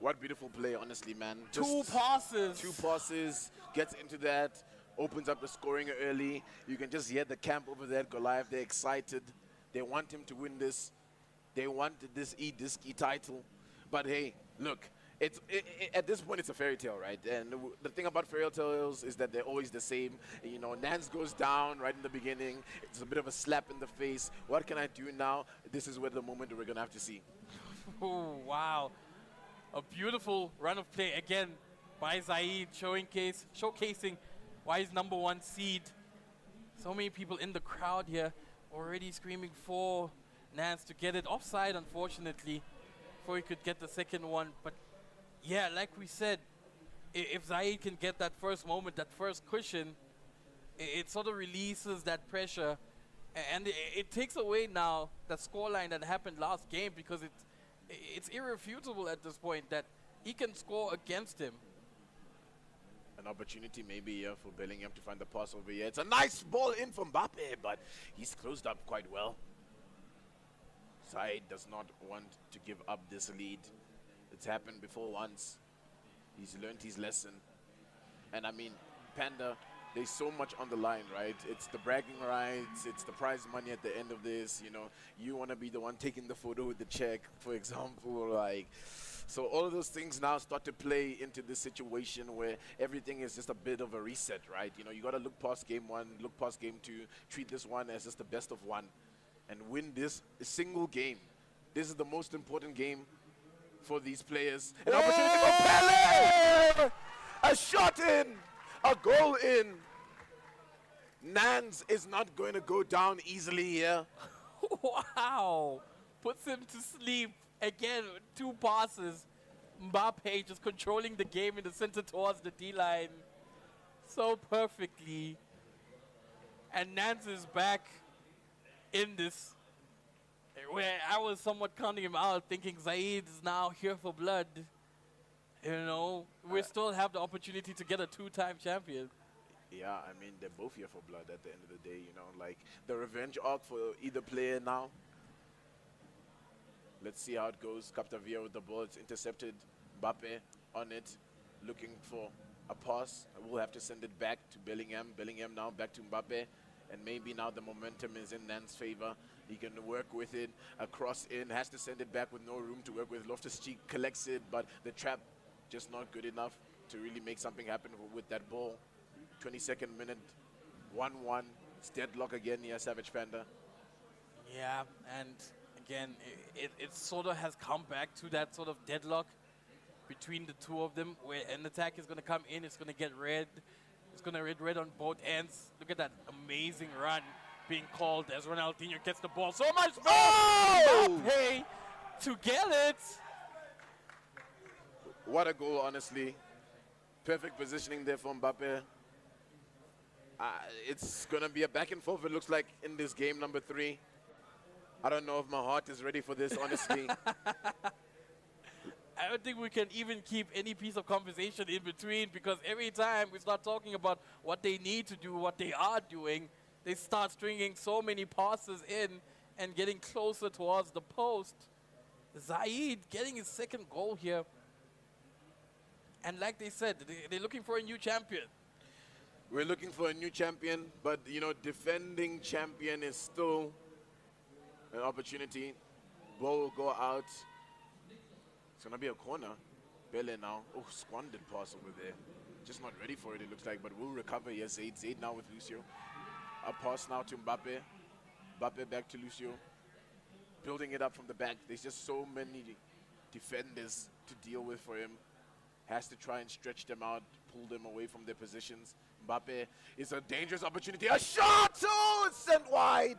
What beautiful play, honestly, man. Two passes. Gets into that, opens up the scoring early. You can just hear the camp over there at Goliath. They're excited. They want him to win this. They wanted this eDiski title. But hey, look, At this point, it's a fairy tale, right? And the thing about fairy tales is that they're always the same. You know, Nance goes down right in the beginning. It's a bit of a slap in the face. What can I do now? This is where the moment we're going to have to see. Oh, wow. A beautiful run of play again by Zaid, showcasing why he's #1 seed. So many people in the crowd here already screaming for Nance to get it offside, unfortunately, before he could get the second one. But yeah, like we said, if Zaid can get that first moment, that first cushion, it sort of releases that pressure. And it takes away now the scoreline that happened last game, because it's irrefutable at this point that he can score against him. An opportunity maybe here for Bellingham to find the pass over here. It's a nice ball in from Mbappe, but he's closed up quite well. Zaid does not want to give up this lead. It's happened before once. He's learned his lesson. And I mean, Panda, there's so much on the line, right? It's the bragging rights, it's the prize money at the end of this, you know. You want to be the one taking the photo with the check, for example, like. So all of those things now start to play into this situation where everything is just a bit of a reset, right? You know, you got to look past game 1, look past game 2, treat this one as just the best of one, and win this single game. This is the most important game for these players. An opportunity for Pele! A shot in! A goal in! Nance is not going to go down easily here. Wow. Puts him to sleep. Again, 2 passes. Mbappe just controlling the game in the center towards the D-line so perfectly. And Nance is back in this, where I was somewhat counting him out, thinking Zaid is now here for blood. You know, we still have the opportunity to get a 2-time champion. Yeah, I mean, they're both here for blood at the end of the day, you know, like the revenge arc for either player now. Let's see how it goes. Captavia with the ball. It's intercepted. Mbappe on it, looking for a pass. We'll have to send it back to Bellingham. Bellingham now back to Mbappe. And maybe now the momentum is in Nance's favor. He can work with it. A cross in. Has to send it back with no room to work with. Loftus-Cheek collects it, but the trap just not good enough to really make something happen with that ball. 22nd minute. 1-1. It's deadlock again here, Savage Panda. Yeah, and again, it sort of has come back to that sort of deadlock between the two of them, where an attack is going to come in, it's going to get red. It's going to red on both ends. Look at that amazing run being called as Ronaldinho gets the ball. So much more! Oh! Mbappe to get it! What a goal, honestly. Perfect positioning there for Mbappe. It's going to be a back and forth, it looks like, in this game number 3. I don't know if my heart is ready for this, honestly. I don't think we can even keep any piece of conversation in between, because every time we start talking about what they need to do, what they are doing, they start stringing so many passes in and getting closer towards the post. Zaid getting his second goal here. And like they said, they're looking for a new champion. We're looking for a new champion, but, you know, defending champion is still an opportunity. Ball will go out. It's going to be a corner. Bele now. Oh, squandered pass over there. Just not ready for it, it looks like, but we'll recover here. Zaid now with Lucio. A pass now to Mbappe. Mbappe back to Lucio. Building it up from the back. There's just so many defenders to deal with for him. Has to try and stretch them out, pull them away from their positions. Mbappe is a dangerous opportunity. A shot! Oh, it's sent wide.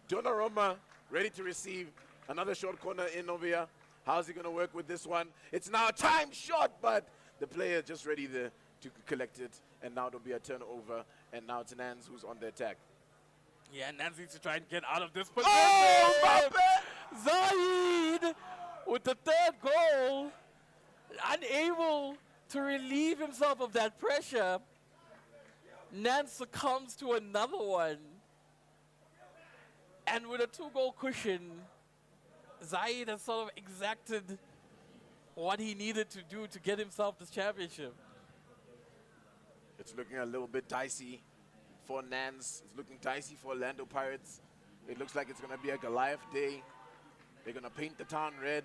Donnarumma ready to receive. Another short corner in over here. How's he going to work with this one? It's now a time shot, but the player just ready there to collect it. And now there'll be a turnover. And now it's Nance who's on the attack. Yeah, Nance needs to try and get out of this position. Oh, Mbappe! Zaid with the 3rd goal. Unable to relieve himself of that pressure. Nance succumbs to another one. And with a 2-goal cushion, Zaid has sort of exacted what he needed to do to get himself this championship. It's looking a little bit dicey for Nance. It's looking dicey for Orlando Pirates. It looks like it's going to be a Goliath day. They're going to paint the town red.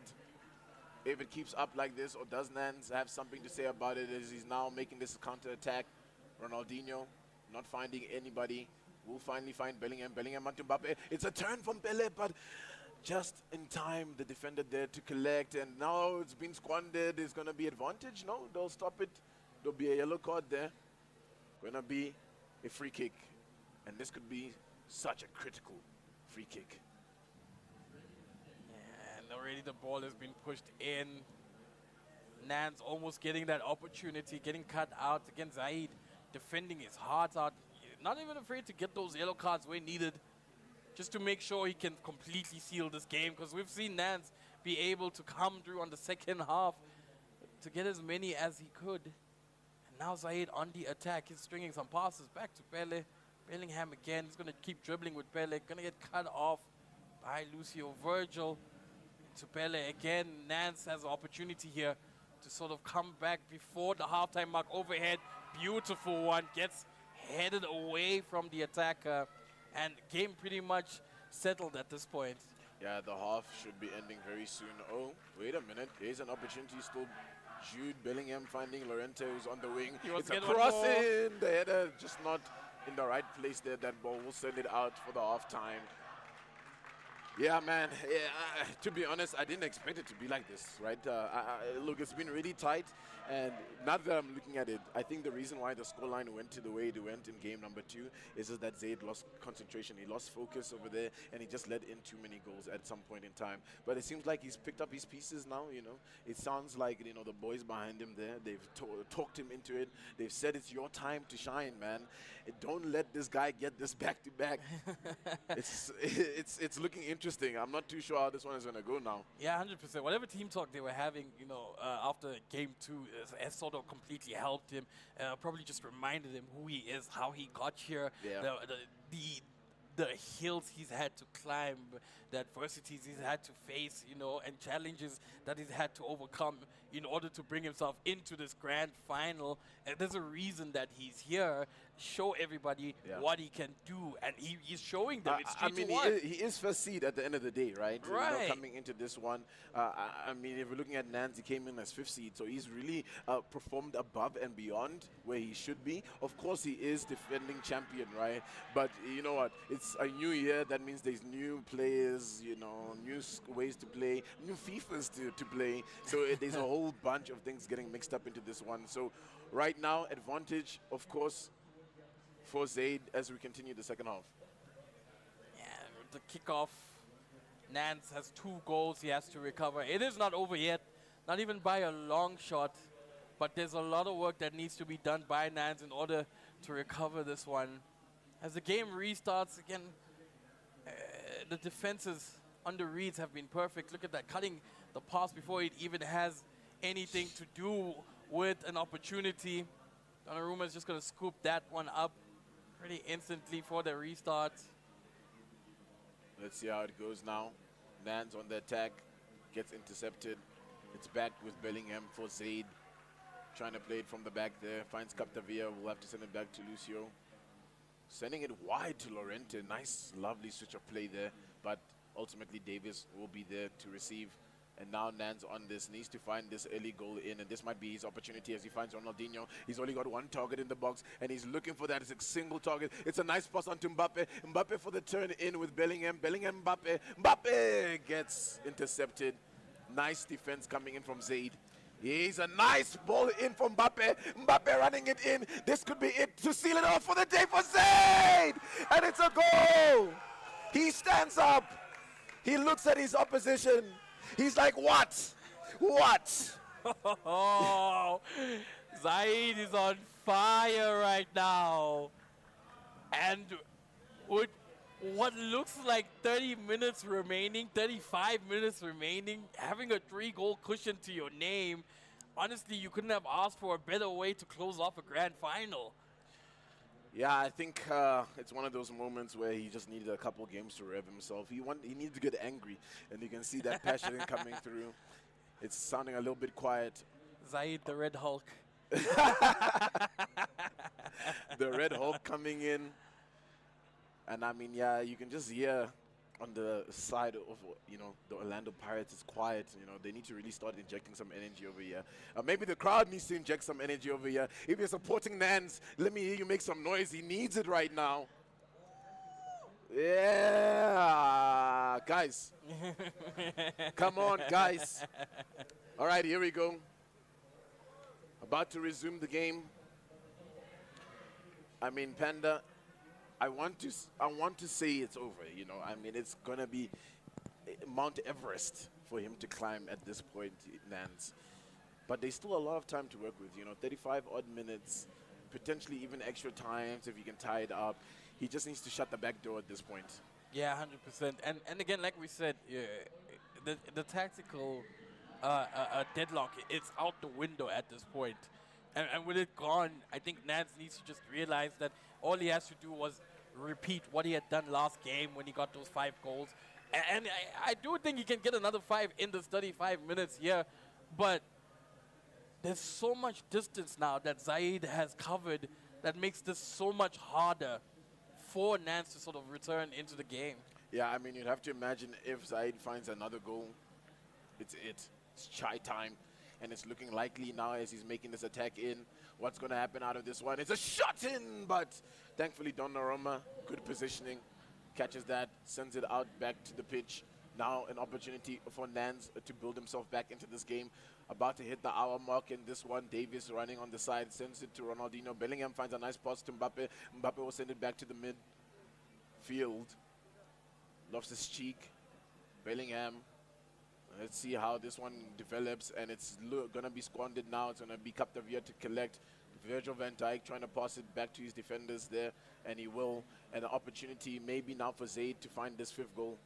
if it keeps up like this, or does Nans have something to say about it as he's now making this counter-attack. Ronaldinho not finding anybody. Will finally find Bellingham. Bellingham onto Mbappe. It's a turn from Pele, but just in time, the defender there to collect, and now it's been squandered. It's going to be advantage. No, they'll stop it. There'll be a yellow card there. Going to be a free kick, and this could be such a critical free kick. And already the ball has been pushed in. Nans almost getting that opportunity, getting cut out. Again, Zaid defending his heart out. Not even afraid to get those yellow cards where needed, just to make sure he can completely seal this game, because we've seen Nans be able to come through on the second half to get as many as he could. And now Zaid on the attack. He's stringing some passes back to Pele. Bellingham again. He's going to keep dribbling with Pele. Going to get cut off by Lucio. Virgil to Pele again. Nans has an opportunity here to sort of come back before the halftime mark. Overhead. Beautiful one. Gets headed away from the attacker. And game pretty much settled at this point. Yeah, the half should be ending very soon. Oh, wait a minute. There's an opportunity still. Jude Bellingham finding Llorente, who's on the wing. wants It's to a get one cross more. in. The header just not in the right place there. That ball will send it out for the half time. Yeah, man. Yeah, to be honest, I didn't expect it to be like this, right? Look, it's been really tight. And now that I'm looking at it, I think the reason why the scoreline went to the way it went in game number 2 is just that Zaid lost concentration. He lost focus over there, and he just let in too many goals at some point in time. But it seems like he's picked up his pieces now, you know. It sounds like, you know, the boys behind him there, they've talked him into it. They've said it's your time to shine, man. Don't let this guy get this back-to-back. It's looking interesting. I'm not too sure how this one is going to go now. Yeah, 100%. Whatever team talk they were having, you know, after game 2 has sort of completely helped him. Probably just reminded him who he is, how he got here, Yeah. the hills he's had to climb, the adversities he's had to face, you know, and challenges that he's had to overcome in order to bring himself into this grand final. And there's a reason that he's here. Show everybody what he can do, and he's showing them. It's 3 I to mean, 1. he is first seed at the end of the day, right? You know, Right. coming into this one, I mean, if we're looking at Nans, he came in as 5th seed, so he's really performed above and beyond where he should be. Of course, he is defending champion, right? But you know what? It's a new year. That means there's new players, you know, new ways to play, new FIFAs to play. So there's a whole bunch of things getting mixed up into this one. So right now, advantage, of course, for Zaid as we continue the second half. Yeah, the kickoff. Nance has 2 goals he has to recover. It is not over yet, not even by a long shot, but there's a lot of work that needs to be done by Nance in order to recover this one. As the game restarts again, the defenses under Reeds have been perfect. Look at that, cutting the pass before it even has anything to do with an opportunity. Donnarumma is just going to scoop that one up pretty instantly for the restart. Let's see how it goes now. Nans on the attack, gets intercepted. It's back with Bellingham for Zaid. Trying to play it from the back there. Finds Capdevia. We'll have to send it back to Lucio. Sending it wide to Llorente. Nice, lovely switch of play there. But ultimately, Davis will be there to receive. And now Nans on this, needs to find this early goal in, and this might be his opportunity as he finds Ronaldinho. He's only got 1 target in the box, and he's looking for that. It's a single target. It's a nice pass onto Mbappe. Mbappe for the turn in with Bellingham. Bellingham, Mbappe. Mbappe gets intercepted. Nice defense coming in from Zaid. He's a nice ball in from Mbappe. Mbappe running it in. This could be it to seal it off for the day for Zaid. And it's a goal. He stands up. He looks at his opposition. He's like, what? What? Oh, Zaid is on fire right now. And with what looks like 30 minutes remaining, 35 minutes remaining, having a 3-goal cushion to your name, honestly, you couldn't have asked for a better way to close off a grand final. Yeah, I think it's one of those moments where he just needed a couple games to rev himself. He needed to get angry, and you can see that passion coming through. It's sounding a little bit quiet. Zaid, the Red Hulk. The Red Hulk coming in. And I mean, yeah, you can just hear on the side of, the Orlando Pirates is quiet. They need to really start injecting some energy over here. Maybe the crowd needs to inject some energy over here. If you're supporting Nans, let me hear you make some noise. He needs it right now. Yeah, guys. Come on, guys. All right, here we go. About to resume the game. I mean, Panda, I want to say it's over. I mean, it's gonna be Mount Everest for him to climb at this point, Nance. But there's still a lot of time to work with. 35 odd minutes, potentially even extra times if you can tie it up. He just needs to shut the back door at this point. Yeah, 100%. And again, like we said, the tactical deadlock, it's out the window at this point. And with it gone, I think Nance needs to just realize that all he has to do was repeat what he had done last game when he got those 5 goals. And I do think he can get another 5 in this 35 minutes here. But there's so much distance now that Zaid has covered that makes this so much harder for Nance to sort of return into the game. Yeah, I mean, you'd have to imagine if Zaid finds another goal, it's chai time. And it's looking likely now as he's making this attack in. What's going to happen out of this one? It's a shot in, but thankfully Donnarumma, good positioning, catches that, sends it out back to the pitch. Now an opportunity for Nance to build himself back into this game. About to hit the hour mark in this one. Davis running on the side, sends it to Ronaldinho. Bellingham finds a nice pass to Mbappe. Mbappe will send it back to the midfield. Loftus Cheek. Bellingham. Let's see how this one develops, and it's going to be squandered now. It's going to be Capdevia to collect. Virgil van Dijk trying to pass it back to his defenders there, and he will. And an opportunity maybe now for Zaid to find this 5th goal.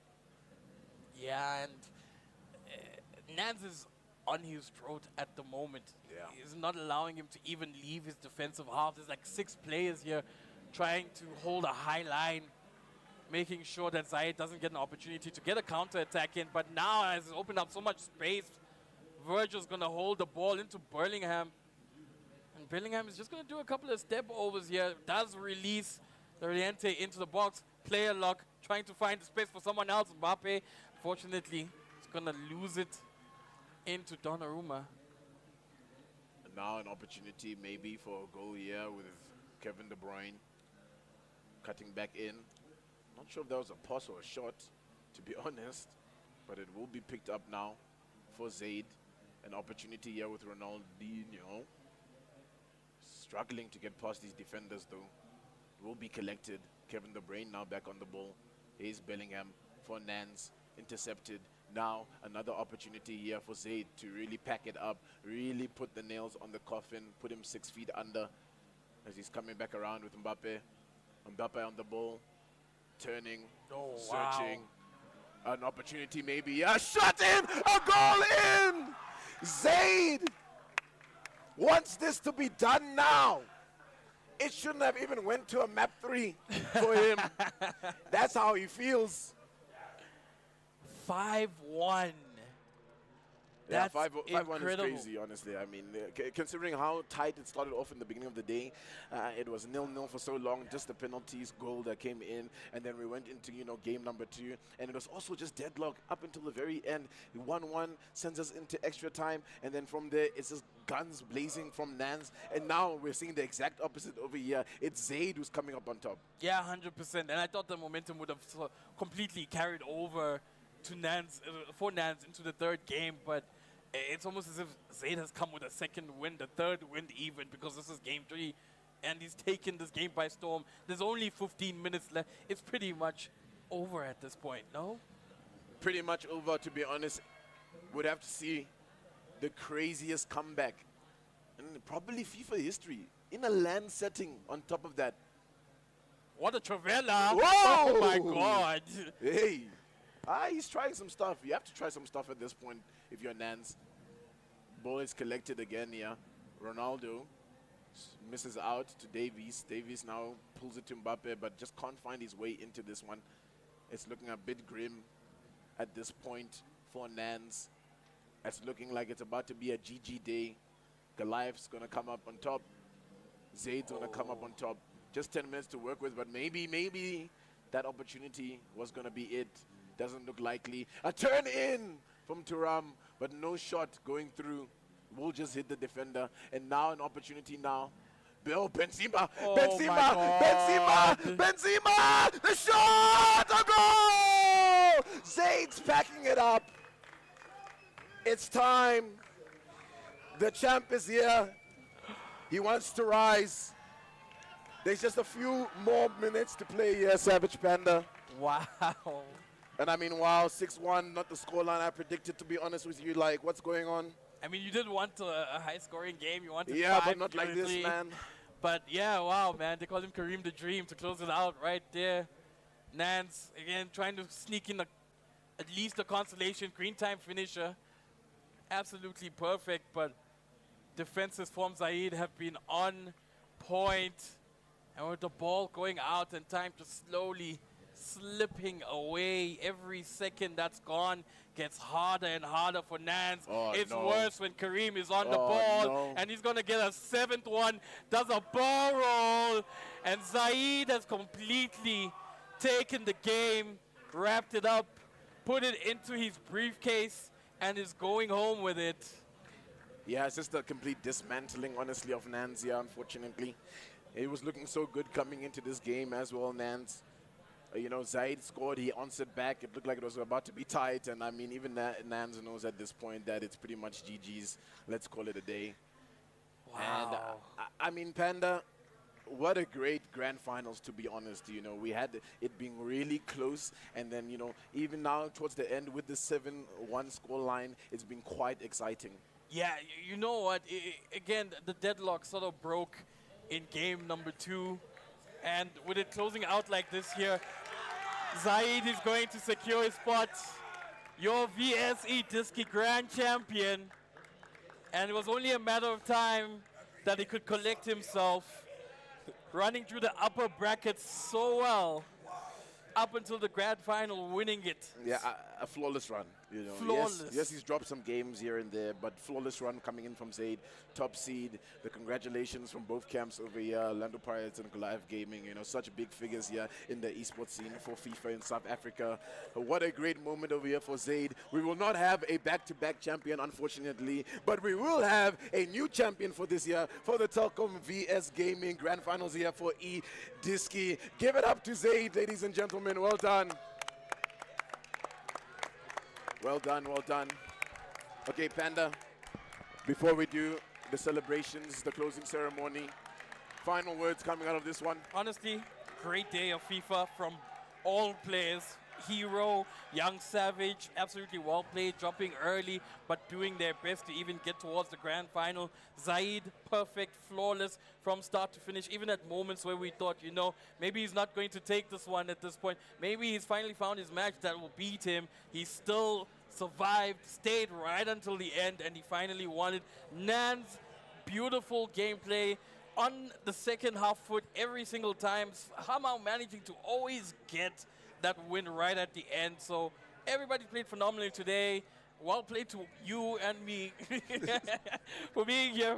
Yeah, and Nance is on his throat at the moment. Yeah. He's not allowing him to even leave his defensive half. There's like 6 players here trying to hold a high line, making sure that Zaid doesn't get an opportunity to get a counter-attack in. But now, as it's opened up so much space, Virgil's going to hold the ball into Bellingham. And Bellingham is just going to do a couple of step-overs here. Does release the Oriente into the box. Player lock, trying to find space for someone else. Mbappe, fortunately, is going to lose it into Donnarumma. And now an opportunity maybe for a goal here with Kevin De Bruyne cutting back in. Not sure if that was a pass or a shot, to be honest, but it will be picked up now for Zaid. An opportunity here with Ronaldinho. Struggling to get past these defenders, though. It will be collected. Kevin De Bruyne now back on the ball. Here's Bellingham for Nance. Intercepted. Now another opportunity here for Zaid to really pack it up, really put the nails on the coffin, put him 6 feet under as he's coming back around with Mbappe. Mbappe on the ball. Turning, searching, an opportunity maybe, a shot in, a goal in! Zaid wants this to be done now. It shouldn't have even went to a map 3 for him. That's how he feels. 5-1. Yeah, That's 5-1 is incredible. crazy, honestly. I mean, considering how tight it started off in the beginning of the day, it was 0-0 for so long, just the penalties goal that came in, and then we went into, game number 2, and it was also just deadlock up until the very end. 1-1 sends us into extra time, and then from there, it's just guns blazing from Nance, and now we're seeing the exact opposite over here. It's Zaid who's coming up on top. Yeah, 100%. And I thought the momentum would have completely carried over to Nance, for Nance into the 3rd game, but it's almost as if Zaid has come with a 2nd win, the 3rd win even, because this is game 3, and he's taken this game by storm. There's only 15 minutes left. It's pretty much over at this point, no? Pretty much over, to be honest. Would have to see the craziest comeback in probably FIFA history, in a LAN setting on top of that. What a Travella! Whoa! Oh my God! Hey, he's trying some stuff. You have to try some stuff at this point if you're Nance. Ball is collected again here. Ronaldo misses out to Davies. Davies now pulls it to Mbappe, but just can't find his way into this one. It's looking a bit grim at this point for Nance. It's looking like it's about to be a GG day. Goliath's going to come up on top. Zaid's going to come up on top. Just 10 minutes to work with, but maybe that opportunity was going to be it. doesn't look likely. A turn in from Thuram, but no shot going through. Will just hit the defender. And now an opportunity now. Bill Benzema, Oh Benzema, my God. Benzema, Benzema, the shot, a goal! Zaid's packing it up. It's time. The champ is here. He wants to rise. There's just a few more minutes to play here, Savage Panda. Wow. And I mean, wow, 6-1, not the scoreline I predicted, to be honest with you. Like, what's going on? I mean, you did want a high-scoring game. You wanted Yeah, five, but not like this, obviously. man. But yeah, wow, man. They called him Kareem the Dream to close it out right there. Nance, again, trying to sneak in at least a consolation. Green time finisher. Absolutely perfect, but defenses from Zaid have been on point. And with the ball going out and time to slowly slipping away, every second that's gone gets harder and harder for Nance. Oh, It's no. worse when Kareem is on the Oh, ball, no. and he's going to get a seventh one, does a ball roll, and Zaid has completely taken the game, wrapped it up, put it into his briefcase, and is going home with it. Yeah, it's just a complete dismantling, honestly, of Nance here, unfortunately. It was looking so good coming into this game as well, Nance. You know, Zaid scored, he answered back. It looked like it was about to be tight, and I mean, even Nance knows at this point that it's pretty much GG's. Let's call it a day. Wow. And I mean, Panda, what a great grand finals, to be honest. You know, we had it being really close, and then, you know, even now towards the end with the 7-1 scoreline, it's been quite exciting. Yeah, you know what? Again, the deadlock sort of broke in game number 2. And with it closing out like this here, Zaid is going to secure his spot. Your VS eDiski Grand Champion. And it was only a matter of time that he could collect himself, running through the upper brackets so well, up until the grand final, winning it. Yeah, a flawless run. You know, Flawless. Yes, he's dropped some games here and there, but flawless run coming in from Zaid, top seed. The congratulations from both camps over here, Lando Pirates and Goliath Gaming. You know, such big figures here in the esports scene for FIFA in South Africa. What a great moment over here for Zaid. We will not have a back-to-back champion, unfortunately, but we will have a new champion for this year for the Telkom VS Gaming Grand Finals here for eDiski. Give it up to Zaid, ladies and gentlemen. Well done. Well done, well done. Okay, Panda, before we do the celebrations, the closing ceremony, final words coming out of this one. Honestly, great day of FIFA from all players. Hero, Young Savage, absolutely well played, dropping early, but doing their best to even get towards the grand final. Zaid, perfect, flawless from start to finish, even at moments where we thought, you know, maybe he's not going to take this one at this point. Maybe he's finally found his match that will beat him. He still survived, stayed right until the end, and he finally won it. Nance, beautiful gameplay on the second half foot every single time, somehow managing to always get that win right at the end. So everybody played phenomenally today. Well played to you and me for being here.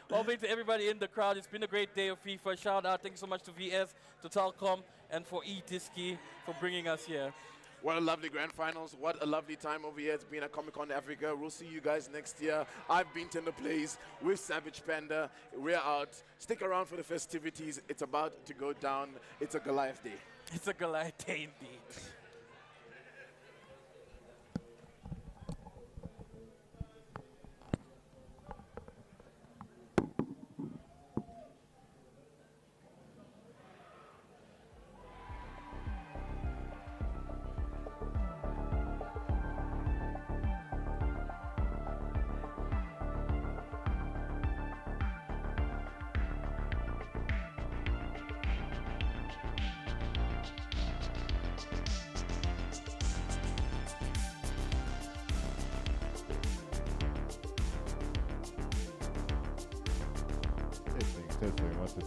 Well played to everybody in the crowd. It's been a great day of FIFA. Shout out. Thank you so much to VS, to Telkom, and for eDiski for bringing us here. What a lovely grand finals. What a lovely time over here. It's been a Comic-Con Africa. We'll see you guys next year. I've been Tender Plays with Savage Panda. We're out. Stick around for the festivities. It's about to go down. It's a Goliath Day. It's a Goliath day indeed. Testing, what's it?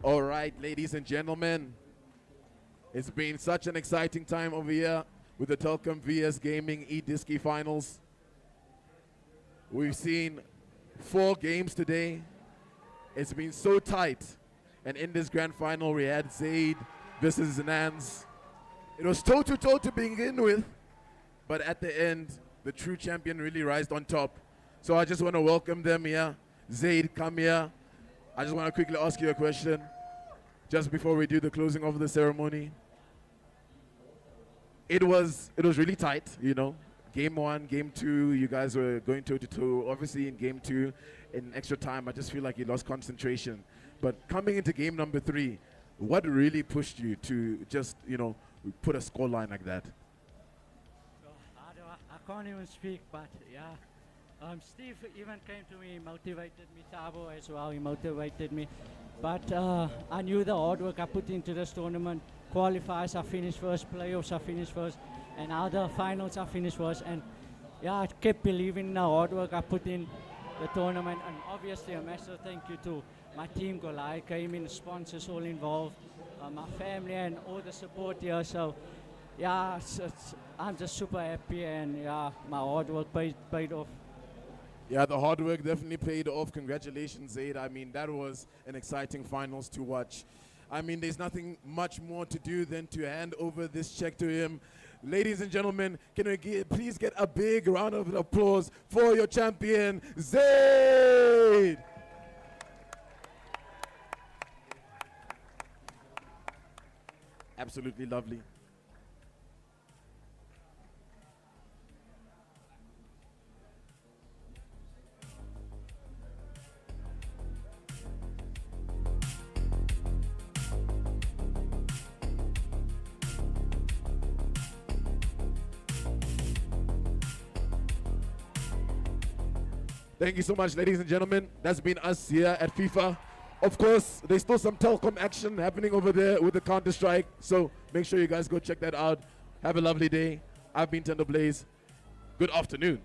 All right, ladies and gentlemen, it's been such an exciting time over here with the Telkom VS Gaming eDiski finals. We've seen 4 games today. It's been so tight. And in this grand final, we had Zaid versus Zanans. It was toe-to-toe to begin with, but at the end, the true champion really rised on top. So I just want to welcome them here. Zaid, come here. I just want to quickly ask you a question just before we do the closing of the ceremony. It was really tight, you know. Game 1, game 2, you guys were going toe-to-toe. Obviously in game 2, in extra time, I just feel like you lost concentration. But coming into game number 3, what really pushed you to just, you know, put a score line like that? I can't even speak, but yeah. Steve even came to me, motivated me. Tabo as well, he motivated me. But I knew the hard work I put into this tournament. Qualifiers, I finished first. Playoffs, I finished first. And now the finals, I finished first. And yeah, I kept believing in the hard work I put in the tournament. And obviously, a massive thank you to my team, Golai, came in, sponsors all involved, my family and all the support here. So yeah, I'm just super happy, and yeah, my hard work paid off. Yeah, the hard work definitely paid off. Congratulations, Zaid. I mean, that was an exciting finals to watch. I mean, there's nothing much more to do than to hand over this check to him. Ladies and gentlemen, can we please get a big round of applause for your champion, Zaid? Absolutely lovely. Thank you so much, ladies and gentlemen. That's been us here at FIFA. Of course, there's still some Telkom action happening over there with the Counter-Strike, so make sure you guys go check that out. Have a lovely day. I've been Tender Blaze. Good afternoon.